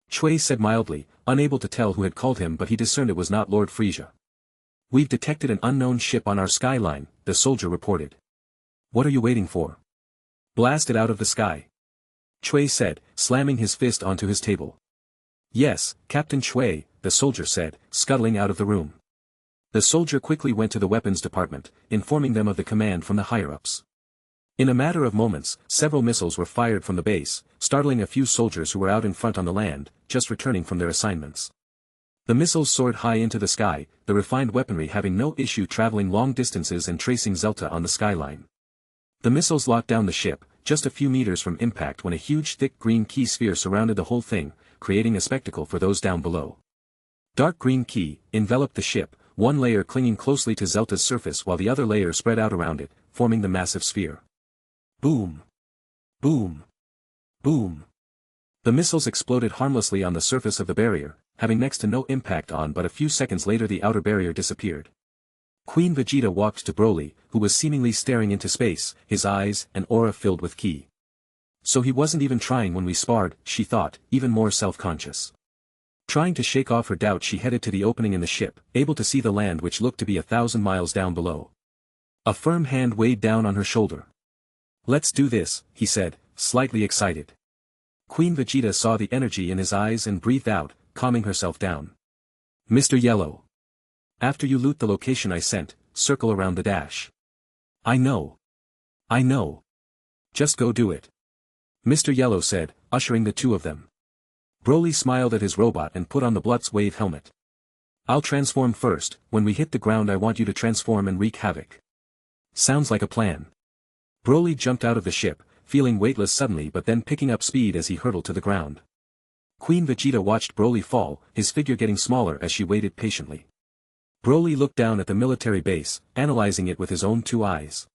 Chui said mildly, unable to tell who had called him, but he discerned it was not Lord Frisia. We've detected an unknown ship on our skyline, the soldier reported. What are you waiting for? Blast it out of the sky. Chui said, slamming his fist onto his table. Yes, Captain Chui, the soldier said, scuttling out of the room. The soldier quickly went to the weapons department, informing them of the command from the higher-ups. In a matter of moments, several missiles were fired from the base, startling a few soldiers who were out in front on the land, just returning from their assignments. The missiles soared high into the sky, the refined weaponry having no issue traveling long distances and tracing Zelta on the skyline. The missiles locked down the ship, just a few meters from impact when a huge thick green key sphere surrounded the whole thing, creating a spectacle for those down below. Dark green key enveloped the ship, one layer clinging closely to Zelta's surface while the other layer spread out around it, forming the massive sphere. Boom! Boom! Boom! The missiles exploded harmlessly on the surface of the barrier, having next to no impact on, but a few seconds later the outer barrier disappeared. Queen Vegeta walked to Broly, who was seemingly staring into space, his eyes and aura filled with ki. So he wasn't even trying when we sparred, she thought, even more self-conscious. Trying to shake off her doubt, she headed to the opening in the ship, able to see the land which looked to be 1,000 miles down below. A firm hand weighed down on her shoulder. Let's do this, he said, slightly excited. Queen Vegeta saw the energy in his eyes and breathed out, calming herself down. Mr. Yellow. After you loot the location I sent, circle around the dash. I know. I know. Just go do it. Mr. Yellow said, ushering the two of them. Broly smiled at his robot and put on the Blutz wave helmet. I'll transform first, when we hit the ground I want you to transform and wreak havoc. Sounds like a plan. Broly jumped out of the ship, feeling weightless suddenly but then picking up speed as he hurtled to the ground. Queen Vegeta watched Broly fall, his figure getting smaller as she waited patiently. Broly looked down at the military base, analyzing it with his own two eyes.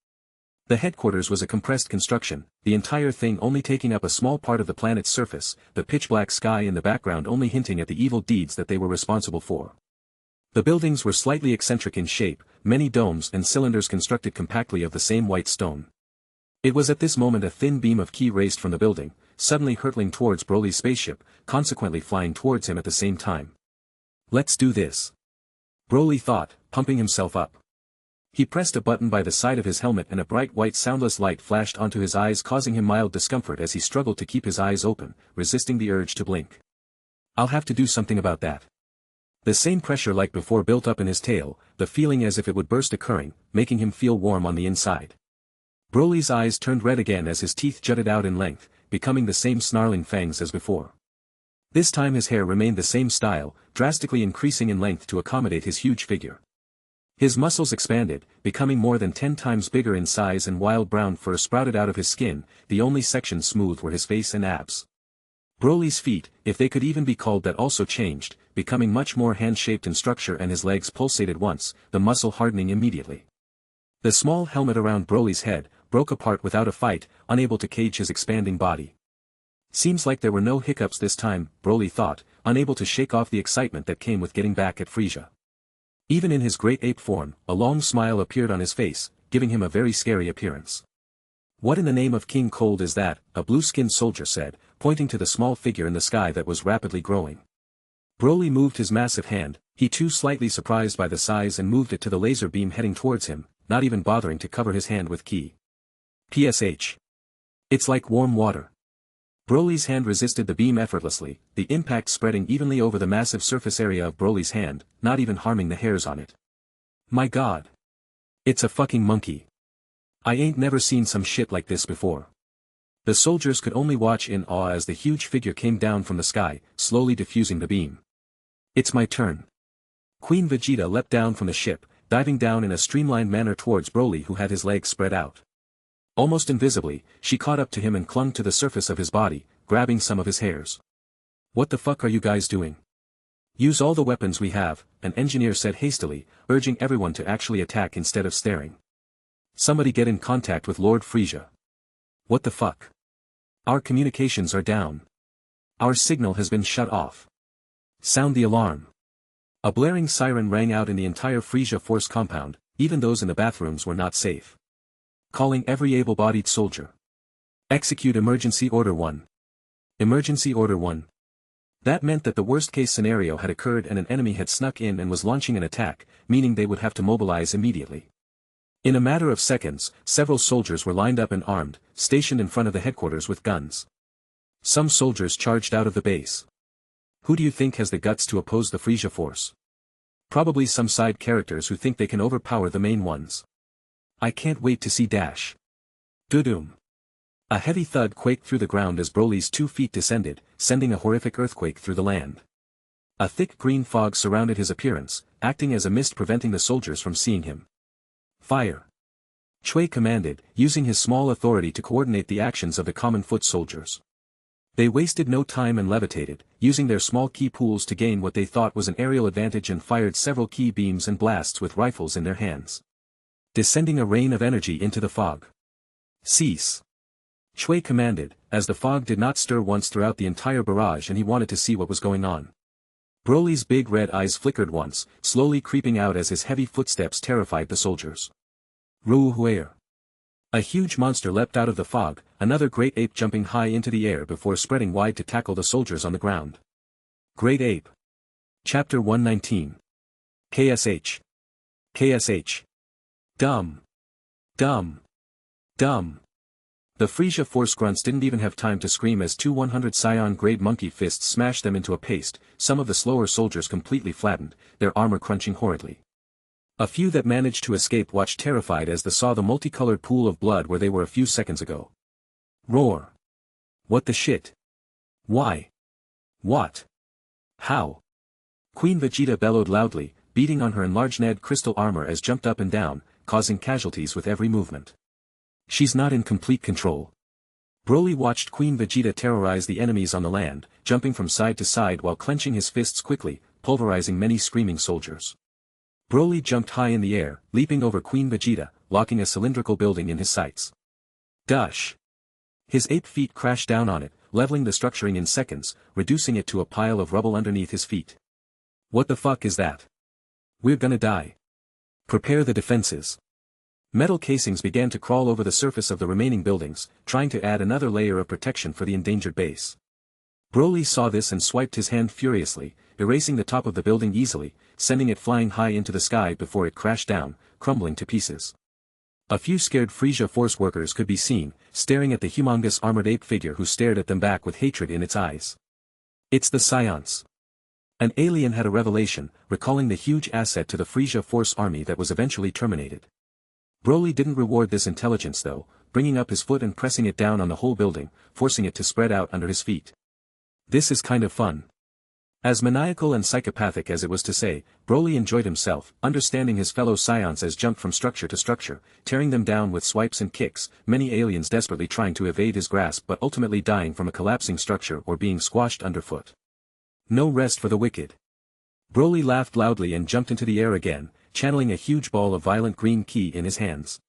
The headquarters was a compressed construction, the entire thing only taking up a small part of the planet's surface, the pitch-black sky in the background only hinting at the evil deeds that they were responsible for. The buildings were slightly eccentric in shape, many domes and cylinders constructed compactly of the same white stone. It was at this moment a thin beam of ki raced from the building, suddenly hurtling towards Broly's spaceship, consequently flying towards him at the same time. Let's do this. Broly thought, pumping himself up. He pressed a button by the side of his helmet and a bright white soundless light flashed onto his eyes, causing him mild discomfort as he struggled to keep his eyes open, resisting the urge to blink. I'll have to do something about that. The same pressure like before built up in his tail, the feeling as if it would burst occurring, making him feel warm on the inside. Broly's eyes turned red again as his teeth jutted out in length, becoming the same snarling fangs as before. This time his hair remained the same style, drastically increasing in length to accommodate his huge figure. His muscles expanded, becoming more than 10 times bigger in size, and wild brown fur sprouted out of his skin, the only sections smooth were his face and abs. Broly's feet, if they could even be called that, also changed, becoming much more hand-shaped in structure, and his legs pulsated once, the muscle hardening immediately. The small helmet around Broly's head broke apart without a fight, unable to cage his expanding body. Seems like there were no hiccups this time, Broly thought, unable to shake off the excitement that came with getting back at Frisia. Even in his great ape form, a long smile appeared on his face, giving him a very scary appearance. What in the name of King Cold is that? A blue-skinned soldier said, pointing to the small figure in the sky that was rapidly growing. Broly moved his massive hand, he too slightly surprised by the size, and moved it to the laser beam heading towards him, not even bothering to cover his hand with ki. PSH. It's like warm water. Broly's hand resisted the beam effortlessly, the impact spreading evenly over the massive surface area of Broly's hand, not even harming the hairs on it. My god. It's a fucking monkey. I ain't never seen some shit like this before. The soldiers could only watch in awe as the huge figure came down from the sky, slowly diffusing the beam. It's my turn. Queen Vegeta leapt down from the ship, diving down in a streamlined manner towards Broly, who had his legs spread out. Almost invisibly, she caught up to him and clung to the surface of his body, grabbing some of his hairs. "What the fuck are you guys doing? Use all the weapons we have," an engineer said hastily, urging everyone to actually attack instead of staring. "Somebody get in contact with Lord Frisia." "What the fuck? Our communications are down. Our signal has been shut off. Sound the alarm." A blaring siren rang out in the entire Frisia force compound, even those in the bathrooms were not safe. Calling every able-bodied soldier. Execute Emergency Order 1. Emergency Order 1. That meant that the worst-case scenario had occurred and an enemy had snuck in and was launching an attack, meaning they would have to mobilize immediately. In a matter of seconds, several soldiers were lined up and armed, stationed in front of the headquarters with guns. Some soldiers charged out of the base. Who do you think has the guts to oppose the Frisia force? Probably some side characters who think they can overpower the main ones. I can't wait to see Dash. Doo-doom. A heavy thud quaked through the ground as Broly's 2 feet descended, sending a horrific earthquake through the land. A thick green fog surrounded his appearance, acting as a mist preventing the soldiers from seeing him. "Fire!" Chui commanded, using his small authority to coordinate the actions of the common foot soldiers. They wasted no time and levitated, using their small ki pools to gain what they thought was an aerial advantage, and fired several ki beams and blasts with rifles in their hands. Descending a rain of energy into the fog. "Cease!" Chui commanded, as the fog did not stir once throughout the entire barrage and he wanted to see what was going on. Broly's big red eyes flickered once, slowly creeping out as his heavy footsteps terrified the soldiers. Ruhuer. A huge monster leapt out of the fog, another great ape jumping high into the air before spreading wide to tackle the soldiers on the ground. Great Ape. Chapter 119. KSH. KSH. Dumb. Dumb. Dumb. The Frisia force grunts didn't even have time to scream as 2 100 Saiyan-grade monkey fists smashed them into a paste, some of the slower soldiers completely flattened, their armor crunching horridly. A few that managed to escape watched terrified as they saw the multicolored pool of blood where they were a few seconds ago. Roar. What the shit? Why? What? How? Queen Vegeta bellowed loudly, beating on her enlarged Ned crystal armor as jumped up and down, causing casualties with every movement. She's not in complete control. Broly watched Queen Vegeta terrorize the enemies on the land, jumping from side to side while clenching his fists quickly, pulverizing many screaming soldiers. Broly jumped high in the air, leaping over Queen Vegeta, locking a cylindrical building in his sights. Dush! His 8 feet crashed down on it, leveling the structuring in seconds, reducing it to a pile of rubble underneath his feet. What the fuck is that? We're gonna die. Prepare the defenses. Metal casings began to crawl over the surface of the remaining buildings, trying to add another layer of protection for the endangered base. Broly saw this and swiped his hand furiously, erasing the top of the building easily, sending it flying high into the sky before it crashed down, crumbling to pieces. A few scared Frisia force workers could be seen, staring at the humongous armored ape figure who stared at them back with hatred in its eyes. It's the Saiyans. An alien had a revelation, recalling the huge asset to the Frisia force army that was eventually terminated. Broly didn't reward this intelligence though, bringing up his foot and pressing it down on the whole building, forcing it to spread out under his feet. This is kind of fun. As maniacal and psychopathic as it was to say, Broly enjoyed himself, understanding his fellow Saiyans as jumped from structure to structure, tearing them down with swipes and kicks, many aliens desperately trying to evade his grasp but ultimately dying from a collapsing structure or being squashed underfoot. No rest for the wicked. Broly laughed loudly and jumped into the air again, channeling a huge ball of violent green ki in his hands.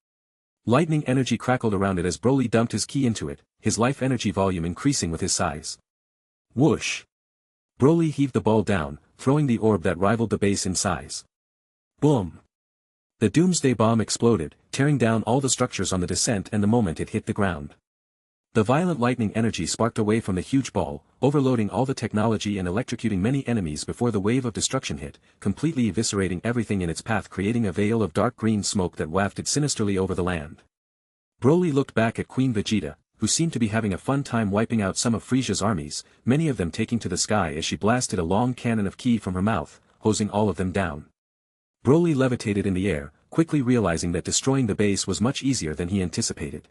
Lightning energy crackled around it as Broly dumped his ki into it, his life energy volume increasing with his size. Whoosh! Broly heaved the ball down, throwing the orb that rivaled the base in size. Boom! The Doomsday Bomb exploded, tearing down all the structures on the descent and the moment it hit the ground. The violent lightning energy sparked away from the huge ball, overloading all the technology and electrocuting many enemies before the wave of destruction hit, completely eviscerating everything in its path, creating a veil of dark green smoke that wafted sinisterly over the land. Broly looked back at Queen Vegeta, who seemed to be having a fun time wiping out some of Frisia's armies, many of them taking to the sky as she blasted a long cannon of ki from her mouth, hosing all of them down. Broly levitated in the air, quickly realizing that destroying the base was much easier than he anticipated.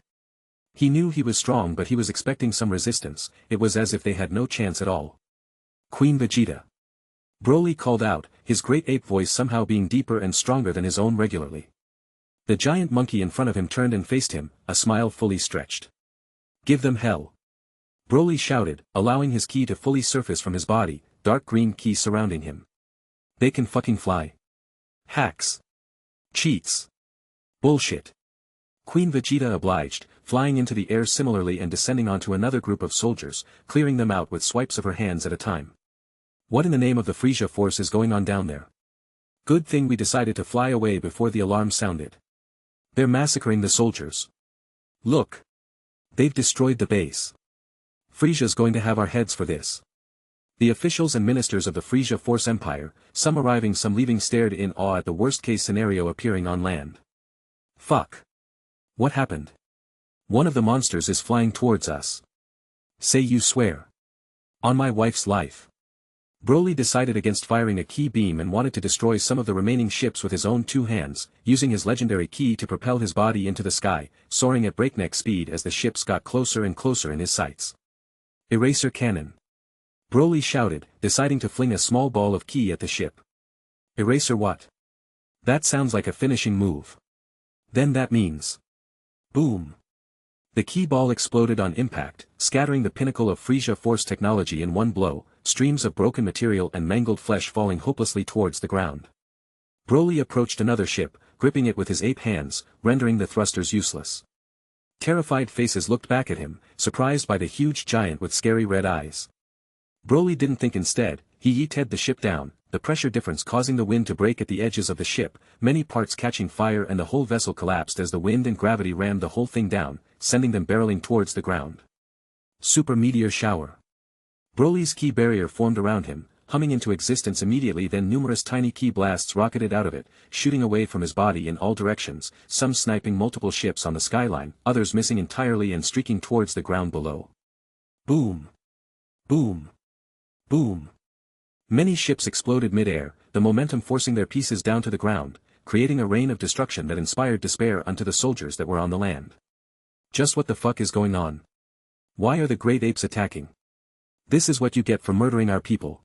He knew he was strong but he was expecting some resistance, it was as if they had no chance at all. Queen Vegeta. Broly called out, his great ape voice somehow being deeper and stronger than his own regularly. The giant monkey in front of him turned and faced him, a smile fully stretched. Give them hell. Broly shouted, allowing his ki to fully surface from his body, dark green ki surrounding him. They can fucking fly. Hacks. Cheats. Bullshit. Queen Vegeta obliged, flying into the air similarly and descending onto another group of soldiers, clearing them out with swipes of her hands at a time. What in the name of the Frisia force is going on down there? Good thing we decided to fly away before the alarm sounded. They're massacring the soldiers. Look. They've destroyed the base. Frisia's going to have our heads for this. The officials and ministers of the Frisia Force Empire, some arriving some leaving, stared in awe at the worst-case scenario appearing on land. Fuck. What happened? One of the monsters is flying towards us. Say you swear. On my wife's life. Broly decided against firing a ki beam and wanted to destroy some of the remaining ships with his own two hands, using his legendary ki to propel his body into the sky, soaring at breakneck speed as the ships got closer and closer in his sights. Eraser cannon. Broly shouted, deciding to fling a small ball of ki at the ship. Eraser what? That sounds like a finishing move. Then that means. Boom. The ki ball exploded on impact, scattering the pinnacle of Frisia Force technology in one blow, streams of broken material and mangled flesh falling hopelessly towards the ground. Broly approached another ship, gripping it with his ape hands, rendering the thrusters useless. Terrified faces looked back at him, surprised by the huge giant with scary red eyes. Broly didn't think. Instead, he yeeted the ship down, the pressure difference causing the wind to break at the edges of the ship, many parts catching fire, and the whole vessel collapsed as the wind and gravity rammed the whole thing down, sending them barreling towards the ground. Super meteor shower. Broly's ki barrier formed around him, humming into existence immediately. Then numerous tiny ki blasts rocketed out of it, shooting away from his body in all directions, some sniping multiple ships on the skyline, others missing entirely and streaking towards the ground below. Boom. Boom. Boom. Many ships exploded mid-air, the momentum forcing their pieces down to the ground, creating a rain of destruction that inspired despair unto the soldiers that were on the land. Just what the fuck is going on? Why are the great apes attacking? This is what you get for murdering our people.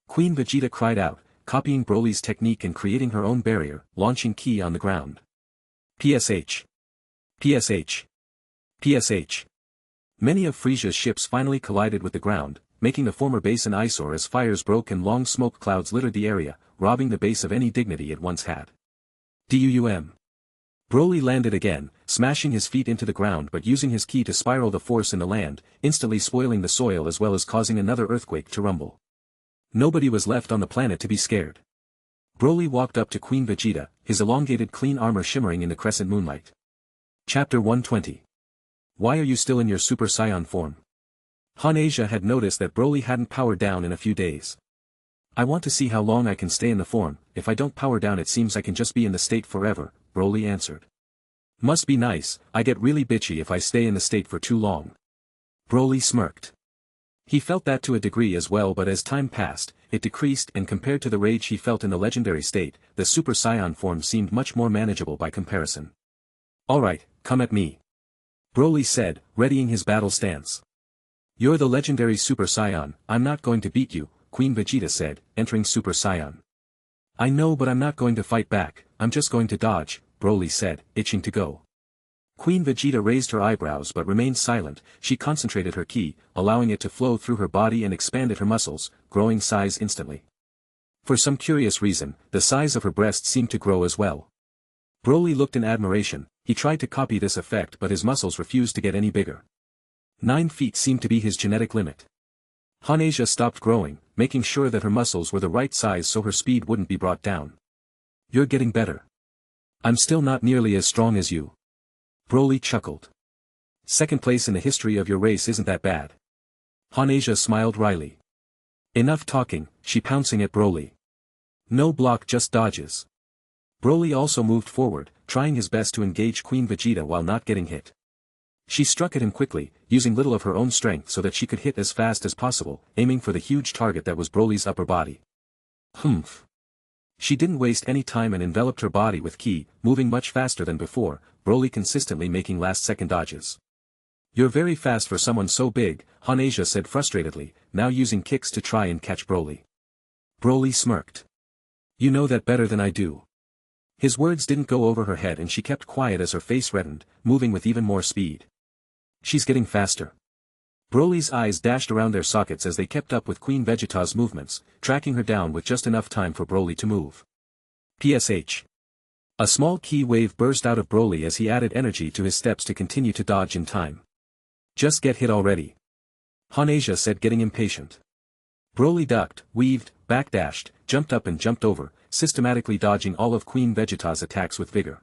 Queen Vegeta cried out, copying Broly's technique and creating her own barrier, launching ki on the ground. PSH. PSH. PSH. Many of Frisia's ships finally collided with the ground, making the former base an eyesore as fires broke and long smoke clouds littered the area, robbing the base of any dignity it once had. DUUM. Broly landed again, smashing his feet into the ground but using his ki to spiral the force in the land, instantly spoiling the soil as well as causing another earthquake to rumble. Nobody was left on the planet to be scared. Broly walked up to Queen Vegeta, his elongated clean armor shimmering in the crescent moonlight. Chapter 120. Why are you still in your Super Saiyan form? Han Asia had noticed that Broly hadn't powered down in a few days. I want to see how long I can stay in the form. If I don't power down it seems I can just be in the state forever, Broly answered. Must be nice, I get really bitchy if I stay in the state for too long. Broly smirked. He felt that to a degree as well, but as time passed, it decreased, and compared to the rage he felt in the legendary state, the Super Saiyan form seemed much more manageable by comparison. Alright, come at me. Broly said, readying his battle stance. You're the legendary Super Saiyan, I'm not going to beat you, Queen Vegeta said, entering Super Saiyan. I know, but I'm not going to fight back, I'm just going to dodge, Broly said, itching to go. Queen Vegeta raised her eyebrows but remained silent. She concentrated her ki, allowing it to flow through her body and expanded her muscles, growing size instantly. For some curious reason, the size of her breasts seemed to grow as well. Broly looked in admiration. He tried to copy this effect but his muscles refused to get any bigger. 9 feet seemed to be his genetic limit. Han Asia stopped growing, making sure that her muscles were the right size so her speed wouldn't be brought down. You're getting better. I'm still not nearly as strong as you. Broly chuckled. Second place in the history of your race isn't that bad. Han Asia smiled wryly. Enough talking, she pouncing at Broly. No block, just dodges. Broly also moved forward, trying his best to engage Queen Vegeta while not getting hit. She struck at him quickly, using little of her own strength so that she could hit as fast as possible, aiming for the huge target that was Broly's upper body. Humph. She didn't waste any time and enveloped her body with ki, moving much faster than before, Broly consistently making last-second dodges. You're very fast for someone so big, Han Asia said frustratedly, now using kicks to try and catch Broly. Broly smirked. You know that better than I do. His words didn't go over her head and she kept quiet as her face reddened, moving with even more speed. She's getting faster. Broly's eyes dashed around their sockets as they kept up with Queen Vegeta's movements, tracking her down with just enough time for Broly to move. PSH. A small ki wave burst out of Broly as he added energy to his steps to continue to dodge in time. Just get hit already. Hanasia said, getting impatient. Broly ducked, weaved, backdashed, jumped up and jumped over, systematically dodging all of Queen Vegeta's attacks with vigor.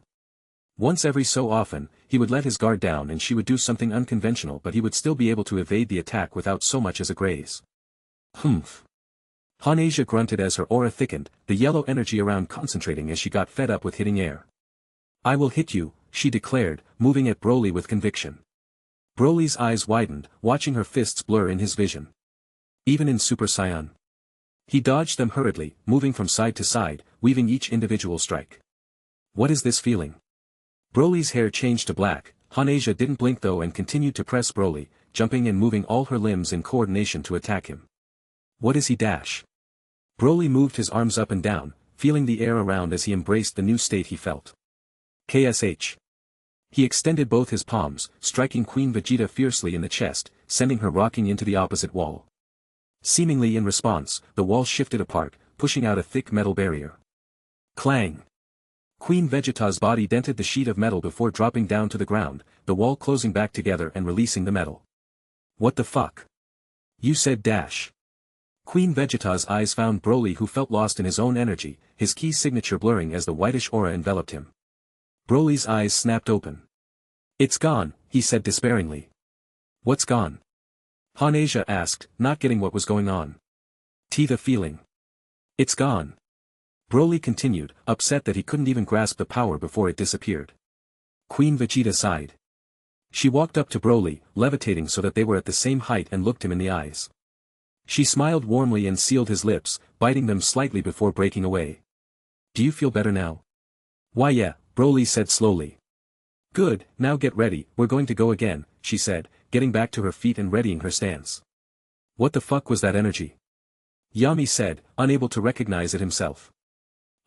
Once every so often, he would let his guard down and she would do something unconventional, but he would still be able to evade the attack without so much as a graze. Humph. Hanasia grunted as her aura thickened, the yellow energy around concentrating as she got fed up with hitting air. I will hit you, she declared, moving at Broly with conviction. Broly's eyes widened, watching her fists blur in his vision. Even in Super Saiyan. He dodged them hurriedly, moving from side to side, weaving each individual strike. What is this feeling? Broly's hair changed to black. Hanasia didn't blink though and continued to press Broly, jumping and moving all her limbs in coordination to attack him. What is he dash? Broly moved his arms up and down, feeling the air around as he embraced the new state he felt. KSH. He extended both his palms, striking Queen Vegeta fiercely in the chest, sending her rocking into the opposite wall. Seemingly in response, the wall shifted apart, pushing out a thick metal barrier. Clang! Queen Vegeta's body dented the sheet of metal before dropping down to the ground, the wall closing back together and releasing the metal. What the fuck? You said dash. Queen Vegeta's eyes found Broly, who felt lost in his own energy, his key signature blurring as the whitish aura enveloped him. Broly's eyes snapped open. It's gone, he said despairingly. What's gone? Hanasia asked, not getting what was going on. The feeling. It's gone. Broly continued, upset that he couldn't even grasp the power before it disappeared. Queen Vegeta sighed. She walked up to Broly, levitating so that they were at the same height, and looked him in the eyes. She smiled warmly and sealed his lips, biting them slightly before breaking away. Do you feel better now? Why yeah, Broly said slowly. Good, now get ready, we're going to go again, she said, getting back to her feet and readying her stance. What the fuck was that energy? Yami said, unable to recognize it himself.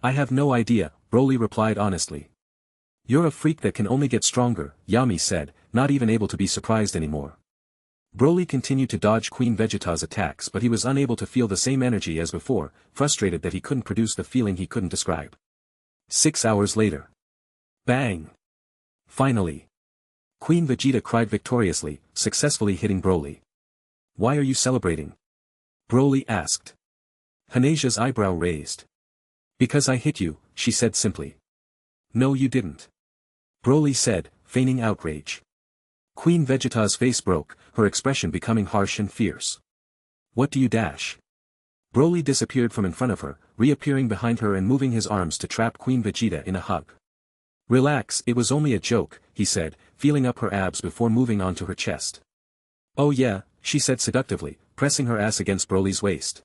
I have no idea, Broly replied honestly. You're a freak that can only get stronger, Yami said, not even able to be surprised anymore. Broly continued to dodge Queen Vegeta's attacks, but he was unable to feel the same energy as before, frustrated that he couldn't produce the feeling he couldn't describe. 6 hours later. Bang! Finally. Queen Vegeta cried victoriously, successfully hitting Broly. Why are you celebrating? Broly asked. Hanasia's eyebrow raised. Because I hit you, she said simply. No you didn't. Broly said, feigning outrage. Queen Vegeta's face broke, her expression becoming harsh and fierce. What do you dash? Broly disappeared from in front of her, reappearing behind her and moving his arms to trap Queen Vegeta in a hug. Relax, it was only a joke, he said, feeling up her abs before moving on to her chest. Oh yeah, she said seductively, pressing her ass against Broly's waist.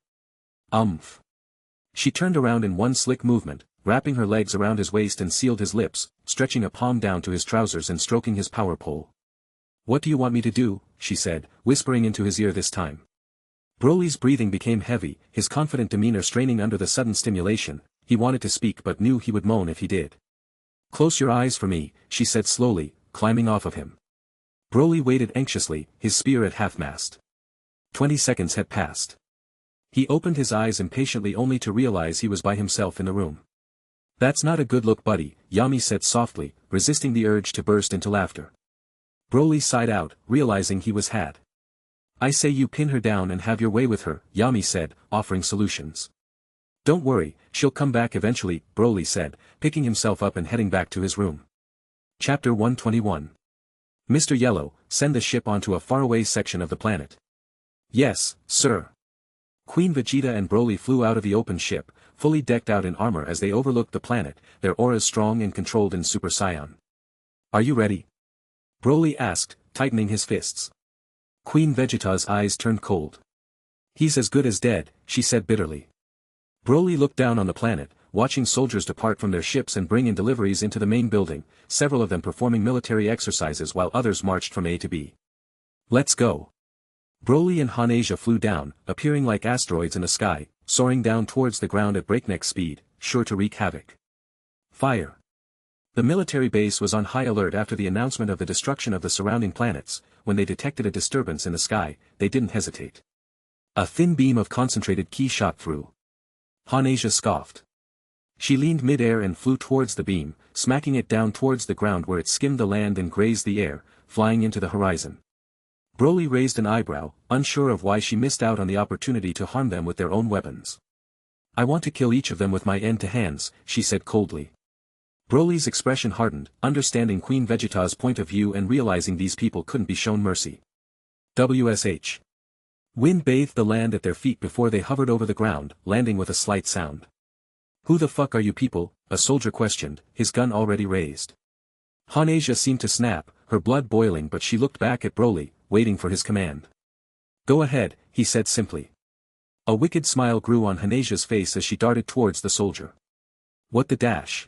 She turned around in one slick movement, wrapping her legs around his waist and sealed his lips, stretching a palm down to his trousers and stroking his power pole. What do you want me to do? She said, whispering into his ear this time. Broly's breathing became heavy, his confident demeanor straining under the sudden stimulation. He wanted to speak but knew he would moan if he did. Close your eyes for me, she said slowly, climbing off of him. Broly waited anxiously, his spear at half-mast. 20 seconds had passed. He opened his eyes impatiently only to realize he was by himself in the room. That's not a good look buddy, Yami said softly, resisting the urge to burst into laughter. Broly sighed out, realizing he was had. I say you pin her down and have your way with her, Yami said, offering solutions. Don't worry, she'll come back eventually, Broly said, picking himself up and heading back to his room. Chapter 121. Mr. Yellow, send the ship onto a faraway section of the planet. Yes, sir. Queen Vegeta and Broly flew out of the open ship, fully decked out in armor as they overlooked the planet, their auras strong and controlled in Super Saiyan. Are you ready? Broly asked, tightening his fists. Queen Vegeta's eyes turned cold. He's as good as dead, she said bitterly. Broly looked down on the planet, watching soldiers depart from their ships and bring in deliveries into the main building, several of them performing military exercises while others marched from A to B. Let's go. Broly and Hanasia flew down, appearing like asteroids in the sky, soaring down towards the ground at breakneck speed, sure to wreak havoc. Fire! The military base was on high alert after the announcement of the destruction of the surrounding planets. When they detected a disturbance in the sky, they didn't hesitate. A thin beam of concentrated ki shot through. Hanasia scoffed. She leaned mid-air and flew towards the beam, smacking it down towards the ground where it skimmed the land and grazed the air, flying into the horizon. Broly raised an eyebrow, unsure of why she missed out on the opportunity to harm them with their own weapons. I want to kill each of them with my end-to-hands, she said coldly. Broly's expression hardened, understanding Queen Vegeta's point of view and realizing these people couldn't be shown mercy. WSH. Wind bathed the land at their feet before they hovered over the ground, landing with a slight sound. Who the fuck are you people? A soldier questioned, his gun already raised. Hanasia seemed to snap, her blood boiling, but she looked back at Broly, waiting for his command. Go ahead, he said simply. A wicked smile grew on Hanasia's face as she darted towards the soldier. What the dash?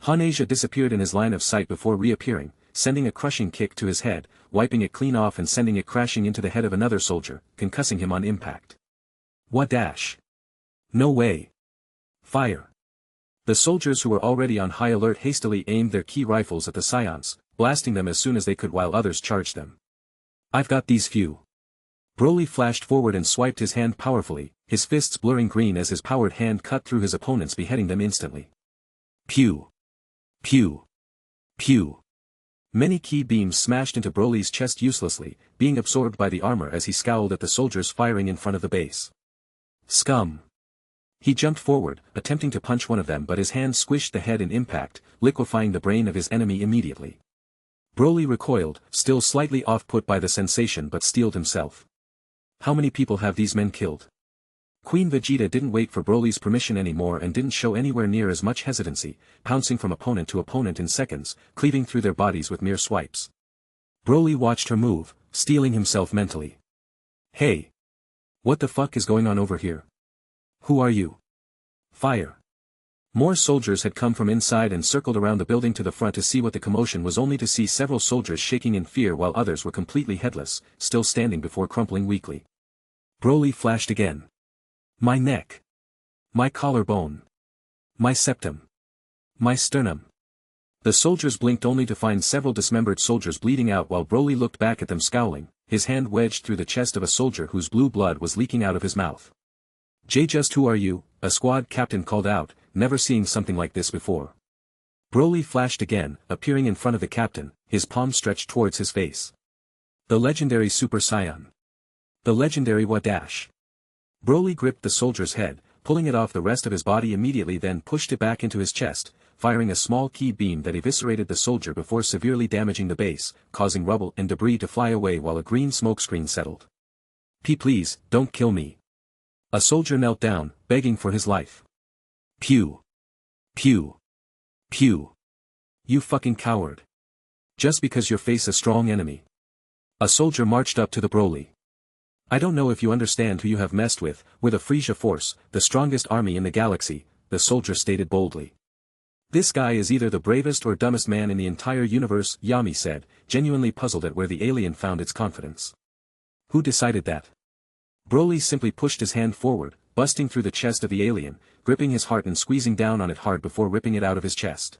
Hanasia disappeared in his line of sight before reappearing, sending a crushing kick to his head, wiping it clean off and sending it crashing into the head of another soldier, concussing him on impact. What dash? No way. Fire. The soldiers who were already on high alert hastily aimed their key rifles at the Saiyans, blasting them as soon as they could while others charged them. I've got these few. Broly flashed forward and swiped his hand powerfully, his fists blurring green as his powered hand cut through his opponents, beheading them instantly. Pew! Pew! Pew! Many ki beams smashed into Broly's chest uselessly, being absorbed by the armor as he scowled at the soldiers firing in front of the base. Scum! He jumped forward, attempting to punch one of them, but his hand squished the head in impact, liquefying the brain of his enemy immediately. Broly recoiled, still slightly off-put by the sensation, but steeled himself. How many people have these men killed? Queen Vegeta didn't wait for Broly's permission anymore and didn't show anywhere near as much hesitancy, pouncing from opponent to opponent in seconds, cleaving through their bodies with mere swipes. Broly watched her move, steeling himself mentally. Hey! What the fuck is going on over here? Who are you? Fire! More soldiers had come from inside and circled around the building to the front to see what the commotion was, only to see several soldiers shaking in fear while others were completely headless, still standing before crumpling weakly. Broly flashed again. My neck. My collarbone. My septum. My sternum. The soldiers blinked only to find several dismembered soldiers bleeding out while Broly looked back at them scowling, his hand wedged through the chest of a soldier whose blue blood was leaking out of his mouth. Just who are you? A squad captain called out, never seeing something like this before. Broly flashed again, appearing in front of the captain, his palm stretched towards his face. The legendary Super Saiyan. The legendary what dash? Broly gripped the soldier's head, pulling it off the rest of his body immediately, then pushed it back into his chest, firing a small ki beam that eviscerated the soldier before severely damaging the base, causing rubble and debris to fly away while a green smokescreen settled. Please, don't kill me. A soldier knelt down, begging for his life. Pew! Pew! Pew! You fucking coward. Just because you face a strong enemy. A soldier marched up to the Broly. I don't know if you understand who you have messed with, we're the Frisia Force, the strongest army in the galaxy, the soldier stated boldly. This guy is either the bravest or dumbest man in the entire universe, Yami said, genuinely puzzled at where the alien found its confidence. Who decided that? Broly simply pushed his hand forward, busting through the chest of the alien, gripping his heart and squeezing down on it hard before ripping it out of his chest.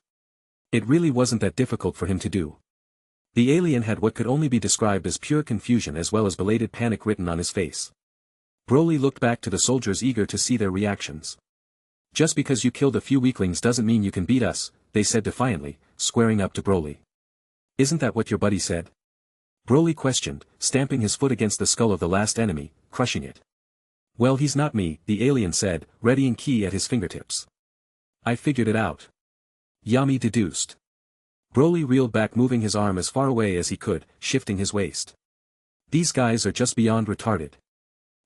It really wasn't that difficult for him to do. The alien had what could only be described as pure confusion as well as belated panic written on his face. Broly looked back to the soldiers, eager to see their reactions. Just because you killed a few weaklings doesn't mean you can beat us, they said defiantly, squaring up to Broly. Isn't that what your buddy said? Broly questioned, stamping his foot against the skull of the last enemy, crushing it. Well, he's not me, the alien said, readying ki at his fingertips. I figured it out. Yami deduced. Broly reeled back, moving his arm as far away as he could, shifting his waist. These guys are just beyond retarded.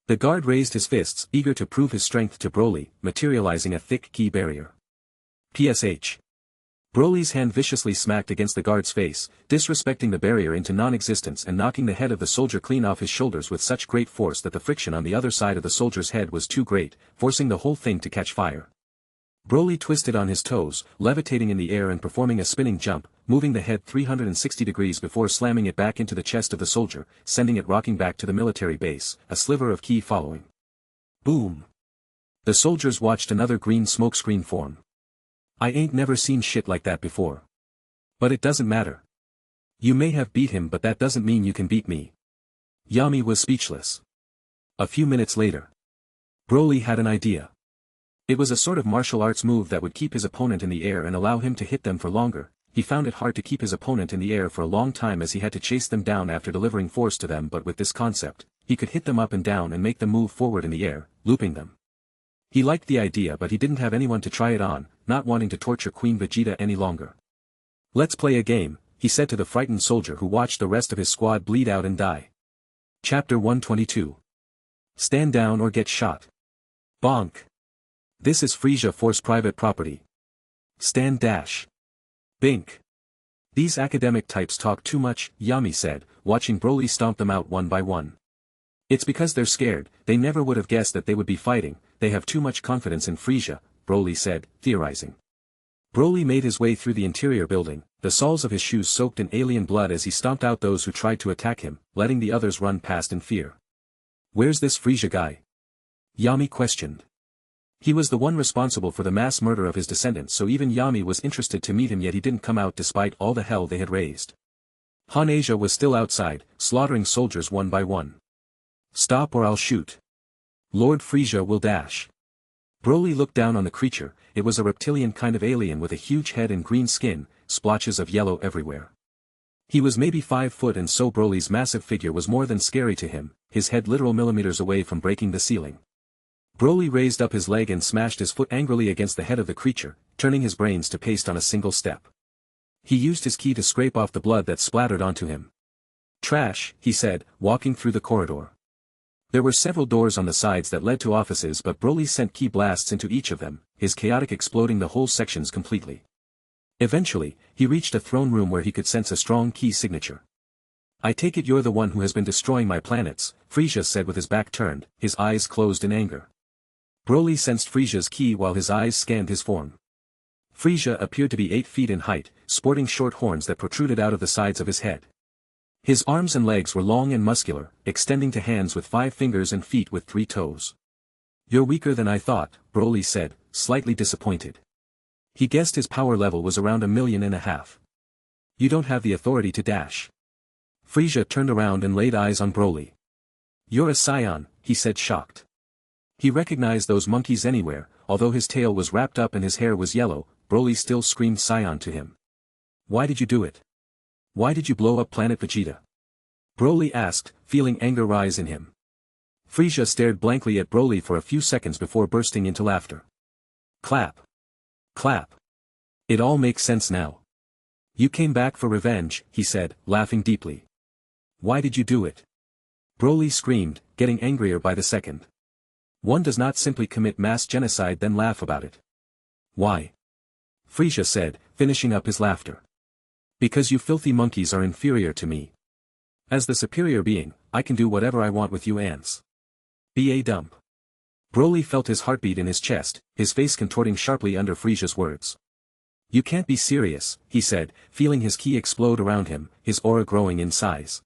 The guard raised his fists, eager to prove his strength to Broly, materializing a thick ki barrier. PSH. Broly's hand viciously smacked against the guard's face, disrespecting the barrier into non-existence and knocking the head of the soldier clean off his shoulders with such great force that the friction on the other side of the soldier's head was too great, forcing the whole thing to catch fire. Broly twisted on his toes, levitating in the air and performing a spinning jump, moving the head 360 degrees before slamming it back into the chest of the soldier, sending it rocking back to the military base, a sliver of ki following. Boom! The soldiers watched another green smokescreen form. I ain't never seen shit like that before. But it doesn't matter. You may have beat him, but that doesn't mean you can beat me. Yami was speechless. A few minutes later, Broly had an idea. It was a sort of martial arts move that would keep his opponent in the air and allow him to hit them for longer. He found it hard to keep his opponent in the air for a long time as he had to chase them down after delivering force to them, but with this concept, he could hit them up and down and make them move forward in the air, looping them. He liked the idea, but he didn't have anyone to try it on, not wanting to torture Queen Vegeta any longer. Let's play a game, he said to the frightened soldier who watched the rest of his squad bleed out and die. Chapter 122. Stand down or get shot. Bonk. This is Frieza Force private property. Stand dash. Bink. These academic types talk too much, Yami said, watching Broly stomp them out one by one. It's because they're scared, they never would have guessed that they would be fighting, they have too much confidence in Frieza, Broly said, theorizing. Broly made his way through the interior building, the soles of his shoes soaked in alien blood as he stomped out those who tried to attack him, letting the others run past in fear. Where's this Frieza guy? Yami questioned. He was the one responsible for the mass murder of his descendants, so even Yami was interested to meet him, yet he didn't come out despite all the hell they had raised. Han Asia was still outside, slaughtering soldiers one by one. Stop or I'll shoot. Lord Frieza will dash. Broly looked down on the creature. It was a reptilian kind of alien with a huge head and green skin, splotches of yellow everywhere. He was maybe 5 foot, and so Broly's massive figure was more than scary to him, his head literal millimeters away from breaking the ceiling. Broly raised up his leg and smashed his foot angrily against the head of the creature, turning his brains to paste on a single step. He used his ki to scrape off the blood that splattered onto him. Trash, he said, walking through the corridor. There were several doors on the sides that led to offices, but Broly sent ki blasts into each of them, his chaotic exploding the whole sections completely. Eventually, he reached a throne room where he could sense a strong ki signature. I take it you're the one who has been destroying my planets, Frieza said with his back turned, his eyes closed in anger. Broly sensed Frieza's ki while his eyes scanned his form. Frieza appeared to be 8 feet in height, sporting short horns that protruded out of the sides of his head. His arms and legs were long and muscular, extending to hands with 5 fingers and feet with 3 toes. You're weaker than I thought, Broly said, slightly disappointed. He guessed his power level was around 1.5 million. You don't have the authority to dash. Frieza turned around and laid eyes on Broly. You're a Saiyan, he said, shocked. He recognized those monkeys anywhere. Although his tail was wrapped up and his hair was yellow, Broly still screamed Saiyan to him. Why did you do it? Why did you blow up Planet Vegeta? Broly asked, feeling anger rise in him. Frieza stared blankly at Broly for a few seconds before bursting into laughter. Clap. Clap. It all makes sense now. You came back for revenge, he said, laughing deeply. Why did you do it? Broly screamed, getting angrier by the second. One does not simply commit mass genocide then laugh about it. Why? Frieza said, finishing up his laughter. Because you filthy monkeys are inferior to me. As the superior being, I can do whatever I want with you ants. Be a dump. Broly felt his heartbeat in his chest, his face contorting sharply under Frieza's words. You can't be serious, he said, feeling his ki explode around him, his aura growing in size.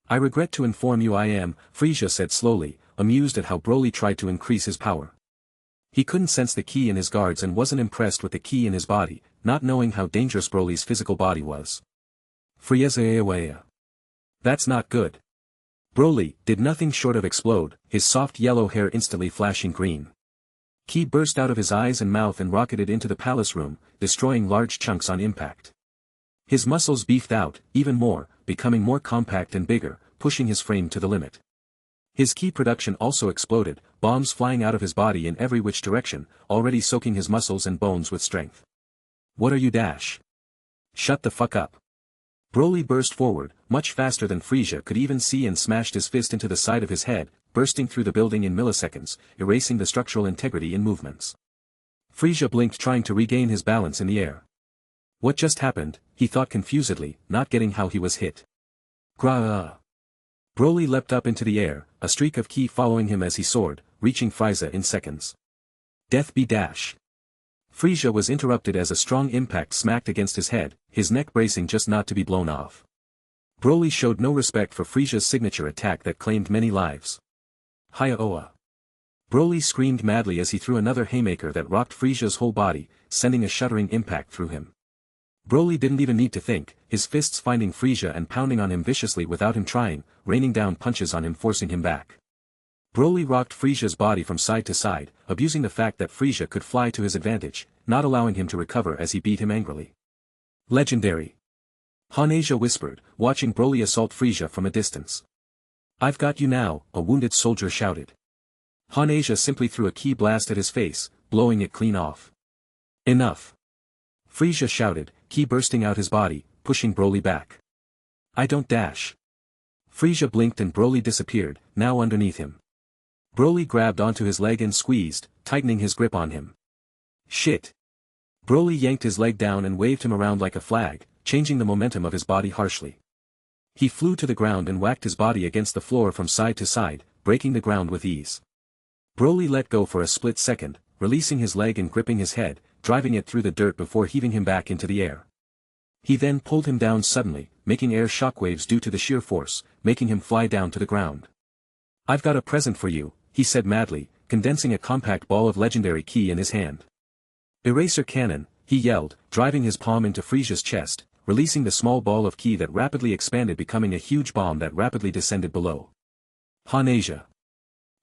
I regret to inform you I am, Frieza said slowly, amused at how Broly tried to increase his power. He couldn't sense the ki in his guards and wasn't impressed with the ki in his body, not knowing how dangerous Broly's physical body was. Frieza. That's not good. Broly did nothing short of explode, his soft yellow hair instantly flashing green. Ki burst out of his eyes and mouth and rocketed into the palace room, destroying large chunks on impact. His muscles beefed out, even more, becoming more compact and bigger, pushing his frame to the limit. His ki production also exploded, bombs flying out of his body in every which direction, already soaking his muscles and bones with strength. What are you dash? Shut the fuck up. Broly burst forward, much faster than Frieza could even see, and smashed his fist into the side of his head, bursting through the building in milliseconds, erasing the structural integrity in movements. Frieza blinked, trying to regain his balance in the air. What just happened, he thought confusedly, not getting how he was hit. Grah! Broly leapt up into the air, a streak of ki following him as he soared, reaching Frieza in seconds. Death be dash. Frieza was interrupted as a strong impact smacked against his head, his neck bracing just not to be blown off. Broly showed no respect for Frieza's signature attack that claimed many lives. HIATUS. Broly screamed madly as he threw another haymaker that rocked Frisia's whole body, sending a shuddering impact through him. Broly didn't even need to think, his fists finding Frisia and pounding on him viciously without him trying, raining down punches on him forcing him back. Broly rocked Frisia's body from side to side, abusing the fact that Frisia could fly to his advantage, not allowing him to recover as he beat him angrily. Legendary. Hanasia whispered, watching Broly assault Frisia from a distance. I've got you now, a wounded soldier shouted. Hanasia simply threw a ki blast at his face, blowing it clean off. Enough. Frisia shouted, ki bursting out his body, pushing Broly back. I don't dash. Frisia blinked and Broly disappeared, now underneath him. Broly grabbed onto his leg and squeezed, tightening his grip on him. Shit. Broly yanked his leg down and waved him around like a flag, changing the momentum of his body harshly. He flew to the ground and whacked his body against the floor from side to side, breaking the ground with ease. Broly let go for a split second, releasing his leg and gripping his head, driving it through the dirt before heaving him back into the air. He then pulled him down suddenly, making air shockwaves due to the sheer force, making him fly down to the ground. I've got a present for you, he said madly, condensing a compact ball of legendary ki in his hand. Eraser cannon, he yelled, driving his palm into Frisia's chest, releasing the small ball of ki that rapidly expanded becoming a huge bomb that rapidly descended below. Hanasia.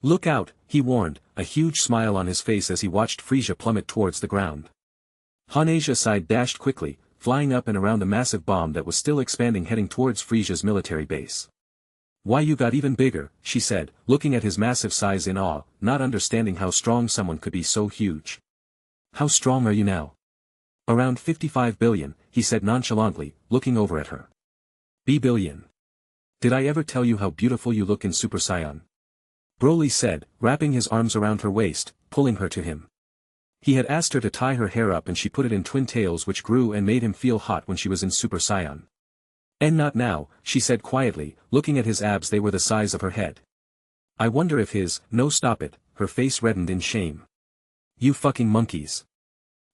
Look out, he warned, a huge smile on his face as he watched Frisia plummet towards the ground. Hanasia side dashed quickly, flying up and around the massive bomb that was still expanding heading towards Frisia's military base. Why you got even bigger, she said, looking at his massive size in awe, not understanding how strong someone could be so huge. How strong are you now? Around 55 billion, he said nonchalantly, looking over at her. B-billion. Did I ever tell you how beautiful you look in Super Saiyan? Broly said, wrapping his arms around her waist, pulling her to him. He had asked her to tie her hair up and she put it in twin tails which grew and made him feel hot when she was in Super Saiyan. And not now, she said quietly, looking at his abs they were the size of her head. I wonder if no stop it, her face reddened in shame. You fucking monkeys.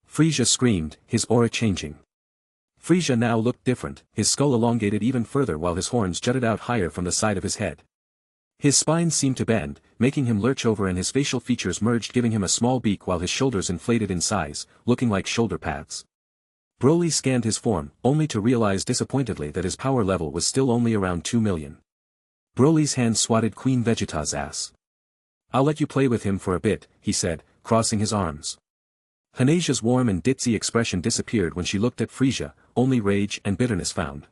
Frisia screamed, his aura changing. Frisia now looked different, his skull elongated even further while his horns jutted out higher from the side of his head. His spine seemed to bend, making him lurch over and his facial features merged giving him a small beak while his shoulders inflated in size, looking like shoulder pads. Broly scanned his form, only to realize disappointedly that his power level was still only around 2 million. Broly's hand swatted Queen Vegeta's ass. I'll let you play with him for a bit, he said, crossing his arms. Hanasia's warm and ditzy expression disappeared when she looked at Frisia, only rage and bitterness found.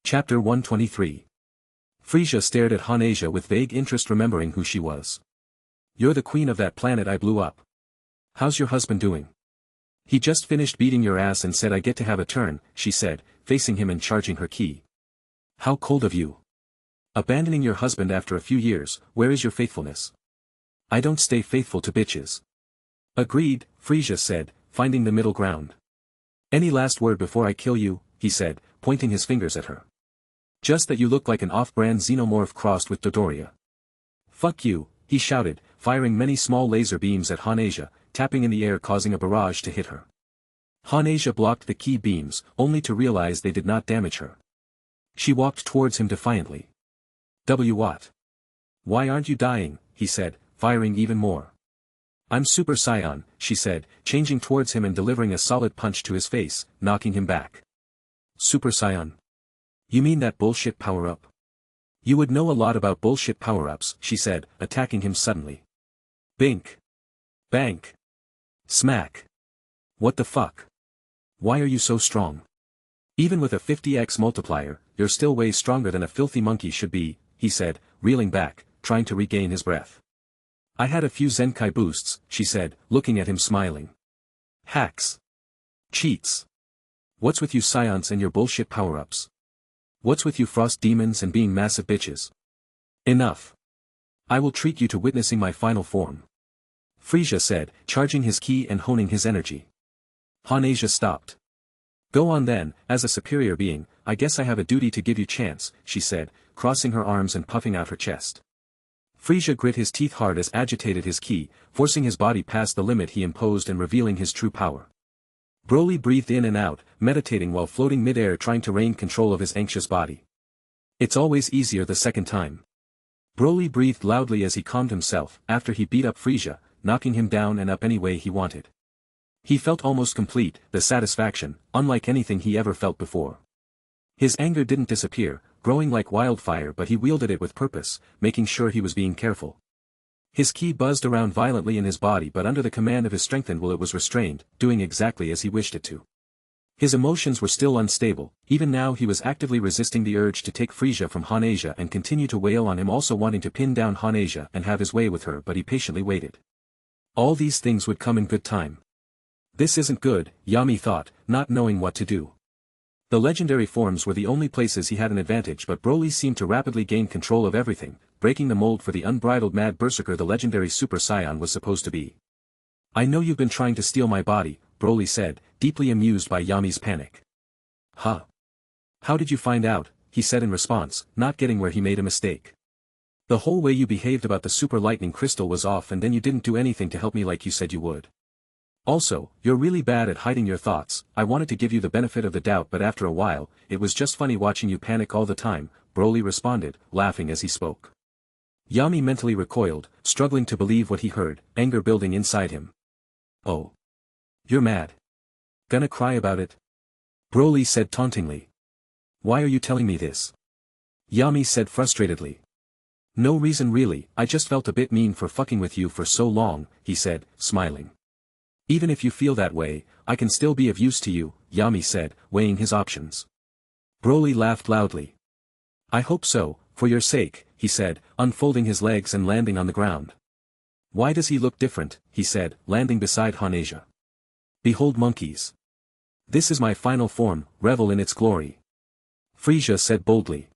Chapter 123. Frisia stared at Hanasia with vague interest remembering who she was. You're the queen of that planet I blew up. How's your husband doing? He just finished beating your ass and said I get to have a turn, she said, facing him and charging her ki. How cold of you. Abandoning your husband after a few years, where is your faithfulness? I don't stay faithful to bitches. Agreed, Frisia said, finding the middle ground. Any last word before I kill you, he said, pointing his fingers at her. Just that you look like an off-brand xenomorph crossed with Dodoria. Fuck you, he shouted, firing many small laser beams at Hanasia, tapping in the air causing a barrage to hit her. Hanasia blocked the ki beams, only to realize they did not damage her. She walked towards him defiantly. What? Why aren't you dying, he said, firing even more. I'm Super Saiyan, she said, changing towards him and delivering a solid punch to his face, knocking him back. Super Saiyan? You mean that bullshit power-up? You would know a lot about bullshit power-ups, she said, attacking him suddenly. Bink. Bank. Smack. What the fuck? Why are you so strong? Even with a 50x multiplier, you're still way stronger than a filthy monkey should be, he said, reeling back, trying to regain his breath. I had a few Zenkai boosts, she said, looking at him smiling. Hacks. Cheats. What's with you Saiyans and your bullshit power-ups? What's with you frost demons and being massive bitches? Enough. I will treat you to witnessing my final form. Frisia said, charging his ki and honing his energy. Hanasia stopped. Go on then, as a superior being, I guess I have a duty to give you chance, she said, crossing her arms and puffing out her chest. Frisia grit his teeth hard as agitated his ki, forcing his body past the limit he imposed and revealing his true power. Broly breathed in and out, meditating while floating mid-air trying to regain control of his anxious body. It's always easier the second time. Broly breathed loudly as he calmed himself after he beat up Frieza, knocking him down and up any way he wanted. He felt almost complete, the satisfaction, unlike anything he ever felt before. His anger didn't disappear, growing like wildfire, but he wielded it with purpose, making sure he was being careful. His ki buzzed around violently in his body, but under the command of his strengthened will it was restrained, doing exactly as he wished it to. His emotions were still unstable. Even now he was actively resisting the urge to take Frieza from Hanasia and continue to wail on him, also wanting to pin down Hanasia and have his way with her, but he patiently waited. All these things would come in good time. This isn't good, Yami thought, not knowing what to do. The legendary forms were the only places he had an advantage, but Broly seemed to rapidly gain control of everything, breaking the mold for the unbridled mad berserker the legendary Super Saiyan was supposed to be. I know you've been trying to steal my body, Broly said, deeply amused by Yami's panic. Huh? How did you find out? He said in response, not getting where he made a mistake. The whole way you behaved about the super lightning crystal was off, and then you didn't do anything to help me like you said you would. Also, you're really bad at hiding your thoughts. I wanted to give you the benefit of the doubt, but after a while, it was just funny watching you panic all the time, Broly responded, laughing as he spoke. Yami mentally recoiled, struggling to believe what he heard, anger building inside him. Oh. You're mad. Gonna cry about it? Broly said tauntingly. Why are you telling me this? Yami said frustratedly. No reason really, I just felt a bit mean for fucking with you for so long, he said, smiling. Even if you feel that way, I can still be of use to you, Yami said, weighing his options. Broly laughed loudly. I hope so, for your sake, he said, unfolding his legs and landing on the ground. Why does he look different, he said, landing beside Hanasia. Behold monkeys. This is my final form, revel in its glory. Frieza said boldly.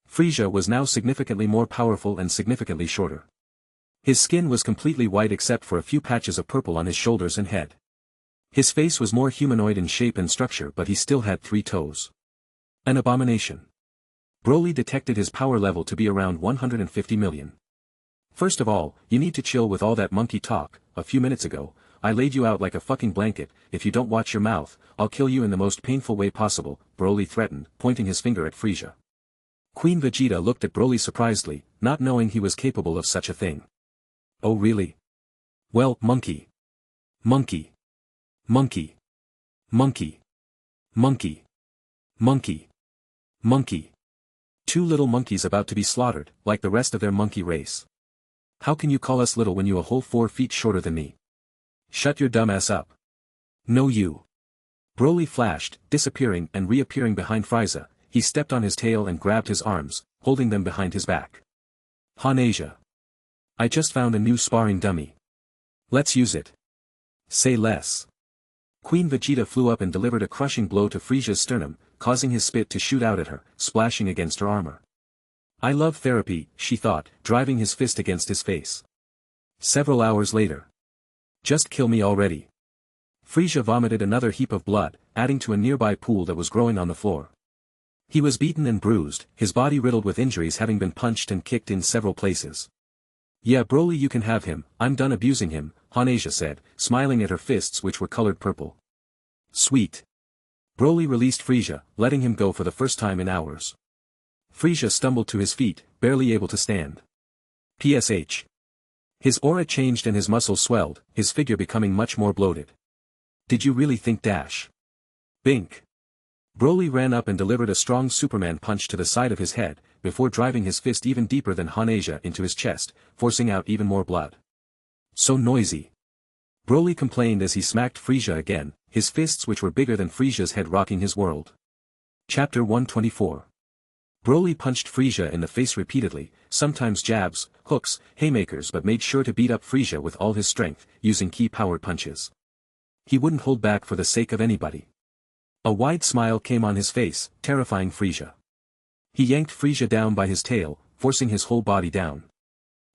Frieza was now significantly more powerful and significantly shorter. His skin was completely white except for a few patches of purple on his shoulders and head. His face was more humanoid in shape and structure, but he still had 3 toes. An abomination. Broly detected his power level to be around 150 million. First of all, you need to chill with all that monkey talk. A few minutes ago, I laid you out like a fucking blanket. If you don't watch your mouth, I'll kill you in the most painful way possible, Broly threatened, pointing his finger at Frieza. Queen Vegeta looked at Broly surprisedly, not knowing he was capable of such a thing. Oh really? Well, monkey. Monkey. Monkey. Monkey. Monkey. Monkey. Monkey. 2 little monkeys about to be slaughtered, like the rest of their monkey race. How can you call us little when you a whole 4 feet shorter than me? Shut your dumb ass up. No you. Broly flashed, disappearing and reappearing behind Frieza. He stepped on his tail and grabbed his arms, holding them behind his back. Hanasia. I just found a new sparring dummy. Let's use it. Say less. Queen Vegeta flew up and delivered a crushing blow to Frieza's sternum, causing his spit to shoot out at her, splashing against her armor. I love therapy, she thought, driving his fist against his face. Several hours later. Just kill me already. Frieza vomited another heap of blood, adding to a nearby pool that was growing on the floor. He was beaten and bruised, his body riddled with injuries, having been punched and kicked in several places. Yeah, Broly, you can have him, I'm done abusing him, Hanasia said, smiling at her fists which were colored purple. Sweet. Broly released Frieza, letting him go for the first time in hours. Frieza stumbled to his feet, barely able to stand. PSH. His aura changed and his muscles swelled, his figure becoming much more bloated. Did you really think dash? Bink. Broly ran up and delivered a strong Superman punch to the side of his head, before driving his fist even deeper than Hanasia into his chest, forcing out even more blood. So noisy. Broly complained as he smacked Frieza again, his fists which were bigger than Frieza's head rocking his world. Chapter 124. Broly punched Frieza in the face repeatedly, sometimes jabs, hooks, haymakers, but made sure to beat up Frieza with all his strength, using ki-powered punches. He wouldn't hold back for the sake of anybody. A wide smile came on his face, terrifying Frieza. He yanked Frieza down by his tail, forcing his whole body down.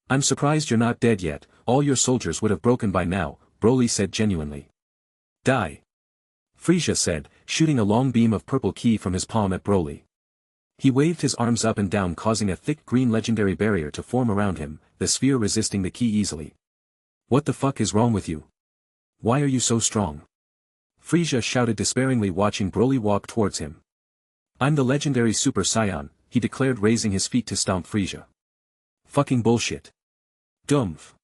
I'm surprised you're not dead yet, all your soldiers would have broken by now, Broly said genuinely. Die. Frieza said, shooting a long beam of purple ki from his palm at Broly. He waved his arms up and down, causing a thick green legendary barrier to form around him, the sphere resisting the ki easily. What the fuck is wrong with you? Why are you so strong? Frieza shouted despairingly, watching Broly walk towards him. I'm the legendary Super Saiyan, he declared, raising his feet to stomp Frieza. Fucking bullshit. Dumph.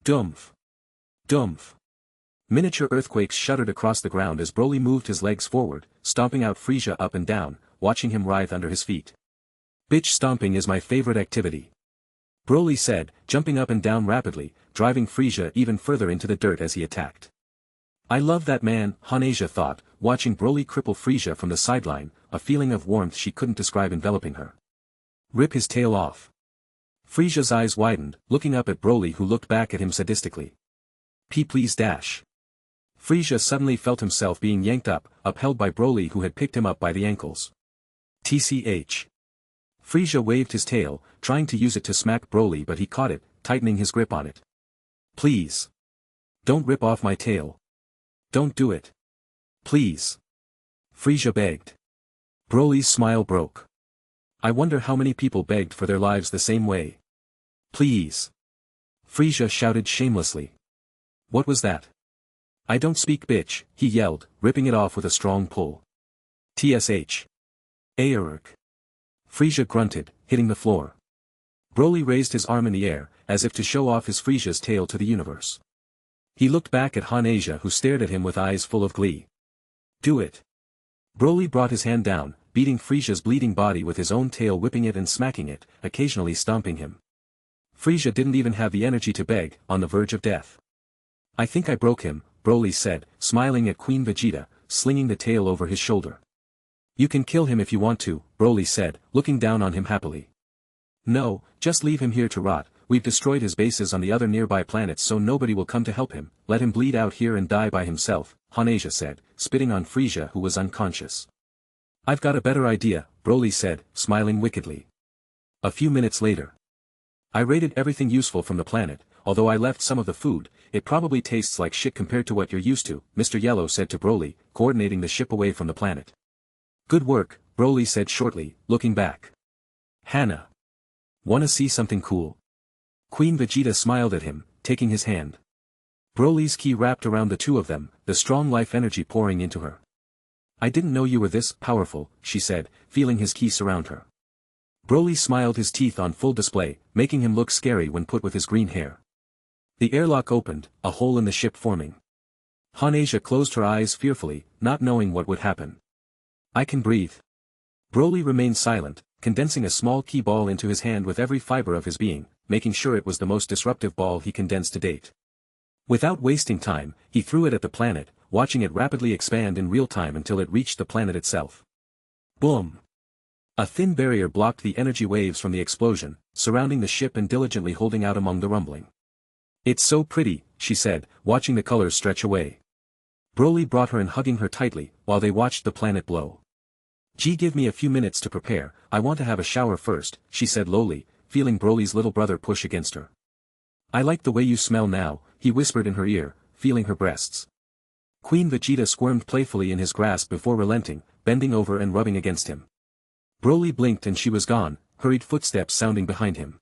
Dumph. Dumph. Miniature earthquakes shuddered across the ground as Broly moved his legs forward, stomping out Frieza up and down, watching him writhe under his feet. Bitch stomping is my favorite activity. Broly said, jumping up and down rapidly, driving Frieza even further into the dirt as he attacked. I love that man, Hanasia thought, watching Broly cripple Frieza from the sideline, a feeling of warmth she couldn't describe enveloping her. Rip his tail off. Frieza's eyes widened, looking up at Broly who looked back at him sadistically. Please dash. Frieza suddenly felt himself being yanked up, upheld by Broly who had picked him up by the ankles. TCH. Frieza waved his tail, trying to use it to smack Broly but he caught it, tightening his grip on it. Please. Don't rip off my tail. Don't do it. Please. Frieza begged. Broly's smile broke. I wonder how many people begged for their lives the same way. Please. Frieza shouted shamelessly. What was that? I don't speak bitch, he yelled, ripping it off with a strong pull. TSH. Aerk. Frieza grunted, hitting the floor. Broly raised his arm in the air, as if to show off his Frieza's tail to the universe. He looked back at Hanasia who stared at him with eyes full of glee. Do it. Broly brought his hand down, beating Frieza's bleeding body with his own tail, whipping it and smacking it, occasionally stomping him. Frieza didn't even have the energy to beg, on the verge of death. I think I broke him, Broly said, smiling at Queen Vegeta, slinging the tail over his shoulder. You can kill him if you want to, Broly said, looking down on him happily. No, just leave him here to rot. We've destroyed his bases on the other nearby planets so nobody will come to help him. Let him bleed out here and die by himself, Hanasia said, spitting on Frieza who was unconscious. I've got a better idea, Broly said, smiling wickedly. A few minutes later. I raided everything useful from the planet, although I left some of the food. It probably tastes like shit compared to what you're used to, Mr. Yellow said to Broly, coordinating the ship away from the planet. Good work, Broly said shortly, looking back. Hannah. Wanna see something cool? Queen Vegeta smiled at him, taking his hand. Broly's ki wrapped around the two of them, the strong life energy pouring into her. I didn't know you were this powerful, she said, feeling his ki surround her. Broly smiled, his teeth on full display, making him look scary when put with his green hair. The airlock opened, a hole in the ship forming. Hanasia closed her eyes fearfully, not knowing what would happen. I can breathe. Broly remained silent, condensing a small ki ball into his hand with every fiber of his being, making sure it was the most disruptive ball he condensed to date. Without wasting time, he threw it at the planet, watching it rapidly expand in real time until it reached the planet itself. Boom! A thin barrier blocked the energy waves from the explosion, surrounding the ship and diligently holding out among the rumbling. It's so pretty, she said, watching the colors stretch away. Broly brought her in, hugging her tightly, while they watched the planet blow. Give me a few minutes to prepare, I want to have a shower first, she said lowly, feeling Broly's little brother push against her. I like the way you smell now, he whispered in her ear, feeling her breasts. Queen Vegeta squirmed playfully in his grasp before relenting, bending over and rubbing against him. Broly blinked and she was gone, hurried footsteps sounding behind him.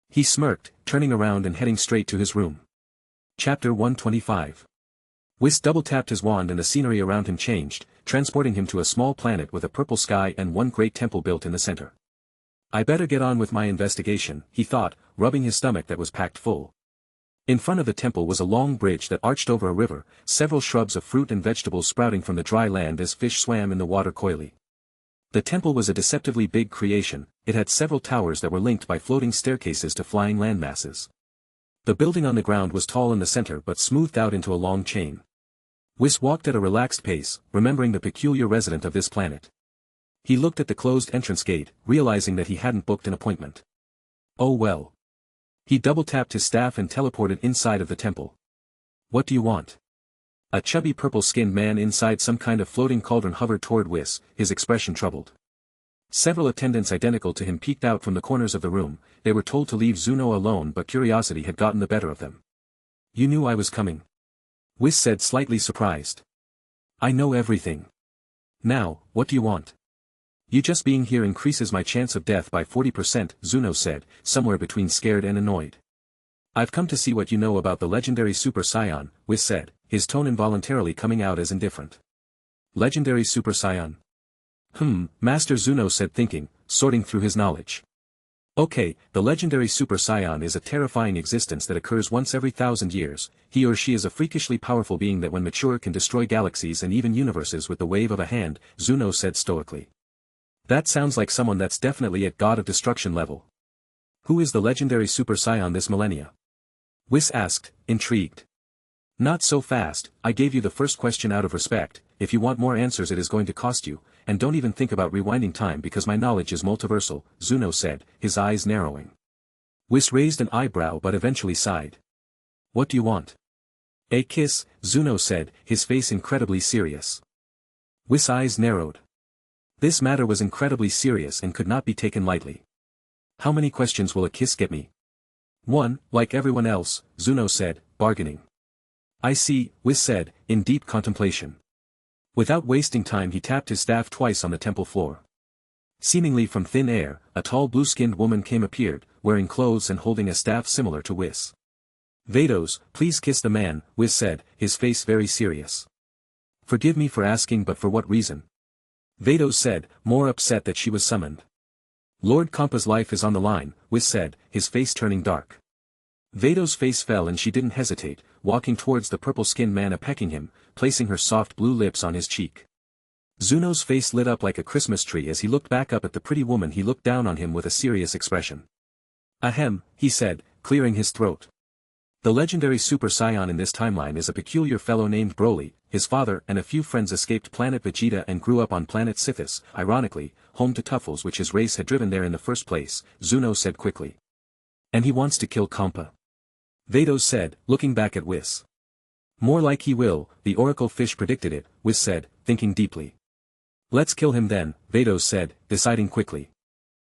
He smirked, turning around and heading straight to his room. Chapter 125. Whis double-tapped his wand and the scenery around him changed, transporting him to a small planet with a purple sky and one great temple built in the center. I better get on with my investigation, he thought, rubbing his stomach that was packed full. In front of the temple was a long bridge that arched over a river, several shrubs of fruit and vegetables sprouting from the dry land as fish swam in the water coyly. The temple was a deceptively big creation. It had several towers that were linked by floating staircases to flying landmasses. The building on the ground was tall in the center but smoothed out into a long chain. Whis walked at a relaxed pace, remembering the peculiar resident of this planet. He looked at the closed entrance gate, realizing that he hadn't booked an appointment. Oh well. He double-tapped his staff and teleported inside of the temple. What do you want? A chubby purple-skinned man inside some kind of floating cauldron hovered toward Whis, his expression troubled. Several attendants identical to him peeked out from the corners of the room. They were told to leave Zuno alone, but curiosity had gotten the better of them. You knew I was coming? Whis said, slightly surprised. I know everything. Now, what do you want? You just being here increases my chance of death by 40%, Zuno said, somewhere between scared and annoyed. I've come to see what you know about the legendary Super Saiyan, Whis said, his tone involuntarily coming out as indifferent. Legendary Super Saiyan? Master Zuno said, thinking, sorting through his knowledge. Okay, the legendary Super Saiyan is a terrifying existence that occurs once every 1,000 years. He or she is a freakishly powerful being that when mature can destroy galaxies and even universes with the wave of a hand, Zuno said stoically. That sounds like someone that's definitely at God of Destruction level. Who is the legendary Super Saiyan this millennia? Whis asked, intrigued. Not so fast, I gave you the first question out of respect. If you want more answers it is going to cost you, and don't even think about rewinding time because my knowledge is multiversal, Zuno said, his eyes narrowing. Whis raised an eyebrow but eventually sighed. What do you want? A kiss, Zuno said, his face incredibly serious. Whis' eyes narrowed. This matter was incredibly serious and could not be taken lightly. How many questions will a kiss get me? One, like everyone else, Zuno said, bargaining. I see, Whis said, in deep contemplation. Without wasting time he tapped his staff twice on the temple floor. Seemingly from thin air, a tall blue-skinned woman appeared, wearing clothes and holding a staff similar to Whis. Vados, please kiss the man, Whis said, his face very serious. Forgive me for asking but for what reason? Vados said, more upset that she was summoned. Lord Kampa's life is on the line, Whis said, his face turning dark. Vados' face fell and she didn't hesitate, walking towards the purple-skinned man pecking him, placing her soft blue lips on his cheek. Zuno's face lit up like a Christmas tree as he looked back up at the pretty woman. He looked down on him with a serious expression. Ahem, he said, clearing his throat. The legendary Super Saiyan in this timeline is a peculiar fellow named Broly. His father and a few friends escaped Planet Vegeta and grew up on Planet Sithis, ironically, home to Tuffles which his race had driven there in the first place, Zuno said quickly. And he wants to kill Kampa. Vados said, looking back at Whis. More like he will, the oracle fish predicted it, Whis said, thinking deeply. Let's kill him then, Vados said, deciding quickly.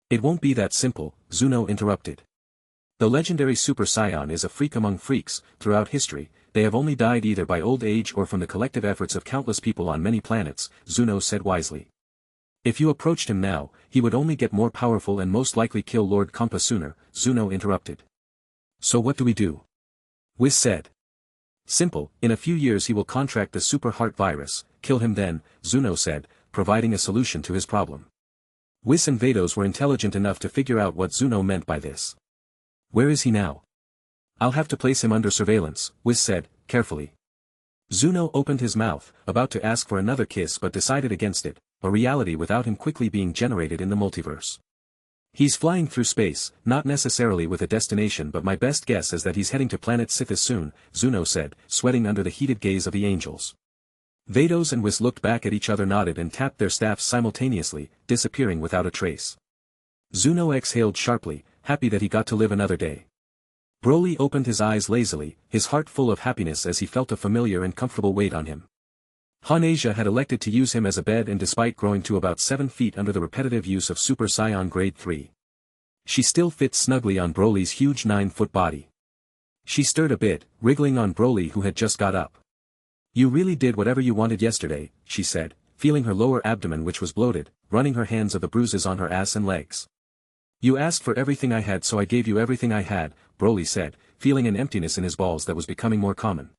It won't be that simple, Zuno interrupted. The legendary Super Saiyan is a freak among freaks. Throughout history, they have only died either by old age or from the collective efforts of countless people on many planets, Zuno said wisely. If you approached him now, he would only get more powerful and most likely kill Lord Kampa sooner, Zuno interrupted. So what do we do? Whis said. Simple, in a few years he will contract the super heart virus, kill him then, Zuno said, providing a solution to his problem. Whis and Vados were intelligent enough to figure out what Zuno meant by this. Where is he now? I'll have to place him under surveillance, Whis said, carefully. Zuno opened his mouth, about to ask for another kiss but decided against it, a reality without him quickly being generated in the multiverse. He's flying through space, not necessarily with a destination but my best guess is that he's heading to Planet Sithis soon, Zuno said, sweating under the heated gaze of the angels. Vados and Whis looked back at each other, nodded and tapped their staffs simultaneously, disappearing without a trace. Zuno exhaled sharply, happy that he got to live another day. Broly opened his eyes lazily, his heart full of happiness as he felt a familiar and comfortable weight on him. Hanasia had elected to use him as a bed and despite growing to about 7 feet under the repetitive use of Super Saiyan Grade 3. She still fit snugly on Broly's huge 9-foot body. She stirred a bit, wriggling on Broly who had just got up. You really did whatever you wanted yesterday, she said, feeling her lower abdomen which was bloated, running her hands of the bruises on her ass and legs. You asked for everything I had so I gave you everything I had, Broly said, feeling an emptiness in his balls that was becoming more common.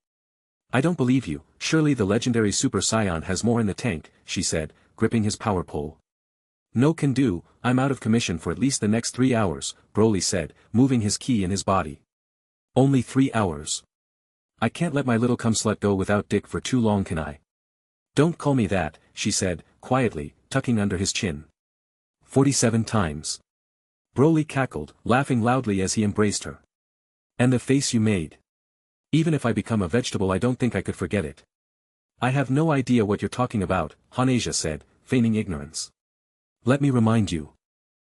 I don't believe you, surely the legendary Super Saiyan has more in the tank, she said, gripping his power pole. No can do, I'm out of commission for at least the next 3 hours, Broly said, moving his ki in his body. Only 3 hours. I can't let my little cum slut go without dick for too long, can I? Don't call me that, she said, quietly, tucking under his chin. 47 times. Broly cackled, laughing loudly as he embraced her. And the face you made. Even if I become a vegetable I don't think I could forget it. I have no idea what you're talking about, Hanasia said, feigning ignorance. Let me remind you.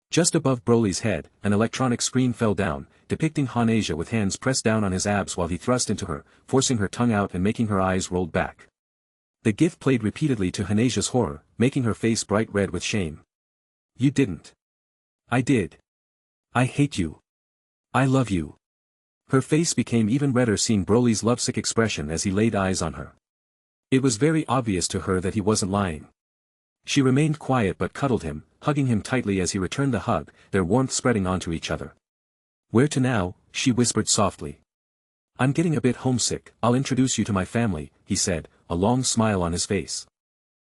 Just above Broly's head, an electronic screen fell down, depicting Hanasia with hands pressed down on his abs while he thrust into her, forcing her tongue out and making her eyes rolled back. The GIF played repeatedly to Hanasia's horror, making her face bright red with shame. You didn't. I did. I hate you. I love you. Her face became even redder seeing Broly's lovesick expression as he laid eyes on her. It was very obvious to her that he wasn't lying. She remained quiet but cuddled him, hugging him tightly as he returned the hug, their warmth spreading onto each other. Where to now? She whispered softly. I'm getting a bit homesick, I'll introduce you to my family, he said, a long smile on his face.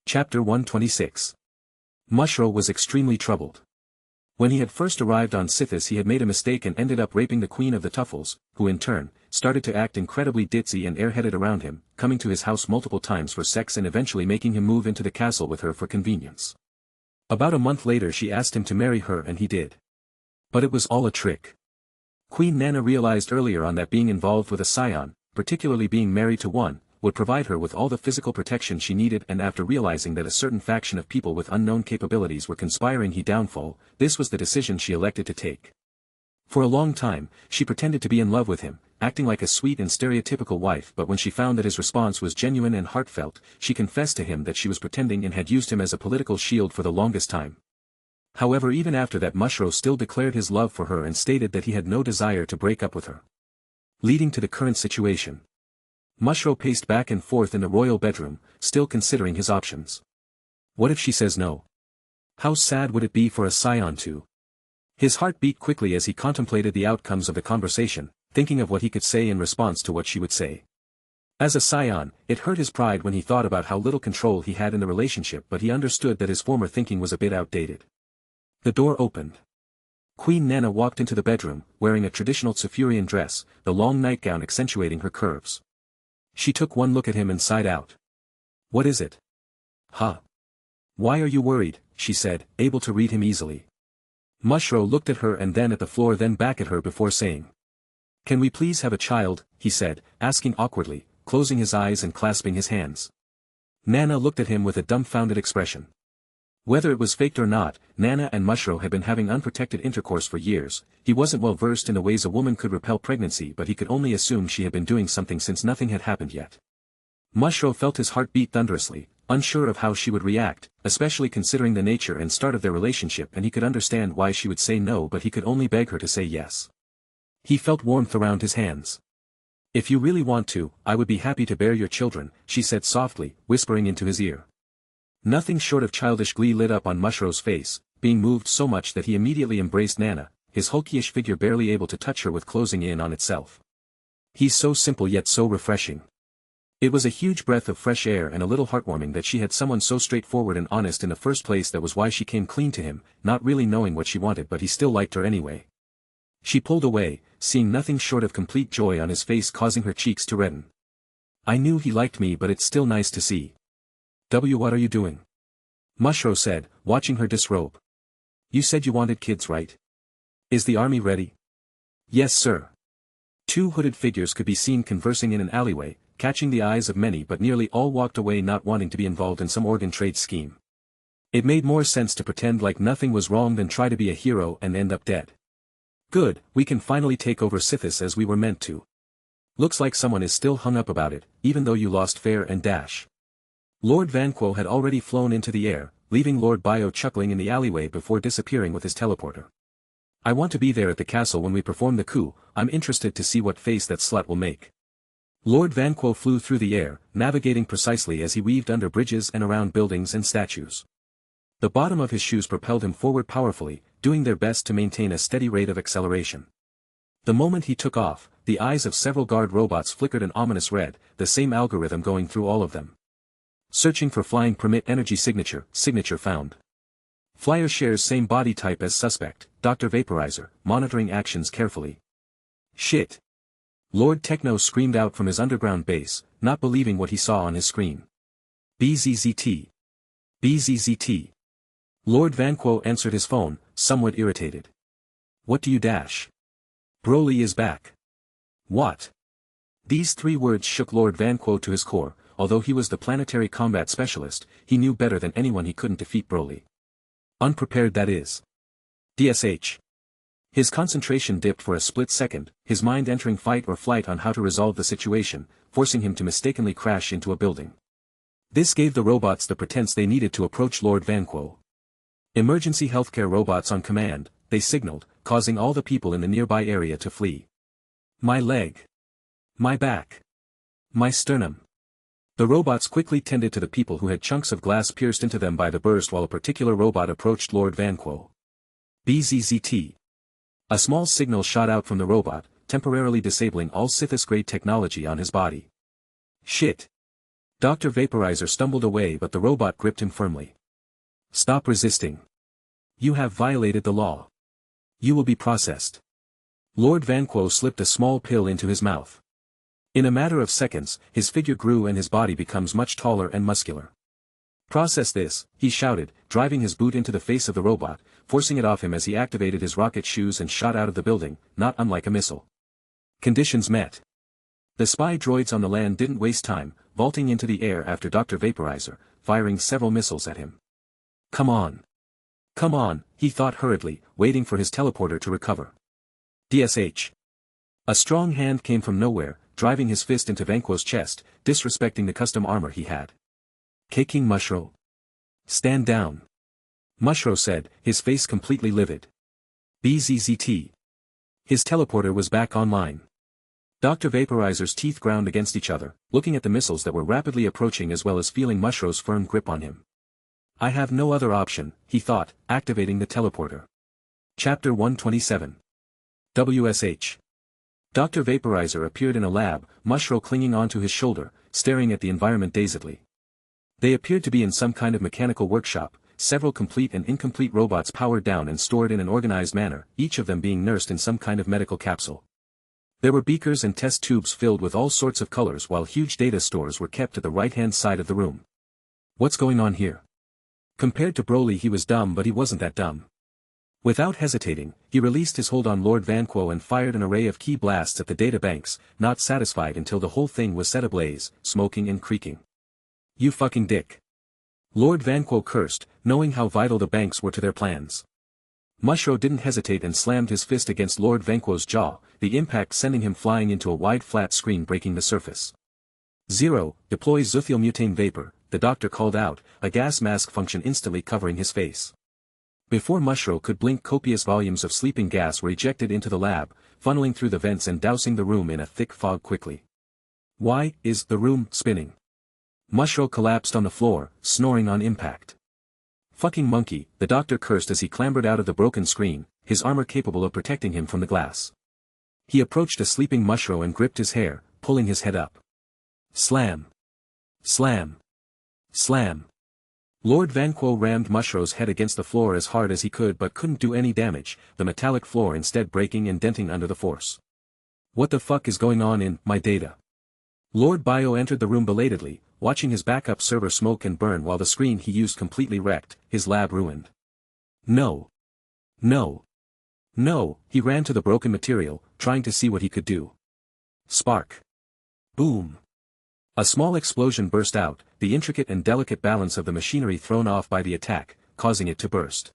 Chapter 126. Mushro was extremely troubled. When he had first arrived on Sithis he had made a mistake and ended up raping the Queen of the Tuffles, who in turn, started to act incredibly ditzy and airheaded around him, coming to his house multiple times for sex and eventually making him move into the castle with her for convenience. About a month later she asked him to marry her and he did. But it was all a trick. Queen Nana realized earlier on that being involved with a Saiyan, particularly being married to one, would provide her with all the physical protection she needed, and after realizing that a certain faction of people with unknown capabilities were conspiring his downfall, this was the decision she elected to take. For a long time, she pretended to be in love with him, acting like a sweet and stereotypical wife, but when she found that his response was genuine and heartfelt, she confessed to him that she was pretending and had used him as a political shield for the longest time. However, even after that, Mushrow still declared his love for her and stated that he had no desire to break up with her. Leading to the current situation. Mushrow paced back and forth in the royal bedroom, still considering his options. What if she says no? How sad would it be for a Saiyan to? His heart beat quickly as he contemplated the outcomes of the conversation, thinking of what he could say in response to what she would say. As a Saiyan, it hurt his pride when he thought about how little control he had in the relationship, but he understood that his former thinking was a bit outdated. The door opened. Queen Nana walked into the bedroom, wearing a traditional Tsufurian dress, the long nightgown accentuating her curves. She took one look at him and sighed out. What is it? Huh? Why are you worried? She said, able to read him easily. Mushrow looked at her and then at the floor, then back at her before saying. Can we please have a child? He said, asking awkwardly, closing his eyes and clasping his hands. Nana looked at him with a dumbfounded expression. Whether it was faked or not, Nana and Mushrow had been having unprotected intercourse for years. He wasn't well versed in the ways a woman could repel pregnancy, but he could only assume she had been doing something since nothing had happened yet. Mushrow felt his heart beat thunderously, unsure of how she would react, especially considering the nature and start of their relationship, and he could understand why she would say no, but he could only beg her to say yes. He felt warmth around his hands. If you really want to, I would be happy to bear your children, she said softly, whispering into his ear. Nothing short of childish glee lit up on Mushrow's face, being moved so much that he immediately embraced Nana, his hulkyish figure barely able to touch her with closing in on itself. He's so simple yet so refreshing. It was a huge breath of fresh air and a little heartwarming that she had someone so straightforward and honest in the first place. That was why she came clean to him, not really knowing what she wanted, but he still liked her anyway. She pulled away, seeing nothing short of complete joy on his face, causing her cheeks to redden. I knew he liked me, but it's still nice to see. What are you doing? Mushrow said, watching her disrobe. You said you wanted kids, right? Is the army ready? Yes, sir. Two hooded figures could be seen conversing in an alleyway, catching the eyes of many, but nearly all walked away not wanting to be involved in some organ trade scheme. It made more sense to pretend like nothing was wrong than try to be a hero and end up dead. Good, we can finally take over Sithis as we were meant to. Looks like someone is still hung up about it, even though you lost Fair and Dash. Lord Vanquo had already flown into the air, leaving Lord Bio chuckling in the alleyway before disappearing with his teleporter. I want to be there at the castle when we perform the coup. I'm interested to see what face that slut will make. Lord Vanquo flew through the air, navigating precisely as he weaved under bridges and around buildings and statues. The bottom of his shoes propelled him forward powerfully, doing their best to maintain a steady rate of acceleration. The moment he took off, the eyes of several guard robots flickered an ominous red, the same algorithm going through all of them. Searching for flying permit energy signature found. Flyer shares same body type as suspect, Dr. Vaporizer, monitoring actions carefully. Shit. Lord Techno screamed out from his underground base, not believing what he saw on his screen. BZZT. BZZT. Lord Vanquo answered his phone, somewhat irritated. What do you dash? Broly is back. What? These three words shook Lord Vanquo to his core. Although he was the planetary combat specialist, he knew better than anyone he couldn't defeat Broly. Unprepared, that is. DSH. His concentration dipped for a split second, his mind entering fight or flight on how to resolve the situation, forcing him to mistakenly crash into a building. This gave the robots the pretense they needed to approach Lord Vanquo. Emergency healthcare robots on command, they signaled, causing all the people in the nearby area to flee. My leg. My back. My sternum. The robots quickly tended to the people who had chunks of glass pierced into them by the burst while a particular robot approached Lord Vanquo. BZZT. A small signal shot out from the robot, temporarily disabling all Sithis-grade technology on his body. Shit. Dr. Vaporizer stumbled away, but the robot gripped him firmly. Stop resisting. You have violated the law. You will be processed. Lord Vanquo slipped a small pill into his mouth. In a matter of seconds, his figure grew and his body becomes much taller and muscular. Process this, he shouted, driving his boot into the face of the robot, forcing it off him as he activated his rocket shoes and shot out of the building, not unlike a missile. Conditions met. The spy droids on the land didn't waste time, vaulting into the air after Dr. Vaporizer, firing several missiles at him. Come on. Come on, he thought hurriedly, waiting for his teleporter to recover. DSH. A strong hand came from nowhere, driving his fist into Vanquo's chest, disrespecting the custom armor he had. King Mushro. Stand down. Mushro said, his face completely livid. BZZT. His teleporter was back online. Dr. Vaporizer's teeth ground against each other, looking at the missiles that were rapidly approaching as well as feeling Mushro's firm grip on him. I have no other option, he thought, activating the teleporter. Chapter 127. WSH. Dr. Vaporizer appeared in a lab, Mushro clinging onto his shoulder, staring at the environment dazedly. They appeared to be in some kind of mechanical workshop, several complete and incomplete robots powered down and stored in an organized manner, each of them being nursed in some kind of medical capsule. There were beakers and test tubes filled with all sorts of colors while huge data stores were kept at the right-hand side of the room. What's going on here? Compared to Broly he was dumb, but he wasn't that dumb. Without hesitating, he released his hold on Lord Vanquo and fired an array of key blasts at the data banks, not satisfied until the whole thing was set ablaze, smoking and creaking. You fucking dick. Lord Vanquo cursed, knowing how vital the banks were to their plans. Mushro didn't hesitate and slammed his fist against Lord Vanquo's jaw, the impact sending him flying into a wide flat screen breaking the surface. 0, deploy Zuthiel mutane vapor, the doctor called out, a gas mask function instantly covering his face. Before Mushro could blink, copious volumes of sleeping gas were ejected into the lab, funneling through the vents and dousing the room in a thick fog quickly. Why is the room spinning? Mushro collapsed on the floor, snoring on impact. Fucking monkey, the doctor cursed as he clambered out of the broken screen, his armor capable of protecting him from the glass. He approached a sleeping Mushro and gripped his hair, pulling his head up. Slam. Slam. Slam. Lord Vanquo rammed Mushro's head against the floor as hard as he could but couldn't do any damage, the metallic floor instead breaking and denting under the force. What the fuck is going on in my data? Lord Bio entered the room belatedly, watching his backup server smoke and burn while the screen he used completely wrecked, his lab ruined. No. No. No, he ran to the broken material, trying to see what he could do. Spark. Boom. A small explosion burst out, the intricate and delicate balance of the machinery thrown off by the attack, causing it to burst.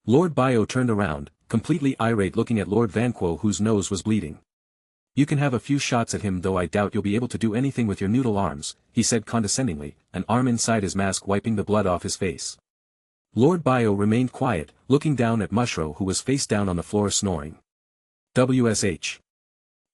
Lord Bio turned around, completely irate looking at Lord Vanquo whose nose was bleeding. You can have a few shots at him though I doubt you'll be able to do anything with your noodle arms, he said condescendingly, an arm inside his mask wiping the blood off his face. Lord Bio remained quiet, looking down at Mushro who was face down on the floor snoring. WSH.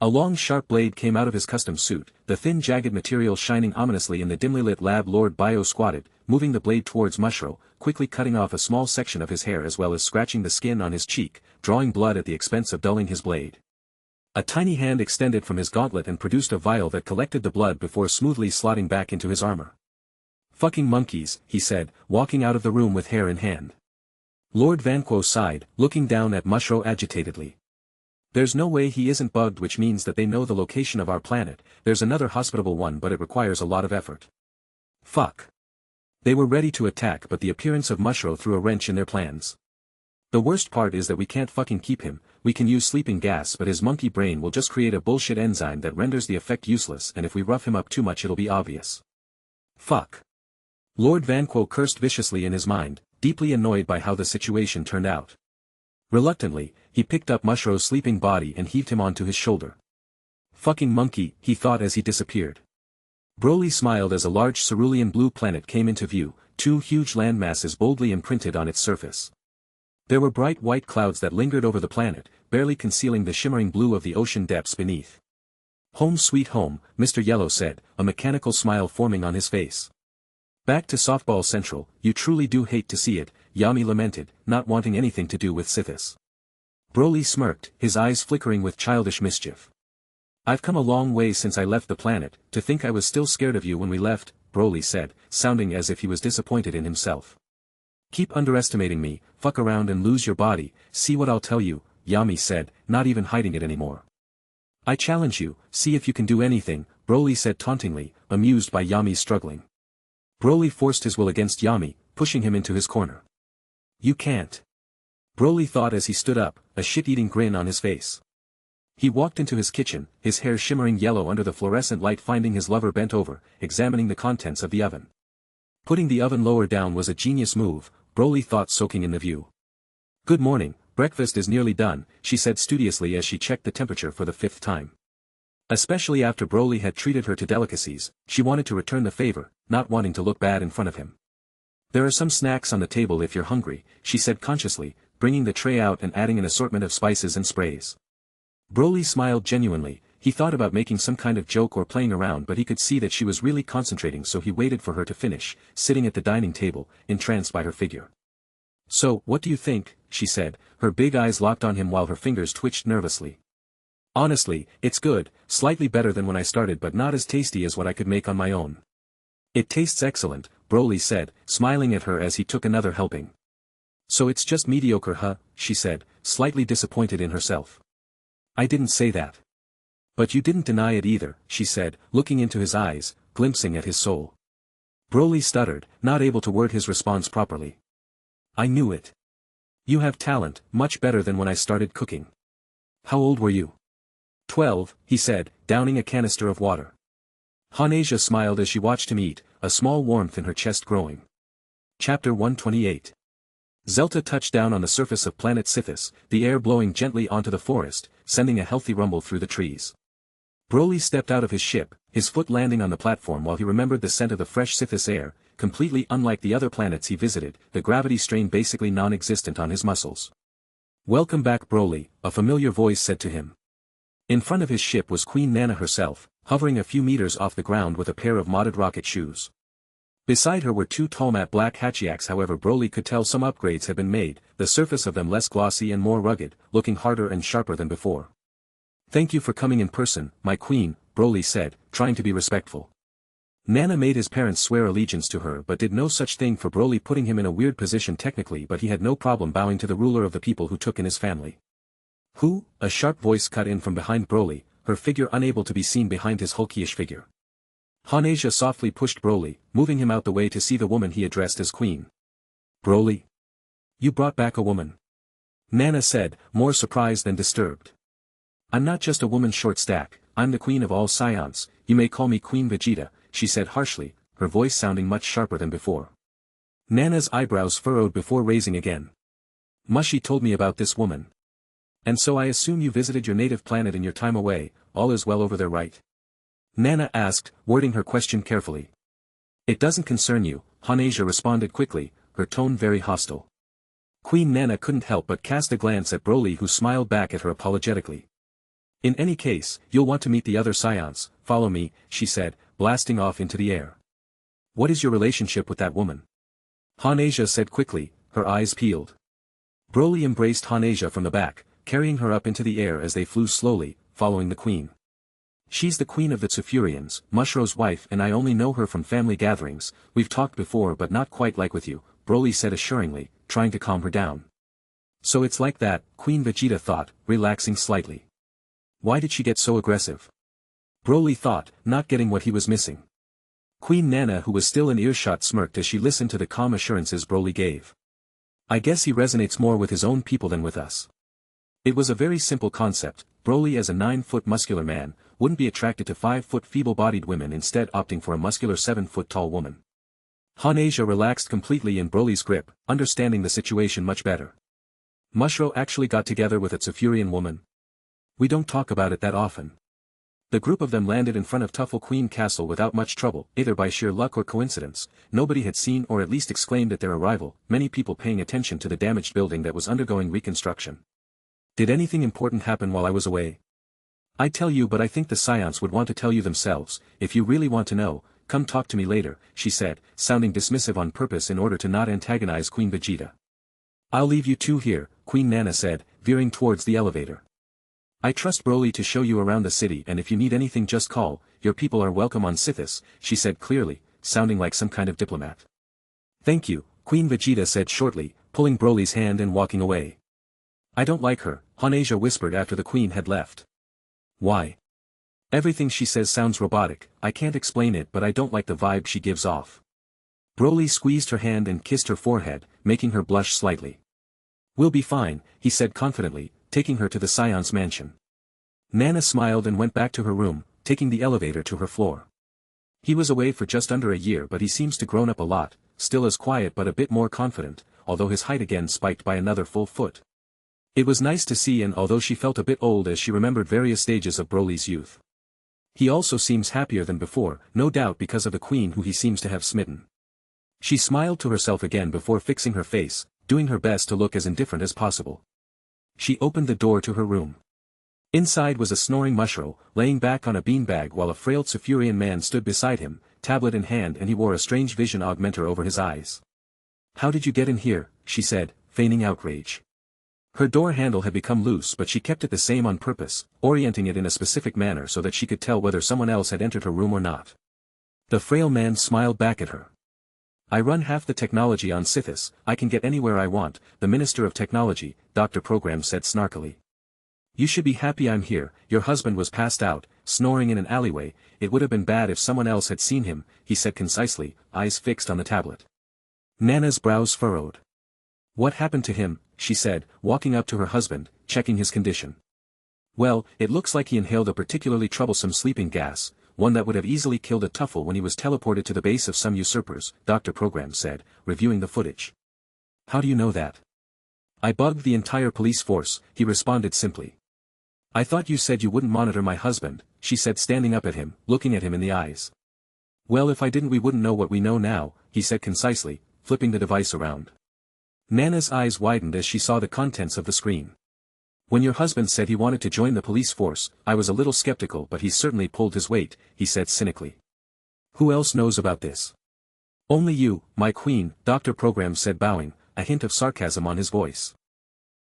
A long sharp blade came out of his custom suit, the thin jagged material shining ominously in the dimly lit lab. Lord Bio squatted, moving the blade towards Mushro, quickly cutting off a small section of his hair as well as scratching the skin on his cheek, drawing blood at the expense of dulling his blade. A tiny hand extended from his gauntlet and produced a vial that collected the blood before smoothly slotting back into his armor. Fucking monkeys, he said, walking out of the room with hair in hand. Lord Vanquo sighed, looking down at Mushro agitatedly. There's no way he isn't bugged, which means that they know the location of our planet. There's another hospitable one, but it requires a lot of effort. Fuck. They were ready to attack, but the appearance of Mushro threw a wrench in their plans. The worst part is that we can't fucking keep him. We can use sleeping gas, but his monkey brain will just create a bullshit enzyme that renders the effect useless, and if we rough him up too much it'll be obvious. Fuck. Lord Vanquo cursed viciously in his mind, deeply annoyed by how the situation turned out. Reluctantly, he picked up Mushro's sleeping body and heaved him onto his shoulder. Fucking monkey, he thought as he disappeared. Broly smiled as a large cerulean blue planet came into view, two huge landmasses boldly imprinted on its surface. There were bright white clouds that lingered over the planet, barely concealing the shimmering blue of the ocean depths beneath. Home sweet home, Mr. Yellow said, a mechanical smile forming on his face. Back to Softball Central, you truly do hate to see it, Yami lamented, not wanting anything to do with Sithis. Broly smirked, his eyes flickering with childish mischief. I've come a long way since I left the planet, to think I was still scared of you when we left, Broly said, sounding as if he was disappointed in himself. Keep underestimating me, fuck around and lose your body, see what I'll tell you, Yami said, not even hiding it anymore. I challenge you, see if you can do anything, Broly said tauntingly, amused by Yami's struggling. Broly forced his will against Yami, pushing him into his corner. You can't. Broly thought as he stood up, a shit-eating grin on his face. He walked into his kitchen, his hair shimmering yellow under the fluorescent light, finding his lover bent over, examining the contents of the oven. Putting the oven lower down was a genius move, Broly thought, soaking in the view. Good morning, breakfast is nearly done, she said studiously as she checked the temperature for the 5th time. Especially after Broly had treated her to delicacies, she wanted to return the favor, not wanting to look bad in front of him. There are some snacks on the table if you're hungry, she said consciously, bringing the tray out and adding an assortment of spices and sprays. Broly smiled genuinely. He thought about making some kind of joke or playing around, but he could see that she was really concentrating, so he waited for her to finish, sitting at the dining table, entranced by her figure. So, what do you think, she said, her big eyes locked on him while her fingers twitched nervously. Honestly, it's good, slightly better than when I started but not as tasty as what I could make on my own. It tastes excellent, Broly said, smiling at her as he took another helping. So it's just mediocre, huh, she said, slightly disappointed in herself. I didn't say that. But you didn't deny it either, she said, looking into his eyes, glimpsing at his soul. Broly stuttered, not able to word his response properly. I knew it. You have talent, much better than when I started cooking. How old were you? 12, he said, downing a canister of water. Hanasia smiled as she watched him eat, a small warmth in her chest growing. Chapter 128. Zelta touched down on the surface of planet Sithis, the air blowing gently onto the forest, sending a healthy rumble through the trees. Broly stepped out of his ship, his foot landing on the platform while he remembered the scent of the fresh Sithis air, completely unlike the other planets he visited, the gravity strain basically non-existent on his muscles. Welcome back, Broly, a familiar voice said to him. In front of his ship was Queen Nana herself, hovering a few meters off the ground with a pair of modded rocket shoes. Beside her were 2 tall matte black HIATUS. However, Broly could tell some upgrades had been made, the surface of them less glossy and more rugged, looking harder and sharper than before. Thank you for coming in person, my queen, Broly said, trying to be respectful. Nana made his parents swear allegiance to her but did no such thing for Broly, putting him in a weird position technically, but he had no problem bowing to the ruler of the people who took in his family. Who? A sharp voice cut in from behind Broly, her figure unable to be seen behind his hulkish figure. Hanasia softly pushed Broly, moving him out the way to see the woman he addressed as queen. Broly? You brought back a woman? Nana said, more surprised than disturbed. I'm not just a woman short stack, I'm the queen of all Saiyans, you may call me Queen Vegeta, she said harshly, her voice sounding much sharper than before. Nana's eyebrows furrowed before raising again. Mushi told me about this woman. And so I assume you visited your native planet in your time away, all is well over there, right? Nana asked, wording her question carefully. It doesn't concern you, Hanasia responded quickly, her tone very hostile. Queen Nana couldn't help but cast a glance at Broly, who smiled back at her apologetically. In any case, you'll want to meet the other Saiyans, follow me, she said, blasting off into the air. What is your relationship with that woman? Hanasia said quickly, her eyes peeled. Broly embraced Hanasia from the back, carrying her up into the air as they flew slowly, following the queen. She's the queen of the Tsufurians, Mushro's wife, and I only know her from family gatherings. We've talked before but not quite like with you, Broly said assuringly, trying to calm her down. So it's like that, Queen Vegeta thought, relaxing slightly. Why did she get so aggressive? Broly thought, not getting what he was missing. Queen Nana, who was still in earshot, smirked as she listened to the calm assurances Broly gave. I guess he resonates more with his own people than with us. It was a very simple concept. Broly, as a 9-foot muscular man, wouldn't be attracted to 5-foot feeble-bodied women, instead opting for a muscular 7-foot tall woman. Hanasia relaxed completely in Broly's grip, understanding the situation much better. Mushro actually got together with a Tsufurian woman? We don't talk about it that often. The group of them landed in front of Tuffle Queen Castle without much trouble, either by sheer luck or coincidence. Nobody had seen or at least exclaimed at their arrival, many people paying attention to the damaged building that was undergoing reconstruction. Did anything important happen while I was away? I'd tell you, but I think the Saiyans would want to tell you themselves. If you really want to know, come talk to me later, she said, sounding dismissive on purpose in order to not antagonize Queen Vegeta. I'll leave you two here, Queen Nana said, veering towards the elevator. I trust Broly to show you around the city, and if you need anything just call. Your people are welcome on Sithis, she said clearly, sounding like some kind of diplomat. Thank you, Queen Vegeta said shortly, pulling Broly's hand and walking away. I don't like her, Hanasia whispered after the queen had left. Why? Everything she says sounds robotic, I can't explain it but I don't like the vibe she gives off. Broly squeezed her hand and kissed her forehead, making her blush slightly. We'll be fine, he said confidently, taking her to the Scion's mansion. Nana smiled and went back to her room, taking the elevator to her floor. He was away for just under a year but he seems to grown up a lot, still as quiet but a bit more confident, although his height again spiked by another full foot. It was nice to see and although she felt a bit old as she remembered various stages of Broly's youth. He also seems happier than before, no doubt because of the queen who he seems to have smitten. She smiled to herself again before fixing her face, doing her best to look as indifferent as possible. She opened the door to her room. Inside was a snoring Mushrow, laying back on a beanbag while a frail Sulfurian man stood beside him, tablet in hand and he wore a strange vision augmenter over his eyes. How did you get in here, she said, feigning outrage. Her door handle had become loose but she kept it the same on purpose, orienting it in a specific manner so that she could tell whether someone else had entered her room or not. The frail man smiled back at her. I run half the technology on Sithis, I can get anywhere I want, the Minister of Technology, Dr. Program said snarkily. You should be happy I'm here, your husband was passed out, snoring in an alleyway, it would have been bad if someone else had seen him, he said concisely, eyes fixed on the tablet. Nana's brows furrowed. What happened to him, she said, walking up to her husband, checking his condition. Well, it looks like he inhaled a particularly troublesome sleeping gas, one that would have easily killed a Tuffle when he was teleported to the base of some usurpers, Dr. Program said, reviewing the footage. How do you know that? I bugged the entire police force, he responded simply. I thought you said you wouldn't monitor my husband, she said standing up at him, looking at him in the eyes. Well if I didn't we wouldn't know what we know now, he said concisely, flipping the device around. Nana's eyes widened as she saw the contents of the screen. When your husband said he wanted to join the police force, I was a little skeptical but he certainly pulled his weight, he said cynically. Who else knows about this? Only you, my queen, Dr. Program said bowing, a hint of sarcasm on his voice.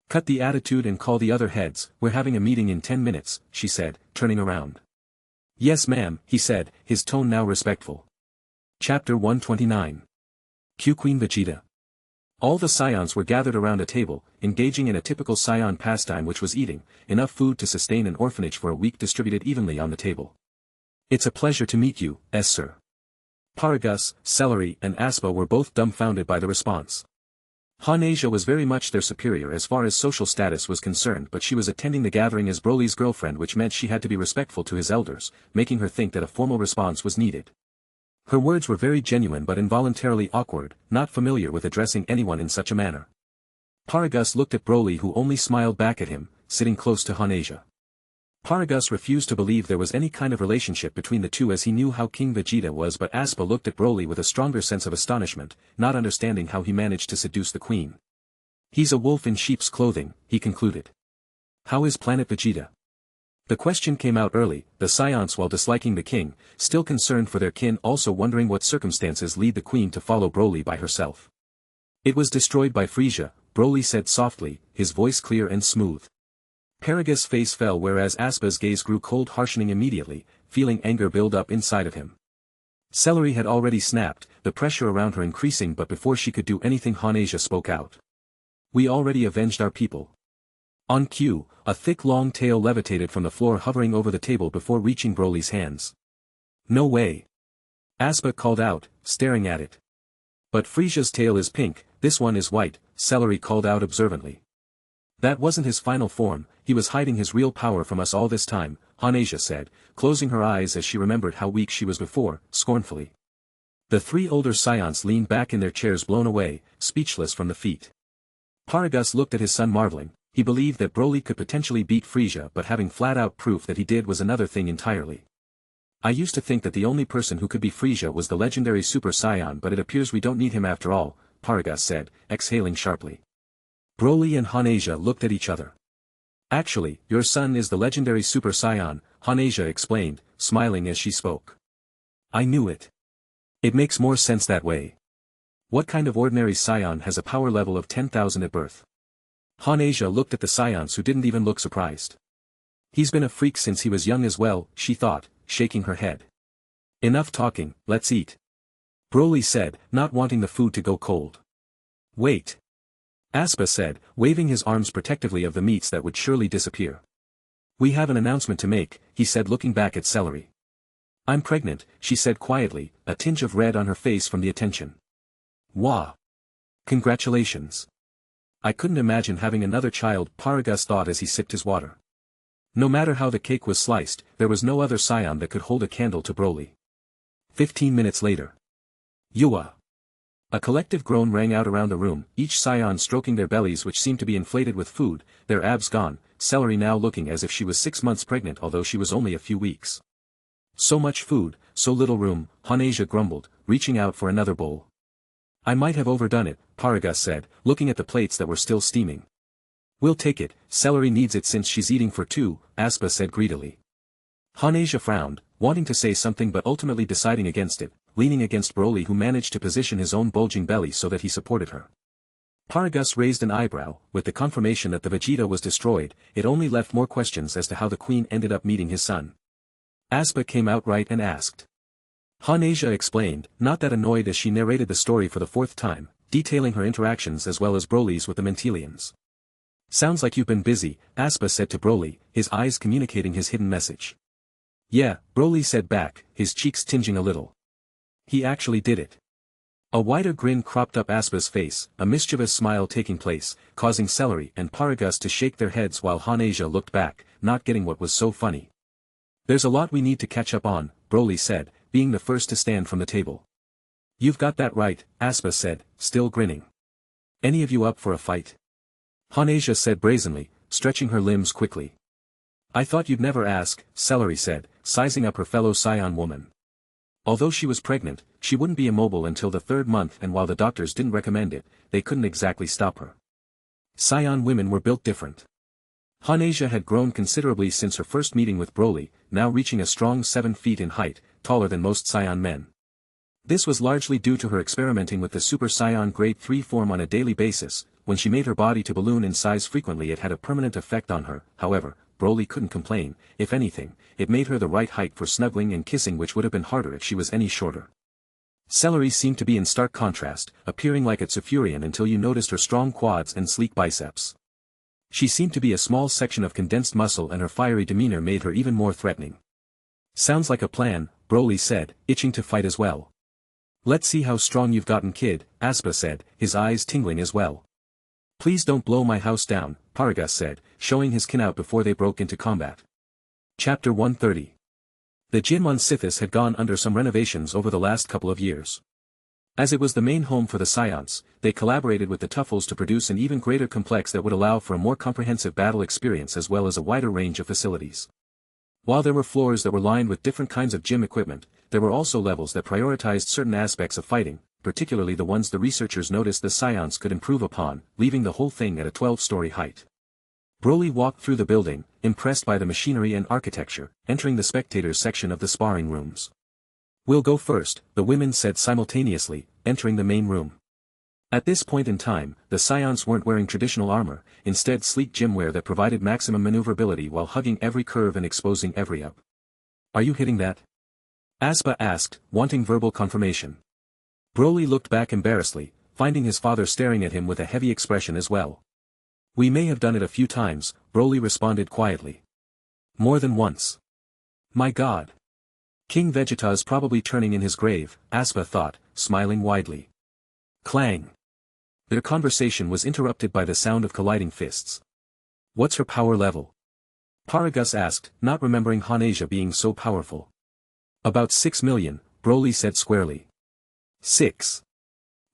Cut the attitude and call the other heads, we're having a meeting in 10 minutes, she said, turning around. Yes ma'am, he said, his tone now respectful. Chapter 129. Q Queen Vegeta. All the Scions were gathered around a table, engaging in a typical Scion pastime which was eating, enough food to sustain an orphanage for a week distributed evenly on the table. It's a pleasure to meet you, sir. Paragus, Celery and Aspa were both dumbfounded by the response. Hanasia was very much their superior as far as social status was concerned but she was attending the gathering as Broly's girlfriend which meant she had to be respectful to his elders, making her think that a formal response was needed. Her words were very genuine but involuntarily awkward, not familiar with addressing anyone in such a manner. Paragus looked at Broly who only smiled back at him, sitting close to Hanasia. Paragus refused to believe there was any kind of relationship between the two as he knew how King Vegeta was but Aspa looked at Broly with a stronger sense of astonishment, not understanding how he managed to seduce the queen. He's a wolf in sheep's clothing, he concluded. How is Planet Vegeta? The question came out early, the Scions while disliking the king, still concerned for their kin also wondering what circumstances lead the queen to follow Broly by herself. It was destroyed by Frisia, Broly said softly, his voice clear and smooth. Paragus' face fell whereas Aspa's gaze grew cold harshening immediately, feeling anger build up inside of him. Celery had already snapped, the pressure around her increasing but before she could do anything Hanasia spoke out. We already avenged our people. On cue, a thick long tail levitated from the floor hovering over the table before reaching Broly's hands. No way. Aspa called out, staring at it. But Frisia's tail is pink, this one is white, Celery called out observantly. That wasn't his final form, he was hiding his real power from us all this time, Hanasia said, closing her eyes as she remembered how weak she was before, scornfully. The three older Scions leaned back in their chairs blown away, speechless from the feat. Paragus looked at his son marveling, he believed that Broly could potentially beat Frisia but having flat-out proof that he did was another thing entirely. I used to think that the only person who could be Frisia was the legendary Super Saiyan but it appears we don't need him after all, Paragus said, exhaling sharply. Broly and Hanasia looked at each other. Actually, your son is the legendary Super Saiyan, Hanasia explained, smiling as she spoke. I knew it. It makes more sense that way. What kind of ordinary Saiyan has a power level of 10,000 at birth? Hanasia looked at the Scions who didn't even look surprised. He's been a freak since he was young as well, she thought, shaking her head. Enough talking, let's eat. Broly said, not wanting the food to go cold. Wait. Aspa said, waving his arms protectively of the meats that would surely disappear. We have an announcement to make, he said looking back at Celery. I'm pregnant, she said quietly, a tinge of red on her face from the attention. Wah! Congratulations. I couldn't imagine having another child, Paragus thought as he sipped his water. No matter how the cake was sliced, there was no other Saiyan that could hold a candle to Broly. 15 minutes later. Yua! A collective groan rang out around the room, each Saiyan stroking their bellies which seemed to be inflated with food, their abs gone, Celery now looking as if she was 6 months pregnant although she was only a few weeks. So much food, so little room, Hanasia grumbled, reaching out for another bowl. I might have overdone it, Paragus said, looking at the plates that were still steaming. We'll take it, Celery needs it since she's eating for two, Aspa said greedily. Hanasia frowned, wanting to say something but ultimately deciding against it, leaning against Broly who managed to position his own bulging belly so that he supported her. Paragus raised an eyebrow, with the confirmation that the Vegeta was destroyed, it only left more questions as to how the queen ended up meeting his son. Aspa came outright and asked. Hanasia explained, not that annoyed as she narrated the story for the 4th time, detailing her interactions as well as Broly's with the Mentelians. Sounds like you've been busy, Aspa said to Broly, his eyes communicating his hidden message. Yeah, Broly said back, his cheeks tinging a little. He actually did it. A wider grin cropped up Aspa's face, a mischievous smile taking place, causing Celery and Paragus to shake their heads while Hanasia looked back, not getting what was so funny. There's a lot we need to catch up on, Broly said, being the first to stand from the table. You've got that right, Aspa said, still grinning. Any of you up for a fight? Hanasia said brazenly, stretching her limbs quickly. I thought you'd never ask, Celery said, sizing up her fellow Saiyan woman. Although she was pregnant, she wouldn't be immobile until the 3rd month and while the doctors didn't recommend it, they couldn't exactly stop her. Saiyan women were built different. Hanasia had grown considerably since her first meeting with Broly, now reaching a strong 7 feet in height, taller than most Saiyan men. This was largely due to her experimenting with the Super Saiyan Grade 3 form on a daily basis. When she made her body to balloon in size frequently it had a permanent effect on her, however, Broly couldn't complain, if anything, it made her the right height for snuggling and kissing which would have been harder if she was any shorter. Celery seemed to be in stark contrast, appearing like a Tsufurian until you noticed her strong quads and sleek biceps. She seemed to be a small section of condensed muscle and her fiery demeanor made her even more threatening. Sounds like a plan, Broly said, itching to fight as well. Let's see how strong you've gotten kid, Aspa said, his eyes tingling as well. Please don't blow my house down, Paragus said, showing his kin out before they broke into combat. Chapter 130. The Jinmun Sithis had gone under some renovations over the last couple of years. As it was the main home for the Saiyans, they collaborated with the Tuffles to produce an even greater complex that would allow for a more comprehensive battle experience as well as a wider range of facilities. While there were floors that were lined with different kinds of gym equipment, there were also levels that prioritized certain aspects of fighting, particularly the ones the researchers noticed the Saiyans could improve upon, leaving the whole thing at a 12-story height. Broly walked through the building, impressed by the machinery and architecture, entering the spectators section of the sparring rooms. We'll go first, the women said simultaneously, entering the main room. At this point in time, the Saiyans weren't wearing traditional armor, instead sleek gym wear that provided maximum maneuverability while hugging every curve and exposing every up. Are you hitting that? Aspa asked, wanting verbal confirmation. Broly looked back embarrassedly, finding his father staring at him with a heavy expression as well. We may have done it a few times, Broly responded quietly. More than once. My God. King Vegeta is probably turning in his grave, Aspa thought, smiling widely. Clang. Their conversation was interrupted by the sound of colliding fists. What's her power level? Paragus asked, not remembering Hanasia being so powerful. About 6 million, Broly said squarely. 6.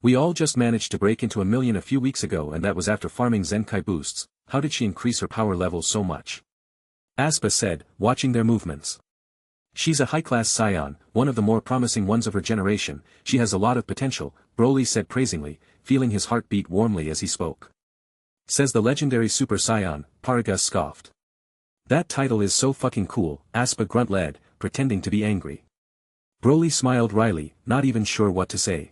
We all just managed to break into 1 million a few weeks ago and that was after farming Zenkai boosts. How did she increase her power level so much? Aspa said, watching their movements. She's a high-class Saiyan, one of the more promising ones of her generation, she has a lot of potential, Broly said praisingly, feeling his heart beat warmly as he spoke. Says the legendary Super Saiyan, Paragus scoffed. That title is so fucking cool, Aspa grunt-led, pretending to be angry. Broly smiled wryly, not even sure what to say.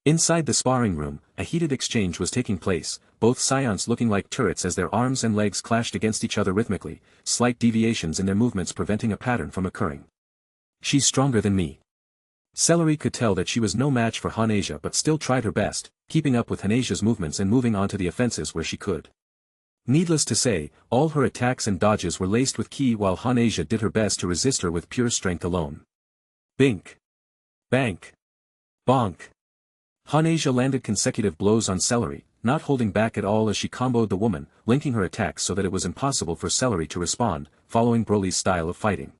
Inside the sparring room, a heated exchange was taking place, both Saiyans looking like turrets as their arms and legs clashed against each other rhythmically, slight deviations in their movements preventing a pattern from occurring. She's stronger than me. Celery could tell that she was no match for Hanasia but still tried her best, keeping up with Hanasia's movements and moving on to the offenses where she could. Needless to say, all her attacks and dodges were laced with ki while Hanasia did her best to resist her with pure strength alone. Bink. Bank. Bonk. Hanasia landed consecutive blows on Celery, not holding back at all as she comboed the woman, linking her attacks so that it was impossible for Celery to respond, following Broly's style of fighting.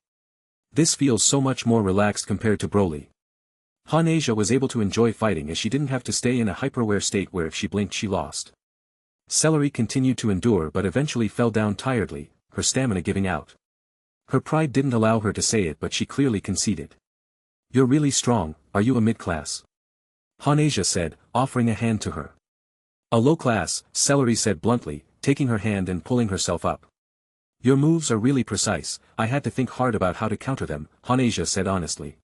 This feels so much more relaxed compared to Broly. Hanasia was able to enjoy fighting as she didn't have to stay in a hyper-aware state where if she blinked she lost. Celery continued to endure but eventually fell down tiredly, her stamina giving out. Her pride didn't allow her to say it but she clearly conceded. "You're really strong, are you a mid-class?" Hanasia said, offering a hand to her. "A low-class," Celery said bluntly, taking her hand and pulling herself up. "Your moves are really precise, I had to think hard about how to counter them," Hanasia said honestly.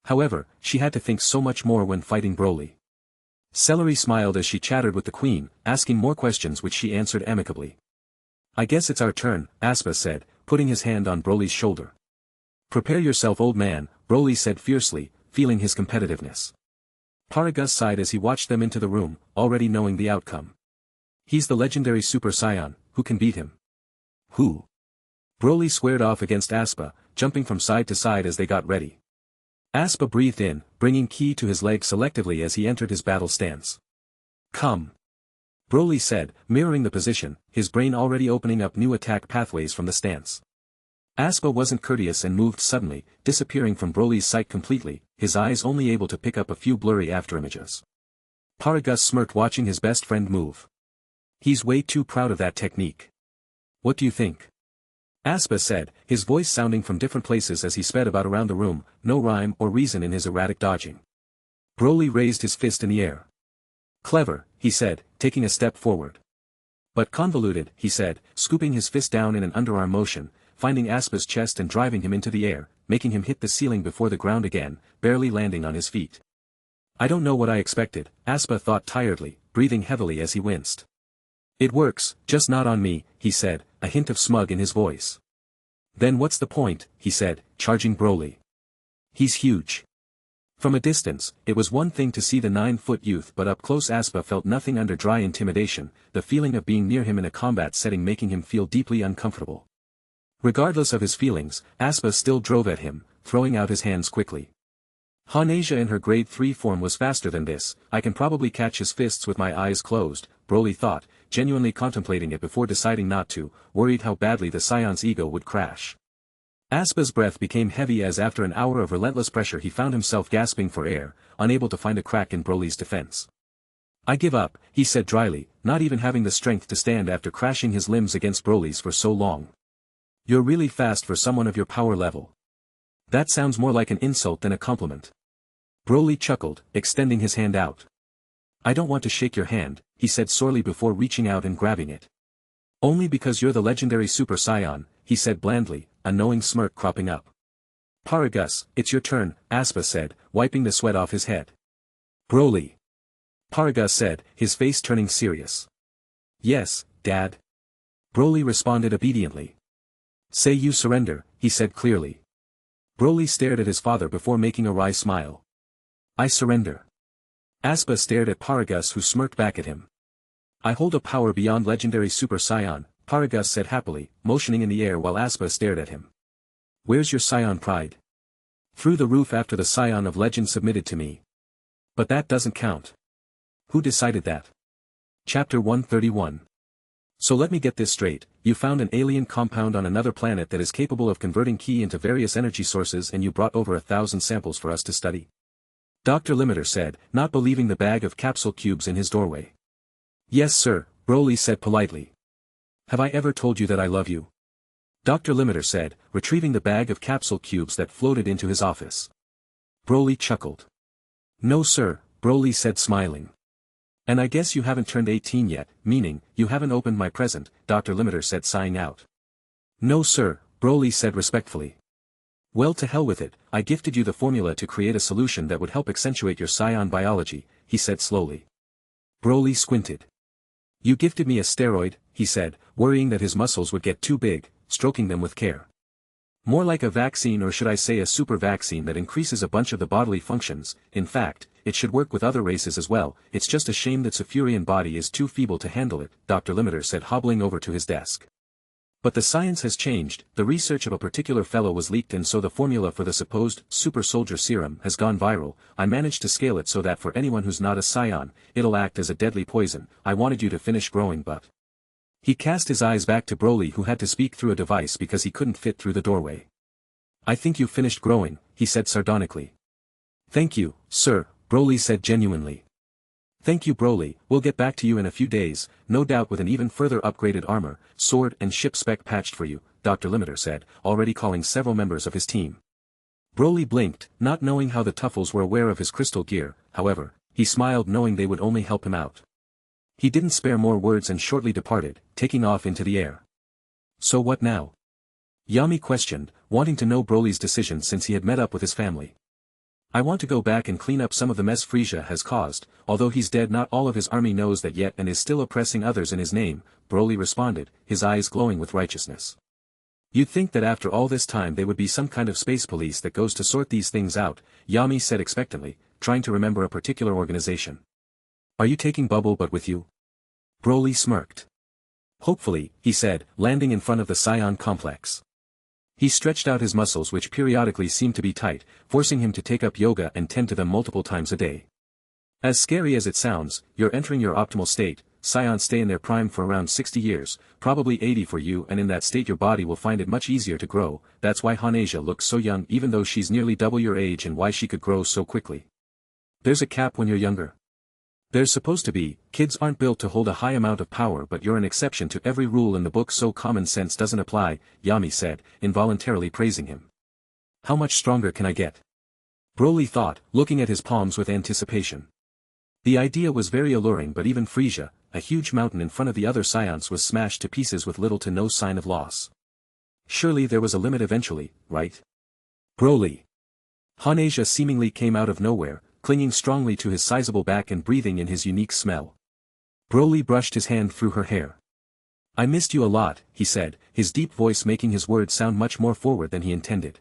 However, she had to think so much more when fighting Broly. Celery smiled as she chattered with the queen, asking more questions which she answered amicably. "I guess it's our turn," Aspa said, putting his hand on Broly's shoulder. "Prepare yourself, old man," Broly said fiercely, feeling his competitiveness. Paragus sighed as he watched them into the room, already knowing the outcome. "He's the legendary Super Saiyan, who can beat him?" "Who?" Broly squared off against Aspa, jumping from side to side as they got ready. Aspa breathed in, bringing ki to his leg selectively as he entered his battle stance. "Come." Broly said, mirroring the position, his brain already opening up new attack pathways from the stance. Aspa wasn't courteous and moved suddenly, disappearing from Broly's sight completely, his eyes only able to pick up a few blurry afterimages. Paragus smirked watching his best friend move. "He's way too proud of that technique. What do you think?" Aspa said, his voice sounding from different places as he sped about around the room, no rhyme or reason in his erratic dodging. Broly raised his fist in the air. "Clever," he said, taking a step forward. "But convoluted," he said, scooping his fist down in an underarm motion, finding Aspa's chest and driving him into the air, making him hit the ceiling before the ground again, barely landing on his feet. "I don't know what I expected," Aspa thought tiredly, breathing heavily as he winced. "It works, just not on me," he said, a hint of smug in his voice. "Then what's the point," he said, charging Broly. "He's huge." From a distance, it was one thing to see the 9-foot youth but up close Aspa felt nothing under dry intimidation, the feeling of being near him in a combat setting making him feel deeply uncomfortable. Regardless of his feelings, Aspa still drove at him, throwing out his hands quickly. Hanasia in her grade 3 form was faster than this, I can probably catch his fists with my eyes closed, Broly thought, genuinely contemplating it before deciding not to, worried how badly the Saiyan's ego would crash. Aspa's breath became heavy as after an hour of relentless pressure he found himself gasping for air, unable to find a crack in Broly's defense. "I give up," he said dryly, not even having the strength to stand after crashing his limbs against Broly's for so long. "You're really fast for someone of your power level." "That sounds more like an insult than a compliment." Broly chuckled, extending his hand out. "I don't want to shake your hand," he said sorely before reaching out and grabbing it. "Only because you're the legendary Super Saiyan," he said blandly, a knowing smirk cropping up. "Paragus, it's your turn," Aspa said, wiping the sweat off his head. "Broly." Paragus said, his face turning serious. "Yes, Dad." Broly responded obediently. "Say you surrender," he said clearly. Broly stared at his father before making a wry smile. "I surrender." Aspa stared at Paragus who smirked back at him. "I hold a power beyond legendary Super Saiyan," Paragus said happily, motioning in the air while Aspa stared at him. "Where's your Saiyan pride?" "Through the roof after the Saiyan of Legend submitted to me." "But that doesn't count." "Who decided that?" Chapter 131. "So let me get this straight, you found an alien compound on another planet that is capable of converting ki into various energy sources and you brought over 1,000 samples for us to study?" Dr. Limiter said, not believing the bag of capsule cubes in his doorway. "Yes sir," Broly said politely. "Have I ever told you that I love you?" Dr. Limiter said, retrieving the bag of capsule cubes that floated into his office. Broly chuckled. "No sir," Broly said smiling. "And I guess you haven't turned 18 yet, meaning, you haven't opened my present," Dr. Limiter said sighing out. "No sir," Broly said respectfully. "Well to hell with it, I gifted you the formula to create a solution that would help accentuate your Saiyan biology," he said slowly. Broly squinted. "You gifted me a steroid," he said, worrying that his muscles would get too big, stroking them with care. "More like a vaccine, or should I say a super vaccine that increases a bunch of the bodily functions. In fact, it should work with other races as well, it's just a shame that Safurian body is too feeble to handle it, Dr. Limiter said, hobbling over to his desk. But the science has changed, the research of a particular fellow was leaked and so the formula for the supposed super soldier serum has gone viral. I managed to scale it so that for anyone who's not a Saiyan, it'll act as a deadly poison. I wanted you to finish growing but... He cast his eyes back to Broly who had to speak through a device because he couldn't fit through the doorway. I think you finished growing, he said sardonically. Thank you, sir, Broly said genuinely. Thank you Broly, we'll get back to you in a few days, no doubt with an even further upgraded armor, sword and ship spec patched for you, Dr. Limiter said, already calling several members of his team. Broly blinked, not knowing how the Tuffles were aware of his crystal gear, however, he smiled knowing they would only help him out. He didn't spare more words and shortly departed, taking off into the air. So what now? Yami questioned, wanting to know Broly's decision since he had met up with his family. I want to go back and clean up some of the mess Frieza has caused, although he's dead not all of his army knows that yet and is still oppressing others in his name, Broly responded, his eyes glowing with righteousness. You'd think that after all this time there would be some kind of space police that goes to sort these things out, Yami said expectantly, trying to remember a particular organization. Are you taking Bubble Butt with you? Broly smirked. Hopefully, he said, landing in front of the Saiyan complex. He stretched out his muscles which periodically seemed to be tight, forcing him to take up yoga and tend to them multiple times a day. As scary as it sounds, you're entering your optimal state, Saiyans stay in their prime for around 60 years, probably 80 for you and in that state your body will find it much easier to grow, that's why Hanasia looks so young even though she's nearly double your age and why she could grow so quickly. There's a cap when you're younger. There's supposed to be, kids aren't built to hold a high amount of power but you're an exception to every rule in the book so common sense doesn't apply, Yami said, involuntarily praising him. How much stronger can I get? Broly thought, looking at his palms with anticipation. The idea was very alluring but even Frieza, a huge mountain in front of the other Saiyans was smashed to pieces with little to no sign of loss. Surely there was a limit eventually, right? Broly. Hanasia seemingly came out of nowhere, clinging strongly to his sizable back and breathing in his unique smell. Broly brushed his hand through her hair. I missed you a lot, he said, his deep voice making his words sound much more forward than he intended.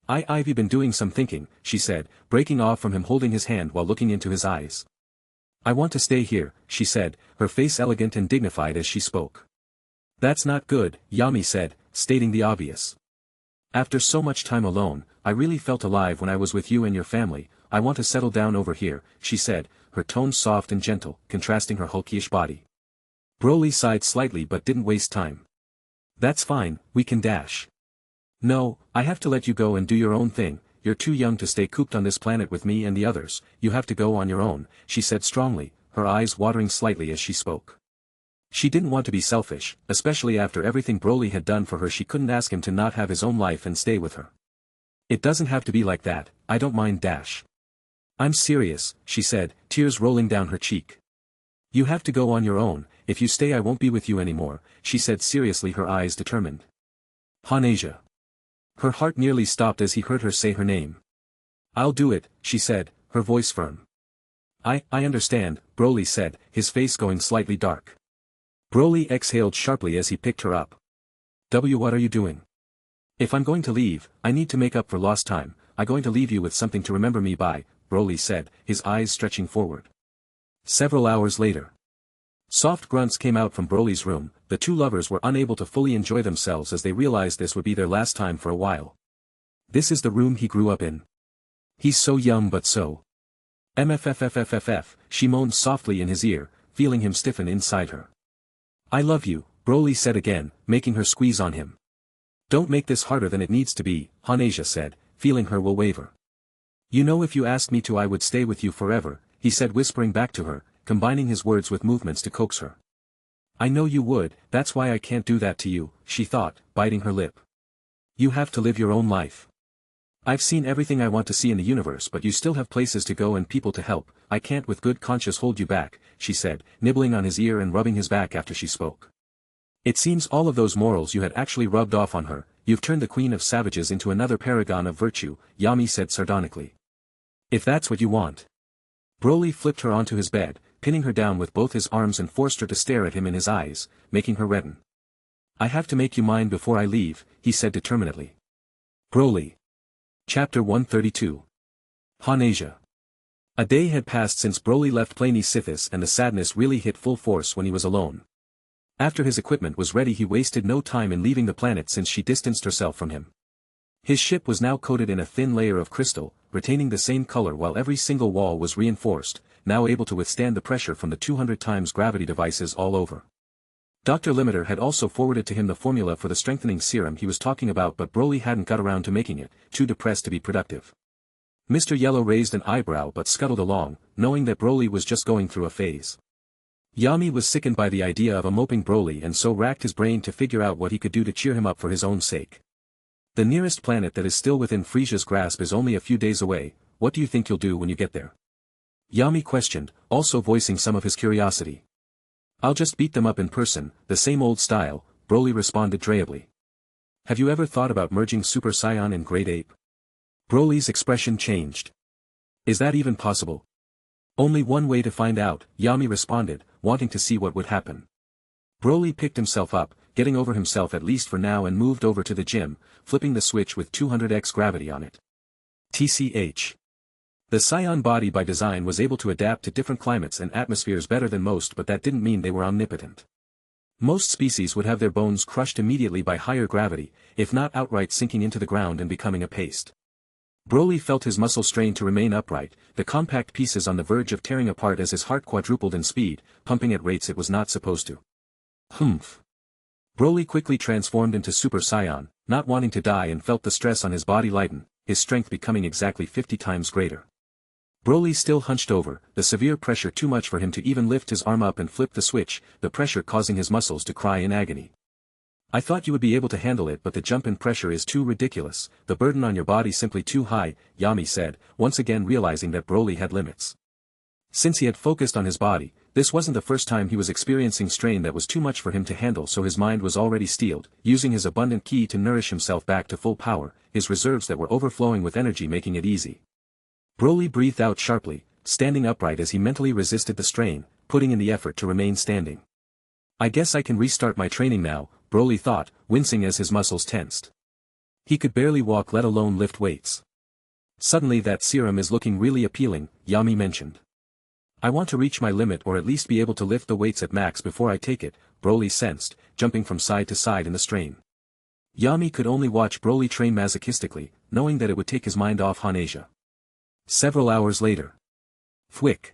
I've been doing some thinking, she said, breaking off from him holding his hand while looking into his eyes. I want to stay here, she said, her face elegant and dignified as she spoke. That's not good, Yami said, stating the obvious. After so much time alone, I really felt alive when I was with you and your family. I want to settle down over here, she said, her tone soft and gentle, contrasting her hulkish body. Broly sighed slightly but didn't waste time. That's fine, we can dash. No, I have to let you go and do your own thing, you're too young to stay cooped on this planet with me and the others, you have to go on your own, she said strongly, her eyes watering slightly as she spoke. She didn't want to be selfish, especially after everything Broly had done for her she couldn't ask him to not have his own life and stay with her. It doesn't have to be like that, I don't mind dash. I'm serious, she said, tears rolling down her cheek. You have to go on your own, if you stay I won't be with you anymore, she said seriously her eyes determined. Hanasia. Her heart nearly stopped as he heard her say her name. I'll do it, she said, her voice firm. I understand, Broly said, his face going slightly dark. Broly exhaled sharply as he picked her up. What are you doing? If I'm going to leave, I need to make up for lost time, I'm going to leave you with something to remember me by, Broly said, his eyes stretching forward. Several hours later. Soft grunts came out from Broly's room, the two lovers were unable to fully enjoy themselves as they realized this would be their last time for a while. This is the room he grew up in. He's so young but so. MFFFFFF, she moaned softly in his ear, feeling him stiffen inside her. I love you, Broly said again, making her squeeze on him. Don't make this harder than it needs to be, Hanasia said, feeling her will waver. You know if you asked me to I would stay with you forever, he said whispering back to her, combining his words with movements to coax her. I know you would, that's why I can't do that to you, she thought, biting her lip. You have to live your own life. I've seen everything I want to see in the universe but you still have places to go and people to help, I can't with good conscience hold you back, she said, nibbling on his ear and rubbing his back after she spoke. It seems all of those morals you had actually rubbed off on her, you've turned the queen of savages into another paragon of virtue, Yami said sardonically. If that's what you want. Broly flipped her onto his bed, pinning her down with both his arms and forced her to stare at him in his eyes, making her redden. I have to make you mine before I leave, he said determinedly. Broly. Chapter 132. Hanasia. A day had passed since Broly left Planet Sithis, and the sadness really hit full force when he was alone. After his equipment was ready, he wasted no time in leaving the planet since she distanced herself from him. His ship was now coated in a thin layer of crystal, retaining the same color while every single wall was reinforced, now able to withstand the pressure from the 200 times gravity devices all over. Dr. Limiter had also forwarded to him the formula for the strengthening serum he was talking about, but Broly hadn't got around to making it, too depressed to be productive. Mr. Yellow raised an eyebrow but scuttled along, knowing that Broly was just going through a phase. Yami was sickened by the idea of a moping Broly and so racked his brain to figure out what he could do to cheer him up for his own sake. The nearest planet that is still within Frisia's grasp is only a few days away. What do you think you'll do when you get there? Yami questioned, also voicing some of his curiosity. I'll just beat them up in person, the same old style, Broly responded drably. Have you ever thought about merging Super Saiyan and Great Ape? Broly's expression changed. Is that even possible? Only one way to find out, Yami responded, wanting to see what would happen. Broly picked himself up, getting over himself at least for now, and moved over to the gym, flipping the switch with 200x gravity on it. TCH. The Saiyan body by design was able to adapt to different climates and atmospheres better than most, but that didn't mean they were omnipotent. Most species would have their bones crushed immediately by higher gravity, if not outright sinking into the ground and becoming a paste. Broly felt his muscles strain to remain upright, the compact pieces on the verge of tearing apart as his heart quadrupled in speed, pumping at rates it was not supposed to. Humph. Broly quickly transformed into Super Saiyan, not wanting to die, and felt the stress on his body lighten, his strength becoming exactly 50 times greater. Broly still hunched over, the severe pressure too much for him to even lift his arm up and flip the switch, the pressure causing his muscles to cry in agony. I thought you would be able to handle it, but the jump in pressure is too ridiculous, the burden on your body simply too high, Yami said, once again realizing that Broly had limits. Since he had focused on his body, this wasn't the first time he was experiencing strain that was too much for him to handle, so his mind was already steeled, using his abundant ki to nourish himself back to full power, his reserves that were overflowing with energy making it easy. Broly breathed out sharply, standing upright as he mentally resisted the strain, putting in the effort to remain standing. I guess I can restart my training now, Broly thought, wincing as his muscles tensed. He could barely walk, let alone lift weights. Suddenly that serum is looking really appealing, Yami mentioned. I want to reach my limit, or at least be able to lift the weights at max before I take it, Broly sensed, jumping from side to side in the strain. Yami could only watch Broly train masochistically, knowing that it would take his mind off Hanasia. Several hours later. Thwick.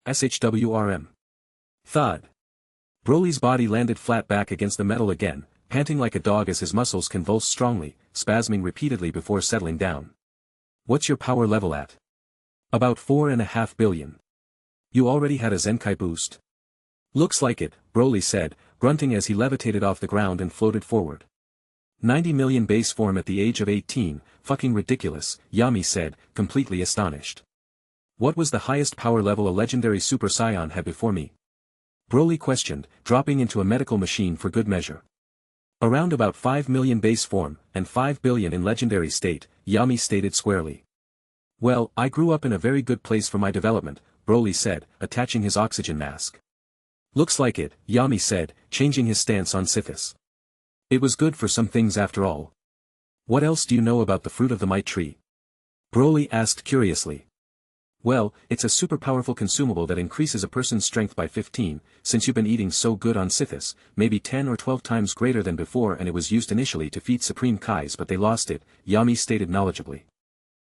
SHWRM. Thud. Broly's body landed flat back against the metal again, panting like a dog as his muscles convulsed strongly, spasming repeatedly before settling down. What's your power level at? About 4.5 billion. You already had a Zenkai boost? Looks like it, Broly said, grunting as he levitated off the ground and floated forward. 90 million base form at the age of 18, fucking ridiculous, Yami said, completely astonished. What was the highest power level a legendary Super Saiyan had before me? Broly questioned, dropping into a medical machine for good measure. Around about 5 million base form, and 5 billion in legendary state, Yami stated squarely. Well, I grew up in a very good place for my development, Broly said, attaching his oxygen mask. Looks like it, Yami said, changing his stance on Sithis. It was good for some things after all. What else do you know about the fruit of the might tree? Broly asked curiously. Well, it's a super powerful consumable that increases a person's strength by 15, since you've been eating so good on Sithis, maybe 10 or 12 times greater than before, and it was used initially to feed Supreme Kais, but they lost it, Yami stated knowledgeably.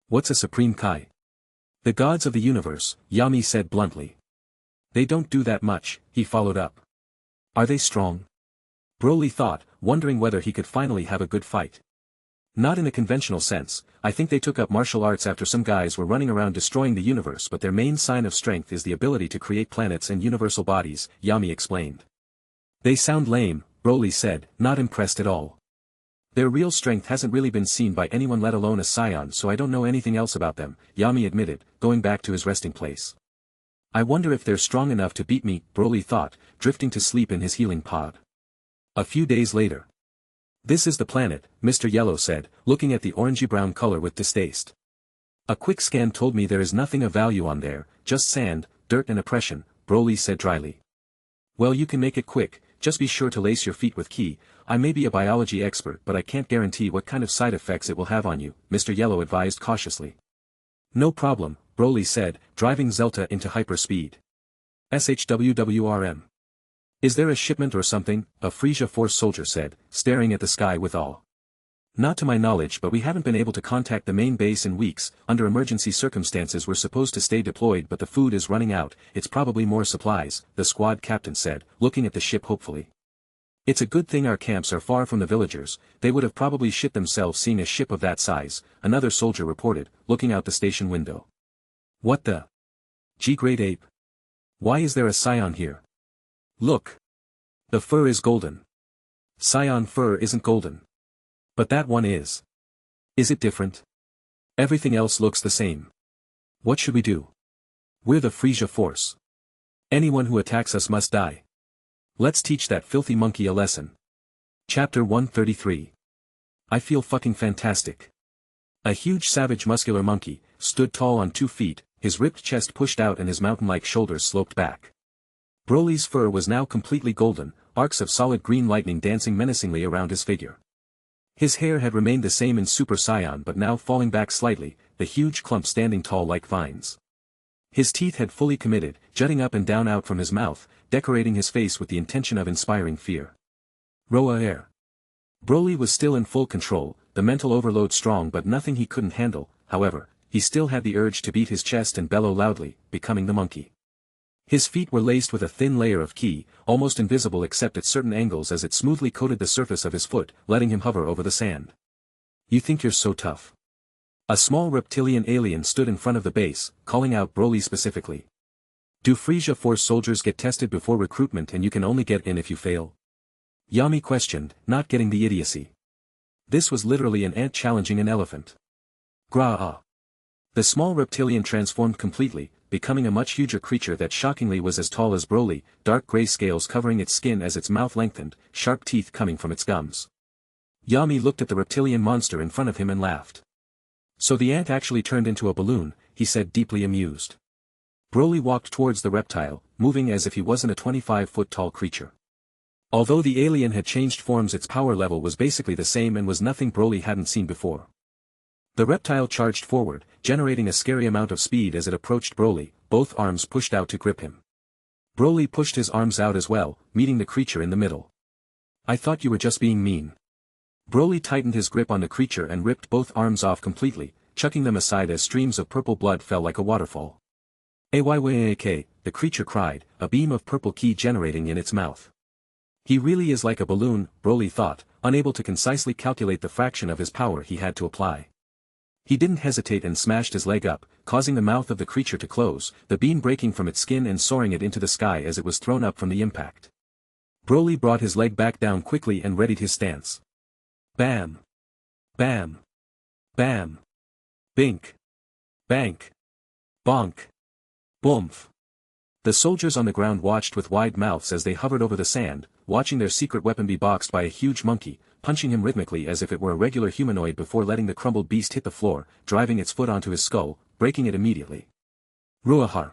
What's a Supreme Kai? The gods of the universe, Yami said bluntly. They don't do that much, he followed up. Are they strong? Broly thought, wondering whether he could finally have a good fight. Not in a conventional sense, I think they took up martial arts after some guys were running around destroying the universe, but their main sign of strength is the ability to create planets and universal bodies, Yami explained. They sound lame, Broly said, not impressed at all. Their real strength hasn't really been seen by anyone, let alone a Saiyan, so I don't know anything else about them, Yami admitted, going back to his resting place. I wonder if they're strong enough to beat me, Broly thought, drifting to sleep in his healing pod. A few days later. This is the planet, Mr. Yellow said, looking at the orangey-brown color with distaste. A quick scan told me there is nothing of value on there, just sand, dirt and oppression, Broly said dryly. Well, you can make it quick, just be sure to lace your feet with ki. I may be a biology expert, but I can't guarantee what kind of side effects it will have on you, Mr. Yellow advised cautiously. No problem, Broly said, driving Zelta into hyperspeed. SHWWRM. Is there a shipment or something? A Frisia Force soldier said, staring at the sky with awe. Not to my knowledge, but we haven't been able to contact the main base in weeks. Under emergency circumstances we're supposed to stay deployed, but the food is running out. It's probably more supplies, the squad captain said, looking at the ship hopefully. It's a good thing our camps are far from the villagers, they would have probably shit themselves seeing a ship of that size, another soldier reported, looking out the station window. What the? Great ape. Why is there a Saiyan here? Look. The fur is golden. Saiyan fur isn't golden. But that one is. Is it different? Everything else looks the same. What should we do? We're the Frisia Force. Anyone who attacks us must die. Let's teach that filthy monkey a lesson. Chapter 133. I feel fucking fantastic. A huge savage muscular monkey, stood tall on 2 feet, his ripped chest pushed out and his mountain-like shoulders sloped back. Broly's fur was now completely golden, arcs of solid green lightning dancing menacingly around his figure. His hair had remained the same in Super Saiyan but now falling back slightly, the huge clump standing tall like vines. His teeth had fully committed, jutting up and down out from his mouth, decorating his face with the intention of inspiring fear. Roa air. Broly was still in full control, the mental overload strong but nothing he couldn't handle. However, he still had the urge to beat his chest and bellow loudly, becoming the monkey. His feet were laced with a thin layer of ki, almost invisible except at certain angles as it smoothly coated the surface of his foot, letting him hover over the sand. You think you're so tough? A small reptilian alien stood in front of the base, calling out Broly specifically. Do Frisia Force soldiers get tested before recruitment and you can only get in if you fail? Yami questioned, not getting the idiocy. This was literally an ant challenging an elephant. Gra-ah. The small reptilian transformed completely, becoming a much huger creature that shockingly was as tall as Broly, dark gray scales covering its skin as its mouth lengthened, sharp teeth coming from its gums. Yami looked at the reptilian monster in front of him and laughed. So the ant actually turned into a balloon, he said deeply amused. Broly walked towards the reptile, moving as if he wasn't a 25-foot-tall creature. Although the alien had changed forms, its power level was basically the same and was nothing Broly hadn't seen before. The reptile charged forward, generating a scary amount of speed as it approached Broly, both arms pushed out to grip him. Broly pushed his arms out as well, meeting the creature in the middle. I thought you were just being mean. Broly tightened his grip on the creature and ripped both arms off completely, chucking them aside as streams of purple blood fell like a waterfall. Ayyak, the creature cried, a beam of purple ki generating in its mouth. He really is like a balloon, Broly thought, unable to concisely calculate the fraction of his power he had to apply. He didn't hesitate and smashed his leg up, causing the mouth of the creature to close, the beam breaking from its skin and soaring it into the sky as it was thrown up from the impact. Broly brought his leg back down quickly and readied his stance. Bam! Bam! Bam! Bink! Bank! Bonk! Boomph! The soldiers on the ground watched with wide mouths as they hovered over the sand, watching their secret weapon be boxed by a huge monkey, punching him rhythmically as if it were a regular humanoid before letting the crumbled beast hit the floor, driving its foot onto his skull, breaking it immediately. Ruahar!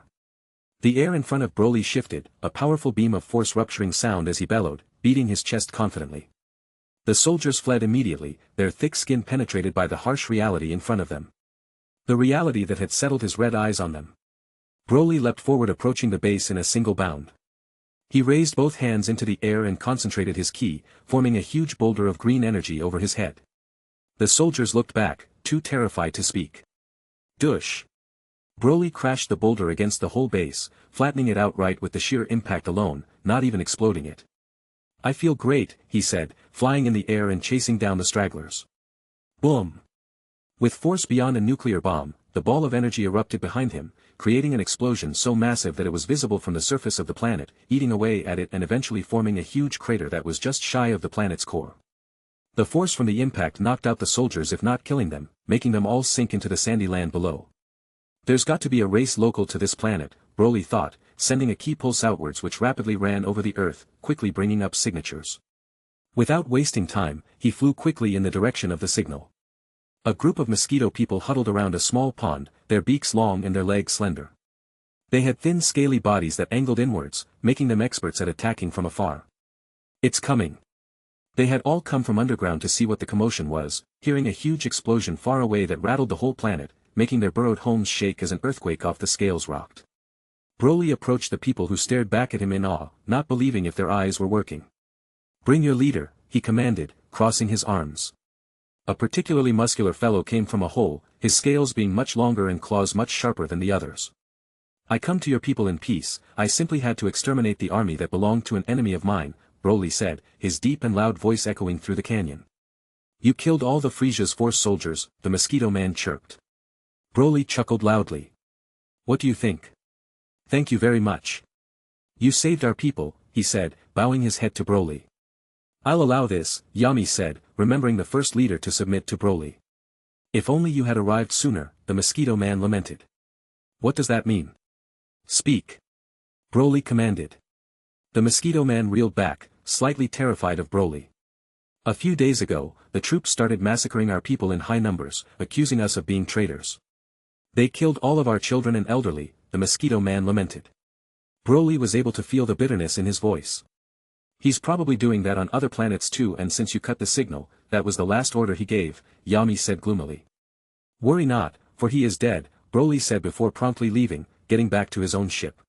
The air in front of Broly shifted, a powerful beam of force rupturing sound as he bellowed, beating his chest confidently. The soldiers fled immediately, their thick skin penetrated by the harsh reality in front of them. The reality that had settled his red eyes on them. Broly leapt forward, approaching the base in a single bound. He raised both hands into the air and concentrated his ki, forming a huge boulder of green energy over his head. The soldiers looked back, too terrified to speak. Dush! Broly crashed the boulder against the whole base, flattening it outright with the sheer impact alone, not even exploding it. I feel great, he said, flying in the air and chasing down the stragglers. Boom! With force beyond a nuclear bomb, the ball of energy erupted behind him, creating an explosion so massive that it was visible from the surface of the planet, eating away at it and eventually forming a huge crater that was just shy of the planet's core. The force from the impact knocked out the soldiers, if not killing them, making them all sink into the sandy land below. There's got to be a race local to this planet, Broly thought, sending a ki pulse outwards which rapidly ran over the earth, quickly bringing up signatures. Without wasting time, he flew quickly in the direction of the signal. A group of mosquito people huddled around a small pond, their beaks long and their legs slender. They had thin scaly bodies that angled inwards, making them experts at attacking from afar. It's coming. They had all come from underground to see what the commotion was, hearing a huge explosion far away that rattled the whole planet, making their burrowed homes shake as an earthquake off the scales rocked. Broly approached the people who stared back at him in awe, not believing if their eyes were working. "Bring your leader," he commanded, crossing his arms. A particularly muscular fellow came from a hole, his scales being much longer and claws much sharper than the others. "I come to your people in peace, I simply had to exterminate the army that belonged to an enemy of mine," Broly said, his deep and loud voice echoing through the canyon. "You killed all the Frisia's force soldiers," the Mosquito Man chirped. Broly chuckled loudly. "What do you think? Thank you very much. You saved our people," he said, bowing his head to Broly. "I'll allow this," Yami said, remembering the first leader to submit to Broly. "If only you had arrived sooner," the Mosquito Man lamented. "What does that mean? Speak," Broly commanded. The Mosquito Man reeled back, slightly terrified of Broly. "A few days ago, the troops started massacring our people in high numbers, accusing us of being traitors. They killed all of our children and elderly," the Mosquito Man lamented. Broly was able to feel the bitterness in his voice. "He's probably doing that on other planets too, and since you cut the signal, that was the last order he gave," Yami said gloomily. "Worry not, for he is dead," Broly said before promptly leaving, getting back to his own ship.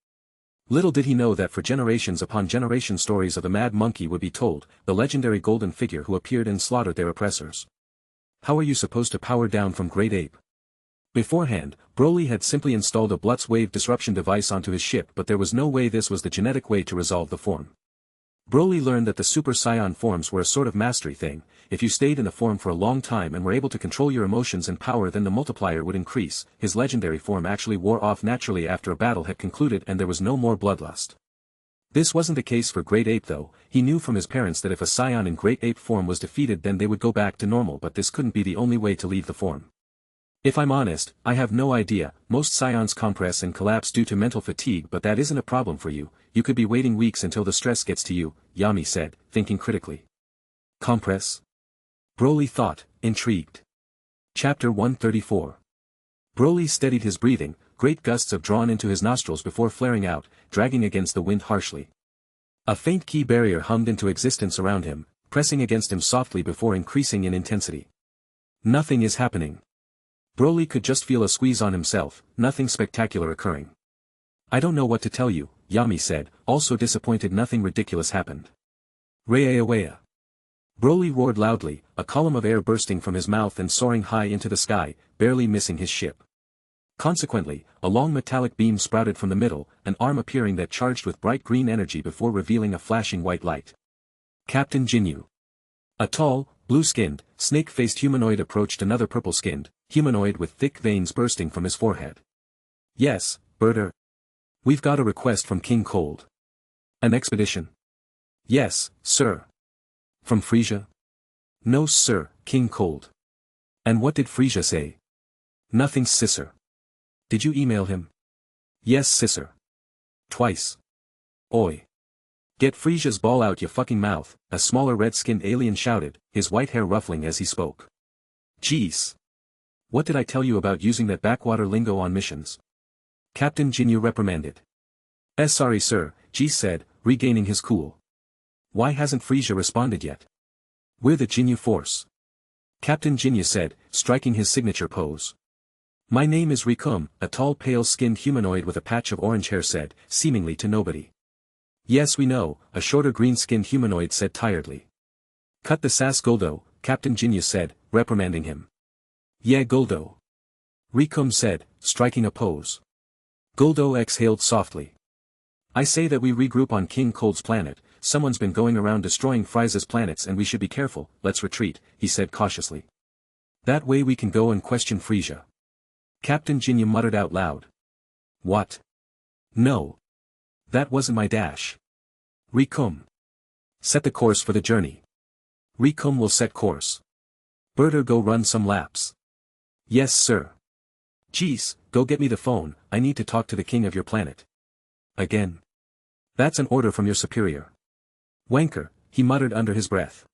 Little did he know that for generations upon generations stories of the Mad Monkey would be told, the legendary golden figure who appeared and slaughtered their oppressors. How are you supposed to power down from Great Ape? Beforehand, Broly had simply installed a Blutz wave disruption device onto his ship, but there was no way this was the genetic way to resolve the form. Broly learned that the Super Saiyan forms were a sort of mastery thing. If you stayed in the form for a long time and were able to control your emotions and power, then the multiplier would increase. His legendary form actually wore off naturally after a battle had concluded and there was no more bloodlust. This wasn't the case for Great Ape though. He knew from his parents that if a Saiyan in Great Ape form was defeated then they would go back to normal, but this couldn't be the only way to leave the form. "If I'm honest, I have no idea. Most Saiyans compress and collapse due to mental fatigue, but that isn't a problem for you. You could be waiting weeks until the stress gets to you," Yami said, thinking critically. "Compress?" Broly thought, intrigued. Chapter 134. Broly steadied his breathing, great gusts of drawn into his nostrils before flaring out, dragging against the wind harshly. A faint ki barrier hummed into existence around him, pressing against him softly before increasing in intensity. Nothing is happening. Broly could just feel a squeeze on himself, nothing spectacular occurring. "I don't know what to tell you," Yami said, also disappointed nothing ridiculous happened. "Reaawea." Broly roared loudly, a column of air bursting from his mouth and soaring high into the sky, barely missing his ship. Consequently, a long metallic beam sprouted from the middle, an arm appearing that charged with bright green energy before revealing a flashing white light. Captain Jinyu. A tall, blue-skinned, snake-faced humanoid approached another purple-skinned humanoid with thick veins bursting from his forehead. "Yes, Birder. We've got a request from King Cold." "An expedition?" "Yes, sir." "From Frisia?" "No sir, King Cold." "And what did Frisia say?" "Nothing sisser." "Did you email him?" "Yes sisser. Twice." "Oi. Get Frisia's ball out ya fucking mouth," a smaller red-skinned alien shouted, his white hair ruffling as he spoke. "Jeez. What did I tell you about using that backwater lingo on missions?" Captain Jinyu reprimanded. Sorry sir," G said, regaining his cool. "Why hasn't Frisia responded yet?" "We're the Jinyu force." Captain Jinyu said, striking his signature pose. "My name is Rikum," a tall pale-skinned humanoid with a patch of orange hair said, seemingly to nobody. "Yes we know," a shorter green-skinned humanoid said tiredly. "Cut the sass Guldo," Captain Jinyu said, reprimanding him. "Yeah Guldo," Rikum said, striking a pose. Guldo exhaled softly. "I say that we regroup on King Cold's planet. Someone's been going around destroying Frieza's planets and we should be careful. Let's retreat," he said cautiously. "That way we can go and question Frisia." Captain Jinyu muttered out loud. "What? No. That wasn't my dash." Rikum. "Set the course for the journey." Rikum will set course. Birder go run some laps. "Yes sir." "Jeez, go get me the phone, I need to talk to the king of your planet." "Again? That's an order from your superior." "Wanker," he muttered under his breath.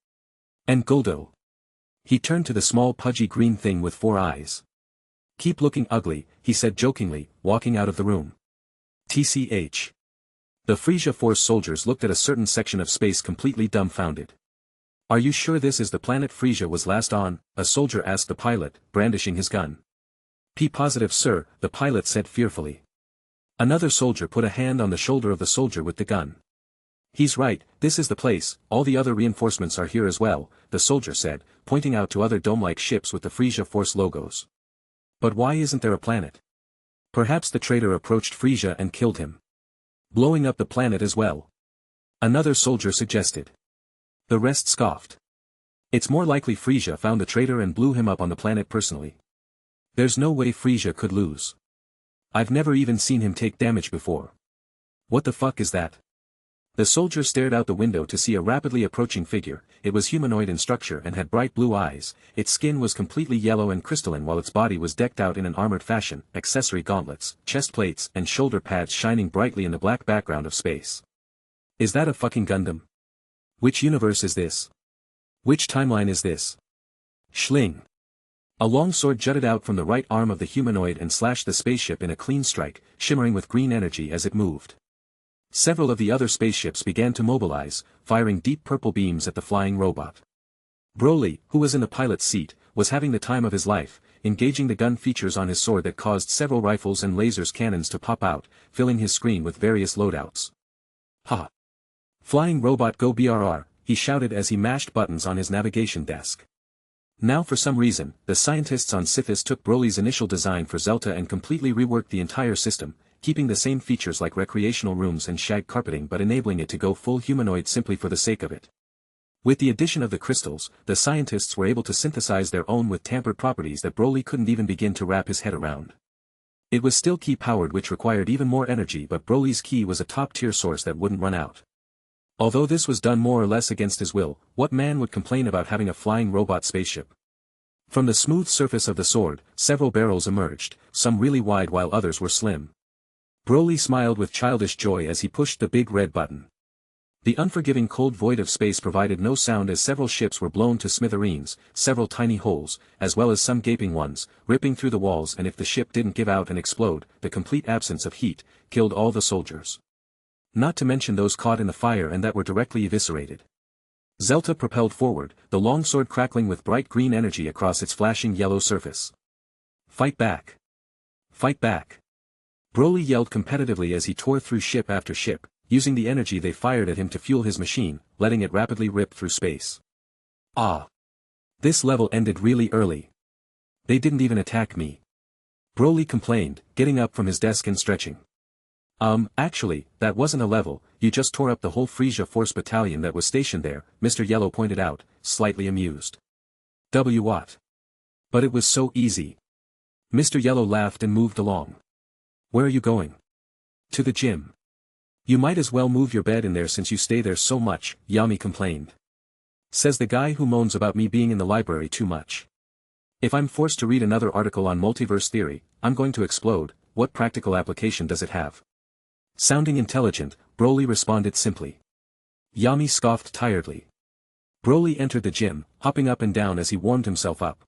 "And Guldo." He turned to the small pudgy green thing with 4 eyes. "Keep looking ugly," he said jokingly, walking out of the room. TCH. The Frisia Force soldiers looked at a certain section of space completely dumbfounded. "Are you sure this is the planet Frisia was last on?" a soldier asked the pilot, brandishing his gun. P positive sir, the pilot said fearfully. Another soldier put a hand on the shoulder of the soldier with the gun. He's right, this is the place, all the other reinforcements are here as well, the soldier said, pointing out to other dome-like ships with the Frisia Force logos. But why isn't there a planet? Perhaps the traitor approached Frisia and killed him. Blowing up the planet as well. Another soldier suggested. The rest scoffed. It's more likely Frisia found the traitor and blew him up on the planet personally. There's no way Frisia could lose. I've never even seen him take damage before. What the fuck is that? The soldier stared out the window to see a rapidly approaching figure. It was humanoid in structure and had bright blue eyes, its skin was completely yellow and crystalline while its body was decked out in an armored fashion, accessory gauntlets, chest plates and shoulder pads shining brightly in the black background of space. Is that a fucking Gundam? Which universe is this? Which timeline is this? Schling. A long sword jutted out from the right arm of the humanoid and slashed the spaceship in a clean strike, shimmering with green energy as it moved. Several of the other spaceships began to mobilize, firing deep purple beams at the flying robot. Broly, who was in the pilot's seat, was having the time of his life, engaging the gun features on his sword that caused several rifles and lasers cannons to pop out, filling his screen with various loadouts. Ha! Flying robot go BRR, he shouted as he mashed buttons on his navigation desk. Now for some reason, the scientists on Sithis took Broly's initial design for Zelta and completely reworked the entire system, keeping the same features like recreational rooms and shag carpeting but enabling it to go full humanoid simply for the sake of it. With the addition of the crystals, the scientists were able to synthesize their own with tampered properties that Broly couldn't even begin to wrap his head around. It was still ki-powered which required even more energy but Broly's ki was a top-tier source that wouldn't run out. Although this was done more or less against his will, what man would complain about having a flying robot spaceship? From the smooth surface of the sword, several barrels emerged, some really wide while others were slim. Broly smiled with childish joy as he pushed the big red button. The unforgiving cold void of space provided no sound as several ships were blown to smithereens, several tiny holes, as well as some gaping ones, ripping through the walls and if the ship didn't give out and explode, the complete absence of heat, killed all the soldiers. Not to mention those caught in the fire and that were directly eviscerated. Zelta propelled forward, the long sword crackling with bright green energy across its flashing yellow surface. Fight back! Fight back! Broly yelled competitively as he tore through ship after ship, using the energy they fired at him to fuel his machine, letting it rapidly rip through space. Ah! This level ended really early. They didn't even attack me. Broly complained, getting up from his desk and stretching. Actually, that wasn't a level, you just tore up the whole Frisia Force battalion that was stationed there, Mr. Yellow pointed out, slightly amused. What? But it was so easy. Mr. Yellow laughed and moved along. Where are you going? To the gym. You might as well move your bed in there since you stay there so much, Yami complained. Says the guy who moans about me being in the library too much. If I'm forced to read another article on multiverse theory, I'm going to explode. What practical application does it have? Sounding intelligent, Broly responded simply. Yami scoffed tiredly. Broly entered the gym, hopping up and down as he warmed himself up.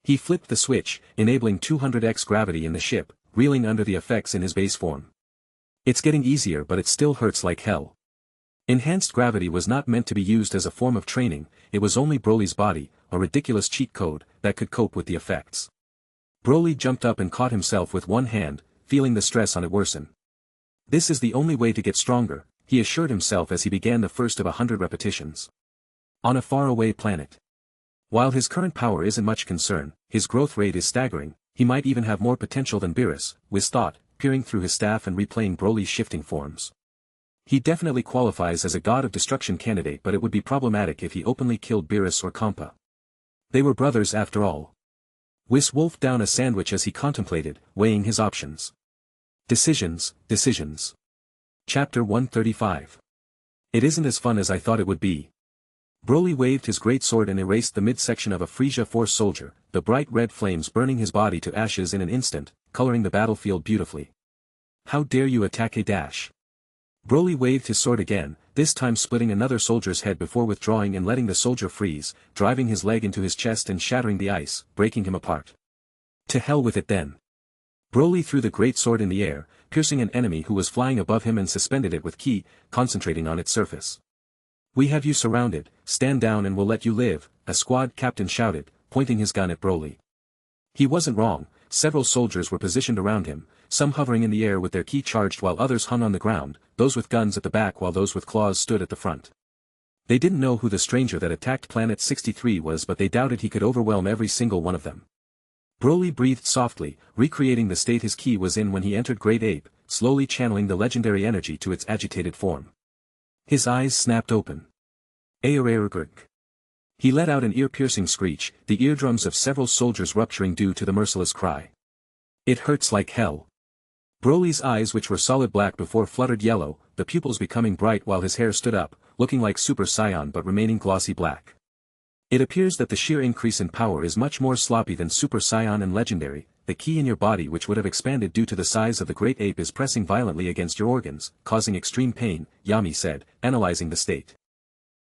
He flipped the switch, enabling 200x gravity in the ship, reeling under the effects in his base form. It's getting easier but it still hurts like hell. Enhanced gravity was not meant to be used as a form of training, it was only Broly's body, a ridiculous cheat code, that could cope with the effects. Broly jumped up and caught himself with one hand, feeling the stress on it worsen. This is the only way to get stronger, he assured himself as he began the first of 100 repetitions. On a faraway planet. While his current power isn't much concern, his growth rate is staggering, he might even have more potential than Beerus, Whis thought, peering through his staff and replaying Broly's shifting forms. He definitely qualifies as a god of destruction candidate but it would be problematic if he openly killed Beerus or Kampa. They were brothers after all. Whis wolfed down a sandwich as he contemplated, weighing his options. Decisions. Chapter 135. It isn't as fun as I thought it would be. Broly waved his great sword and erased the midsection of a Frisia Force soldier, the bright red flames burning his body to ashes in an instant, coloring the battlefield beautifully. How dare you attack a dash? Broly waved his sword again, this time splitting another soldier's head before withdrawing and letting the soldier freeze, driving his leg into his chest and shattering the ice, breaking him apart. To hell with it then. Broly threw the great sword in the air, piercing an enemy who was flying above him and suspended it with ki, concentrating on its surface. We have you surrounded, stand down and we'll let you live, a squad captain shouted, pointing his gun at Broly. He wasn't wrong, several soldiers were positioned around him, some hovering in the air with their ki charged while others hung on the ground, those with guns at the back while those with claws stood at the front. They didn't know who the stranger that attacked Planet 63 was, but they doubted he could overwhelm every single one of them. Broly breathed softly, recreating the state his ki was in when he entered Great Ape, slowly channeling the legendary energy to its agitated form. His eyes snapped open. Aerergrg. He let out an ear-piercing screech, the eardrums of several soldiers rupturing due to the merciless cry. It hurts like hell. Broly's eyes, which were solid black before, fluttered yellow, the pupils becoming bright while his hair stood up, looking like Super Saiyan but remaining glossy black. It appears that the sheer increase in power is much more sloppy than Super Saiyan and Legendary. The ki in your body, which would have expanded due to the size of the Great Ape, is pressing violently against your organs, causing extreme pain, Yami said, analyzing the state.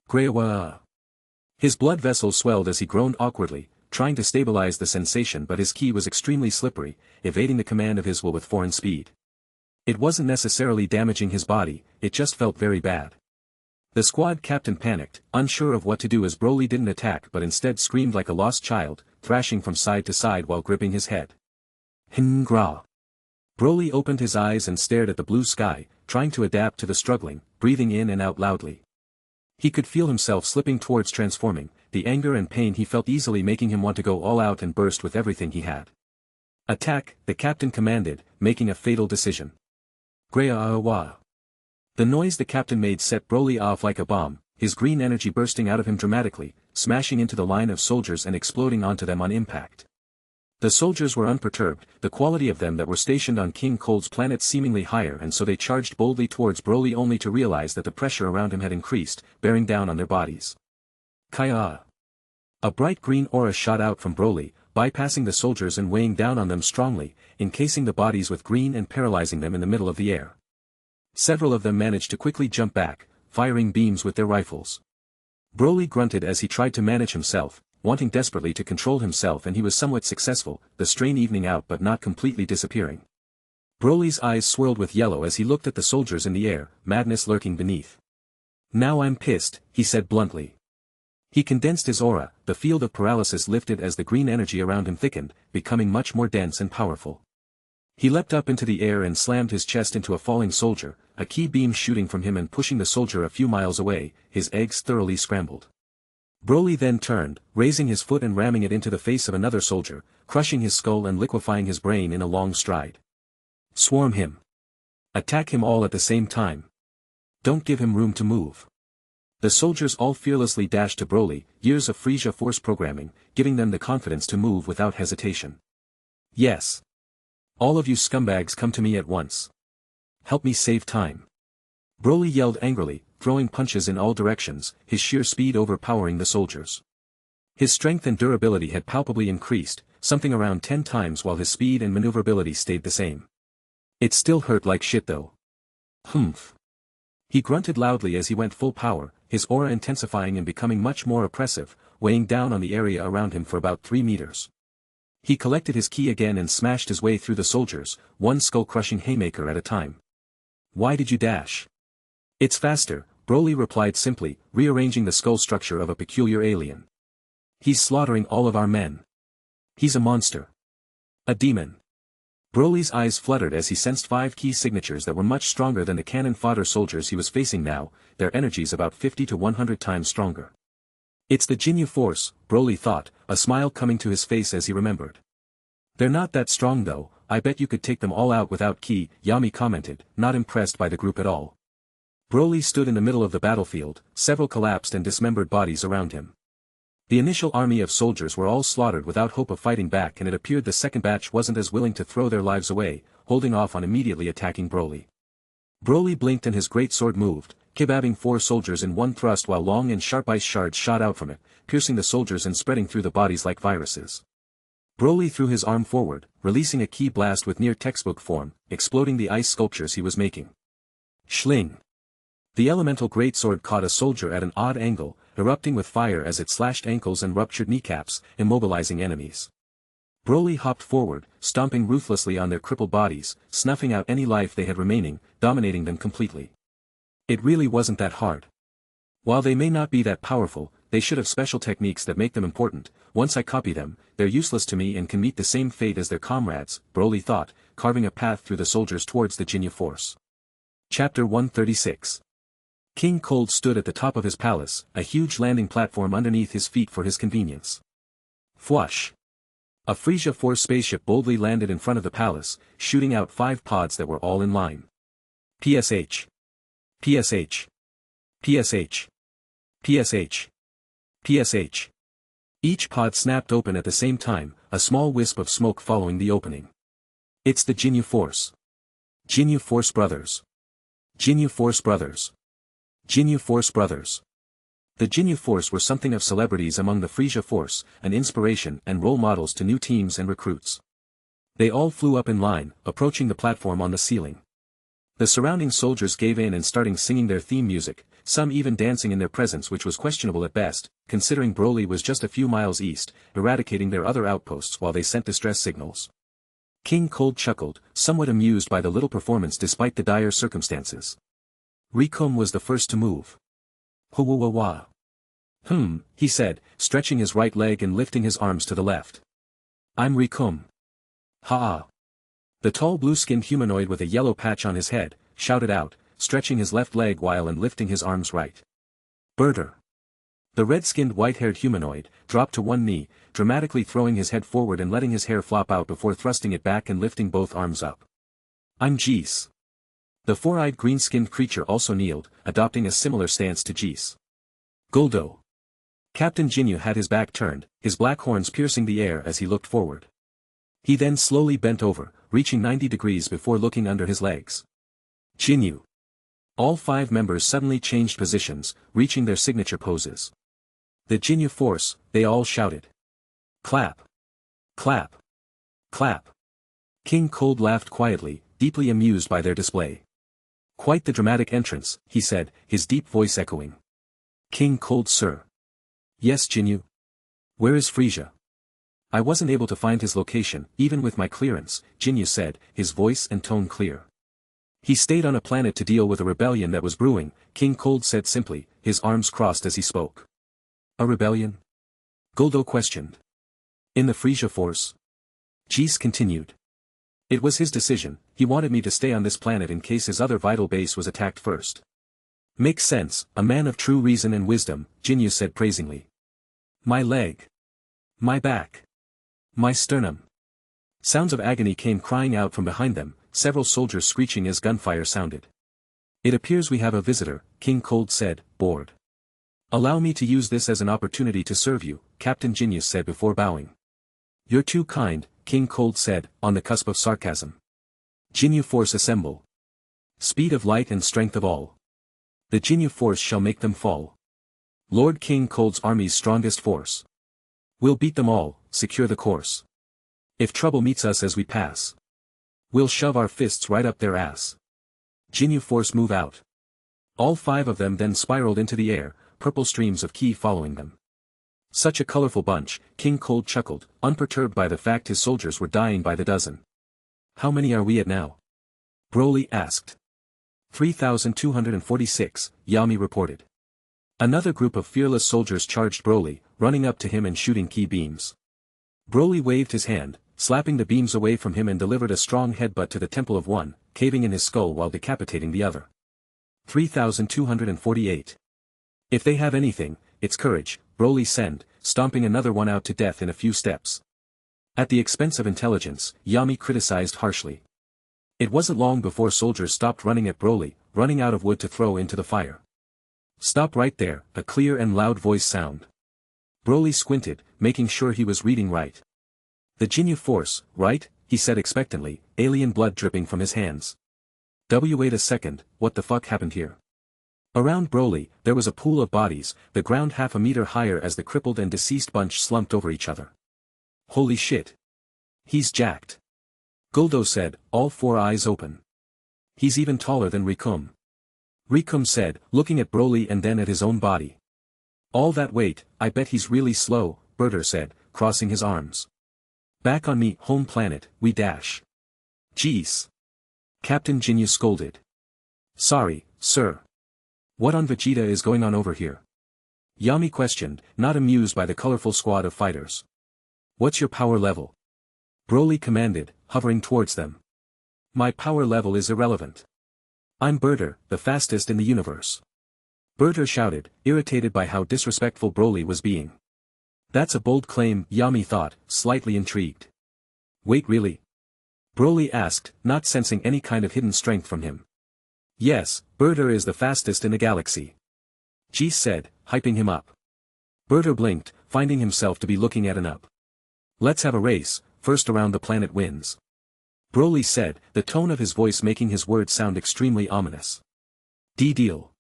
Greawa. His blood vessels swelled as he groaned awkwardly, trying to stabilize the sensation, but his ki was extremely slippery, evading the command of his will with foreign speed. It wasn't necessarily damaging his body, it just felt very bad. The squad captain panicked, unsure of what to do as Broly didn't attack but instead screamed like a lost child, thrashing from side to side while gripping his head. Hingra. Broly opened his eyes and stared at the blue sky, trying to adapt to the struggling, breathing in and out loudly. He could feel himself slipping towards transforming, the anger and pain he felt easily making him want to go all out and burst with everything he had. Attack, the captain commanded, making a fatal decision. Greawa. The noise the captain made set Broly off like a bomb, his green energy bursting out of him dramatically, smashing into the line of soldiers and exploding onto them on impact. The soldiers were unperturbed, the quality of them that were stationed on King Cold's planet seemingly higher, and so they charged boldly towards Broly only to realize that the pressure around him had increased, bearing down on their bodies. Kaya. A bright green aura shot out from Broly, bypassing the soldiers and weighing down on them strongly, encasing the bodies with green and paralyzing them in the middle of the air. Several of them managed to quickly jump back, firing beams with their rifles. Broly grunted as he tried to manage himself, wanting desperately to control himself, and he was somewhat successful, the strain evening out but not completely disappearing. Broly's eyes swirled with yellow as he looked at the soldiers in the air, madness lurking beneath. Now I'm pissed, he said bluntly. He condensed his aura, the field of paralysis lifted as the green energy around him thickened, becoming much more dense and powerful. He leapt up into the air and slammed his chest into a falling soldier, a ki beam shooting from him and pushing the soldier a few miles away, his eggs thoroughly scrambled. Broly then turned, raising his foot and ramming it into the face of another soldier, crushing his skull and liquefying his brain in a long stride. Swarm him. Attack him all at the same time. Don't give him room to move. The soldiers all fearlessly dashed to Broly, years of Frieza force programming, giving them the confidence to move without hesitation. Yes. All of you scumbags come to me at once. Help me save time. Broly yelled angrily, throwing punches in all directions, his sheer speed overpowering the soldiers. His strength and durability had palpably increased, something around 10 times, while his speed and maneuverability stayed the same. It still hurt like shit though. Humph. He grunted loudly as he went full power, his aura intensifying and becoming much more oppressive, weighing down on the area around him for about 3 meters. He collected his ki again and smashed his way through the soldiers, one skull-crushing haymaker at a time. Why did you dash? It's faster, Broly replied simply, rearranging the skull structure of a peculiar alien. He's slaughtering all of our men. He's a monster. A demon. Broly's eyes fluttered as he sensed 5 key signatures that were much stronger than the cannon fodder soldiers he was facing now, their energies about 50 to 100 times stronger. It's the Jinyu force, Broly thought, a smile coming to his face as he remembered. They're not that strong though, I bet you could take them all out without ki, Yami commented, not impressed by the group at all. Broly stood in the middle of the battlefield, several collapsed and dismembered bodies around him. The initial army of soldiers were all slaughtered without hope of fighting back, and it appeared the second batch wasn't as willing to throw their lives away, holding off on immediately attacking Broly. Broly blinked and his great sword moved, kebabbing 4 soldiers in one thrust while long and sharp ice shards shot out from it, piercing the soldiers and spreading through the bodies like viruses. Broly threw his arm forward, releasing a ki blast with near textbook form, exploding the ice sculptures he was making. Schling. The elemental greatsword caught a soldier at an odd angle, erupting with fire as it slashed ankles and ruptured kneecaps, immobilizing enemies. Broly hopped forward, stomping ruthlessly on their crippled bodies, snuffing out any life they had remaining, dominating them completely. It really wasn't that hard. While they may not be that powerful, they should have special techniques that make them important. Once I copy them, they're useless to me and can meet the same fate as their comrades, Broly thought, carving a path through the soldiers towards the Jinyu force. Chapter 136. King Cold stood at the top of his palace, a huge landing platform underneath his feet for his convenience. Flush. A Frisia Force spaceship boldly landed in front of the palace, shooting out 5 pods that were all in line. PSH. PSH. PSH. PSH. PSH. Each pod snapped open at the same time, a small wisp of smoke following the opening. It's the Jinyu Force. Jinyu Force Brothers. Jinyu Force Brothers. Jinyu Force Brothers. The Jinyu Force were something of celebrities among the Frisia Force, an inspiration and role models to new teams and recruits. They all flew up in line, approaching the platform on the ceiling. The surrounding soldiers gave in and started singing their theme music, some even dancing in their presence, which was questionable at best, considering Broly was just a few miles east, eradicating their other outposts while they sent distress signals. King Cold chuckled, somewhat amused by the little performance despite the dire circumstances. Rikum was the first to move. Hoo-wah-wah. He said, stretching his right leg and lifting his arms to the left. I'm Rikum. Ha-ah. The tall blue-skinned humanoid with a yellow patch on his head, shouted out, stretching his left leg while and lifting his arms right. Birder. The red-skinned white-haired humanoid, dropped to one knee, dramatically throwing his head forward and letting his hair flop out before thrusting it back and lifting both arms up. I'm Jees. The four-eyed green-skinned creature also kneeled, adopting a similar stance to Jees. Guldo. Captain Jinyu had his back turned, his black horns piercing the air as he looked forward. He then slowly bent over, reaching 90 degrees before looking under his legs. Jinyu. All 5 members suddenly changed positions, reaching their signature poses. The Jinyu Force, they all shouted. Clap. Clap. Clap. King Cold laughed quietly, deeply amused by their display. Quite the dramatic entrance, he said, his deep voice echoing. King Cold, sir. Yes, Jinyu. Where is Frisia? I wasn't able to find his location, even with my clearance, Jinyu said, his voice and tone clear. He stayed on a planet to deal with a rebellion that was brewing, King Cold said simply, his arms crossed as he spoke. A rebellion? Guldo questioned. In the Frisia Force? Jees continued. It was his decision, he wanted me to stay on this planet in case his other vital base was attacked first. Makes sense, a man of true reason and wisdom, Jinyu said praisingly. My leg. My back. My sternum. Sounds of agony came crying out from behind them, several soldiers screeching as gunfire sounded. It appears we have a visitor, King Cold said, bored. Allow me to use this as an opportunity to serve you, Captain Jinyu said before bowing. You're too kind, King Cold said, on the cusp of sarcasm. Jinyu Force assemble. Speed of light and strength of all. The Jinyu Force shall make them fall. Lord King Cold's army's strongest force. We'll beat them all, secure the course. If trouble meets us as we pass, we'll shove our fists right up their ass. Jinyu Force move out. All 5 of them then spiraled into the air, purple streams of ki following them. Such a colorful bunch, King Cold chuckled, unperturbed by the fact his soldiers were dying by the dozen. How many are we at now? Broly asked. 3,246, Yami reported. Another group of fearless soldiers charged Broly, running up to him and shooting ki beams. Broly waved his hand, slapping the beams away from him and delivered a strong headbutt to the temple of one, caving in his skull while decapitating the other. 3,248. If they have anything, it's courage, Broly said, stomping another one out to death in a few steps. At the expense of intelligence, Yami criticized harshly. It wasn't long before soldiers stopped running at Broly, running out of wood to throw into the fire. Stop right there, a clear and loud voice sound. Broly squinted, making sure he was reading right. The Jinyu Force, right? He said expectantly, alien blood dripping from his hands. Wait a second, what the fuck happened here? Around Broly, there was a pool of bodies, the ground half a meter higher as the crippled and deceased bunch slumped over each other. Holy shit. He's jacked. Guldo said, all 4 eyes open. He's even taller than Rikum. Rikum said, looking at Broly and then at his own body. All that weight, I bet he's really slow, Birder said, crossing his arms. Back on me, home planet, we dash. Jeez. Captain Jinyu scolded. Sorry, sir. What on Vegeta is going on over here? Yami questioned, not amused by the colorful squad of fighters. What's your power level? Broly commanded, hovering towards them. My power level is irrelevant. I'm Berter, the fastest in the universe. Berter shouted, irritated by how disrespectful Broly was being. That's a bold claim, Yami thought, slightly intrigued. Wait, really? Broly asked, not sensing any kind of hidden strength from him. Yes, Berter is the fastest in the galaxy. G said, hyping him up. Berter blinked, finding himself to be looking at an up. Let's have a race, first around the planet wins. Broly said, the tone of his voice making his words sound extremely ominous. Deal.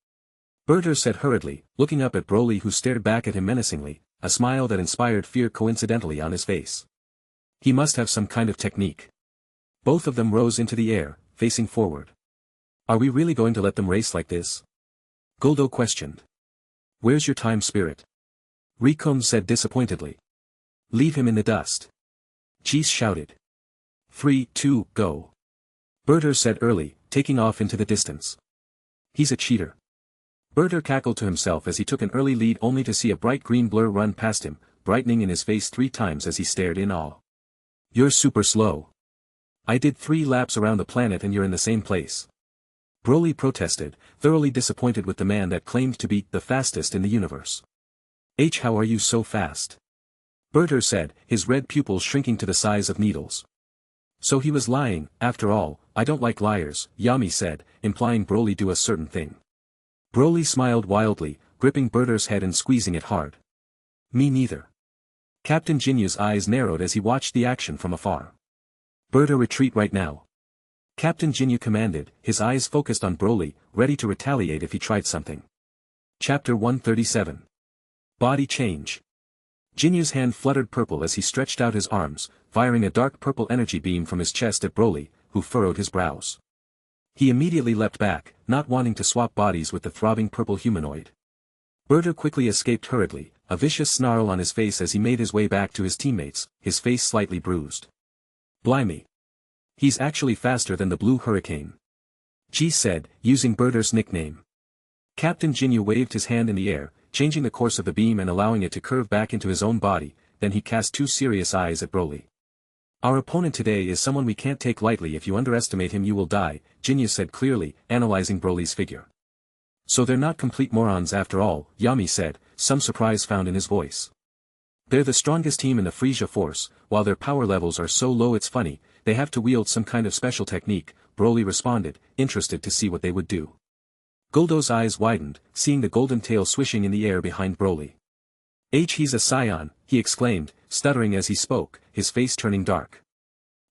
Berter said hurriedly, looking up at Broly who stared back at him menacingly, a smile that inspired fear coincidentally on his face. He must have some kind of technique. Both of them rose into the air, facing forward. Are we really going to let them race like this? Guldo questioned. Where's your time spirit? Rikum said disappointedly. Leave him in the dust. Jees shouted. 3, 2, go. Berter said early, taking off into the distance. He's a cheater. Berter cackled to himself as he took an early lead only to see a bright green blur run past him, brightening in his face 3 times as he stared in awe. You're super slow. I did 3 laps around the planet and you're in the same place. Broly protested, thoroughly disappointed with the man that claimed to be the fastest in the universe. How are you so fast? Berter said, his red pupils shrinking to the size of needles. So he was lying, after all. I don't like liars, Yami said, implying Broly do a certain thing. Broly smiled wildly, gripping Berter's head and squeezing it hard. Me neither. Captain Jinyu's eyes narrowed as he watched the action from afar. Berter, retreat right now. Captain Jinyu commanded, his eyes focused on Broly, ready to retaliate if he tried something. Chapter 137. Body change. Jinyu's hand fluttered purple as he stretched out his arms, firing a dark purple energy beam from his chest at Broly, who furrowed his brows. He immediately leapt back, not wanting to swap bodies with the throbbing purple humanoid. Berter quickly escaped hurriedly, a vicious snarl on his face as he made his way back to his teammates, his face slightly bruised. Blimey. He's actually faster than the Blue Hurricane. G said, using Berter's nickname. Captain Jinyu waved his hand in the air, changing the course of the beam and allowing it to curve back into his own body, then he cast 2 serious eyes at Broly. Our opponent today is someone we can't take lightly. If you underestimate him you will die, Jinyu said clearly, analyzing Broly's figure. So they're not complete morons after all, Yami said, some surprise found in his voice. They're the strongest team in the Frisia force, while their power levels are so low it's funny, they have to wield some kind of special technique, Broly responded, interested to see what they would do. Guldo's eyes widened, seeing the golden tail swishing in the air behind Broly. He's a Saiyan, he exclaimed, stuttering as he spoke, his face turning dark.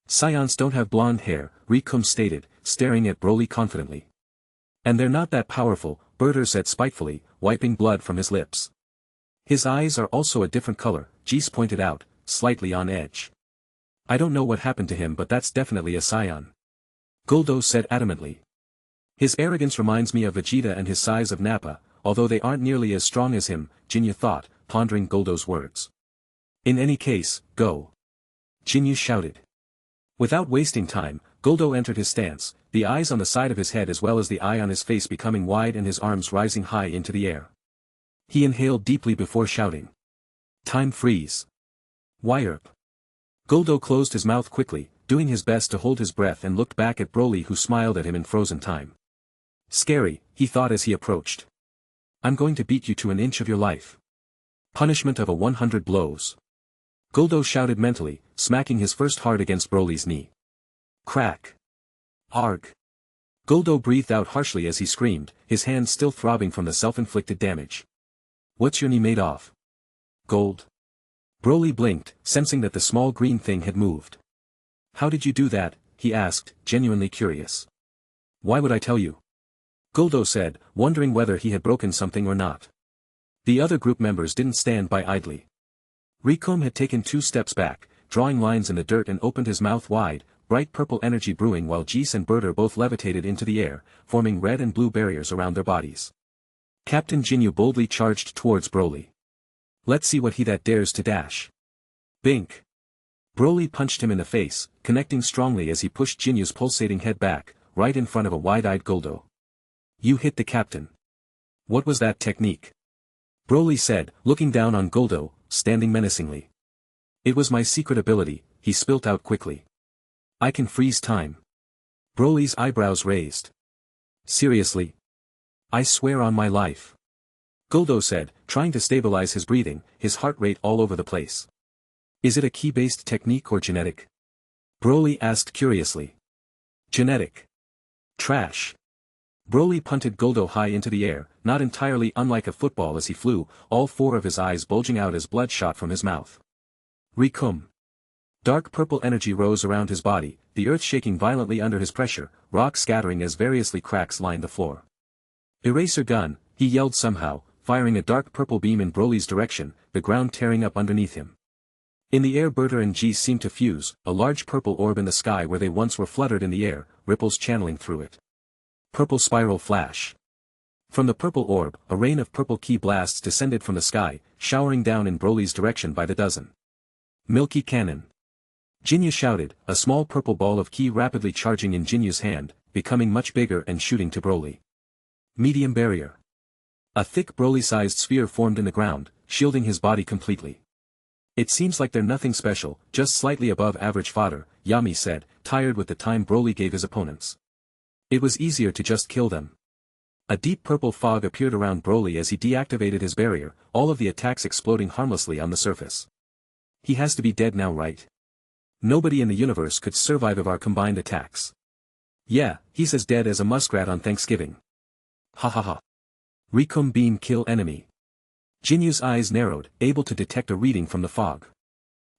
Saiyans don't have blonde hair, Rikum stated, staring at Broly confidently. And they're not that powerful, Berter said spitefully, wiping blood from his lips. His eyes are also a different color, Jees pointed out, slightly on edge. I don't know what happened to him but that's definitely a Saiyan. Guldo said adamantly. His arrogance reminds me of Vegeta and his size of Nappa, although they aren't nearly as strong as him, Jinyu thought, pondering Guldo's words. In any case, go. Jinyu shouted. Without wasting time, Guldo entered his stance, the eyes on the side of his head as well as the eye on his face becoming wide and his arms rising high into the air. He inhaled deeply before shouting. Time freeze. Wyerp. Guldo closed his mouth quickly, doing his best to hold his breath and looked back at Broly who smiled at him in frozen time. Scary, he thought as he approached. I'm going to beat you to an inch of your life. Punishment of 100 blows. Guldo shouted mentally, smacking his first heart against Broly's knee. Crack. Arg. Guldo breathed out harshly as he screamed, his hands still throbbing from the self-inflicted damage. What's your knee made of? Gold. Broly blinked, sensing that the small green thing had moved. How did you do that? He asked, genuinely curious. Why would I tell you? Guldo said, wondering whether he had broken something or not. The other group members didn't stand by idly. Rikum had taken 2 steps back, drawing lines in the dirt and opened his mouth wide, bright purple energy brewing while Jees and Berter both levitated into the air, forming red and blue barriers around their bodies. Captain Jinyu boldly charged towards Broly. Let's see what he that dares to dash. Bink. Broly punched him in the face, connecting strongly as he pushed Jinyu's pulsating head back, right in front of a wide-eyed Guldo. You hit the captain. What was that technique? Broly said, looking down on Guldo, standing menacingly. It was my secret ability, he spilt out quickly. I can freeze time. Broly's eyebrows raised. Seriously? I swear on my life. Guldo said, trying to stabilize his breathing, his heart rate all over the place. Is it a ki-based technique or genetic? Broly asked curiously. Genetic. Trash. Broly punted Guldo high into the air, not entirely unlike a football as he flew, all four of his eyes bulging out as blood shot from his mouth. Rikum. Dark purple energy rose around his body, the earth shaking violently under his pressure, rocks scattering as variously cracks lined the floor. Eraser gun, he yelled somehow, firing a dark purple beam in Broly's direction, the ground tearing up underneath him. In the air Berta and G seemed to fuse, a large purple orb in the sky where they once were fluttered in the air, ripples channeling through it. Purple spiral flash. From the purple orb, a rain of purple ki blasts descended from the sky, showering down in Broly's direction by the dozen. Milky cannon. Jinyu shouted, a small purple ball of ki rapidly charging in Jinyu's hand, becoming much bigger and shooting to Broly. Medium barrier. A thick Broly-sized sphere formed in the ground, shielding his body completely. It seems like they're nothing special, just slightly above average fodder, Yami said, tired with the time Broly gave his opponents. It was easier to just kill them. A deep purple fog appeared around Broly as he deactivated his barrier, all of the attacks exploding harmlessly on the surface. He has to be dead now, right? Nobody in the universe could survive of our combined attacks. Yeah, he's as dead as a muskrat on Thanksgiving. Ha ha ha. Rikum beam kill enemy. Jinyu's eyes narrowed, able to detect a reading from the fog.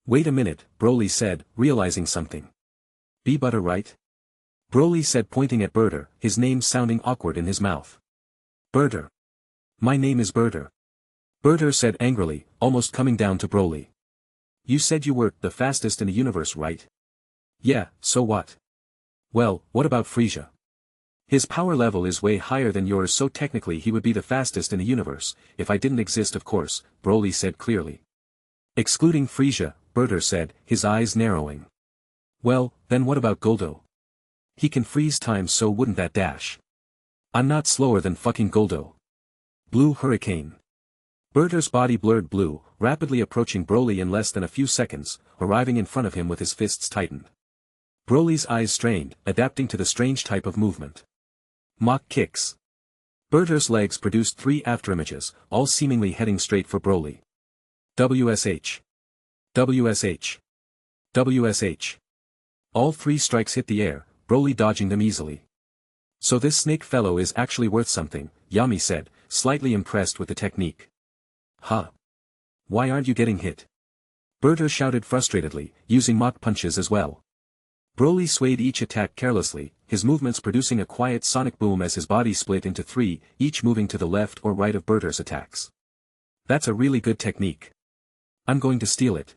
Wait a minute, Broly said, realizing something. Be butter right? Broly said pointing at Berter, his name sounding awkward in his mouth. Berter. My name is Berter. Berter said angrily, almost coming down to Broly. You said you were the fastest in the universe, right? Yeah, so what? Well, what about Frieza? His power level is way higher than yours, so technically he would be the fastest in the universe, if I didn't exist, of course, Broly said clearly. Excluding Frieza, Berter said, his eyes narrowing. Well, then what about Guldo? He can freeze time, so wouldn't that dash? I'm not slower than fucking Guldo. Blue hurricane. Berter's body blurred blue, rapidly approaching Broly in less than a few seconds, arriving in front of him with his fists tightened. Broly's eyes strained, adapting to the strange type of movement. Mock kicks. Berter's legs produced 3 afterimages, all seemingly heading straight for Broly. WSH. WSH. WSH. All 3 strikes hit the air, Broly dodging them easily. So this snake fellow is actually worth something, Yami said, slightly impressed with the technique. Huh. Why aren't you getting hit? Berter shouted frustratedly, using mock punches as well. Broly swayed each attack carelessly, his movements producing a quiet sonic boom as his body split into 3, each moving to the left or right of Berter's attacks. That's a really good technique. I'm going to steal it.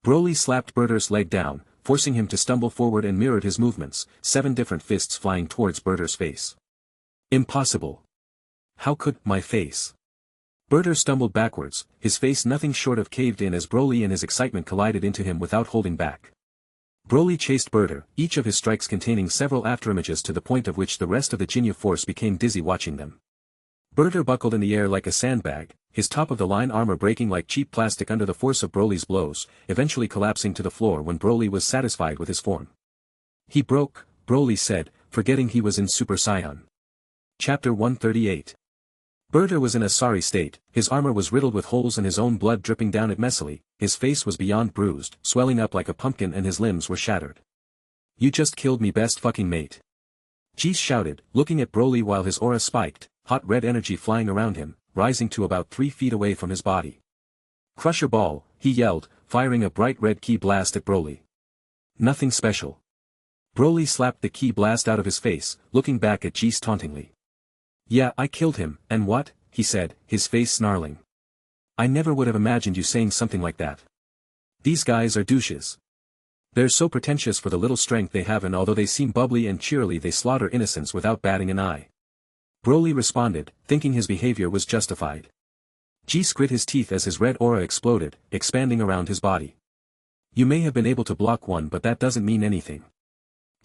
Broly slapped Berter's leg down, forcing him to stumble forward and mirrored his movements, 7 different fists flying towards Berter's face. Impossible. How could my face? Berter stumbled backwards, his face nothing short of caved in as Broly in his excitement collided into him without holding back. Broly chased Berter, each of his strikes containing several afterimages to the point of which the rest of the Jinyu force became dizzy watching them. Berter buckled in the air like a sandbag, his top-of-the-line armor breaking like cheap plastic under the force of Broly's blows, eventually collapsing to the floor when Broly was satisfied with his form. He broke, Broly said, forgetting he was in Super Saiyan. Chapter 138. Berter was in a sorry state, his armor was riddled with holes and his own blood dripping down it messily, his face was beyond bruised, swelling up like a pumpkin and his limbs were shattered. You just killed me, best fucking mate. Jeez shouted, looking at Broly while his aura spiked, hot red energy flying around him, rising to about 3 feet away from his body. Crusher ball, he yelled, firing a bright red ki blast at Broly. Nothing special. Broly slapped the ki blast out of his face, looking back at Jeez tauntingly. Yeah, I killed him, and what? He said, his face snarling. I never would have imagined you saying something like that. These guys are douches. They're so pretentious for the little strength they have, and although they seem bubbly and cheery they slaughter innocents without batting an eye. Broly responded, thinking his behavior was justified. Jeez grit his teeth as his red aura exploded, expanding around his body. You may have been able to block one, but that doesn't mean anything.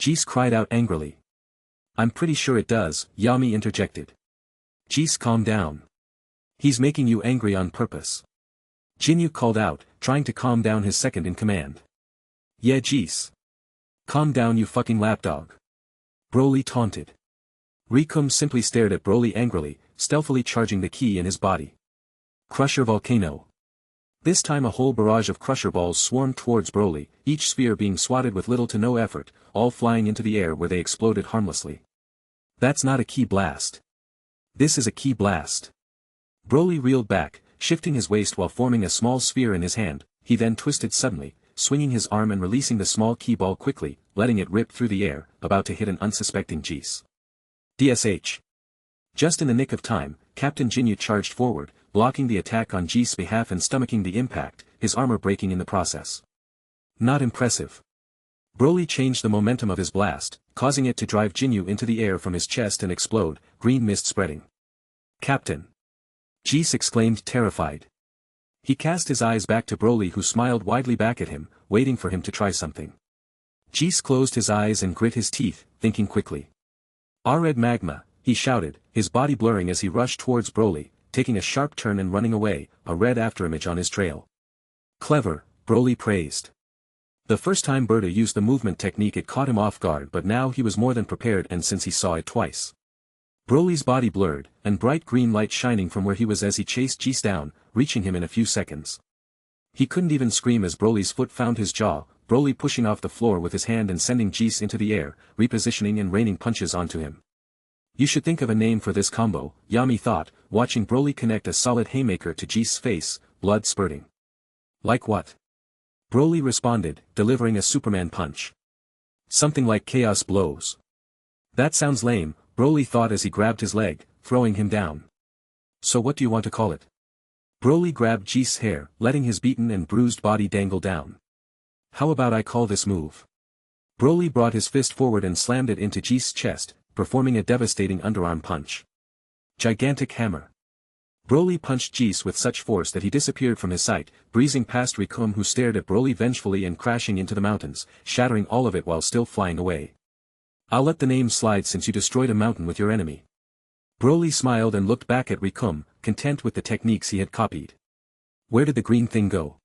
Jeez cried out angrily. I'm pretty sure it does, Yami interjected. Jeez, calm down. He's making you angry on purpose. Jinyu called out, trying to calm down his second in command. Yeah, jeez. Calm down, you fucking lapdog. Broly taunted. Rikum simply stared at Broly angrily, stealthily charging the ki in his body. Crusher Volcano. This time a whole barrage of crusher balls swarmed towards Broly, each sphere being swatted with little to no effort, all flying into the air where they exploded harmlessly. That's not a ki blast. This is a ki blast. Broly reeled back, shifting his waist while forming a small sphere in his hand. He then twisted suddenly, swinging his arm and releasing the small ki ball quickly, letting it rip through the air, about to hit an unsuspecting Jeez. DSH. Just in the nick of time, Captain Jinyu charged forward, blocking the attack on Jeez's behalf and stomaching the impact, his armor breaking in the process. Not impressive. Broly changed the momentum of his blast, causing it to drive Jinyu into the air from his chest and explode, green mist spreading. Captain! Jeez exclaimed, terrified. He cast his eyes back to Broly, who smiled widely back at him, waiting for him to try something. Jeez closed his eyes and grit his teeth, thinking quickly. Red magma, he shouted, his body blurring as he rushed towards Broly, taking a sharp turn and running away, a red afterimage on his trail. Clever, Broly praised. The first time Berta used the movement technique it caught him off guard, but now he was more than prepared, and since he saw it twice. Broly's body blurred, and bright green light shining from where he was as he chased Jeez down, reaching him in a few seconds. He couldn't even scream as Broly's foot found his jaw, Broly pushing off the floor with his hand and sending Jeez into the air, repositioning and raining punches onto him. You should think of a name for this combo, Yami thought, watching Broly connect a solid haymaker to Jeez's face, blood spurting. Like what? Broly responded, delivering a Superman punch. Something like chaos blows. That sounds lame, Broly thought as he grabbed his leg, throwing him down. So what do you want to call it? Broly grabbed Jeez's hair, letting his beaten and bruised body dangle down. How about I call this move? Broly brought his fist forward and slammed it into Jeez's chest, performing a devastating underarm punch. Gigantic hammer. Broly punched Jeez with such force that he disappeared from his sight, breezing past Rikum, who stared at Broly vengefully and crashing into the mountains, shattering all of it while still flying away. I'll let the name slide since you destroyed a mountain with your enemy. Broly smiled and looked back at Rikum, content with the techniques he had copied. Where did the green thing go?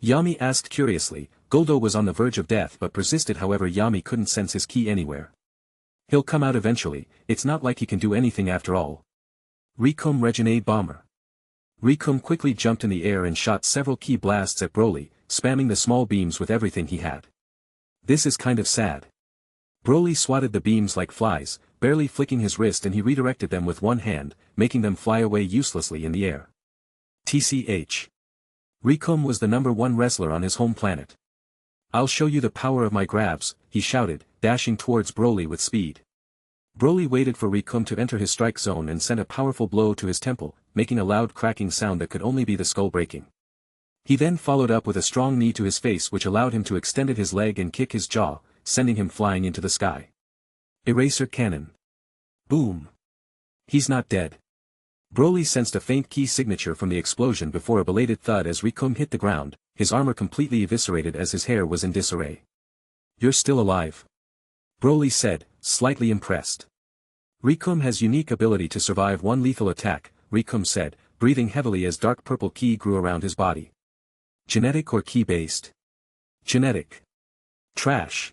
Yami asked curiously. Guldo was on the verge of death but persisted, however Yami couldn't sense his ki anywhere. He'll come out eventually, it's not like he can do anything after all. Rikum Reginade Bomber. Rikum quickly jumped in the air and shot several ki blasts at Broly, spamming the small beams with everything he had. This is kind of sad. Broly swatted the beams like flies, barely flicking his wrist, and he redirected them with one hand, making them fly away uselessly in the air. TCH. Rikum was the #1 wrestler on his home planet. I'll show you the power of my grabs, he shouted, dashing towards Broly with speed. Broly waited for Rikum to enter his strike zone and sent a powerful blow to his temple, making a loud cracking sound that could only be the skull breaking. He then followed up with a strong knee to his face, which allowed him to extend his leg and kick his jaw, sending him flying into the sky. Eraser Cannon. Boom. He's not dead. Broly sensed a faint ki signature from the explosion before a belated thud as Rikum hit the ground, his armor completely eviscerated as his hair was in disarray. You're still alive. Broly said, slightly impressed. Rikum has unique ability to survive one lethal attack, Rikum said, breathing heavily as dark purple ki grew around his body. Genetic or ki-based? Genetic. Trash.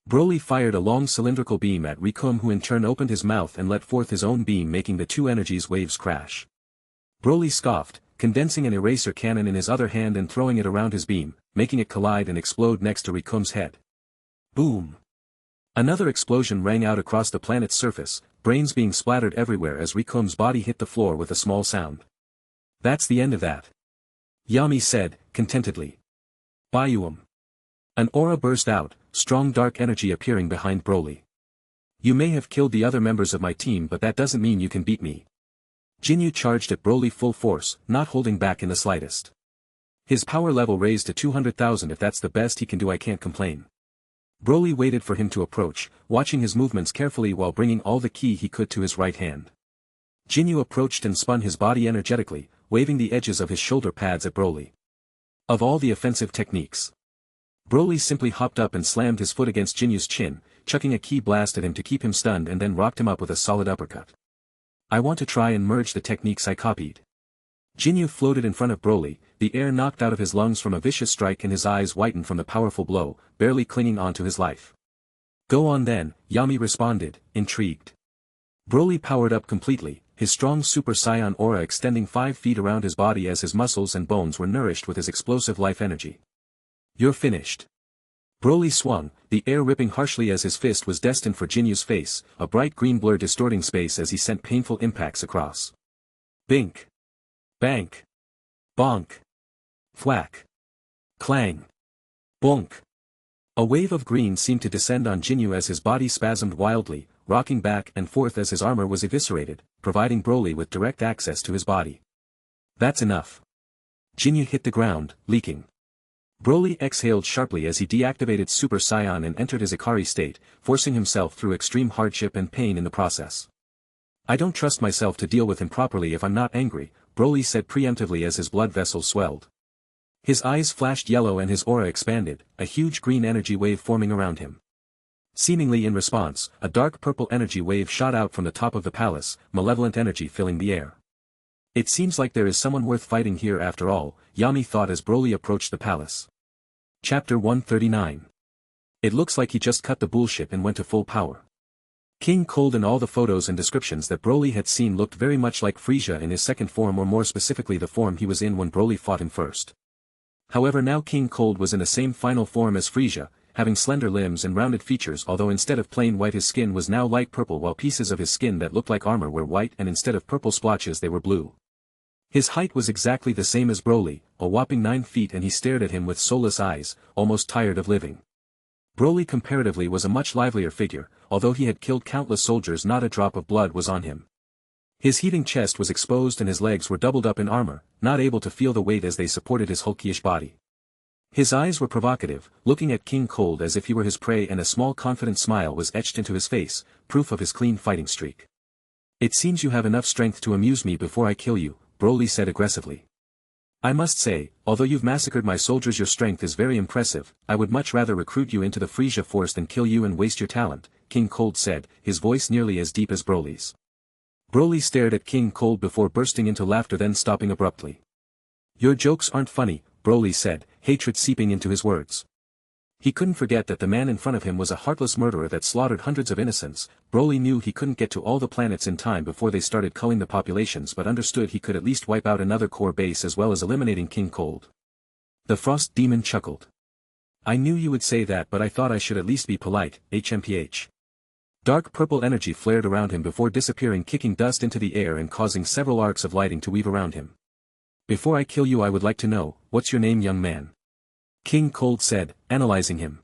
Broly fired a long cylindrical beam at Rikum, who in turn opened his mouth and let forth his own beam, making the two energies waves crash. Broly scoffed, condensing an eraser cannon in his other hand and throwing it around his beam, making it collide and explode next to Rikum's head. Boom. Another explosion rang out across the planet's surface, brains being splattered everywhere as Rikum's body hit the floor with a small sound. That's the end of that. Yami said, contentedly. Bayuum. An aura burst out, strong dark energy appearing behind Broly. You may have killed the other members of my team, but that doesn't mean you can beat me. Jinyu charged at Broly full force, not holding back in the slightest. His power level raised to 200,000. If that's the best he can do, I can't complain. Broly waited for him to approach, watching his movements carefully while bringing all the ki he could to his right hand. Jinyu approached and spun his body energetically, waving the edges of his shoulder pads at Broly. Of all the offensive techniques, Broly simply hopped up and slammed his foot against Jinyu's chin, chucking a ki blast at him to keep him stunned, and then rocked him up with a solid uppercut. I want to try and merge the techniques I copied. Jinyu floated in front of Broly, the air knocked out of his lungs from a vicious strike and his eyes whitened from the powerful blow, barely clinging on to his life. Go on then, Yami responded, intrigued. Broly powered up completely, his strong Super Saiyan aura extending 5 feet around his body as his muscles and bones were nourished with his explosive life energy. You're finished. Broly swung, the air ripping harshly as his fist was destined for Jinyu's face, a bright green blur distorting space as he sent painful impacts across. Bink. Bank. Bonk. Thwack. Clang. Bonk. A wave of green seemed to descend on Jinyu as his body spasmed wildly, rocking back and forth as his armor was eviscerated, providing Broly with direct access to his body. That's enough. Jinyu hit the ground, leaking. Broly exhaled sharply as he deactivated Super Saiyan and entered his Ikari state, forcing himself through extreme hardship and pain in the process. I don't trust myself to deal with him properly if I'm not angry, Broly said preemptively as his blood vessels swelled. His eyes flashed yellow and his aura expanded, a huge green energy wave forming around him. Seemingly in response, a dark purple energy wave shot out from the top of the palace, malevolent energy filling the air. It seems like there is someone worth fighting here after all, Yami thought as Broly approached the palace. Chapter 139. It looks like he just cut the bullshit and went to full power. King Cold and all the photos and descriptions that Broly had seen looked very much like Frieza in his second form, or more specifically the form he was in when Broly fought him first. However, now King Cold was in the same final form as Frieza, having slender limbs and rounded features, although instead of plain white his skin was now light purple, while pieces of his skin that looked like armor were white and instead of purple splotches they were blue. His height was exactly the same as Broly, a whopping 9 feet, and he stared at him with soulless eyes, almost tired of living. Broly comparatively was a much livelier figure, although he had killed countless soldiers not a drop of blood was on him. His heaving chest was exposed and his legs were doubled up in armor, not able to feel the weight as they supported his hulkish body. His eyes were provocative, looking at King Cold as if he were his prey, and a small confident smile was etched into his face, proof of his clean fighting streak. It seems you have enough strength to amuse me before I kill you, Broly said aggressively. I must say, although you've massacred my soldiers, your strength is very impressive. I would much rather recruit you into the Frieza force than kill you and waste your talent, King Cold said, his voice nearly as deep as Broly's. Broly stared at King Cold before bursting into laughter, then stopping abruptly. Your jokes aren't funny, Broly said, hatred seeping into his words. He couldn't forget that the man in front of him was a heartless murderer that slaughtered hundreds of innocents. Broly knew he couldn't get to all the planets in time before they started culling the populations, but understood he could at least wipe out another core base as well as eliminating King Cold. The Frost Demon chuckled. I knew you would say that, but I thought I should at least be polite, HMPH. Dark purple energy flared around him before disappearing, kicking dust into the air and causing several arcs of lighting to weave around him. Before I kill you, I would like to know, what's your name, young man? King Cold said, analyzing him.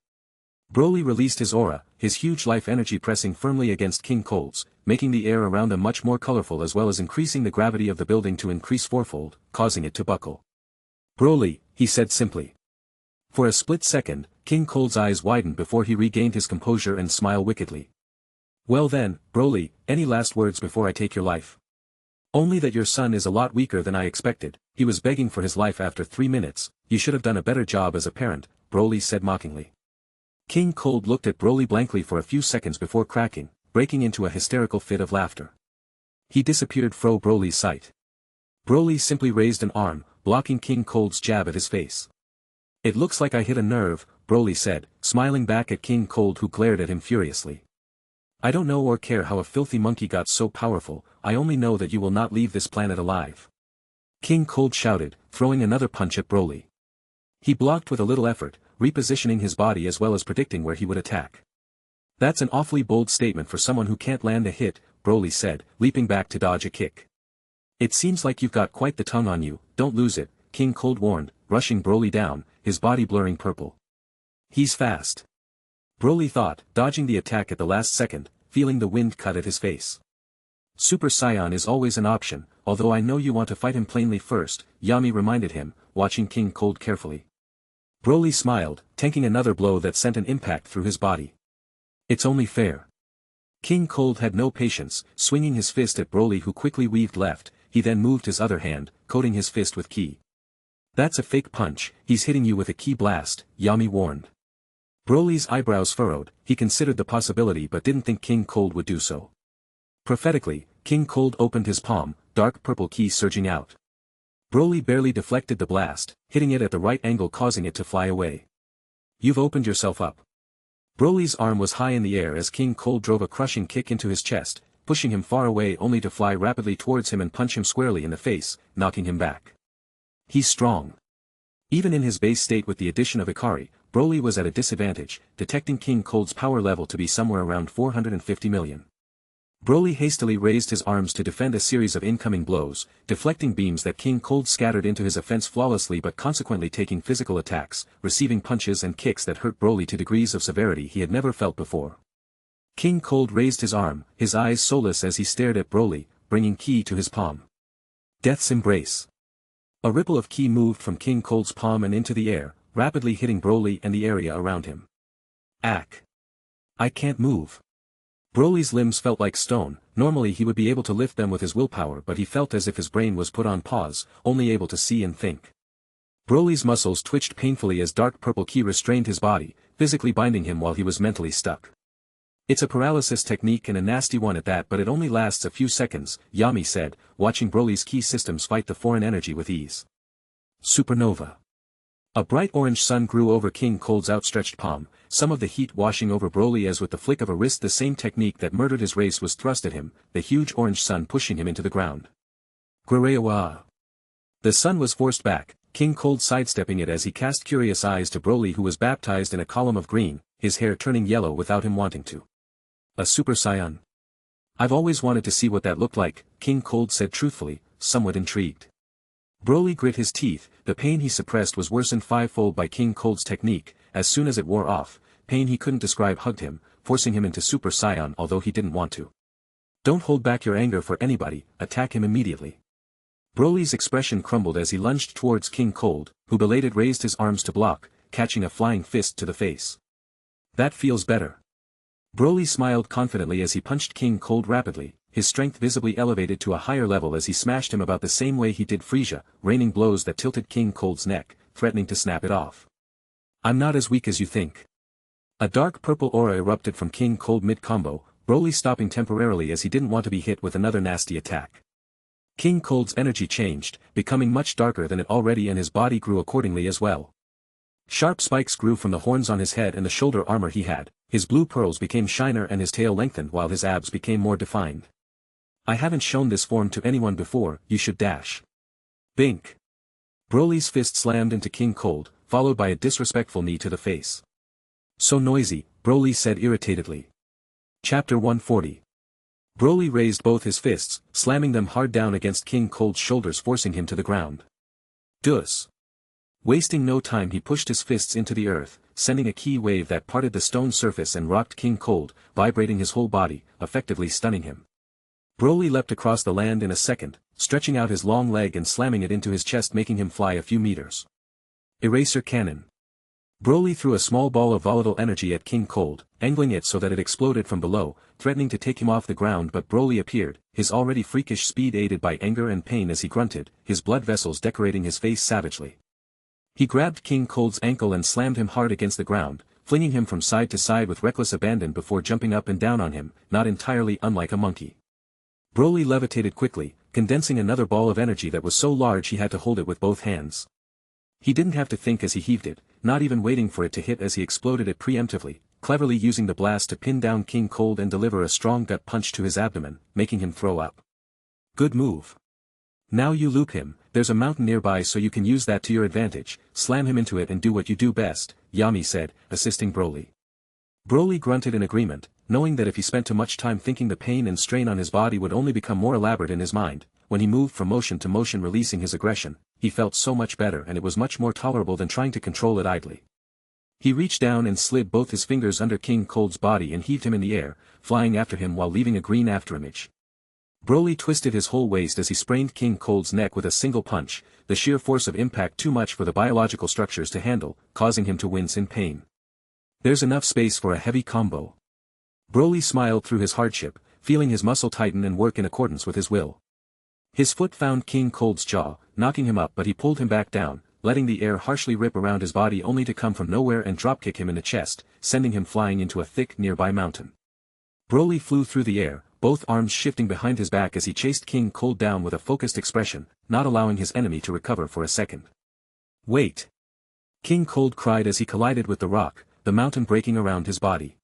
Broly released his aura, his huge life energy pressing firmly against King Cold's, making the air around them much more colorful as well as increasing the gravity of the building to increase fourfold, causing it to buckle. Broly, he said simply. For a split second, King Cold's eyes widened before he regained his composure and smiled wickedly. Well then, Broly, any last words before I take your life? Only that your son is a lot weaker than I expected. He was begging for his life after 3 minutes. You should have done a better job as a parent, Broly said mockingly. King Cold looked at Broly blankly for a few seconds before cracking, breaking into a hysterical fit of laughter. He disappeared from Broly's sight. Broly simply raised an arm, blocking King Cold's jab at his face. It looks like I hit a nerve, Broly said, smiling back at King Cold, who glared at him furiously. I don't know or care how a filthy monkey got so powerful, I only know that you will not leave this planet alive. King Cold shouted, throwing another punch at Broly. He blocked with a little effort, repositioning his body as well as predicting where he would attack. That's an awfully bold statement for someone who can't land a hit, Broly said, leaping back to dodge a kick. It seems like you've got quite the tongue on you, don't lose it, King Cold warned, rushing Broly down, his body blurring purple. He's fast. Broly thought, dodging the attack at the last second, feeling the wind cut at his face. Super Saiyan is always an option, although I know you want to fight him plainly first, Yami reminded him, watching King Cold carefully. Broly smiled, tanking another blow that sent an impact through his body. It's only fair. King Cold had no patience, swinging his fist at Broly, who quickly weaved left. He then moved his other hand, coating his fist with ki. That's a fake punch, he's hitting you with a ki blast, Yami warned. Broly's eyebrows furrowed. He considered the possibility but didn't think King Cold would do so. Prophetically, King Cold opened his palm, dark purple ki surging out. Broly barely deflected the blast, hitting it at the right angle causing it to fly away. You've opened yourself up. Broly's arm was high in the air as King Cold drove a crushing kick into his chest, pushing him far away only to fly rapidly towards him and punch him squarely in the face, knocking him back. He's strong. Even in his base state with the addition of Ikari, Broly was at a disadvantage, detecting King Cold's power level to be somewhere around 450 million. Broly hastily raised his arms to defend a series of incoming blows, deflecting beams that King Cold scattered into his offense flawlessly but consequently taking physical attacks, receiving punches and kicks that hurt Broly to degrees of severity he had never felt before. King Cold raised his arm, his eyes soulless as he stared at Broly, bringing ki to his palm. Death's embrace. A ripple of ki moved from King Cold's palm and into the air, rapidly hitting Broly and the area around him. Ack. I can't move. Broly's limbs felt like stone. Normally he would be able to lift them with his willpower, but he felt as if his brain was put on pause, only able to see and think. Broly's muscles twitched painfully as dark purple ki restrained his body, physically binding him while he was mentally stuck. It's a paralysis technique and a nasty one at that, but it only lasts a few seconds, Yami said, watching Broly's ki systems fight the foreign energy with ease. Supernova. A bright orange sun grew over King Cold's outstretched palm, some of the heat washing over Broly as with the flick of a wrist the same technique that murdered his race was thrust at him, the huge orange sun pushing him into the ground. Guerewa. The sun was forced back, King Cold sidestepping it as he cast curious eyes to Broly, who was baptized in a column of green, his hair turning yellow without him wanting to. A Super Saiyan. I've always wanted to see what that looked like, King Cold said truthfully, somewhat intrigued. Broly grit his teeth. The pain he suppressed was worsened fivefold by King Cold's technique. As soon as it wore off, pain he couldn't describe hugged him, forcing him into Super Saiyan although he didn't want to. Don't hold back your anger for anybody, attack him immediately. Broly's expression crumbled as he lunged towards King Cold, who belated raised his arms to block, catching a flying fist to the face. That feels better. Broly smiled confidently as he punched King Cold rapidly, his strength visibly elevated to a higher level as he smashed him about the same way he did Frieza, raining blows that tilted King Cold's neck, threatening to snap it off. I'm not as weak as you think. A dark purple aura erupted from King Cold mid-combo, Broly stopping temporarily as he didn't want to be hit with another nasty attack. King Cold's energy changed, becoming much darker than it already, and his body grew accordingly as well. Sharp spikes grew from the horns on his head and the shoulder armor he had, his blue pearls became shiner and his tail lengthened while his abs became more defined. I haven't shown this form to anyone before, you should dash. Bink. Broly's fist slammed into King Cold, followed by a disrespectful knee to the face. So noisy, Broly said irritatedly. Chapter 140. Broly raised both his fists, slamming them hard down against King Cold's shoulders, forcing him to the ground. Dus. Wasting no time, he pushed his fists into the earth, sending a ki wave that parted the stone surface and rocked King Cold, vibrating his whole body, effectively stunning him. Broly leapt across the land in a second, stretching out his long leg and slamming it into his chest, making him fly a few meters. Eraser cannon. Broly threw a small ball of volatile energy at King Cold, angling it so that it exploded from below, threatening to take him off the ground, but Broly appeared, his already freakish speed aided by anger and pain as he grunted, his blood vessels decorating his face savagely. He grabbed King Cold's ankle and slammed him hard against the ground, flinging him from side to side with reckless abandon before jumping up and down on him, not entirely unlike a monkey. Broly levitated quickly, condensing another ball of energy that was so large he had to hold it with both hands. He didn't have to think as he heaved it, not even waiting for it to hit as he exploded it preemptively, cleverly using the blast to pin down King Cold and deliver a strong gut punch to his abdomen, making him throw up. Good move. Now you loop him, there's a mountain nearby so you can use that to your advantage, slam him into it and do what you do best, Yami said, assisting Broly. Broly grunted in agreement, knowing that if he spent too much time thinking, the pain and strain on his body would only become more elaborate in his mind. When he moved from motion to motion releasing his aggression, he felt so much better and it was much more tolerable than trying to control it idly. He reached down and slid both his fingers under King Cold's body and heaved him in the air, flying after him while leaving a green afterimage. Broly twisted his whole waist as he sprained King Cold's neck with a single punch, the sheer force of impact too much for the biological structures to handle, causing him to wince in pain. There's enough space for a heavy combo. Broly smiled through his hardship, feeling his muscle tighten and work in accordance with his will. His foot found King Cold's jaw, knocking him up, but he pulled him back down, letting the air harshly rip around his body only to come from nowhere and dropkick him in the chest, sending him flying into a thick nearby mountain. Broly flew through the air, both arms shifting behind his back as he chased King Cold down with a focused expression, not allowing his enemy to recover for a second. "Wait!" King Cold cried as he collided with the rock, the mountain breaking around his body.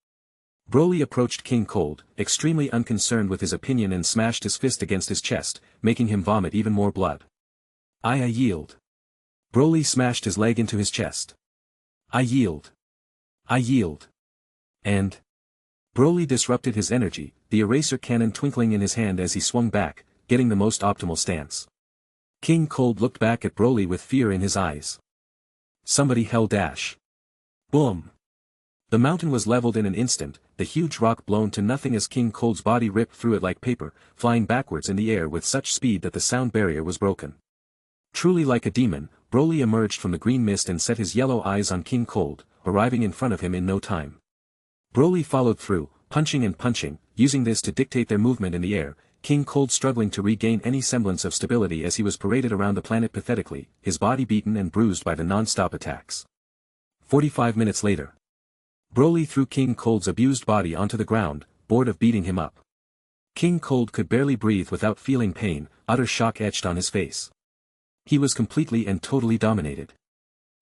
Broly approached King Cold, extremely unconcerned with his opinion, and smashed his fist against his chest, making him vomit even more blood. I yield." Broly smashed his leg into his chest. "I yield. I yield." And Broly disrupted his energy, the eraser cannon twinkling in his hand as he swung back, getting the most optimal stance. King Cold looked back at Broly with fear in his eyes. "Somebody hell dash." Boom! The mountain was leveled in an instant, the huge rock blown to nothing as King Cold's body ripped through it like paper, flying backwards in the air with such speed that the sound barrier was broken. Truly like a demon, Broly emerged from the green mist and set his yellow eyes on King Cold, arriving in front of him in no time. Broly followed through, punching and punching, using this to dictate their movement in the air, King Cold struggling to regain any semblance of stability as he was paraded around the planet pathetically, his body beaten and bruised by the non-stop attacks. 45 minutes later. Broly threw King Cold's abused body onto the ground, bored of beating him up. King Cold could barely breathe without feeling pain, utter shock etched on his face. He was completely and totally dominated.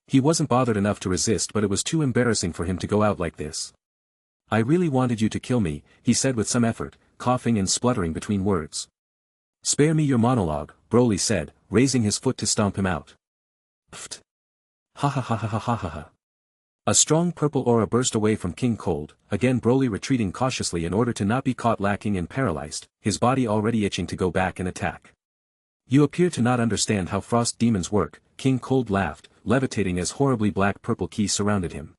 He wasn't bothered enough to resist, but it was too embarrassing for him to go out like this. "I really wanted you to kill me," he said with some effort, coughing and spluttering between words. "Spare me your monologue," Broly said, raising his foot to stomp him out. Pfft. Ha ha ha ha ha ha ha ha. A strong purple aura burst away from King Cold, again Broly retreating cautiously in order to not be caught lacking and paralyzed, his body already itching to go back and attack. "You appear to not understand how frost demons work," King Cold laughed, levitating as horribly black-purple ki surrounded him.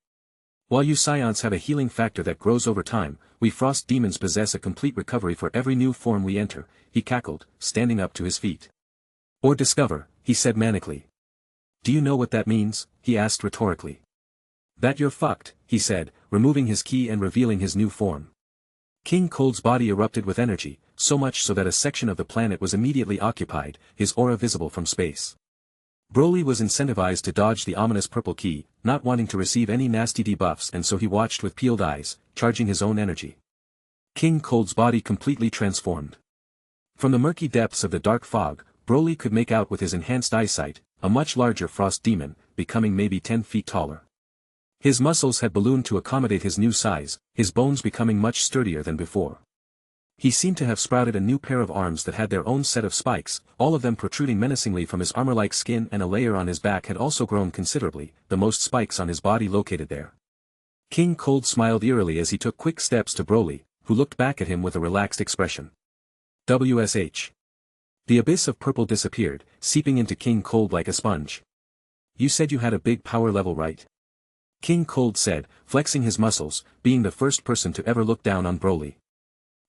"While you Saiyans have a healing factor that grows over time, we frost demons possess a complete recovery for every new form we enter," he cackled, standing up to his feet. "Or discover," he said manically. "Do you know what that means?" he asked rhetorically. "That you're fucked," he said, removing his ki and revealing his new form. King Cold's body erupted with energy, so much so that a section of the planet was immediately occupied, his aura visible from space. Broly was incentivized to dodge the ominous purple ki, not wanting to receive any nasty debuffs, and so he watched with peeled eyes, charging his own energy. King Cold's body completely transformed. From the murky depths of the dark fog, Broly could make out with his enhanced eyesight, a much larger frost demon, becoming maybe 10 feet taller. His muscles had ballooned to accommodate his new size, his bones becoming much sturdier than before. He seemed to have sprouted a new pair of arms that had their own set of spikes, all of them protruding menacingly from his armor-like skin, and a layer on his back had also grown considerably, the most spikes on his body located there. King Cold smiled eerily as he took quick steps to Broly, who looked back at him with a relaxed expression. WSH. The abyss of purple disappeared, seeping into King Cold like a sponge. "You said you had a big power level, right?" King Cold said, flexing his muscles, being the first person to ever look down on Broly.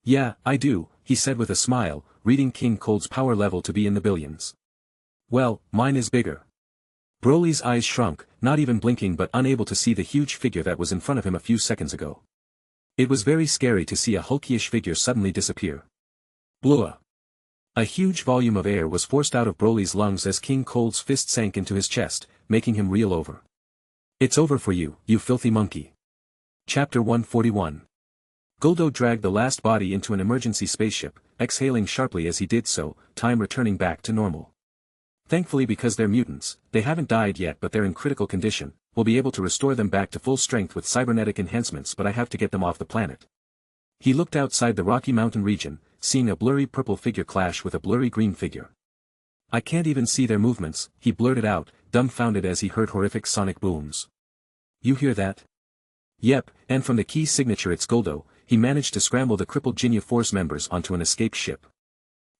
"Yeah, I do," he said with a smile, reading King Cold's power level to be in the billions. "Well, mine is bigger." Broly's eyes shrunk, not even blinking but unable to see the huge figure that was in front of him a few seconds ago. It was very scary to see a hulkish figure suddenly disappear. Blua. A huge volume of air was forced out of Broly's lungs as King Cold's fist sank into his chest, making him reel over. "It's over for you, you filthy monkey." Chapter 141. Guldo dragged the last body into an emergency spaceship, exhaling sharply as he did so, time returning back to normal. "Thankfully, because they're mutants, they haven't died yet, but they're in critical condition. We'll be able to restore them back to full strength with cybernetic enhancements, but I have to get them off the planet." He looked outside the Rocky Mountain region, seeing a blurry purple figure clash with a blurry green figure. "I can't even see their movements," he blurted out, dumbfounded as he heard horrific sonic booms. "You hear that?" "Yep," and from the key signature it's Guldo, he managed to scramble the crippled Ginyu Force members onto an escaped ship.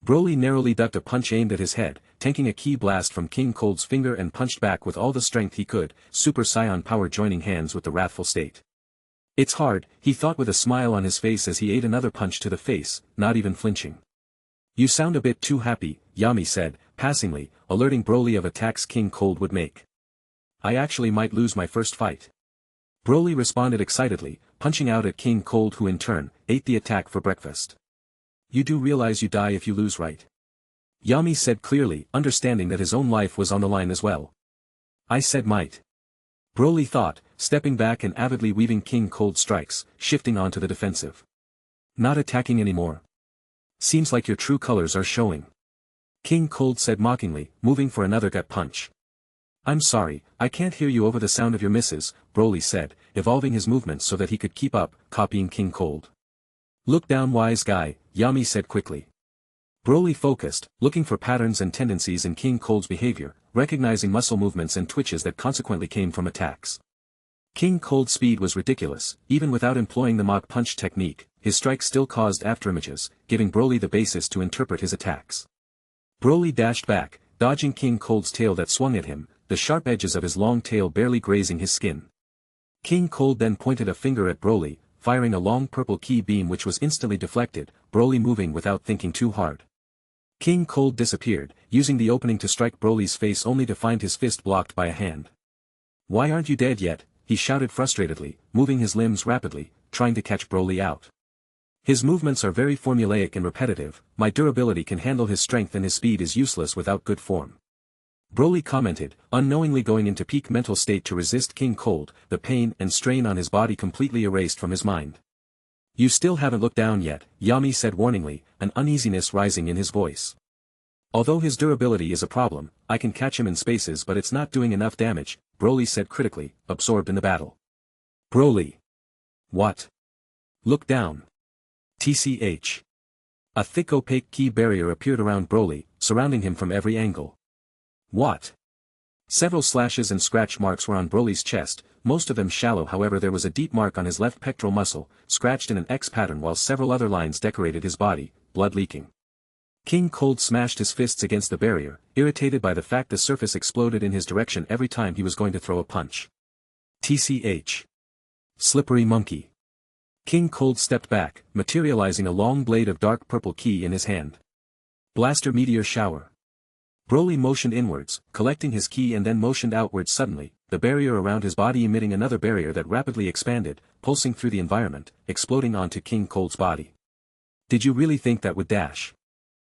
Broly narrowly ducked a punch aimed at his head, tanking a key blast from King Cold's finger, and punched back with all the strength he could, Super Saiyan power joining hands with the wrathful state. "It's hard," he thought with a smile on his face as he ate another punch to the face, not even flinching. "You sound a bit too happy," Yami said, passingly, alerting Broly of attacks King Cold would make. "I actually might lose my first fight." Broly responded excitedly, punching out at King Cold, who in turn, ate the attack for breakfast. "You do realize you die if you lose, right?" Yami said clearly, understanding that his own life was on the line as well. "I said might." Broly thought, stepping back and avidly weaving King Cold strikes, shifting onto the defensive. "Not attacking anymore." Seems like your true colors are showing. King Cold said mockingly, moving for another gut punch. I'm sorry, I can't hear you over the sound of your misses, Broly said, evolving his movements so that he could keep up, copying King Cold. Look down, wise guy, Yami said quickly. Broly focused, looking for patterns and tendencies in King Cold's behavior, recognizing muscle movements and twitches that consequently came from attacks. King Cold's speed was ridiculous, even without employing the Mach Punch technique, his strikes still caused afterimages, giving Broly the basis to interpret his attacks. Broly dashed back, dodging King Cold's tail that swung at him, the sharp edges of his long tail barely grazing his skin. King Cold then pointed a finger at Broly, firing a long purple ki beam which was instantly deflected, Broly moving without thinking too hard. King Cold disappeared, using the opening to strike Broly's face only to find his fist blocked by a hand. Why aren't you dead yet? He shouted frustratedly, moving his limbs rapidly, trying to catch Broly out. His movements are very formulaic and repetitive, my durability can handle his strength and his speed is useless without good form. Broly commented, unknowingly going into peak mental state to resist King Cold, the pain and strain on his body completely erased from his mind. You still haven't looked down yet, Yami said warningly, an uneasiness rising in his voice. Although his durability is a problem, I can catch him in spaces but it's not doing enough damage, Broly said critically, absorbed in the battle. Broly. What? Look down. TCH. A thick opaque ki barrier appeared around Broly, surrounding him from every angle. What? Several slashes and scratch marks were on Broly's chest, most of them shallow, however there was a deep mark on his left pectoral muscle, scratched in an X pattern while several other lines decorated his body, blood leaking. King Cold smashed his fists against the barrier, irritated by the fact the surface exploded in his direction every time he was going to throw a punch. TCH. Slippery monkey. King Cold stepped back, materializing a long blade of dark purple ki in his hand. Blaster meteor shower. Broly motioned inwards, collecting his ki and then motioned outwards suddenly, the barrier around his body emitting another barrier that rapidly expanded, pulsing through the environment, exploding onto King Cold's body. Did you really think that would dash?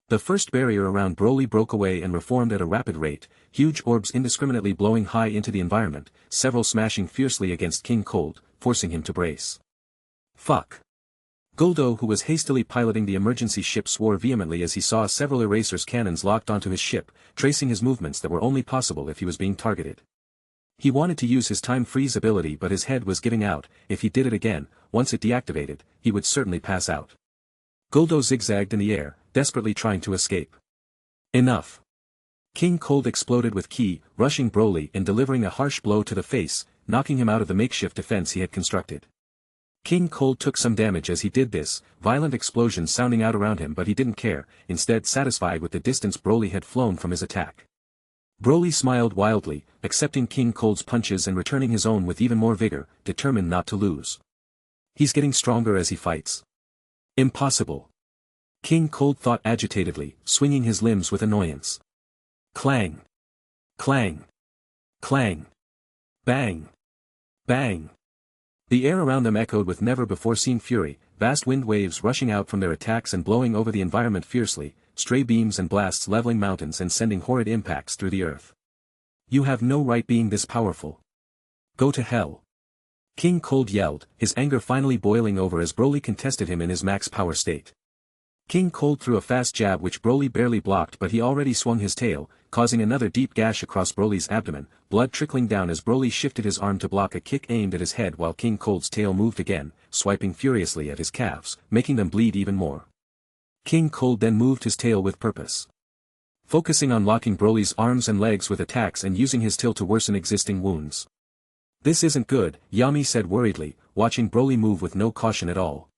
The first barrier around Broly broke away and reformed at a rapid rate, huge orbs indiscriminately blowing high into the environment, several smashing fiercely against King Cold, forcing him to brace. Fuck. Guldo, who was hastily piloting the emergency ship, swore vehemently as he saw several erasers cannons locked onto his ship, tracing his movements that were only possible if he was being targeted. He wanted to use his time freeze ability but his head was giving out, if he did it again, once it deactivated, he would certainly pass out. Guldo zigzagged in the air, desperately trying to escape. Enough. King Cold exploded with ki, rushing Broly and delivering a harsh blow to the face, knocking him out of the makeshift defense he had constructed. King Cold took some damage as he did this, violent explosions sounding out around him, but he didn't care, instead satisfied with the distance Broly had flown from his attack. Broly smiled wildly, accepting King Cold's punches and returning his own with even more vigor, determined not to lose. He's getting stronger as he fights. Impossible. King Cold thought agitatedly, swinging his limbs with annoyance. Clang. Clang. Clang. Bang. Bang. The air around them echoed with never-before-seen fury, vast wind waves rushing out from their attacks and blowing over the environment fiercely, stray beams and blasts leveling mountains and sending horrid impacts through the earth. You have no right being this powerful. Go to hell. King Cold yelled, his anger finally boiling over as Broly contested him in his max power state. King Cold threw a fast jab which Broly barely blocked, but he already swung his tail, causing another deep gash across Broly's abdomen, blood trickling down as Broly shifted his arm to block a kick aimed at his head while King Cold's tail moved again, swiping furiously at his calves, making them bleed even more. King Cold then moved his tail with purpose, focusing on locking Broly's arms and legs with attacks and using his tail to worsen existing wounds. This isn't good, Yami said worriedly, watching Broly move with no caution at all.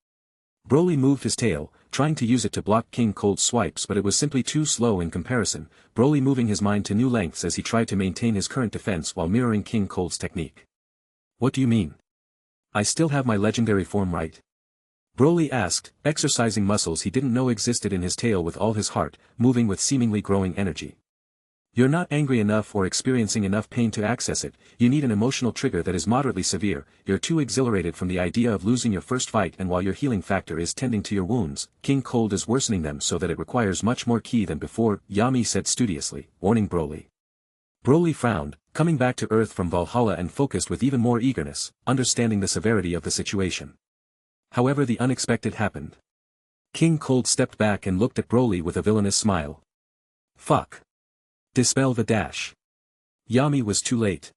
Broly moved his tail, trying to use it to block King Cold's swipes, but it was simply too slow in comparison, Broly moving his mind to new lengths as he tried to maintain his current defense while mirroring King Cold's technique. What do you mean? I still have my legendary form, right? Broly asked, exercising muscles he didn't know existed in his tail with all his heart, moving with seemingly growing energy. You're not angry enough or experiencing enough pain to access it, you need an emotional trigger that is moderately severe, you're too exhilarated from the idea of losing your first fight, and while your healing factor is tending to your wounds, King Cold is worsening them so that it requires much more ki than before, Yami said studiously, warning Broly. Broly frowned, coming back to Earth from Valhalla and focused with even more eagerness, understanding the severity of the situation. However, the unexpected happened. King Cold stepped back and looked at Broly with a villainous smile. Fuck. Dispel the dash. Yami was too late.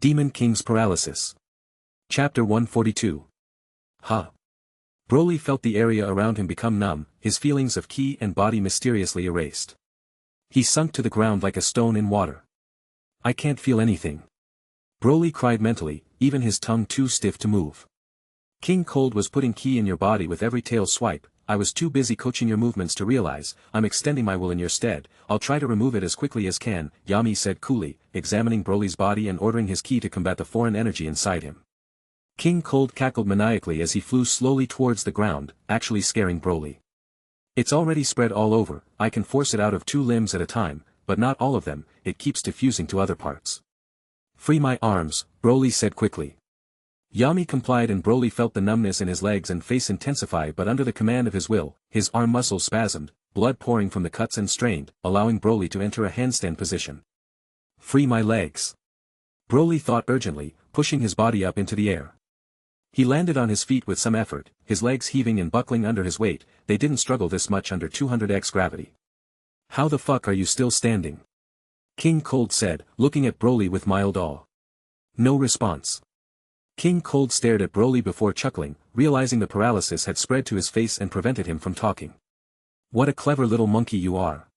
Demon King's Paralysis. Chapter 142. Huh. Broly felt the area around him become numb, his feelings of ki and body mysteriously erased. He sunk to the ground like a stone in water. I can't feel anything. Broly cried mentally, even his tongue too stiff to move. King Cold was putting ki in your body with every tail swipe. I was too busy coaching your movements to realize, I'm extending my will in your stead. I'll try to remove it as quickly as can, Yami said coolly, examining Broly's body and ordering his ki to combat the foreign energy inside him. King Cold cackled maniacally as he flew slowly towards the ground, actually scaring Broly. It's already spread all over, I can force it out of 2 limbs at a time, but not all of them, it keeps diffusing to other parts. Free my arms, Broly said quickly. Yami complied and Broly felt the numbness in his legs and face intensify, but under the command of his will, his arm muscles spasmed, blood pouring from the cuts and strained, allowing Broly to enter a handstand position. Free my legs. Broly thought urgently, pushing his body up into the air. He landed on his feet with some effort, his legs heaving and buckling under his weight. They didn't struggle this much under 200x gravity. How the fuck are you still standing? King Cold said, looking at Broly with mild awe. No response. King Cold stared at Broly before chuckling, realizing the paralysis had spread to his face and prevented him from talking. What a clever little monkey you are.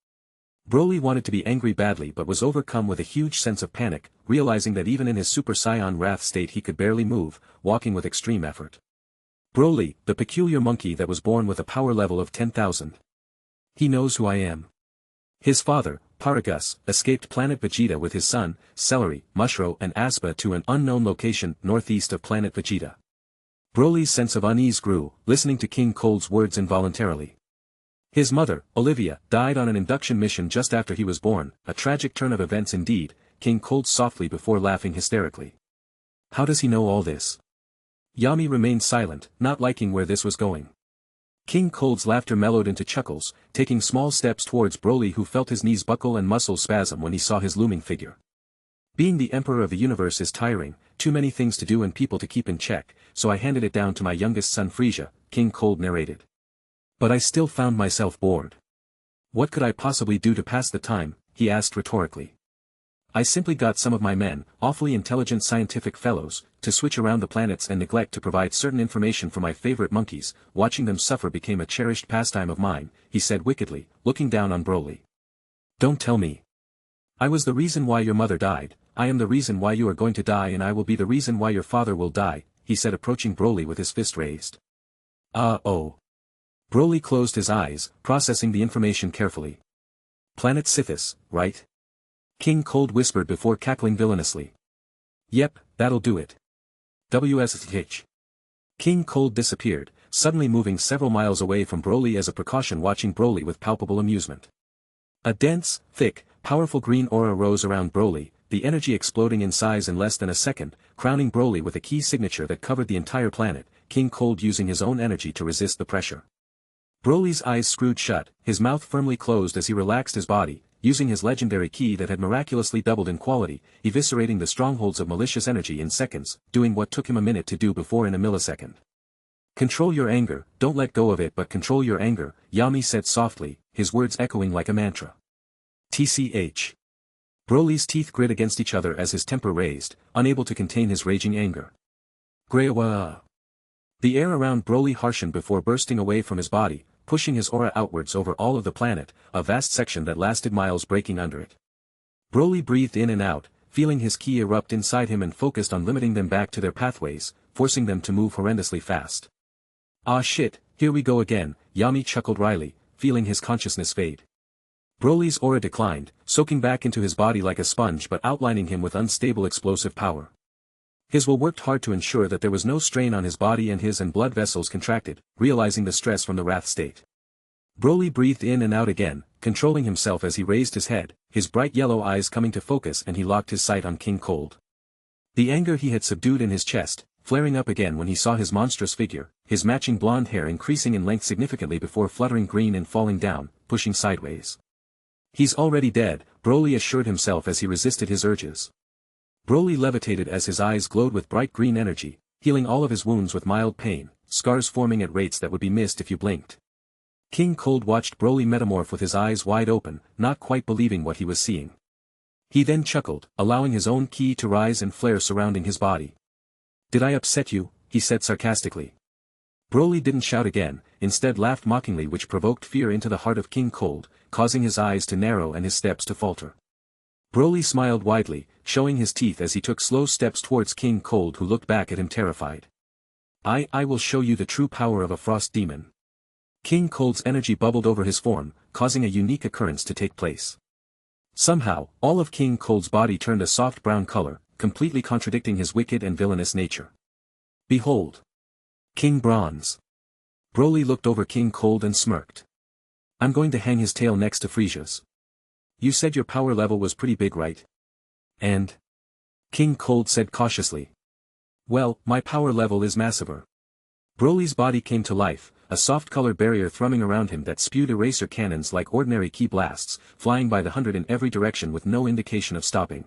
Broly wanted to be angry badly but was overcome with a huge sense of panic, realizing that even in his Super Saiyan Wrath state he could barely move, walking with extreme effort. Broly, the peculiar monkey that was born with a power level of 10,000. He knows who I am. His father, Paragus, escaped Planet Vegeta with his son, Celery, Mushrow and Aspa to an unknown location northeast of Planet Vegeta. Broly's sense of unease grew, listening to King Cold's words involuntarily. His mother, Olivia, died on an induction mission just after he was born, a tragic turn of events indeed, King Cold softly before laughing hysterically. How does he know all this? Yami remained silent, not liking where this was going. King Cold's laughter mellowed into chuckles, taking small steps towards Broly who felt his knees buckle and muscles spasm when he saw his looming figure. Being the emperor of the universe is tiring, too many things to do and people to keep in check, so I handed it down to my youngest son Frieza, King Cold narrated. But I still found myself bored. What could I possibly do to pass the time, he asked rhetorically. I simply got some of my men, awfully intelligent scientific fellows, to switch around the planets and neglect to provide certain information for my favorite monkeys. Watching them suffer became a cherished pastime of mine, he said wickedly, looking down on Broly. Don't tell me. I was the reason why your mother died, I am the reason why you are going to die and I will be the reason why your father will die, he said approaching Broly with his fist raised. Oh. Broly closed his eyes, processing the information carefully. Planet Sithis, right? King Cold whispered before cackling villainously. Yep, that'll do it. WSH. King Cold disappeared, suddenly moving several miles away from Broly as a precaution, watching Broly with palpable amusement. A dense, thick, powerful green aura rose around Broly, the energy exploding in size in less than a second, crowning Broly with a key signature that covered the entire planet, King Cold using his own energy to resist the pressure. Broly's eyes screwed shut, his mouth firmly closed as he relaxed his body, using his legendary ki that had miraculously doubled in quality, eviscerating the strongholds of malicious energy in seconds, doing what took him a minute to do before in a millisecond. Control your anger, don't let go of it but control your anger, Yami said softly, his words echoing like a mantra. TCH. Broly's teeth grit against each other as his temper raised, unable to contain his raging anger. Greawa. The air around Broly harshened before bursting away from his body, pushing his aura outwards over all of the planet, a vast section that lasted miles breaking under it. Broly breathed in and out, feeling his ki erupt inside him and focused on limiting them back to their pathways, forcing them to move horrendously fast. Ah shit, here we go again, Yami chuckled wryly, feeling his consciousness fade. Broly's aura declined, soaking back into his body like a sponge but outlining him with unstable explosive power. His will worked hard to ensure that there was no strain on his body and his blood vessels contracted, realizing the stress from the wrath state. Broly breathed in and out again, controlling himself as he raised his head, his bright yellow eyes coming to focus, and he locked his sight on King Cold. The anger he had subdued in his chest, flaring up again when he saw his monstrous figure, his matching blonde hair increasing in length significantly before fluttering green and falling down, pushing sideways. He's already dead, Broly assured himself as he resisted his urges. Broly levitated as his eyes glowed with bright green energy, healing all of his wounds with mild pain, scars forming at rates that would be missed if you blinked. King Cold watched Broly metamorph with his eyes wide open, not quite believing what he was seeing. He then chuckled, allowing his own ki to rise and flare surrounding his body. "Did I upset you?" he said sarcastically. Broly didn't shout again, instead laughed mockingly, which provoked fear into the heart of King Cold, causing his eyes to narrow and his steps to falter. Broly smiled widely, showing his teeth as he took slow steps towards King Cold, who looked back at him terrified. I will show you the true power of a frost demon." King Cold's energy bubbled over his form, causing a unique occurrence to take place. Somehow, all of King Cold's body turned a soft brown color, completely contradicting his wicked and villainous nature. "Behold! King Bronze." Broly looked over King Cold and smirked. "I'm going to hang his tail next to Frisia's. You said your power level was pretty big, right?" "And?" King Cold said cautiously. "Well, my power level is massiver." Broly's body came to life, a soft-colored barrier thrumming around him that spewed eraser cannons like ordinary ki blasts, flying by the hundred in every direction with no indication of stopping.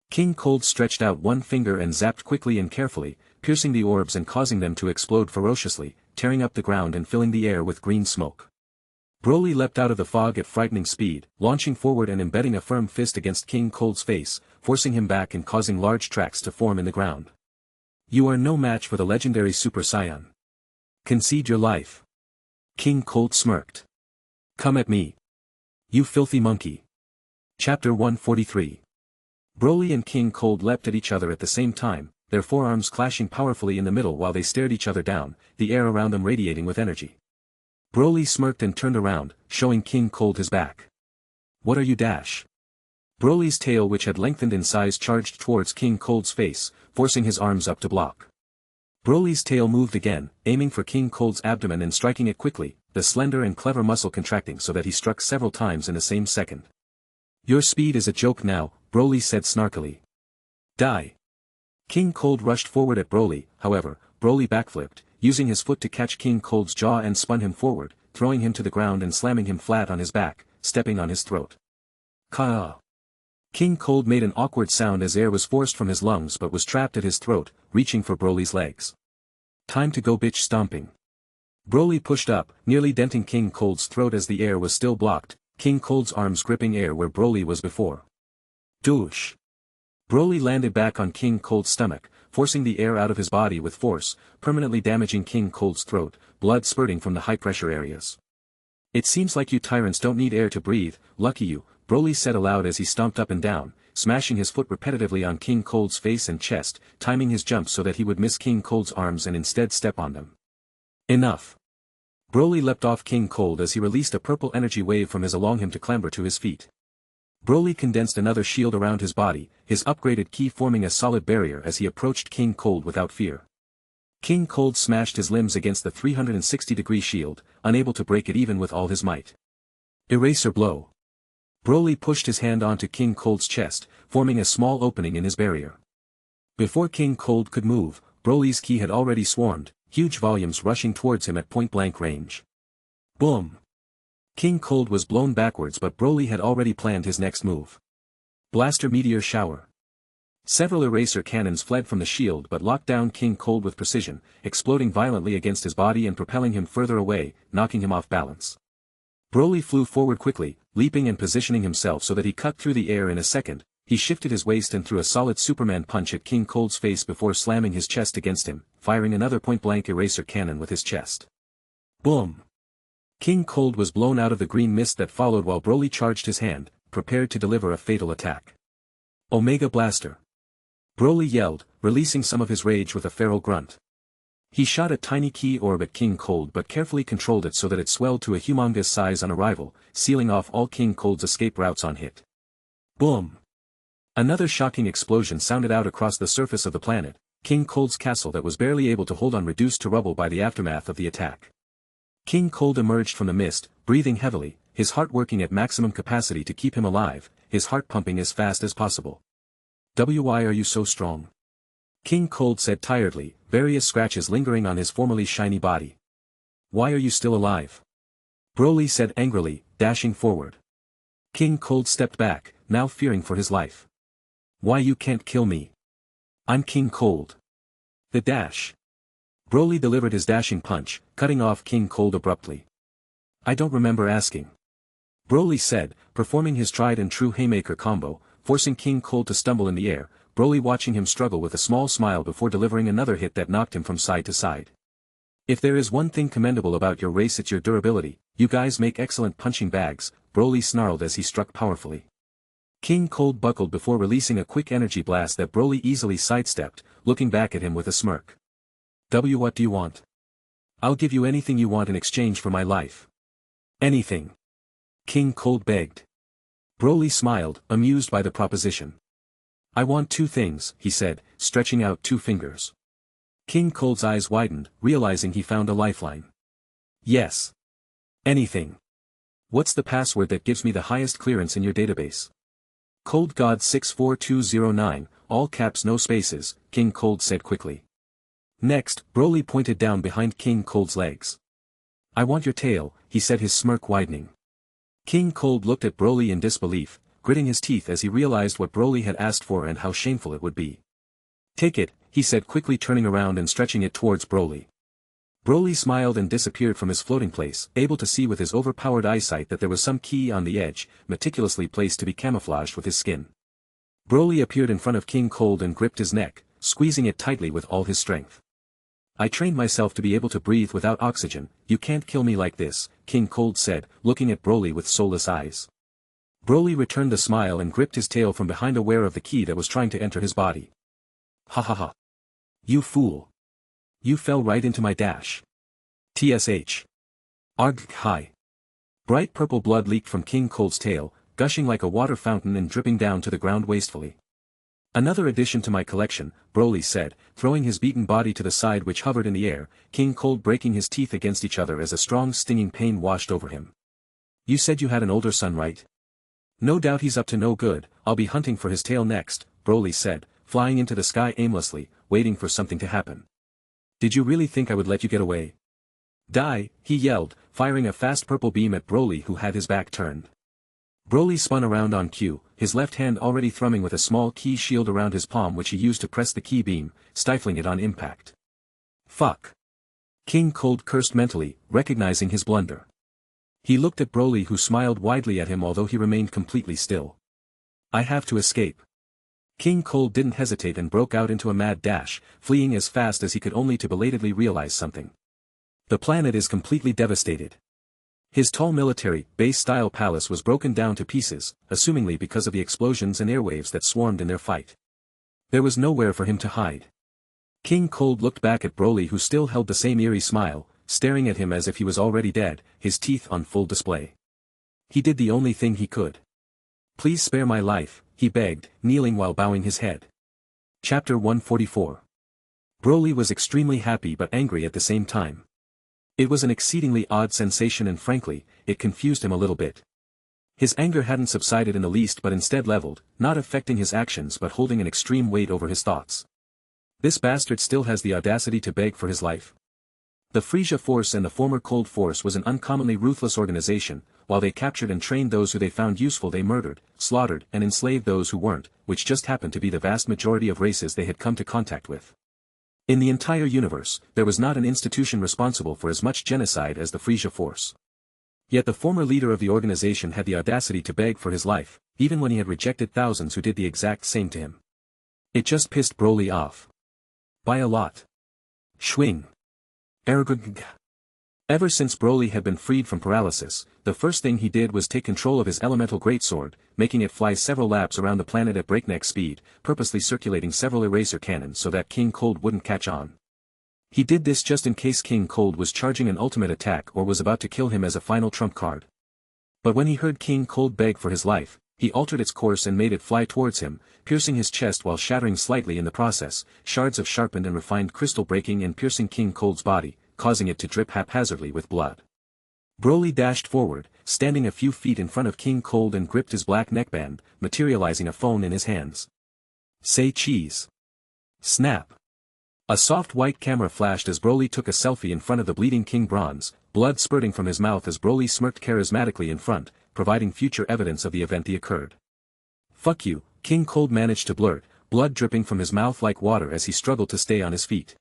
King Cold stretched out one finger and zapped quickly and carefully, piercing the orbs and causing them to explode ferociously, tearing up the ground and filling the air with green smoke. Broly leapt out of the fog at frightening speed, launching forward and embedding a firm fist against King Cold's face, forcing him back and causing large tracks to form in the ground. "You are no match for the legendary Super Saiyan. Concede your life." King Cold smirked. "Come at me, you filthy monkey." Chapter 143. Broly and King Cold leapt at each other at the same time, their forearms clashing powerfully in the middle while they stared each other down, the air around them radiating with energy. Broly smirked and turned around, showing King Cold his back. "What are you dash?" Broly's tail, which had lengthened in size, charged towards King Cold's face, forcing his arms up to block. Broly's tail moved again, aiming for King Cold's abdomen and striking it quickly, the slender and clever muscle contracting so that he struck several times in the same second. "Your speed is a joke now," Broly said snarkily. "Die." King Cold rushed forward at Broly, however, Broly backflipped, using his foot to catch King Cold's jaw and spun him forward, throwing him to the ground and slamming him flat on his back, stepping on his throat. "Ka!" King Cold made an awkward sound as air was forced from his lungs but was trapped at his throat, reaching for Broly's legs. "Time to go bitch stomping." Broly pushed up, nearly denting King Cold's throat as the air was still blocked, King Cold's arms gripping air where Broly was before. Douche! Broly landed back on King Cold's stomach, forcing the air out of his body with force, permanently damaging King Cold's throat, blood spurting from the high-pressure areas. "It seems like you tyrants don't need air to breathe, lucky you," Broly said aloud as he stomped up and down, smashing his foot repetitively on King Cold's face and chest, timing his jumps so that he would miss King Cold's arms and instead step on them. "Enough!" Broly leapt off King Cold as he released a purple energy wave from his along him to clamber to his feet. Broly condensed another shield around his body, his upgraded ki forming a solid barrier as he approached King Cold without fear. King Cold smashed his limbs against the 360-degree shield, unable to break it even with all his might. Eraser blow. Broly pushed his hand onto King Cold's chest, forming a small opening in his barrier. Before King Cold could move, Broly's ki had already swarmed, huge volumes rushing towards him at point-blank range. Boom! King Cold was blown backwards, but Broly had already planned his next move. Blaster meteor shower. Several eraser cannons fled from the shield but locked down King Cold with precision, exploding violently against his body and propelling him further away, knocking him off balance. Broly flew forward quickly, leaping and positioning himself so that he cut through the air in a second. He shifted his waist and threw a solid Superman punch at King Cold's face before slamming his chest against him, firing another point-blank eraser cannon with his chest. Boom! King Cold was blown out of the green mist that followed while Broly charged his hand, prepared to deliver a fatal attack. Omega Blaster! Broly yelled, releasing some of his rage with a feral grunt. He shot a tiny ki orb at King Cold but carefully controlled it so that it swelled to a humongous size on arrival, sealing off all King Cold's escape routes on hit. Boom! Another shocking explosion sounded out across the surface of the planet. King Cold's castle that was barely able to hold on reduced to rubble by the aftermath of the attack. King Cold emerged from the mist, breathing heavily, his heart working at maximum capacity to keep him alive, his heart pumping as fast as possible. "Why are you so strong?" King Cold said tiredly, various scratches lingering on his formerly shiny body. "Why are you still alive?" Broly said angrily, dashing forward. King Cold stepped back, now fearing for his life. "Why you can't kill me? I'm King Cold." The dash. Broly delivered his dashing punch, cutting off King Cold abruptly. I don't remember asking. Broly said, performing his tried-and-true haymaker combo, forcing King Cold to stumble in the air, Broly watching him struggle with a small smile before delivering another hit that knocked him from side to side. If there is one thing commendable about your race, it's your durability. You guys make excellent punching bags, Broly snarled as he struck powerfully. King Cold buckled before releasing a quick energy blast that Broly easily sidestepped, looking back at him with a smirk. What do you want? I'll give you anything you want in exchange for my life. Anything. King Cold begged. Broly smiled, amused by the proposition. I want two things, he said, stretching out two fingers. King Cold's eyes widened, realizing he found a lifeline. Yes. Anything. What's the password that gives me the highest clearance in your database? Cold God 64209, all caps no spaces, King Cold said quickly. Next, Broly pointed down behind King Cold's legs. I want your tail, he said, his smirk widening. King Cold looked at Broly in disbelief, gritting his teeth as he realized what Broly had asked for and how shameful it would be. Take it, he said, quickly turning around and stretching it towards Broly. Broly smiled and disappeared from his floating place, able to see with his overpowered eyesight that there was some key on the edge, meticulously placed to be camouflaged with his skin. Broly appeared in front of King Cold and gripped his neck, squeezing it tightly with all his strength. I trained myself to be able to breathe without oxygen, you can't kill me like this, King Cold said, looking at Broly with soulless eyes. Broly returned a smile and gripped his tail from behind, aware of the key that was trying to enter his body. Ha ha ha. You fool. You fell right into my dash. TSH. Argh hi. Bright purple blood leaked from King Cold's tail, gushing like a water fountain and dripping down to the ground wastefully. Another addition to my collection, Broly said, throwing his beaten body to the side which hovered in the air, King Cold breaking his teeth against each other as a strong stinging pain washed over him. You said you had an older son, right? No doubt he's up to no good, I'll be hunting for his tail next, Broly said, flying into the sky aimlessly, waiting for something to happen. Did you really think I would let you get away? Die, he yelled, firing a fast purple beam at Broly, who had his back turned. Broly spun around on cue, his left hand already thrumming with a small key shield around his palm which he used to press the key beam, stifling it on impact. Fuck. King Cold cursed mentally, recognizing his blunder. He looked at Broly, who smiled widely at him although he remained completely still. I have to escape. King Cold didn't hesitate and broke out into a mad dash, fleeing as fast as he could, only to belatedly realize something. The planet is completely devastated. His tall military, base-style palace was broken down to pieces, assumingly because of the explosions and airwaves that swarmed in their fight. There was nowhere for him to hide. King Cold looked back at Broly, who still held the same eerie smile, staring at him as if he was already dead, his teeth on full display. He did the only thing he could. Please spare my life, he begged, kneeling while bowing his head. Chapter 144. Broly was extremely happy but angry at the same time. It was an exceedingly odd sensation and frankly, it confused him a little bit. His anger hadn't subsided in the least but instead leveled, not affecting his actions but holding an extreme weight over his thoughts. This bastard still has the audacity to beg for his life. The Frisia Force and the former Cold Force was an uncommonly ruthless organization. While they captured and trained those who they found useful, they murdered, slaughtered and enslaved those who weren't, which just happened to be the vast majority of races they had come to contact with. In the entire universe, there was not an institution responsible for as much genocide as the Frisia Force. Yet the former leader of the organization had the audacity to beg for his life, even when he had rejected thousands who did the exact same to him. It just pissed Broly off. By a lot. Schwing. Ergugg. Ever since Broly had been freed from paralysis, the first thing he did was take control of his elemental greatsword, making it fly several laps around the planet at breakneck speed, purposely circulating several eraser cannons so that King Cold wouldn't catch on. He did this just in case King Cold was charging an ultimate attack or was about to kill him as a final trump card. But when he heard King Cold beg for his life, he altered its course and made it fly towards him, piercing his chest while shattering slightly in the process, shards of sharpened and refined crystal breaking and piercing King Cold's body, causing it to drip haphazardly with blood. Broly dashed forward, standing a few feet in front of King Cold and gripped his black neckband, materializing a phone in his hands. Say cheese. Snap. A soft white camera flashed as Broly took a selfie in front of the bleeding King Bronze, blood spurting from his mouth as Broly smirked charismatically in front, providing future evidence of the event that occurred. Fuck you, King Cold managed to blurt, blood dripping from his mouth like water as he struggled to stay on his feet.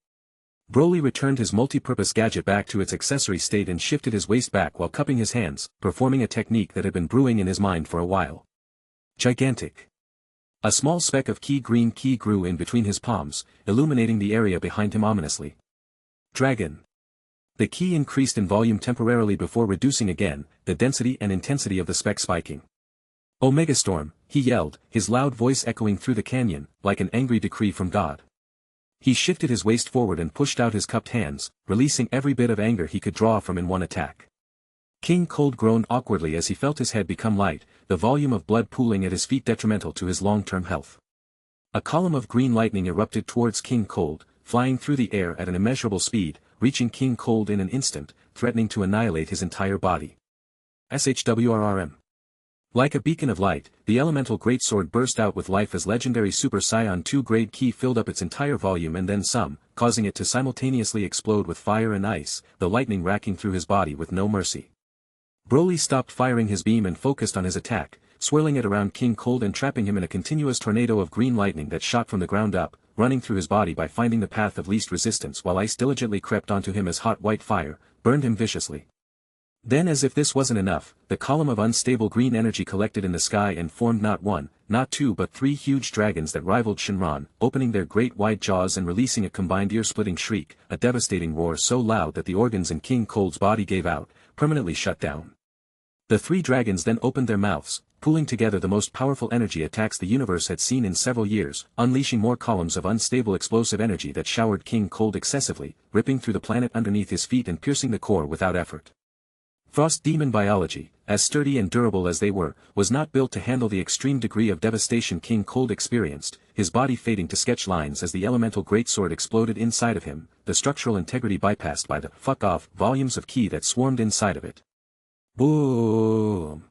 Broly returned his multi-purpose gadget back to its accessory state and shifted his waist back while cupping his hands, performing a technique that had been brewing in his mind for a while. Gigantic. A small speck of green ki grew in between his palms, illuminating the area behind him ominously. Dragon. The ki increased in volume temporarily before reducing again, the density and intensity of the speck spiking. Omega Storm, he yelled, his loud voice echoing through the canyon, like an angry decree from God. He shifted his waist forward and pushed out his cupped hands, releasing every bit of anger he could draw from in one attack. King Cold groaned awkwardly as he felt his head become light, the volume of blood pooling at his feet detrimental to his long-term health. A column of green lightning erupted towards King Cold, flying through the air at an immeasurable speed, reaching King Cold in an instant, threatening to annihilate his entire body. SHWRRM. Like a beacon of light, the elemental greatsword burst out with life as legendary Super Saiyan 2 grade ki filled up its entire volume and then some, causing it to simultaneously explode with fire and ice, the lightning racking through his body with no mercy. Broly stopped firing his beam and focused on his attack, swirling it around King Cold and trapping him in a continuous tornado of green lightning that shot from the ground up, running through his body by finding the path of least resistance while ice diligently crept onto him as hot white fire, burned him viciously. Then as if this wasn't enough, the column of unstable green energy collected in the sky and formed not one, not two but three huge dragons that rivaled Shinran, opening their great wide jaws and releasing a combined ear-splitting shriek, a devastating roar so loud that the organs in King Cold's body gave out, permanently shut down. The three dragons then opened their mouths, pooling together the most powerful energy attacks the universe had seen in several years, unleashing more columns of unstable explosive energy that showered King Cold excessively, ripping through the planet underneath his feet and piercing the core without effort. Frost demon biology, as sturdy and durable as they were, was not built to handle the extreme degree of devastation King Cold experienced, his body fading to sketch lines as the elemental greatsword exploded inside of him, the structural integrity bypassed by the fuck off volumes of ki that swarmed inside of it. Boom!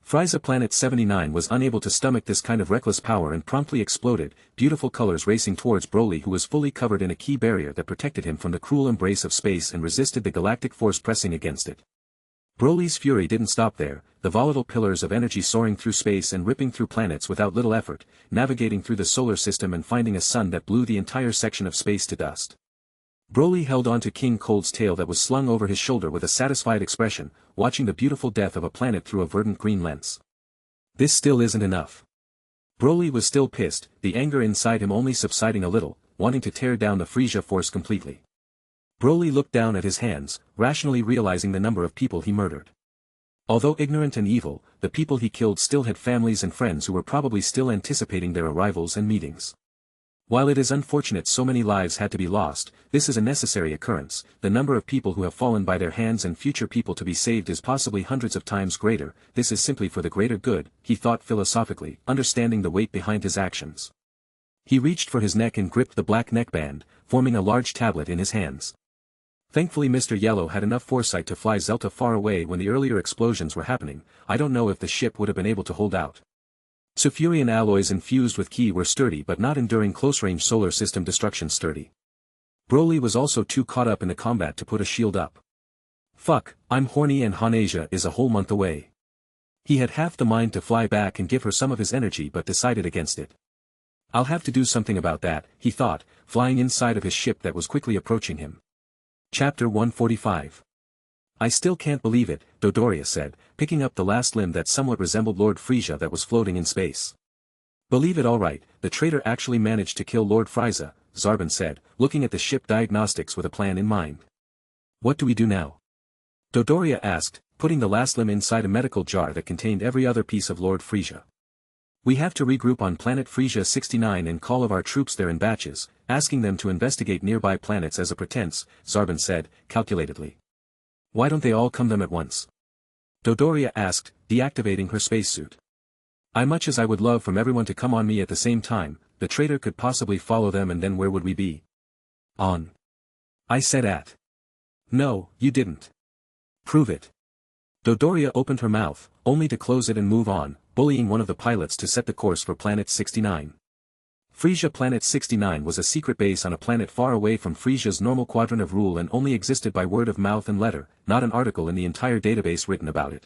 Frieza Planet 79 was unable to stomach this kind of reckless power and promptly exploded, beautiful colors racing towards Broly who was fully covered in a ki barrier that protected him from the cruel embrace of space and resisted the galactic force pressing against it. Broly's fury didn't stop there, the volatile pillars of energy soaring through space and ripping through planets without little effort, navigating through the solar system and finding a sun that blew the entire section of space to dust. Broly held onto King Cold's tail that was slung over his shoulder with a satisfied expression, watching the beautiful death of a planet through a verdant green lens. This still isn't enough. Broly was still pissed, the anger inside him only subsiding a little, wanting to tear down the Frieza force completely. Broly looked down at his hands, rationally realizing the number of people he murdered. Although ignorant and evil, the people he killed still had families and friends who were probably still anticipating their arrivals and meetings. While it is unfortunate so many lives had to be lost, this is a necessary occurrence, the number of people who have fallen by their hands and future people to be saved is possibly hundreds of times greater, this is simply for the greater good, he thought philosophically, understanding the weight behind his actions. He reached for his neck and gripped the black neckband, forming a large tablet in his hands. Thankfully Mr. Yellow had enough foresight to fly Zelta far away when the earlier explosions were happening, I don't know if the ship would have been able to hold out. Sulfurian alloys infused with ki were sturdy but not enduring close-range solar system destruction sturdy. Broly was also too caught up in the combat to put a shield up. Fuck, I'm horny and Hanasia is a whole month away. He had half the mind to fly back and give her some of his energy but decided against it. I'll have to do something about that, he thought, flying inside of his ship that was quickly approaching him. Chapter 145. I still can't believe it, Dodoria said, picking up the last limb that somewhat resembled Lord Frieza that was floating in space. Believe it alright, the traitor actually managed to kill Lord Frieza, Zarbon said, looking at the ship diagnostics with a plan in mind. What do we do now? Dodoria asked, putting the last limb inside a medical jar that contained every other piece of Lord Frieza. We have to regroup on planet Frieza 69 and call of our troops there in batches, asking them to investigate nearby planets as a pretense, Zarbon said, calculatedly. Why don't they all come them at once? Dodoria asked, deactivating her spacesuit. Much as I would love from everyone to come on me at the same time, the traitor could possibly follow them and then where would we be? On. I said at. No, you didn't. Prove it. Dodoria opened her mouth, only to close it and move on, bullying one of the pilots to set the course for Planet 69. Frieza Planet 69 was a secret base on a planet far away from Frieza's normal quadrant of rule and only existed by word of mouth and letter, not an article in the entire database written about it.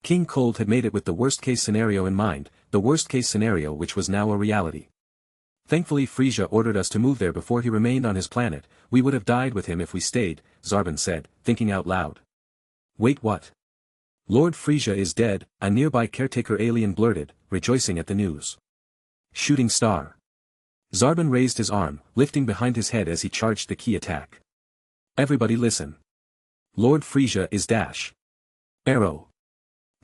King Cold had made it with the worst-case scenario in mind, the worst-case scenario which was now a reality. Thankfully Frisia ordered us to move there before he remained on his planet, we would have died with him if we stayed, Zarbon said, thinking out loud. Wait, what? Lord Frisia is dead, a nearby caretaker alien blurted, rejoicing at the news. Shooting star. Zarbon raised his arm, lifting behind his head as he charged the key attack. Everybody listen. Lord Frisia is dash. Arrow.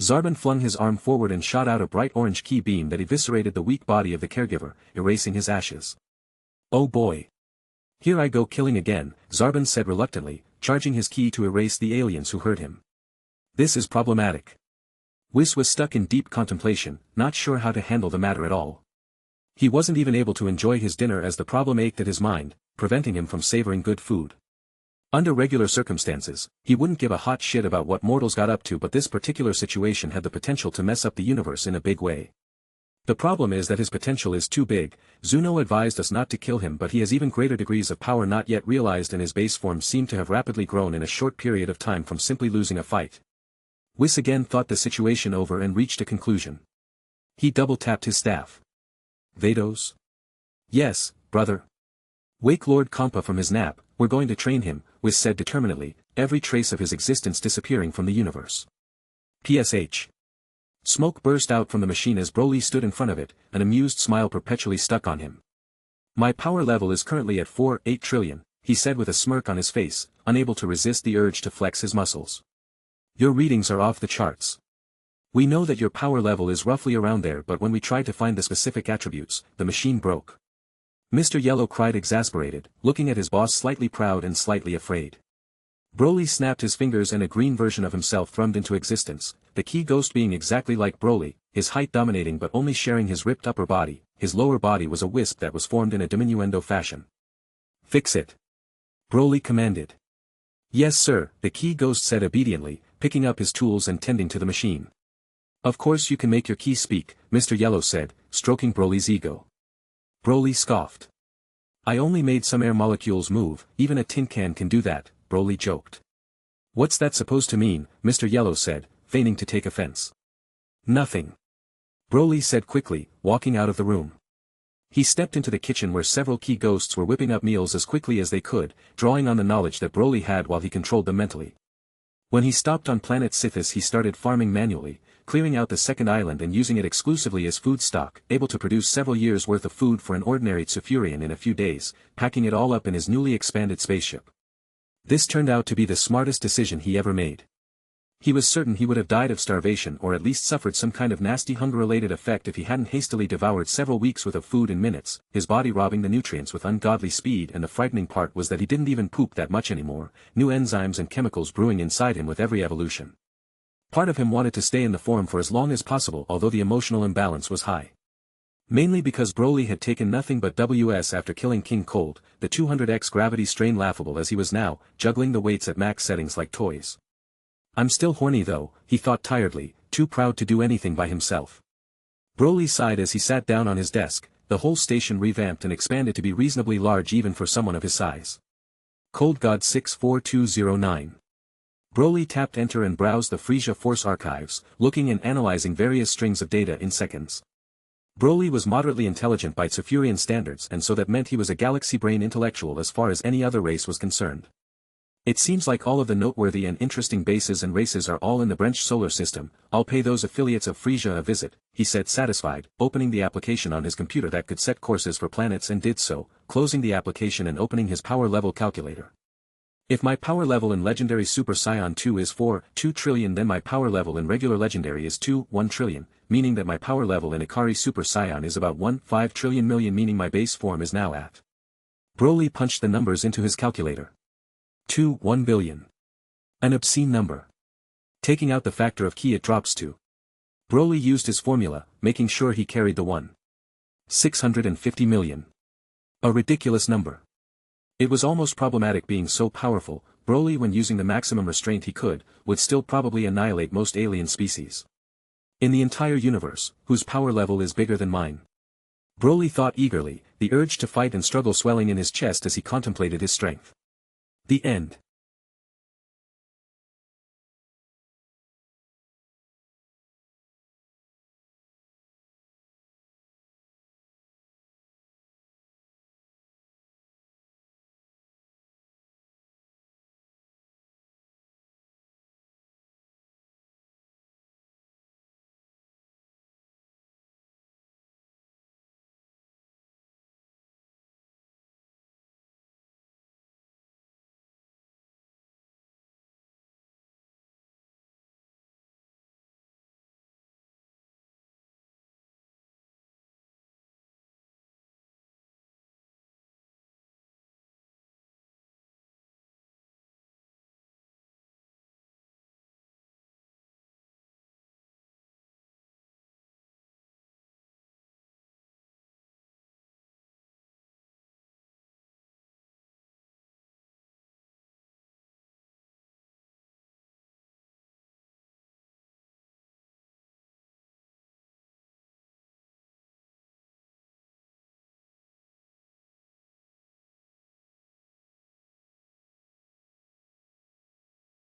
Zarbon flung his arm forward and shot out a bright orange key beam that eviscerated the weak body of the caregiver, erasing his ashes. Oh boy. Here I go killing again, Zarbon said reluctantly, charging his key to erase the aliens who heard him. This is problematic. Whis was stuck in deep contemplation, not sure how to handle the matter at all. He wasn't even able to enjoy his dinner as the problem ached at his mind, preventing him from savoring good food. Under regular circumstances, he wouldn't give a hot shit about what mortals got up to, but this particular situation had the potential to mess up the universe in a big way. The problem is that his potential is too big. Zuno advised us not to kill him, but he has even greater degrees of power not yet realized, and his base form seemed to have rapidly grown in a short period of time from simply losing a fight. Whis again thought the situation over and reached a conclusion. He double-tapped his staff. Vados? Yes, brother. Wake Lord Kompa from his nap, we're going to train him, Whis said determinedly, every trace of his existence disappearing from the universe. PSH. Smoke burst out from the machine as Broly stood in front of it, an amused smile perpetually stuck on him. My power level is currently at 4.8 trillion, he said with a smirk on his face, unable to resist the urge to flex his muscles. Your readings are off the charts. We know that your power level is roughly around there, but when we tried to find the specific attributes, the machine broke. Mr. Yellow cried exasperated, looking at his boss slightly proud and slightly afraid. Broly snapped his fingers and a green version of himself thrummed into existence, the key ghost being exactly like Broly, his height dominating but only sharing his ripped upper body, his lower body was a wisp that was formed in a diminuendo fashion. Fix it. Broly commanded. Yes sir, the key ghost said obediently, picking up his tools and tending to the machine. Of course you can make your key speak, Mr. Yellow said, stroking Broly's ego. Broly scoffed. I only made some air molecules move, even a tin can do that, Broly joked. What's that supposed to mean, Mr. Yellow said, feigning to take offense. Nothing. Broly said quickly, walking out of the room. He stepped into the kitchen where several key ghosts were whipping up meals as quickly as they could, drawing on the knowledge that Broly had while he controlled them mentally. When he stopped on planet Sithis he started farming manually, clearing out the second island and using it exclusively as food stock, able to produce several years' worth of food for an ordinary Tsufurian in a few days, packing it all up in his newly expanded spaceship. This turned out to be the smartest decision he ever made. He was certain he would have died of starvation or at least suffered some kind of nasty hunger-related effect if he hadn't hastily devoured several weeks' worth of food in minutes, his body robbing the nutrients with ungodly speed, and the frightening part was that he didn't even poop that much anymore, new enzymes and chemicals brewing inside him with every evolution. Part of him wanted to stay in the form for as long as possible, although the emotional imbalance was high. Mainly because Broly had taken nothing but WS after killing King Cold, the 200x gravity strain laughable as he was now, juggling the weights at max settings like toys. I'm still horny though, he thought tiredly, too proud to do anything by himself. Broly sighed as he sat down on his desk, the whole station revamped and expanded to be reasonably large even for someone of his size. Cold God 64209. Broly tapped enter and browsed the Frisia Force archives, looking and analyzing various strings of data in seconds. Broly was moderately intelligent by Tsufurian standards, and so that meant he was a galaxy brain intellectual as far as any other race was concerned. It seems like all of the noteworthy and interesting bases and races are all in the Branch solar system. I'll pay those affiliates of Frisia a visit, he said satisfied, opening the application on his computer that could set courses for planets and did so, closing the application and opening his power level calculator. If my power level in Legendary Super Saiyan 2 is 2 trillion, then my power level in regular Legendary is 1 trillion, meaning that my power level in Ikari Super Saiyan is about 5 trillion million, meaning my base form is now at. Broly punched the numbers into his calculator. 1 billion. An obscene number. Taking out the factor of key it drops to. Broly used his formula, making sure he carried the 650 million. A ridiculous number. It was almost problematic being so powerful. Broly, when using the maximum restraint he could, would still probably annihilate most alien species in the entire universe, whose power level is bigger than mine. Broly thought eagerly, the urge to fight and struggle swelling in his chest as he contemplated his strength. The end.